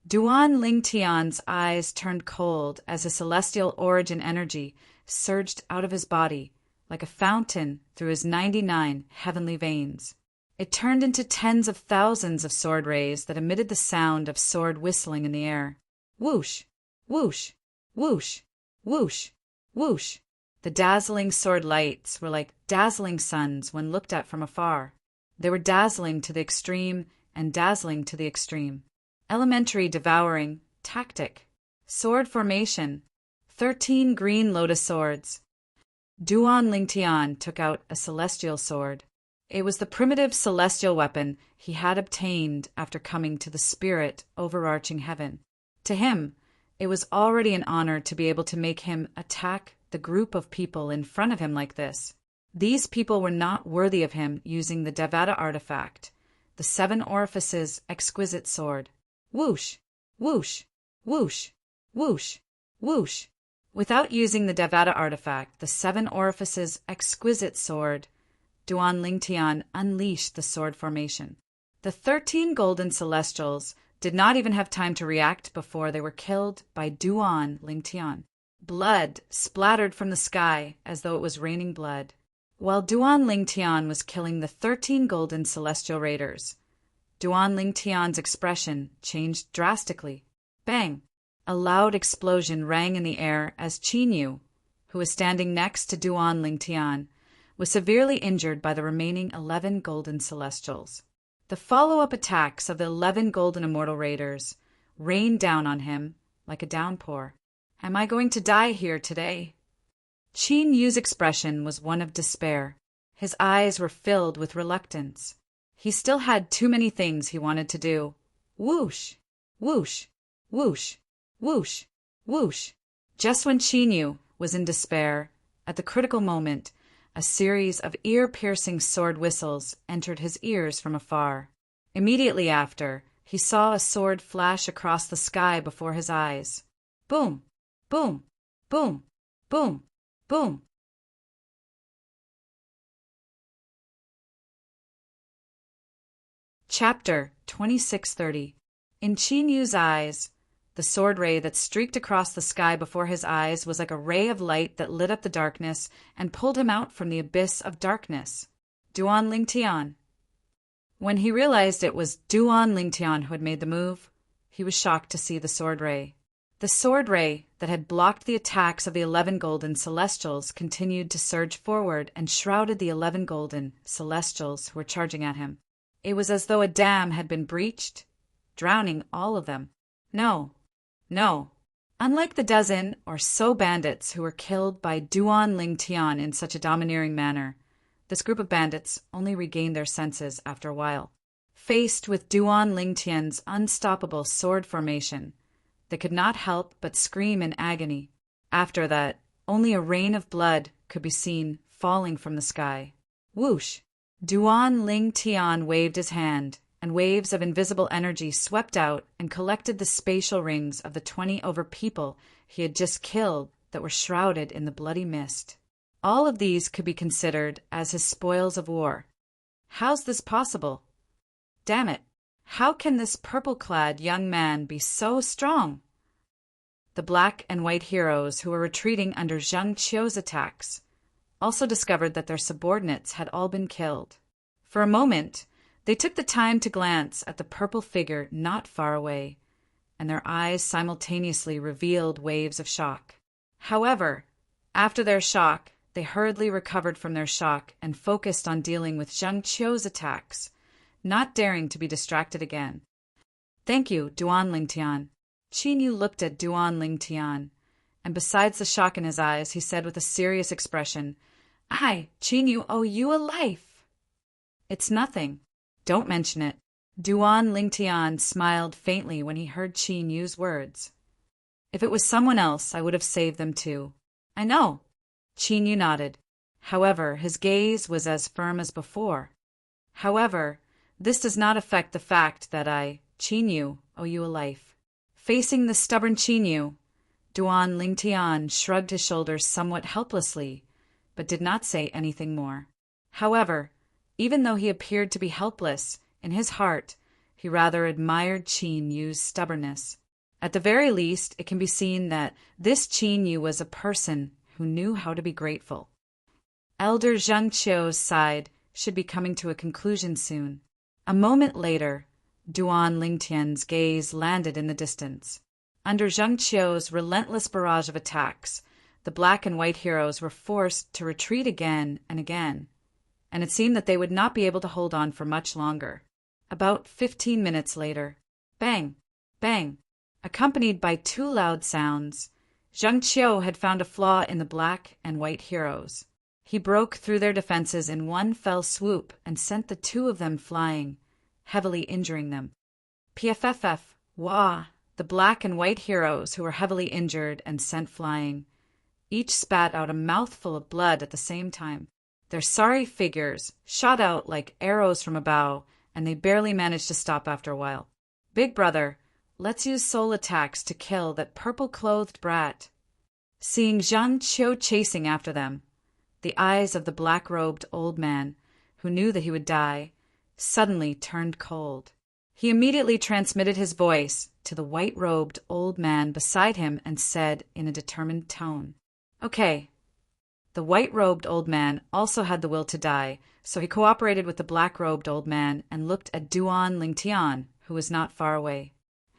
Duan Lingtian's eyes turned cold as his celestial origin energy surged out of his body like a fountain through his 99 heavenly veins. It turned into tens of thousands of sword rays that emitted the sound of sword whistling in the air. Whoosh, whoosh, whoosh, whoosh, whoosh. The dazzling sword lights were like dazzling suns when looked at from afar. They were dazzling to the extreme and dazzling to the extreme. Elementary devouring, tactic, sword formation, 13 green lotus swords. Duan Lingtian took out a celestial sword. It was the primitive celestial weapon he had obtained after coming to the spirit overarching heaven. To him, it was already an honor to be able to make him attack the group of people in front of him like this. These people were not worthy of him using the Devata artifact, the 7 orifices exquisite sword. Whoosh, whoosh, whoosh, whoosh, whoosh. Without using the Devata artifact, the 7 orifices exquisite sword, Duan Lingtian unleashed the sword formation. The 13 golden celestials did not even have time to react before they were killed by Duan Lingtian. Blood splattered from the sky as though it was raining blood. While Duan Lingtian was killing the 13 golden celestial raiders, Duan Lingtian's expression changed drastically. Bang! A loud explosion rang in the air as Qin Yu, who was standing next to Duan Lingtian, was severely injured by the remaining 11 golden celestials. The follow-up attacks of the 11 golden immortal raiders rained down on him like a downpour. "Am I going to die here today?" Qin Yu's expression was one of despair. His eyes were filled with reluctance. He still had too many things he wanted to do. Whoosh! Whoosh! Whoosh! Whoosh! Whoosh! Just when Qin Yu was in despair, at the critical moment, a series of ear-piercing sword whistles entered his ears from afar. Immediately after, he saw a sword flash across the sky before his eyes. Boom! Boom! Boom! Boom! Boom! Chapter 2630. In Qin Yu's eyes, the sword ray that streaked across the sky before his eyes was like a ray of light that lit up the darkness and pulled him out from the abyss of darkness. Duan Lingtian. When he realized it was Duan Lingtian who had made the move, he was shocked to see the sword ray. The sword ray that had blocked the attacks of the 11 golden celestials continued to surge forward and shrouded the 11 golden celestials who were charging at him. It was as though a dam had been breached, drowning all of them. No, no, Unlike the dozen or so bandits who were killed by Duan Ling Tian in such a domineering manner, this group of bandits only regained their senses after a while. Faced with Duan Ling Tian's unstoppable sword formation, they could not help but scream in agony. After that, only a rain of blood could be seen falling from the sky. Whoosh! Duan Ling Tian waved his hand, and waves of invisible energy swept out and collected the spatial rings of the 20 over people he had just killed that were shrouded in the bloody mist. All of these could be considered as his spoils of war. How's this possible? Damn it! How can this purple-clad young man be so strong? The black and white heroes who were retreating under Zhang Qiu's attacks also discovered that their subordinates had all been killed. For a moment, they took the time to glance at the purple figure not far away, and their eyes simultaneously revealed waves of shock. However, after their shock, they hurriedly recovered from their shock and focused on dealing with Zhang Qiu's attacks, not daring to be distracted again. Thank you, Duan Ling Tian. Qin Yu looked at Duan Ling Tian, and besides the shock in his eyes, he said with a serious expression, I, Qin Yu, owe you a life. It's nothing. Don't mention it. Duan Ling Tian smiled faintly when he heard Qin Yu's words. If it was someone else, I would have saved them too. I know. Qin Yu nodded. However, his gaze was as firm as before. However, this does not affect the fact that I, Qin Yu, owe you a life. Facing the stubborn Qin Yu, Duan Ling Tian shrugged his shoulders somewhat helplessly, but did not say anything more. However, even though he appeared to be helpless, in his heart, he rather admired Qin Yu's stubbornness. At the very least, it can be seen that this Qin Yu was a person who knew how to be grateful. Elder Zhang Qiu's side should be coming to a conclusion soon. A moment later, Duan Ling Tian's gaze landed in the distance. Under Zhang Qiu's relentless barrage of attacks, the black and white heroes were forced to retreat again and again, and it seemed that they would not be able to hold on for much longer. About 15 minutes later, bang, bang, accompanied by 2 loud sounds, Zhang Qiu had found a flaw in the black and white heroes. He broke through their defenses in one fell swoop and sent the 2 of them flying, heavily injuring them. PFFF, wah, the black and white heroes who were heavily injured and sent flying, each spat out a mouthful of blood at the same time. Their sorry figures shot out like arrows from a bow, and they barely managed to stop after a while. Big brother, let's use soul attacks to kill that purple-clothed brat. Seeing Zhang Qiu chasing after them, the eyes of the black-robed old man, who knew that he would die, suddenly turned cold. He immediately transmitted his voice to the white-robed old man beside him and said in a determined tone, Okay. The white-robed old man also had the will to die, so he cooperated with the black-robed old man and looked at Duan Ling Tian, who was not far away.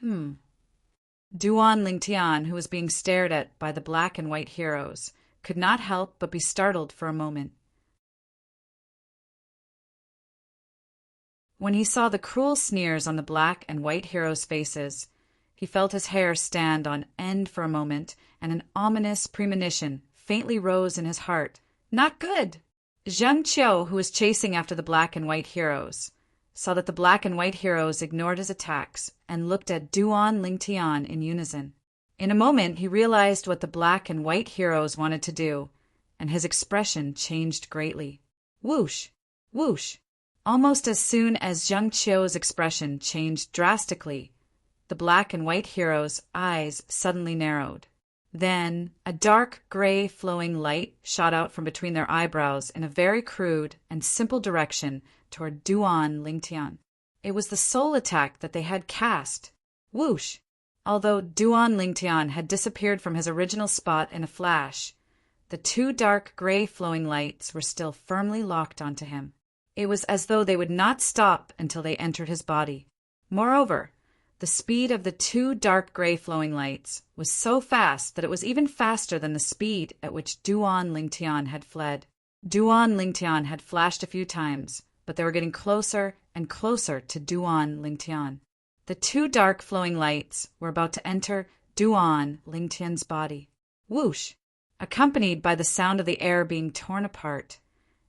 Duan Ling Tian, who was being stared at by the black and white heroes, could not help but be startled for a moment. When he saw the cruel sneers on the black and white heroes' faces, he felt his hair stand on end for a moment, and an ominous premonition faintly rose in his heart. Not good! Zhang Qiu, who was chasing after the black and white heroes, saw that the black and white heroes ignored his attacks and looked at Duan Ling Tian in unison. In a moment, he realized what the black and white heroes wanted to do, and his expression changed greatly. Whoosh! Whoosh! Almost as soon as Zhang Qiu's expression changed drastically, the black and white heroes' eyes suddenly narrowed. Then a dark gray flowing light shot out from between their eyebrows in a very crude and simple direction toward Duan Ling Tian. It was the soul attack that they had cast. Whoosh! Although Duan Ling Tian had disappeared from his original spot in a flash, the 2 dark gray flowing lights were still firmly locked onto him. It was as though they would not stop until they entered his body. Moreover, the speed of the 2 dark gray flowing lights was so fast that it was even faster than the speed at which Duan Ling Tian had fled. Duan Ling Tian had flashed a few times, but they were getting closer and closer to Duan Ling Tian. The 2 dark flowing lights were about to enter Duan Lingtian's body. Whoosh! Accompanied by the sound of the air being torn apart,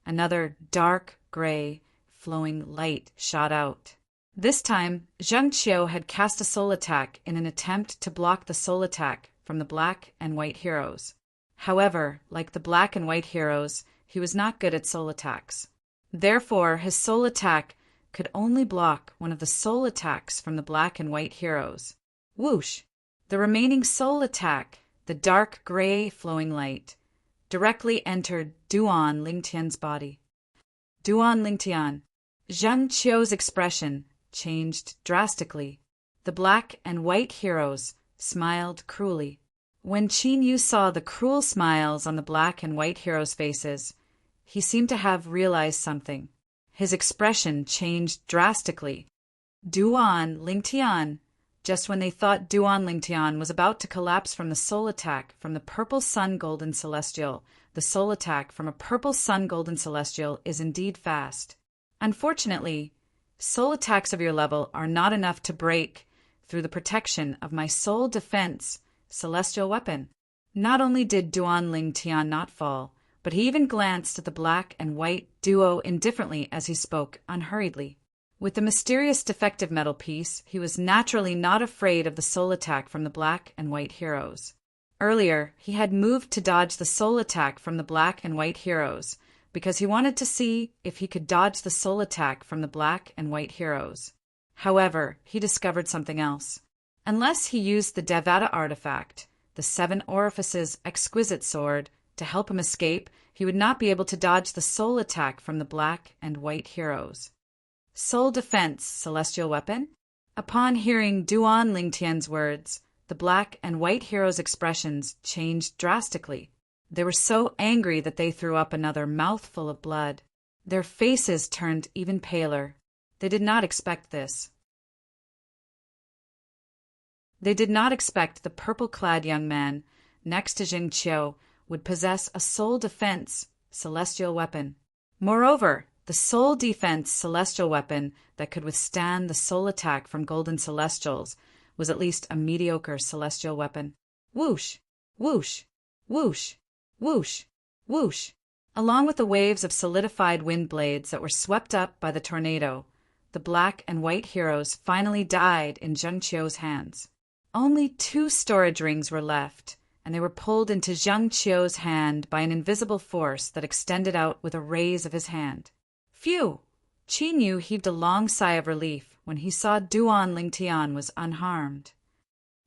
another dark gray, flowing light shot out. This time, Zheng Qiu had cast a soul attack in an attempt to block the soul attack from the black and white heroes. However, like the black and white heroes, he was not good at soul attacks. Therefore, his soul attack could only block one of the soul attacks from the black and white heroes. Whoosh! The remaining soul attack, the dark gray flowing light, directly entered Duan Lingtian's body. Duan Lingtian. Zheng Qiu's expression changed drastically. The black and white heroes smiled cruelly. When Qin Yu saw the cruel smiles on the black and white heroes' faces, he seemed to have realized something. His expression changed drastically. Duan Lingtian. Just when they thought Duan Lingtian was about to collapse from the soul attack from the purple sun golden celestial, the soul attack from a purple sun golden celestial is indeed fast. Unfortunately, soul attacks of your level are not enough to break through the protection of my soul defense celestial weapon. Not only did Duan Lingtian not fall, but he even glanced at the black and white duo indifferently as he spoke unhurriedly. With the mysterious defective metal piece, he was naturally not afraid of the soul attack from the black and white heroes. Earlier, he had moved to dodge the soul attack from the black and white heroes, because he wanted to see if he could dodge the soul attack from the black and white heroes. However, he discovered something else. Unless he used the Devata artifact, the Seven Orifices exquisite sword, to help him escape, he would not be able to dodge the soul attack from the black and white heroes. Soul defense, celestial weapon? Upon hearing Duan Lingtian's words, the black and white heroes' expressions changed drastically. They were so angry that they threw up another mouthful of blood. Their faces turned even paler. They did not expect this. They did not expect the purple-clad young man next to Zheng Qiu would possess a soul defense celestial weapon. Moreover, the soul defense celestial weapon that could withstand the soul attack from golden celestials was at least a mediocre celestial weapon. Whoosh! Whoosh! Whoosh! Whoosh! Whoosh! Along with the waves of solidified wind blades that were swept up by the tornado, the black and white heroes finally died in Zheng Qiu's hands. Only 2 storage rings were left, and they were pulled into Zheng Qiu's hand by an invisible force that extended out with a raise of his hand. Phew! Qin Yu heaved a long sigh of relief when he saw Duan Lingtian was unharmed.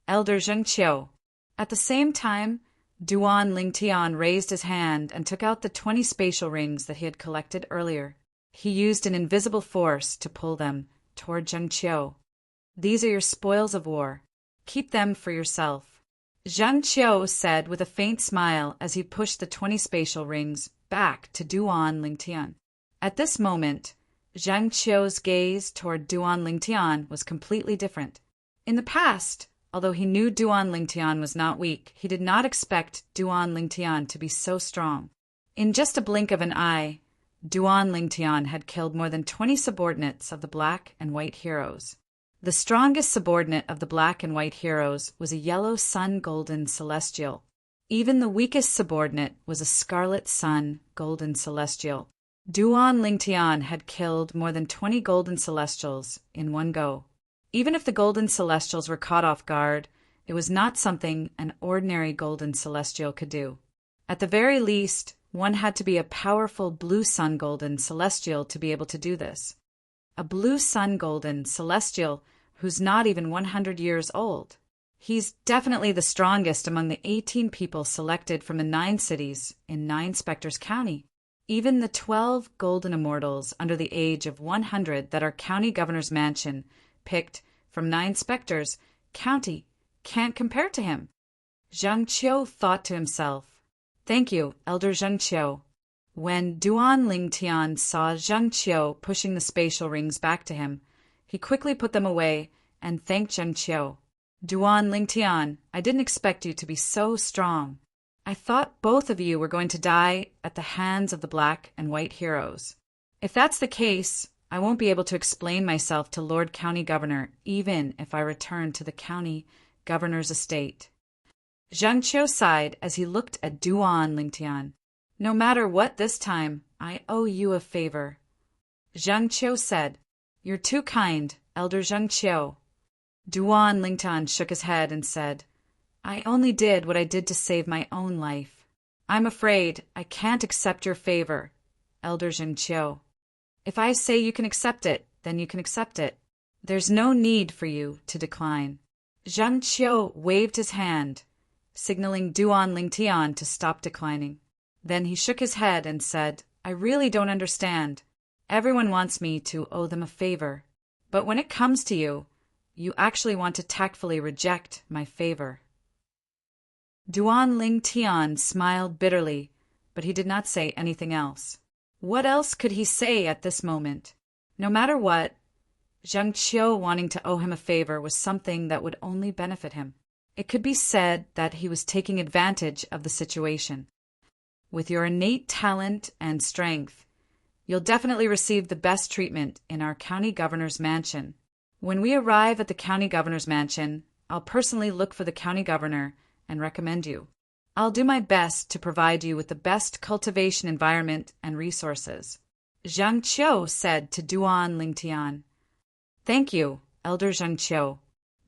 Elder Zheng Qiu. At the same time, Duan Lingtian raised his hand and took out the 20 spatial rings that he had collected earlier. He used an invisible force to pull them toward Zheng Qiu. These are your spoils of war. Keep them for yourself. Zheng Qiu said with a faint smile as he pushed the 20 spatial rings back to Duan Lingtian. At this moment, Zheng Qiu's gaze toward Duan Lingtian was completely different. In the past, although he knew Duan Lingtian was not weak, he did not expect Duan Lingtian to be so strong. In just a blink of an eye, Duan Lingtian had killed more than 20 subordinates of the black and white heroes. The strongest subordinate of the black and white heroes was a yellow sun golden celestial. Even the weakest subordinate was a scarlet sun golden celestial. Duan Lingtian had killed more than 20 golden celestials in one go. Even if the golden celestials were caught off guard, it was not something an ordinary golden celestial could do. At the very least, one had to be a powerful blue sun golden celestial to be able to do this. A blue sun golden celestial who's not even 100 years old. He's definitely the strongest among the 18 people selected from the 9 cities in 9 Spectres County. Even the 12 golden immortals under the age of 100 that our county governor's mansion picked from 9 specters county can't compare to him. Zheng Qiu thought to himself, "Thank you, Elder Zheng Qiu." When Duan Lingtian saw Zheng Qiu pushing the spatial rings back to him, he quickly put them away and thanked Zheng Qiu. "Duan Lingtian, I didn't expect you to be so strong. I thought both of you were going to die at the hands of the black and white heroes. If that's the case, I won't be able to explain myself to Lord County Governor even if I return to the county governor's estate. Zhang Qiu sighed as he looked at Duan Lingtian. No matter what this time, I owe you a favor. Zhang Qiu said, You're too kind, Elder Zhang Qiu. Duan Lingtian shook his head and said, I only did what I did to save my own life. I'm afraid I can't accept your favor, Elder Zhang Qiu. If I say you can accept it, then you can accept it. There's no need for you to decline. Zhang Qiu waved his hand, signaling Duan Lingtian to stop declining. Then he shook his head and said, I really don't understand. Everyone wants me to owe them a favor. But when it comes to you, you actually want to tactfully reject my favor. Duan Lingtian smiled bitterly, but he did not say anything else. What else could he say at this moment? No matter what, Zhang Qiu wanting to owe him a favor was something that would only benefit him. It could be said that he was taking advantage of the situation. With your innate talent and strength, you'll definitely receive the best treatment in our county governor's mansion. When we arrive at the county governor's mansion, I'll personally look for the county governor and recommend you. I'll do my best to provide you with the best cultivation environment and resources. Zhang Qiu said to Duan Lingtian. Thank you, Elder Zhang Qiu.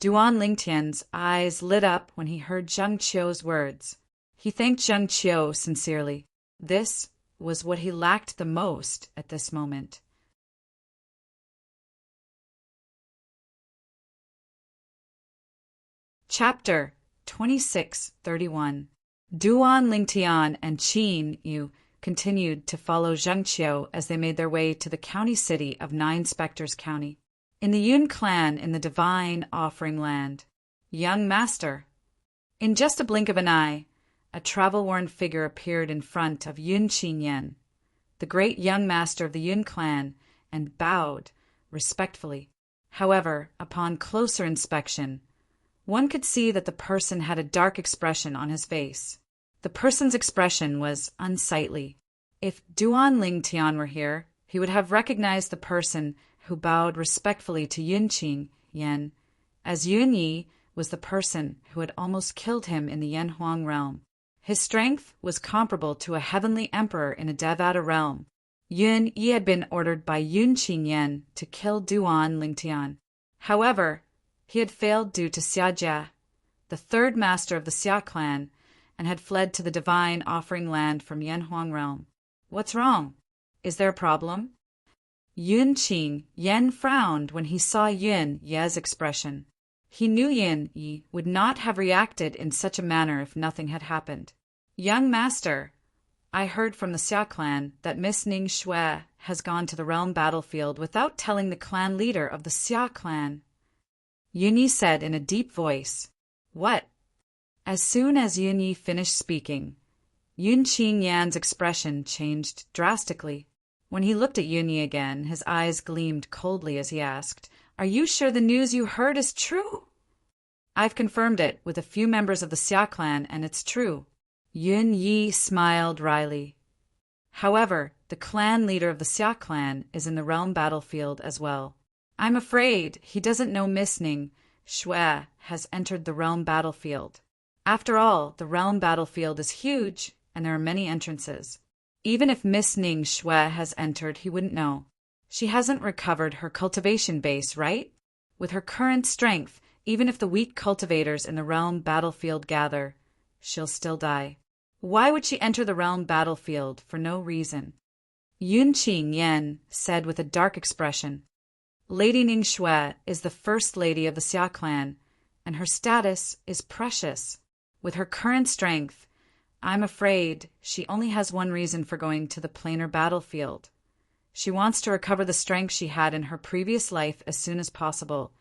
Duan Lingtian's eyes lit up when he heard Zhang Qiu's words. He thanked Zhang Qiu sincerely. This was what he lacked the most at this moment. Chapter 26:31. Duan Lingtian and Qin Yu continued to follow Zhang Qiu as they made their way to the county city of Nine Spectres County. In the Yun clan in the Divine Offering Land. Young Master. In just a blink of an eye, a travel-worn figure appeared in front of Yun Qinyan, the great young master of the Yun clan, and bowed respectfully. However, upon closer inspection, one could see that the person had a dark expression on his face. The person's expression was unsightly. If Duan Lingtian were here, he would have recognized the person who bowed respectfully to Yun Qinyan, as Yun Yi was the person who had almost killed him in the Yanhuang realm. His strength was comparable to a heavenly emperor in a Devata realm. Yun Yi had been ordered by Yun Qinyan to kill Duan Lingtian. However, he had failed due to Xiajia, the third master of the Xia clan, and had fled to the Divine Offering Land from Yanhuang realm. What's wrong? Is there a problem? Yun Qinyan frowned when he saw Yun Ye's expression. He knew Yun Yi would not have reacted in such a manner if nothing had happened. Young Master, I heard from the Xia clan that Miss Ning Shui has gone to the realm battlefield without telling the clan leader of the Xia clan. Yun Yi said in a deep voice. What? As soon as Yun Yi finished speaking, Yun Qinyan's expression changed drastically. When he looked at Yun Yi again, his eyes gleamed coldly as he asked, Are you sure the news you heard is true? I've confirmed it with a few members of the Xia clan, and it's true. Yun Yi smiled wryly. However, the clan leader of the Xia clan is in the realm battlefield as well. I'm afraid he doesn't know Miss Ning Shui has entered the realm battlefield. After all, the realm battlefield is huge, and there are many entrances. Even if Miss Ning Shui has entered, he wouldn't know. She hasn't recovered her cultivation base, right? With her current strength, even if the weak cultivators in the realm battlefield gather, she'll still die. Why would she enter the realm battlefield for no reason? Yun Qinyan said with a dark expression, Lady Ning Shui is the first lady of the Xia clan, and her status is precious. With her current strength, I'm afraid she only has one reason for going to the planar battlefield. She wants to recover the strength she had in her previous life as soon as possible,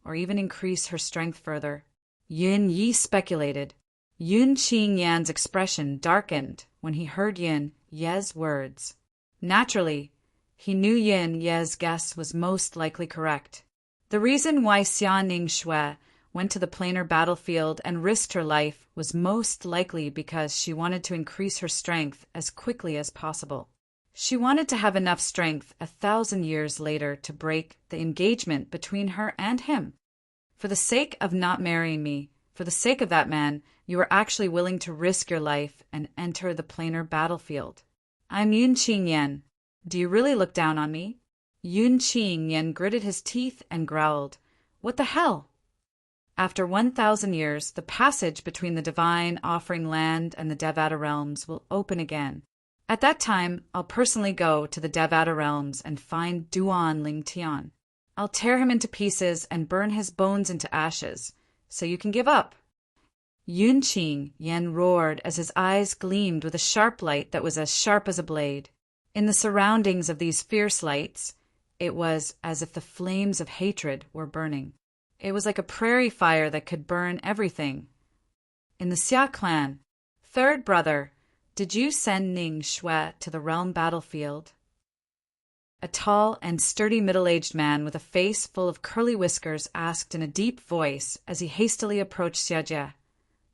or even increase her strength further. Yun Yi speculated. Yun Qinyan's expression darkened when he heard Yun Ye's words. Naturally, he knew Yun Ye's guess was most likely correct. The reason why Xia Ning Shui went to the planar battlefield and risked her life was most likely because she wanted to increase her strength as quickly as possible. She wanted to have enough strength 1,000 years later to break the engagement between her and him. For the sake of not marrying me, For the sake of that man, you are actually willing to risk your life and enter the planar battlefield. I'm Yun Qing Yen. Do you really look down on me? Yun Qing Yen gritted his teeth and growled, What the hell? After 1,000 years, the passage between the divine offering land and the Devata realms will open again. At that time, I'll personally go to the Devata realms and find Duan Ling Tian. I'll tear him into pieces and burn his bones into ashes, so you can give up. Yun Qing Yen roared as his eyes gleamed with a sharp light that was as sharp as a blade. In the surroundings of these fierce lights, it was as if the flames of hatred were burning. It was like a prairie fire that could burn everything. In the Xia clan, third brother, did you send Ning Shui to the realm battlefield? A tall and sturdy middle-aged man with a face full of curly whiskers asked in a deep voice as he hastily approached Xia Jie,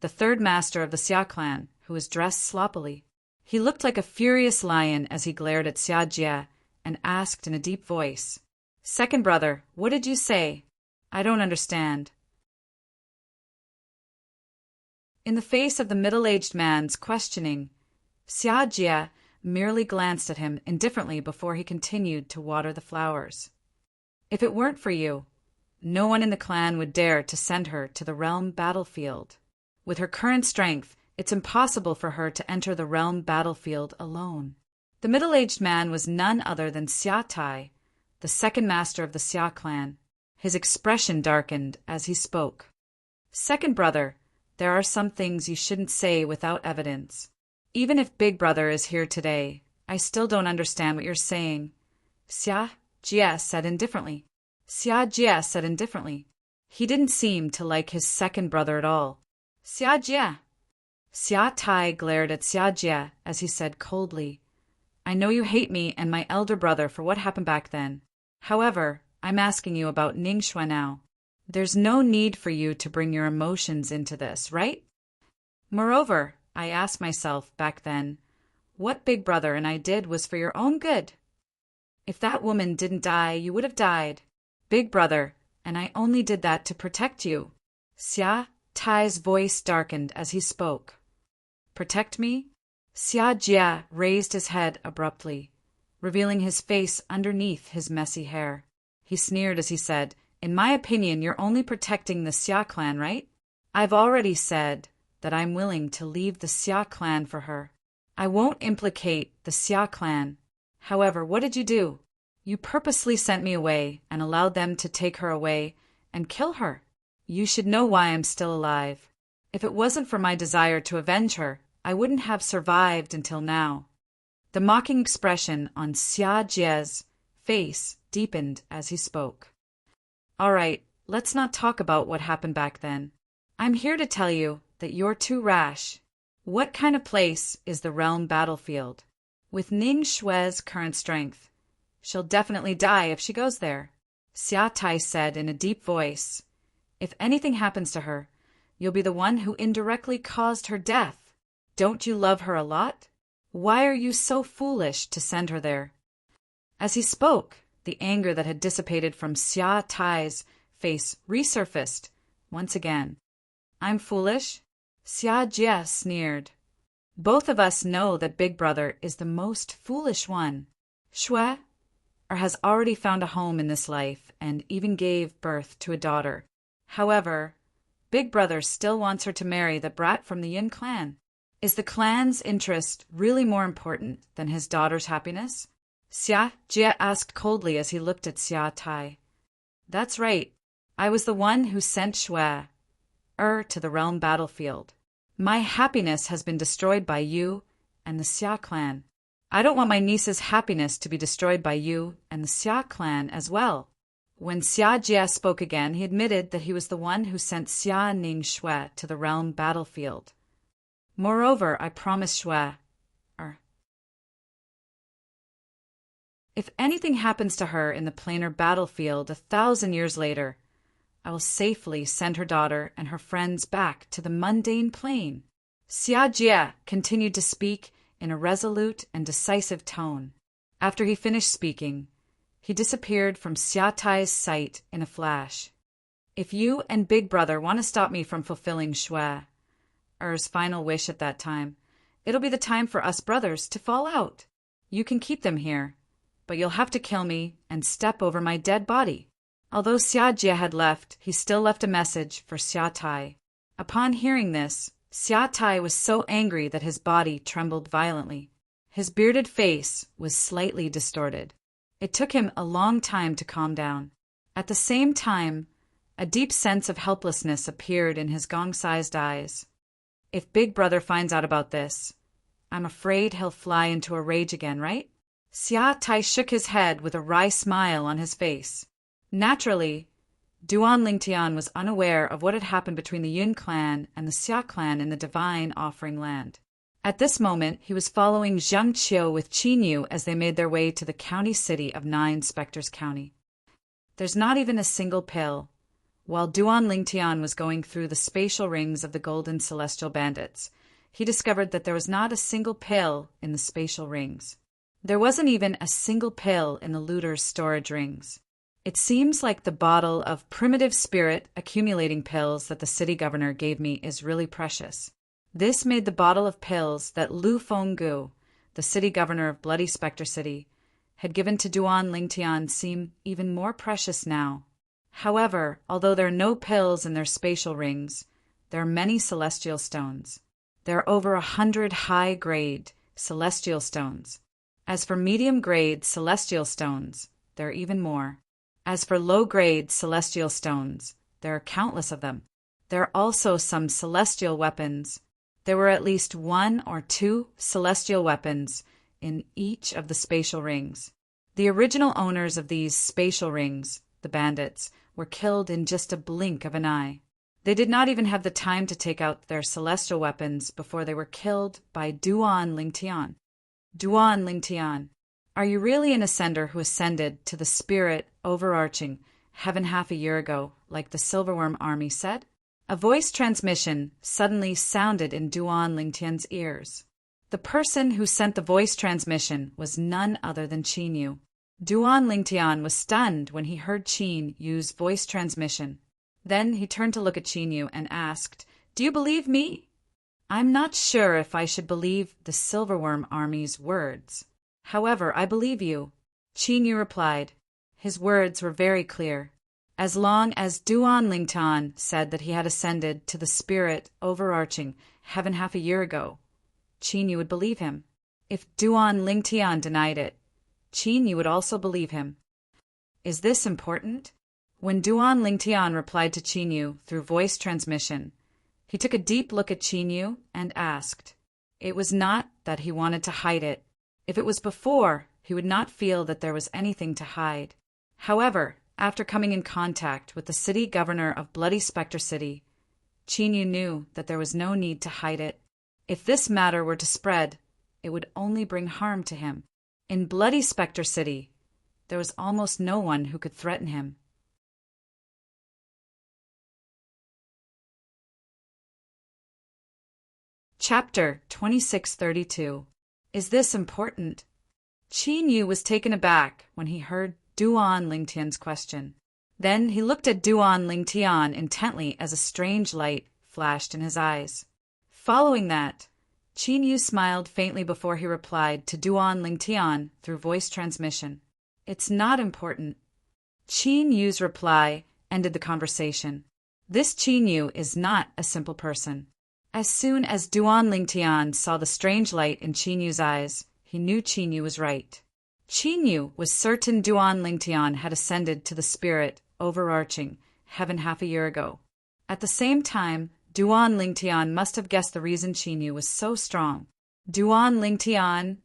the third master of the Xia clan, who was dressed sloppily. He looked like a furious lion as he glared at Xia Jie and asked in a deep voice, Second brother, what did you say? I don't understand. In the face of the middle-aged man's questioning, Xia Jie merely glanced at him indifferently before he continued to water the flowers. If it weren't for you, no one in the clan would dare to send her to the realm battlefield. With her current strength, it's impossible for her to enter the realm battlefield alone. The middle-aged man was none other than Xia Tai, the second master of the Xia clan. His expression darkened as he spoke. Second brother, there are some things you shouldn't say without evidence. Even if Big Brother is here today, I still don't understand what you're saying. Xia Jie said indifferently. Xia Jie said indifferently. He didn't seem to like his second brother at all. Xia Jie. Xia Tai glared at Xia Jie as he said coldly, I know you hate me and my elder brother for what happened back then. However, I'm asking you about Ning Shui now. There's no need for you to bring your emotions into this, right? Moreover, I asked myself back then, what Big Brother and I did was for your own good. If that woman didn't die, you would have died. Big Brother, and I only did that to protect you. Xia Tai's voice darkened as he spoke. Protect me? Xia Jie raised his head abruptly, revealing his face underneath his messy hair. He sneered as he said, In my opinion, you're only protecting the Xia clan, right? I've already said that I'm willing to leave the Xia clan for her. I won't implicate the Xia clan. However, what did you do? You purposely sent me away and allowed them to take her away and kill her. You should know why I'm still alive. If it wasn't for my desire to avenge her, I wouldn't have survived until now. The mocking expression on Xia Jie's face deepened as he spoke. All right, let's not talk about what happened back then. I'm here to tell you that you're too rash. What kind of place is the realm battlefield? With Ning Shui's current strength, she'll definitely die if she goes there. Xia Tai said in a deep voice, If anything happens to her, you'll be the one who indirectly caused her death. Don't you love her a lot? Why are you so foolish to send her there? As he spoke, the anger that had dissipated from Xia Tai's face resurfaced once again. I'm foolish? Xia Jie sneered. Both of us know that Big Brother is the most foolish one. Shui has already found a home in this life and even gave birth to a daughter. However, Big Brother still wants her to marry the brat from the Yin clan. Is the clan's interest really more important than his daughter's happiness? Xia Jie asked coldly as he looked at Xia Tai. That's right. I was the one who sent Shui to the realm battlefield. My happiness has been destroyed by you and the Xia clan. I don't want my niece's happiness to be destroyed by you and the Xia clan as well. When Xia Jie spoke again, he admitted that he was the one who sent Xia Ning Shui to the realm battlefield. Moreover, I promised Shui, if anything happens to her in the planar battlefield 1,000 years later, I will safely send her daughter and her friends back to the mundane plane. Xia Jie continued to speak in a resolute and decisive tone. After he finished speaking, he disappeared from Xia Tai's sight in a flash. If you and Big Brother want to stop me from fulfilling Er's final wish at that time, it'll be the time for us brothers to fall out. You can keep them here, but you'll have to kill me and step over my dead body." Although Xiajie had left, he still left a message for Xiatai. Upon hearing this, Xiatai was so angry that his body trembled violently. His bearded face was slightly distorted. It took him a long time to calm down. At the same time, a deep sense of helplessness appeared in his gong-sized eyes. If Big Brother finds out about this, I'm afraid he'll fly into a rage again, right? Xiatai shook his head with a wry smile on his face. Naturally, Duan Lingtian was unaware of what had happened between the Yun clan and the Xia clan in the Divine Offering Land. At this moment, he was following Zhang Qiu with Qin Yu as they made their way to the county city of 9 Spectres County. There's not even a single pill. While Duan Lingtian was going through the spatial rings of the Golden Celestial Bandits, he discovered that there was not a single pill in the spatial rings. There wasn't even a single pill in the looters' storage rings. It seems like the bottle of primitive spirit accumulating pills that the city governor gave me is really precious. This made the bottle of pills that Lu Fenggu, the city governor of Bloody Spectre City, had given to Duan Lingtian seem even more precious now. However, although there are no pills in their spatial rings, there are many celestial stones. There are over 100 high-grade celestial stones. As for medium-grade celestial stones, there are even more. As for low-grade celestial stones, there are countless of them. There are also some celestial weapons. There were at least 1 or 2 celestial weapons in each of the spatial rings. The original owners of these spatial rings, the bandits, were killed in just a blink of an eye. They did not even have the time to take out their celestial weapons before they were killed by Duan Lingtian. Duan Lingtian, are you really an ascender who ascended to the spirit overarching heaven half a year ago, like the Silverworm army said? A voice transmission suddenly sounded in Duan Lingtian's ears. The person who sent the voice transmission was none other than Qin Yu. Duan Lingtian was stunned when he heard Qin use voice transmission. Then he turned to look at Qin Yu and asked, "Do you believe me?" "I'm not sure if I should believe the Silverworm army's words. However, I believe you," Qin Yu replied. His words were very clear. As long as Duan Lingtian said that he had ascended to the spirit overarching heaven half a year ago, Qin Yu would believe him. If Duan Lingtian denied it, Qin Yu would also believe him. Is this important? When Duan Lingtian replied to Qin Yu through voice transmission, he took a deep look at Qin Yu and asked. It was not that he wanted to hide it. If it was before, he would not feel that there was anything to hide. However, after coming in contact with the city governor of Bloody Spectre City, Qin Yu knew that there was no need to hide it. If this matter were to spread, it would only bring harm to him. In Bloody Spectre City, there was almost no one who could threaten him. Chapter 2632. Is this important? Qin Yu was taken aback when he heard Duan Lingtian's question. Then he looked at Duan Lingtian intently as a strange light flashed in his eyes. Following that, Qin Yu smiled faintly before he replied to Duan Lingtian through voice transmission. It's not important. Qin Yu's reply ended the conversation. This Qin Yu is not a simple person. As soon as Duan Lingtian saw the strange light in Qin Yu's eyes, he knew Qin Yu was right. Qin Yu was certain Duan Lingtian had ascended to the spirit overarching heaven half a year ago. At the same time, Duan Lingtian must have guessed the reason Qin Yu was so strong. Duan Lingtian,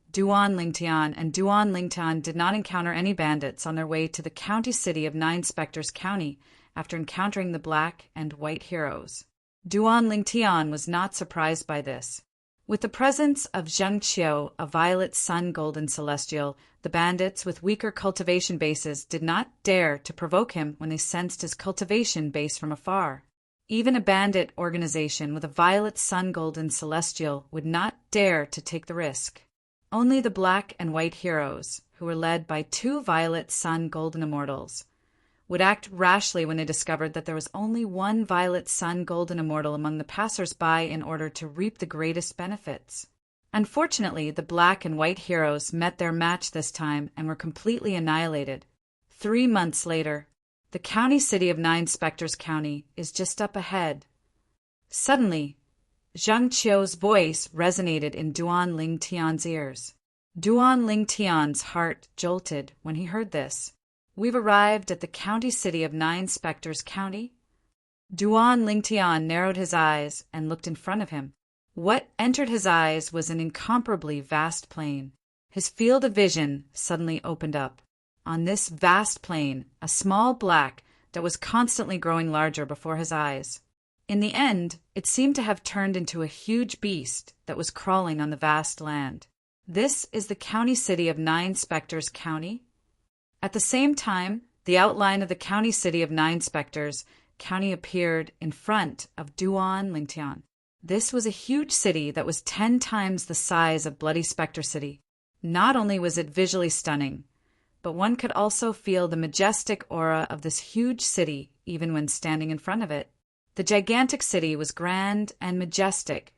and Duan Lingtian did not encounter any bandits on their way to the county city of 9 Spectres County after encountering the black and white heroes. Duan Lingtian was not surprised by this. With the presence of Zhang Qiu, a violet sun golden celestial, the bandits with weaker cultivation bases did not dare to provoke him when they sensed his cultivation base from afar. Even a bandit organization with a violet sun golden celestial would not dare to take the risk. Only the black and white heroes, who were led by 2 violet sun golden immortals, would act rashly when they discovered that there was only one violet sun golden immortal among the passers-by in order to reap the greatest benefits. Unfortunately, the black and white heroes met their match this time and were completely annihilated. 3 months later, the county city of Nine Spectres County is just up ahead. Suddenly, Zhang Qiu's voice resonated in Duan Ling Tian's ears. Duan Ling Tian's heart jolted when he heard this. "We've arrived at the county city of Nine Spectres County." Duan Ling Tian narrowed his eyes and looked in front of him. What entered his eyes was an incomparably vast plain. His field of vision suddenly opened up. On this vast plain, a small black that was constantly growing larger before his eyes. In the end, it seemed to have turned into a huge beast that was crawling on the vast land. This is the county city of Nine Spectres County. At the same time, the outline of the county city of Nine Spectres County appeared in front of Duan Lingtian. This was a huge city that was 10 times the size of Bloody Spectre City. Not only was it visually stunning, but one could also feel the majestic aura of this huge city even when standing in front of it. The gigantic city was grand and majestic,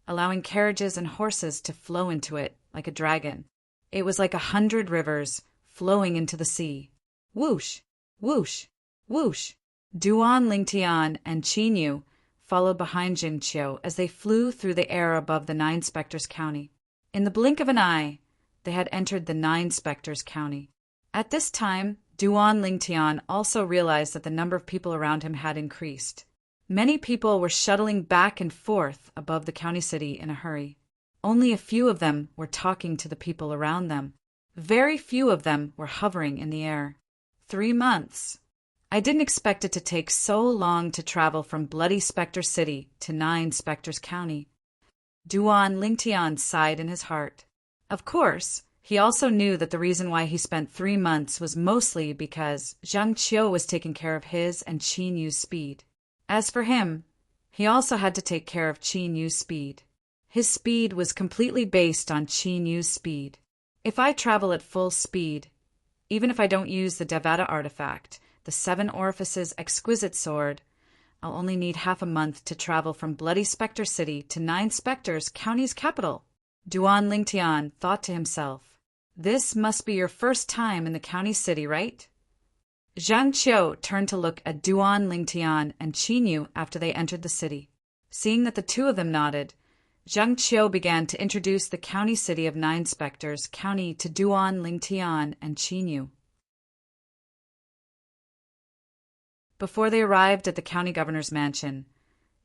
allowing carriages and horses to flow into it like a dragon. It was like 100 rivers flowing into the sea. Whoosh, whoosh, whoosh. Duan Lingtian and Qin Yu followed behind Jin Qiu as they flew through the air above the Nine Spectres County. In the blink of an eye, they had entered the Nine Spectres County. At this time, Duan Lingtian also realized that the number of people around him had increased. Many people were shuttling back and forth above the county city in a hurry. Only a few of them were talking to the people around them. Very few of them were hovering in the air. 3 months. I didn't expect it to take so long to travel from Bloody Spectre City to Nine Spectres County. Duan Lingtian sighed in his heart. Of course, he also knew that the reason why he spent 3 months was mostly because Zhang Qiu was taking care of his and Qin Yu's speed. As for him, he also had to take care of Qin Yu's speed. His speed was completely based on Qin Yu's speed. If I travel at full speed, even if I don't use the Devata artifact, the 7 Orifices exquisite sword, I'll only need half a month to travel from Bloody Spectre City to Nine Spectres County's capital. Duan Lingtian thought to himself, "This must be your first time in the county city, right?" Zhang Qiu turned to look at Duan Lingtian and Qin Yu after they entered the city. Seeing that the two of them nodded, Zhang Qiu began to introduce the county city of Nine Spectres County to Duan Lingtian and Qin Yu. Before they arrived at the county governor's mansion,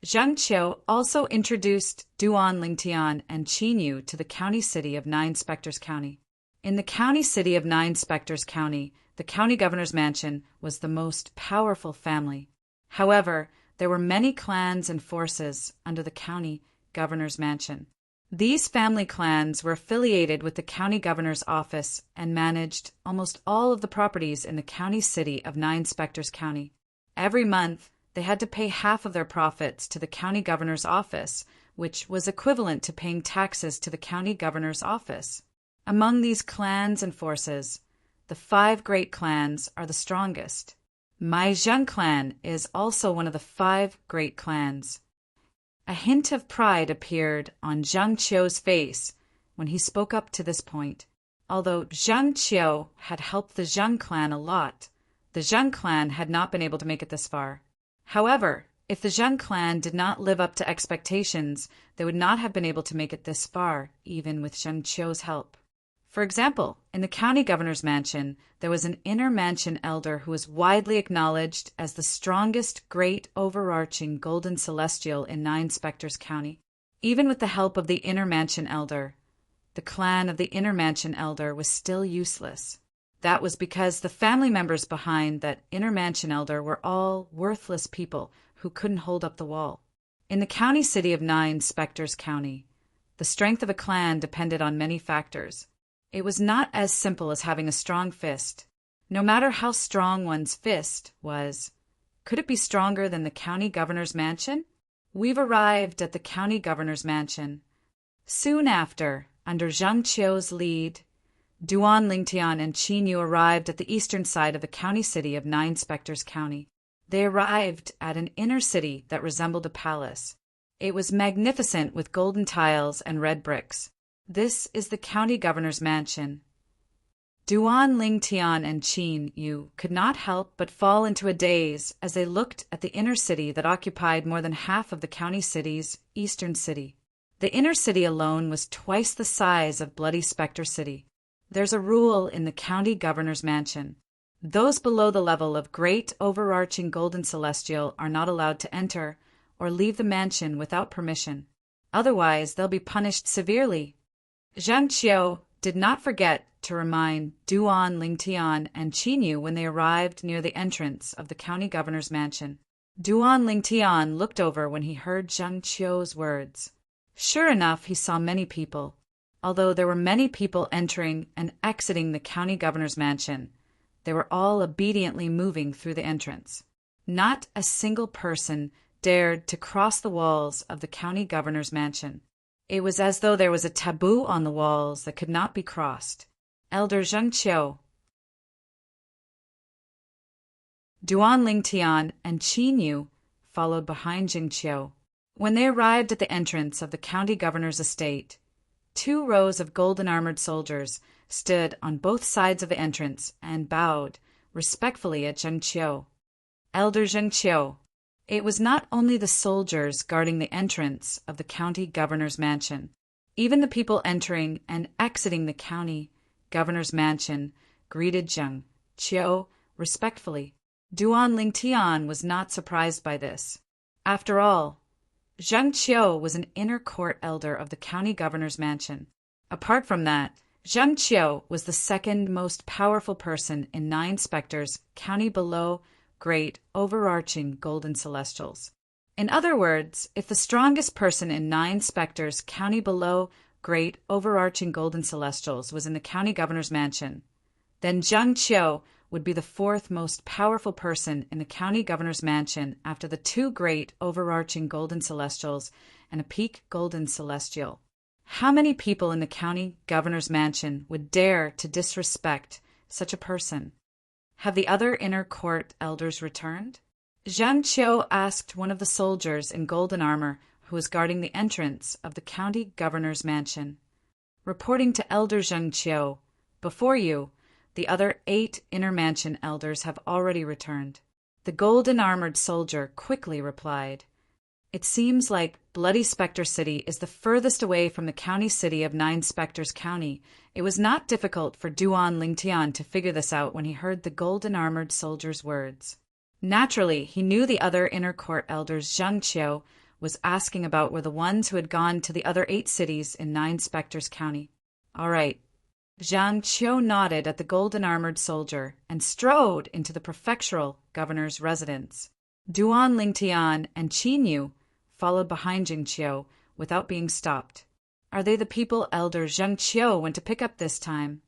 Zhang Qiu also introduced Duan Lingtian and Qin Yu to the county city of Nine Spectres County. In the county city of Nine Spectres County, the county governor's mansion was the most powerful family. However, there were many clans and forces under the county governor's mansion. These family clans were affiliated with the county governor's office and managed almost all of the properties in the county city of Nine Spectres County. Every month, they had to pay half of their profits to the county governor's office, which was equivalent to paying taxes to the county governor's office. Among these clans and forces, the 5 great clans are the strongest. My Zheng clan is also one of the 5 great clans. A hint of pride appeared on Zhang Qiu's face when he spoke up to this point. Although Zhang Qiu had helped the Zheng clan a lot, the Zheng clan had not been able to make it this far. However, if the Zheng clan did not live up to expectations, they would not have been able to make it this far, even with Zhang Qiu's help. For example, in the county governor's mansion, there was an inner mansion elder who was widely acknowledged as the strongest great overarching golden celestial in Nine Spectres County. Even with the help of the inner mansion elder, the clan of the inner mansion elder was still useless. That was because the family members behind that inner mansion elder were all worthless people who couldn't hold up the wall. In the county city of Nine Spectres County, the strength of a clan depended on many factors. It was not as simple as having a strong fist. No matter how strong one's fist was, could it be stronger than the county governor's mansion? We've arrived at the county governor's mansion. Soon after, under Zhang Qiu's lead, Duan Lingtian and Qin Yu arrived at the eastern side of the county city of Nine Spectres County. They arrived at an inner city that resembled a palace. It was magnificent with golden tiles and red bricks. This is the county governor's mansion. Duan Lingtian and Qin Yu could not help but fall into a daze as they looked at the inner city that occupied more than half of the county city's eastern city. The inner city alone was twice the size of Bloody Spectre City. There's a rule in the county governor's mansion. Those below the level of great overarching golden celestial are not allowed to enter or leave the mansion without permission. Otherwise, they'll be punished severely. Zhang Qiu did not forget to remind Duan Lingtian and Qin Yu when they arrived near the entrance of the county governor's mansion. Duan Lingtian looked over when he heard Zhang Qiu's words. Sure enough, he saw many people. Although there were many people entering and exiting the county governor's mansion, they were all obediently moving through the entrance. Not a single person dared to cross the walls of the county governor's mansion. It was as though there was a taboo on the walls that could not be crossed. Elder Zheng Qiu, Duan Lingtian, and Qin Yu followed behind Zheng Qiu. When they arrived at the entrance of the county governor's estate, 2 rows of golden-armored soldiers stood on both sides of the entrance and bowed respectfully at Zheng Qiu. Elder Zheng Qiu. It was not only the soldiers guarding the entrance of the county governor's mansion. Even the people entering and exiting the county governor's mansion greeted Zheng Qiu respectfully. Duan Lingtian was not surprised by this. After all, Zheng Qiu was an inner court elder of the county governor's mansion. Apart from that, Zheng Qiu was the second most powerful person in Nine Spectres County below great overarching golden celestials. In other words, if the strongest person in Nine Spectres County below great overarching golden celestials was in the county governor's mansion, then Zheng Qiu would be the 4th most powerful person in the county governor's mansion after the 2 great overarching golden celestials and a peak golden celestial. How many people in the county governor's mansion would dare to disrespect such a person? Have the other inner court elders returned? Zhang Qiu asked one of the soldiers in golden armor who was guarding the entrance of the county governor's mansion. Reporting to Elder Zheng Qiu, before you, the other 8 inner mansion elders have already returned. The golden-armored soldier quickly replied, It seems like Bloody Spectre City is the furthest away from the county city of Nine Spectres County. It was not difficult for Duan Lingtian to figure this out when he heard the golden-armored soldier's words. Naturally, he knew the other inner court elders Zhang Qiu was asking about were the ones who had gone to the other 8 cities in Nine Spectres County. All right. Zhang Qiu nodded at the golden-armored soldier and strode into the prefectural governor's residence. Duan Lingtian and Qin Yu followed behind Zheng Qiu without being stopped. Are they the people Elder Zheng Qiu went to pick up this time?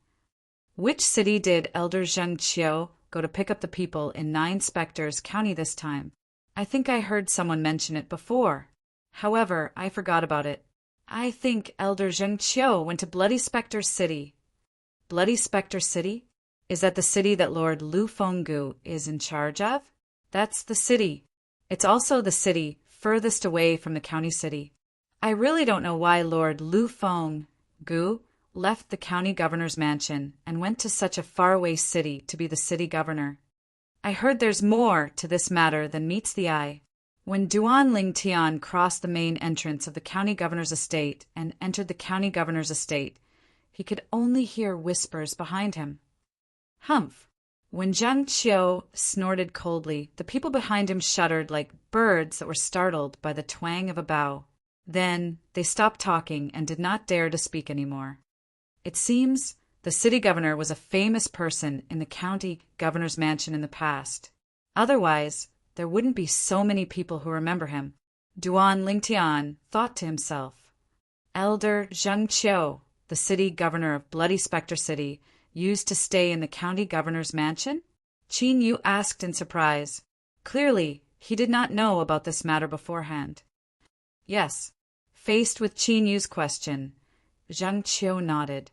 Which city did Elder Zheng Qiu go to pick up the people in Nine Spectres County this time? I think I heard someone mention it before. However, I forgot about it. I think Elder Zheng Qiu went to Bloody Spectre City. Bloody Spectre City? Is that the city that Lord Lu Fenggu is in charge of? That's the city. It's also the city furthest away from the county city. I really don't know why Lord Lu Fenggu left the county governor's mansion and went to such a faraway city to be the city governor. I heard there's more to this matter than meets the eye. When Duan Lingtian crossed the main entrance of the county governor's estate and entered the county governor's estate, he could only hear whispers behind him. Humph! When Zhang Qiu snorted coldly, the people behind him shuddered like birds that were startled by the twang of a bow. Then they stopped talking and did not dare to speak anymore. It seems the city governor was a famous person in the county governor's mansion in the past. Otherwise, there wouldn't be so many people who remember him. Duan Lingtian thought to himself. Elder Zheng Qiu, the city governor of Bloody Spectre City, used to stay in the county governor's mansion? Qin Yu asked in surprise. Clearly, he did not know about this matter beforehand. Yes. Faced with Qin Yu's question, Zhang Qiu nodded.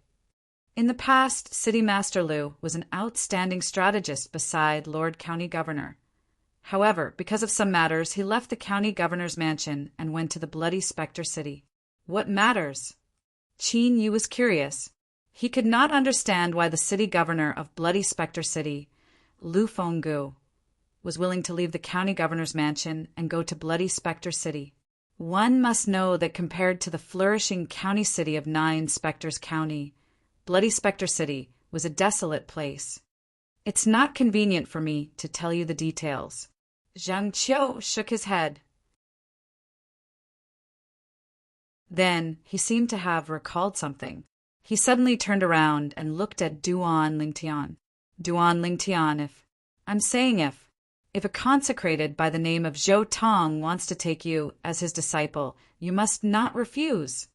In the past, City Master Lu was an outstanding strategist beside Lord County Governor. However, because of some matters, he left the county governor's mansion and went to the Bloody Spectre City. What matters? Qin Yu was curious. He could not understand why the city governor of Bloody Spectre City, Lu Fenggu, was willing to leave the county governor's mansion and go to Bloody Spectre City. One must know that compared to the flourishing county city of 9 Spectres County, Bloody Spectre City was a desolate place. It's not convenient for me to tell you the details. Zhang Qiu shook his head. Then he seemed to have recalled something. He suddenly turned around and looked at Duan Lingtian. Duan Lingtian, if a consecrated by the name of Zhou Tong wants to take you as his disciple, you must not refuse.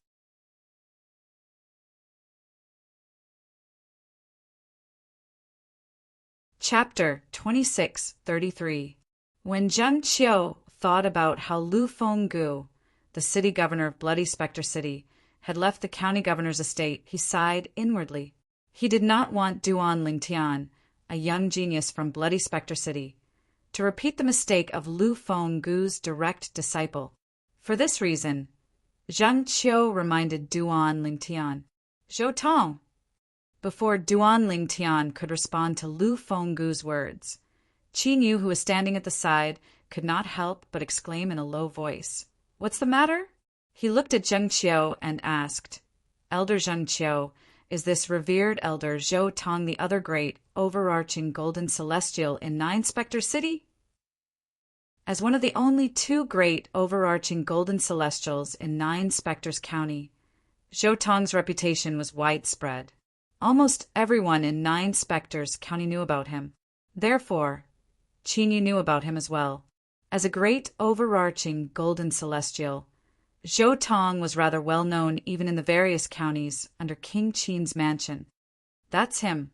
Chapter 26:33. When Zhang Qiu thought about how Lu Fenggu, the city governor of Bloody Spectre City, had left the county governor's estate, he sighed inwardly. He did not want Duan Lingtian, a young genius from Bloody Spectre City, to repeat the mistake of Lu Fenggu's direct disciple. For this reason, Zhang Qiu reminded Duan Lingtian, Zhou Tong, before Duan Lingtian could respond to Lu Fenggu's words. Qin Yu, who was standing at the side, could not help but exclaim in a low voice, "What's the matter?" He looked at Zhang Qiu and asked, "Elder Zhang Qiu, is this revered elder Zhou Tong the other great, overarching golden celestial in 9 Spectre City?" As one of the only 2 great, overarching golden celestials in 9 Spectres County, Zhou Tong's reputation was widespread. Almost everyone in 9 Spectres County knew about him. Therefore, Qin Yu knew about him as well. As a great, overarching golden celestial, Zhou Tong was rather well known even in the various counties under King Qin's mansion. "That's him."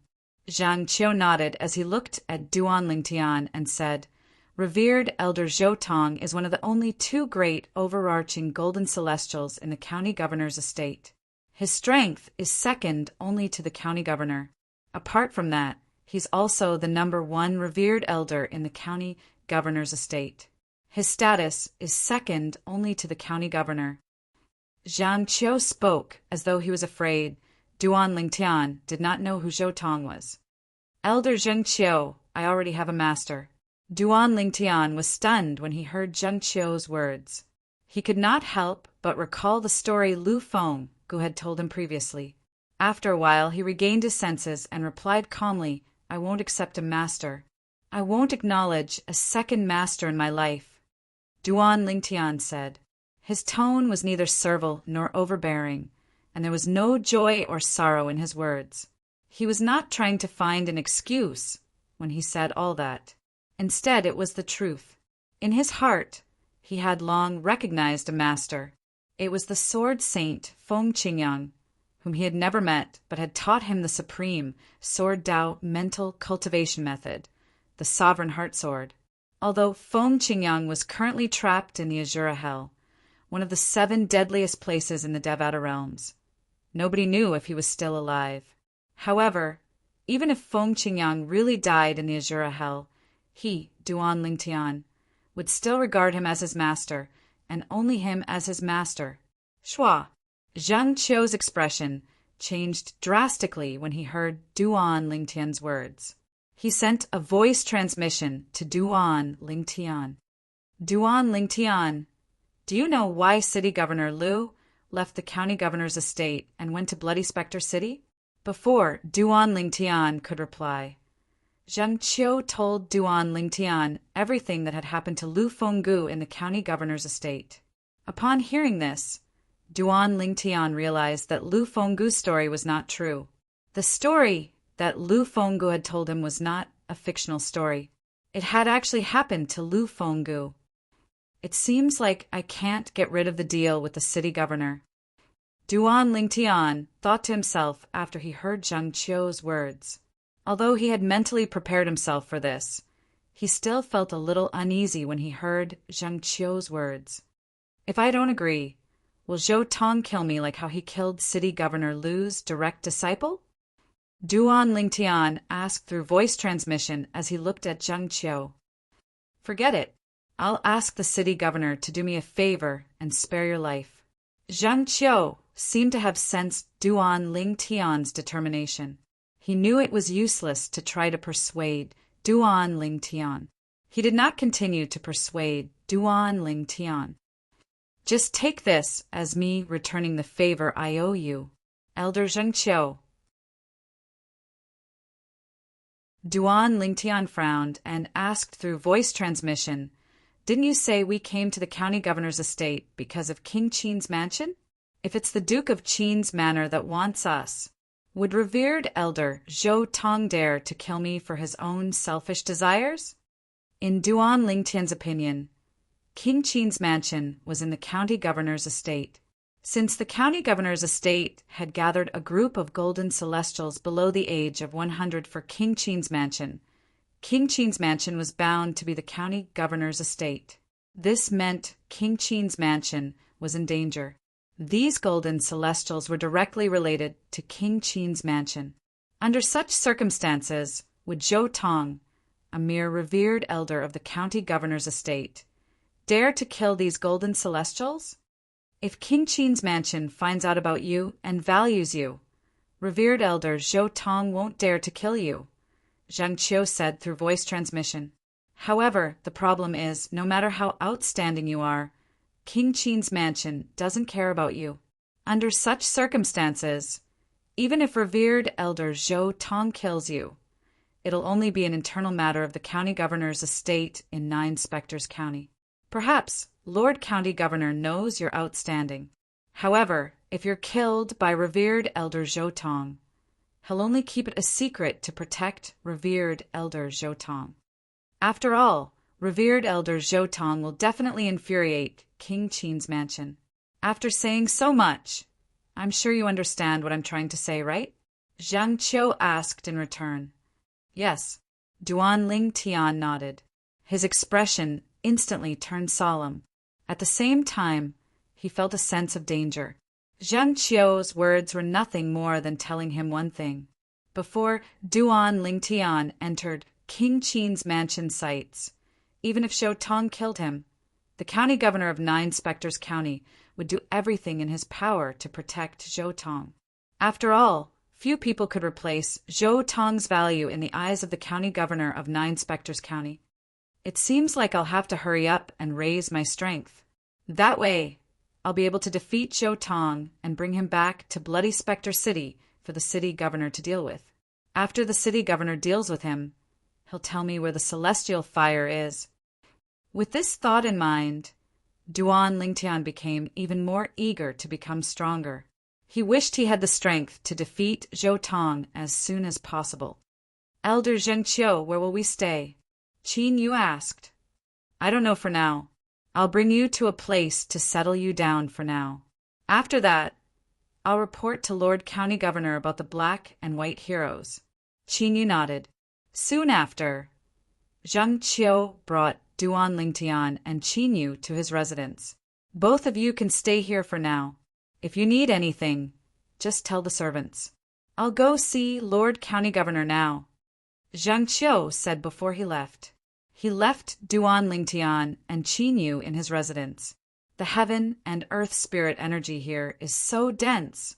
Zhang Qiu nodded as he looked at Duan Lingtian and said, "Revered Elder Zhou Tong is one of the only 2 great, overarching golden celestials in the county governor's estate. His strength is second only to the county governor. Apart from that, he's also the #1 revered elder in the county governor's estate. His status is second only to the county governor." Zhang Qiu spoke as though he was afraid Duan Lingtian did not know who Zhou Tong was. "Elder Zhang Qiu, I already have a master." Duan Lingtian was stunned when he heard Zhang Qiu's words. He could not help but recall the story Lu Fenggu had told him previously. After a while, he regained his senses and replied calmly, "I won't accept a master. I won't acknowledge a second master in my life," Duan Lingtian said. His tone was neither servile nor overbearing, and there was no joy or sorrow in his words. He was not trying to find an excuse when he said all that. Instead, it was the truth. In his heart, he had long recognized a master. It was the sword saint Feng Qingyang, whom he had never met but had taught him the supreme sword Dao mental cultivation method, the sovereign heart sword. Although Feng Qingyang was currently trapped in the Azura Hell, one of the 7 deadliest places in the Devata realms, nobody knew if he was still alive. However, even if Feng Qingyang really died in the Azura Hell, he, Duan Lingtian, would still regard him as his master, and only him as his master. Shua. Zhang Qiu's expression changed drastically when he heard Duan Lingtian's words. He sent a voice transmission to Duan Lingtian. "Duan Lingtian, do you know why City Governor Lu left the county governor's estate and went to Bloody Spectre City?" Before Duan Lingtian could reply, Zhang Qiu told Duan Lingtian everything that had happened to Lu Fenggu in the county governor's estate. Upon hearing this, Duan Lingtian realized that Lu Fenggu's story was not true. The story that Lu Fenggu had told him was not a fictional story. It had actually happened to Lu Fenggu. "It seems like I can't get rid of the deal with the city governor," Duan Lingtian thought to himself after he heard Zhang Qiu's words. Although he had mentally prepared himself for this, he still felt a little uneasy when he heard Zhang Qiu's words. "If I don't agree, will Zhou Tong kill me like how he killed City Governor Lu's direct disciple?" Duan Lingtian asked through voice transmission as he looked at Zhang Qiu. Forget it. I'll ask the city governor to do me a favor and spare your life. Zhang Qiu seemed to have sensed Duan Lingtian's determination. He knew it was useless to try to persuade Duan Lingtian. He did not continue to persuade Duan Lingtian. Just take this as me returning the favor I owe you, Elder Zhang Qiu. Duan Lingtian frowned and asked through voice transmission, "Didn't you say we came to the county governor's estate because of King Qin's mansion? If it's the Duke of Qin's manor that wants us, would revered elder Zhou Tong dare to kill me for his own selfish desires?" In Duan Lingtian's opinion, King Qin's mansion was in the county governor's estate. Since the county governor's estate had gathered a group of golden celestials below the age of 100 for King Qin's mansion was bound to be the county governor's estate. This meant King Qin's mansion was in danger. These golden celestials were directly related to King Qin's mansion. Under such circumstances, would Zhou Tong, a mere revered elder of the county governor's estate, dare to kill these golden celestials? If King Qin's mansion finds out about you and values you, revered elder Zhou Tong won't dare to kill you, Zhang Qiu said through voice transmission. However, the problem is, no matter how outstanding you are, King Qin's mansion doesn't care about you. Under such circumstances, even if revered elder Zhou Tong kills you, it'll only be an internal matter of the county governor's estate in Nine Spectres County. Perhaps Lord County Governor knows you're outstanding. However, if you're killed by revered elder Zhou Tong, he'll only keep it a secret to protect revered elder Zhou Tong. After all, revered elder Zhou Tong will definitely infuriate King Qin's mansion. After saying so much, I'm sure you understand what I'm trying to say, right? Zhang Qiu asked in return. Yes. Duan Lingtian nodded. His expression instantly turned solemn. At the same time, he felt a sense of danger. Zhang Qiu's words were nothing more than telling him one thing. Before Duan Lingtian entered King Qin's mansion sites, even if Zhou Tong killed him, the county governor of Nine Spectres County would do everything in his power to protect Zhou Tong. After all, few people could replace Zhou Tong's value in the eyes of the county governor of Nine Spectres County. It seems like I'll have to hurry up and raise my strength. That way, I'll be able to defeat Zhou Tong and bring him back to Bloody Spectre City for the city governor to deal with. After the city governor deals with him, he'll tell me where the celestial fire is. With this thought in mind, Duan Lingtian became even more eager to become stronger. He wished he had the strength to defeat Zhou Tong as soon as possible. Elder Zhang Qiu, where will we stay? Qin Yu asked. I don't know for now. I'll bring you to a place to settle you down for now. After that, I'll report to Lord County Governor about the black and white heroes. Qin Yu nodded. Soon after, Zhang Qiu brought Duan Lingtian and Qin Yu to his residence. Both of you can stay here for now. If you need anything, just tell the servants. I'll go see Lord County Governor now, Zhang Qiu said before he left. He left Duan Lingtian and Qin Yu in his residence. The heaven and earth spirit energy here is so dense.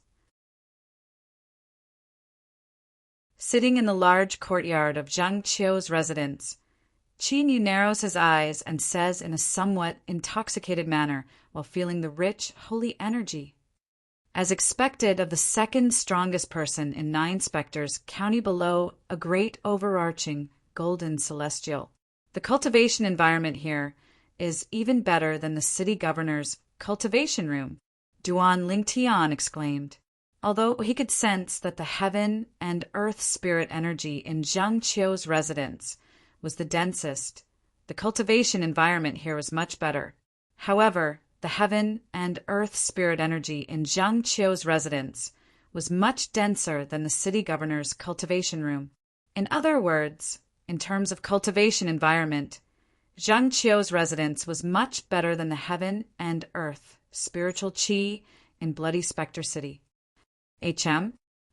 Sitting in the large courtyard of Zhang Qiu's residence, Qin Yu narrows his eyes and says in a somewhat intoxicated manner while feeling the rich, holy energy. As expected of the second strongest person in Nine Spectres, county below a great overarching golden celestial. The cultivation environment here is even better than the city governor's cultivation room, Duan Lingtian exclaimed. Although he could sense that the heaven and earth spirit energy in Zhang Qiu's residence was the densest, the cultivation environment here was much better. However, the heaven and earth spirit energy in Zhang Qiu's residence was much denser than the city governor's cultivation room. In other words, in terms of cultivation environment, Zhang Qiu's residence was much better than the heaven and earth spiritual qi in Bloody Spectre City.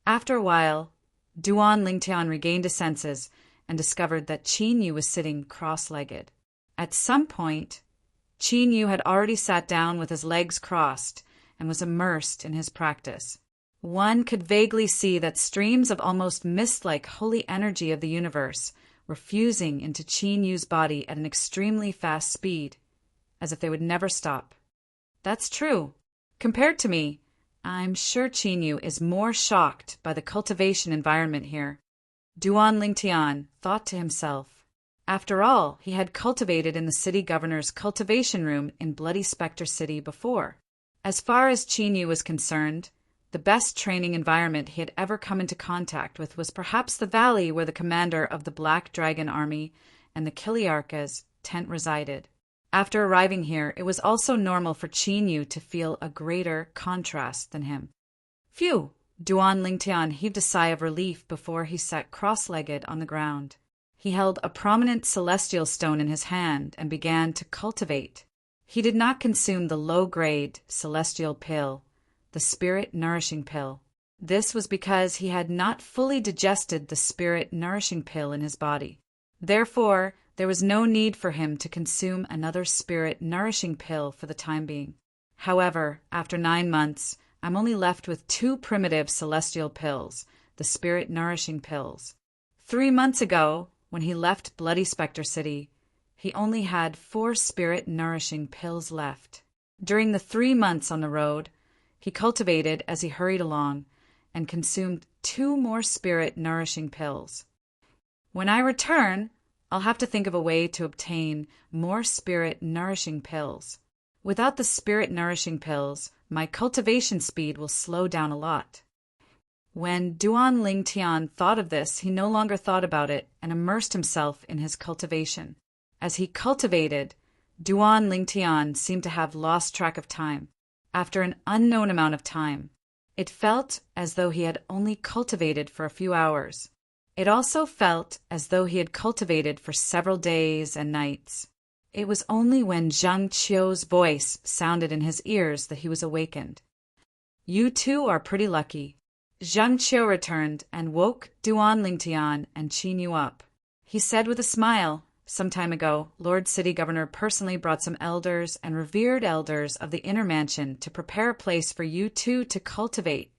After a while, Duan Lingtian regained his senses and discovered that Qin Yu was sitting cross-legged. At some point, Qin Yu had already sat down with his legs crossed and was immersed in his practice. One could vaguely see that streams of almost mist-like holy energy of the universe were fusing into Qin Yu's body at an extremely fast speed, as if they would never stop. That's true. Compared to me, I'm sure Qin Yu is more shocked by the cultivation environment here. Duan Lingtian thought to himself. After all, he had cultivated in the city governor's cultivation room in Bloody Spectre City before. As far as Qin Yu was concerned, the best training environment he had ever come into contact with was perhaps the valley where the commander of the Black Dragon Army and the Kiliarka's tent resided. After arriving here, it was also normal for Qin Yu to feel a greater contrast than him. Phew! Duan Lingtian heaved a sigh of relief before he sat cross-legged on the ground. He held a prominent celestial stone in his hand and began to cultivate. He did not consume the low-grade celestial pill, the spirit-nourishing pill. This was because he had not fully digested the spirit-nourishing pill in his body. Therefore, there was no need for him to consume another spirit-nourishing pill for the time being. However, after 9 months, I'm only left with 2 primitive celestial pills, the spirit-nourishing pills. 3 months ago, when he left Bloody Spectre City, he only had 4 spirit-nourishing pills left. During the 3 months on the road, he cultivated as he hurried along and consumed 2 more spirit-nourishing pills. When I return, I'll have to think of a way to obtain more spirit-nourishing pills. Without the spirit-nourishing pills, my cultivation speed will slow down a lot. When Duan Lingtian thought of this, he no longer thought about it and immersed himself in his cultivation. As he cultivated, Duan Lingtian seemed to have lost track of time. After an unknown amount of time, it felt as though he had only cultivated for a few hours. It also felt as though he had cultivated for several days and nights. It was only when Zhang Qiu's voice sounded in his ears that he was awakened. You two are pretty lucky. Zhang Qiu returned and woke Duan Lingtian and Qin Yu up. He said with a smile, some time ago, Lord City Governor personally brought some elders and revered elders of the inner mansion to prepare a place for you two to cultivate.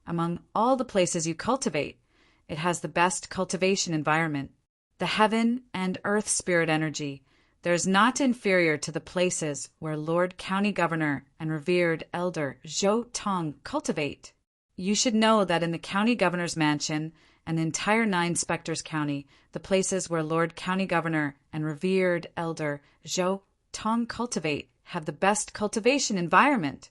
Among all the places you cultivate, it has the best cultivation environment. The heaven and earth spirit energy, there is not inferior to the places where Lord County Governor and revered elder Zhou Tong cultivate. You should know that in the County Governor's mansion and the entire 9 Spectres County, the places where Lord County Governor and revered elder Zhou Tong cultivate have the best cultivation environment.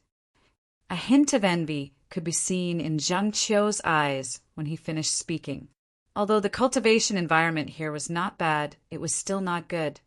A hint of envy could be seen in Zhang Qiu's eyes when he finished speaking. Although the cultivation environment here was not bad, it was still not good.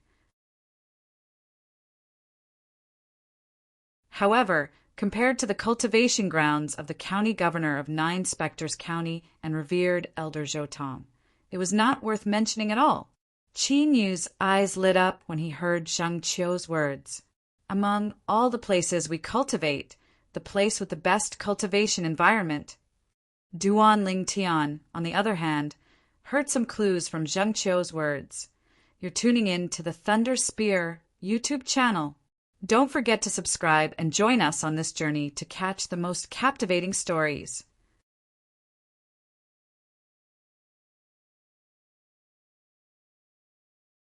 However, compared to the cultivation grounds of the county governor of 9 Spectres County and revered elder Zhou Tong, it was not worth mentioning at all. Qin Yu's eyes lit up when he heard Zhang Qiu's words. Among all the places we cultivate, the place with the best cultivation environment. Duan Lingtian, on the other hand, heard some clues from Zhang Qiu's words. You're tuning in to the Thunder Spear YouTube channel. Don't forget to subscribe and join us on this journey to catch the most captivating stories.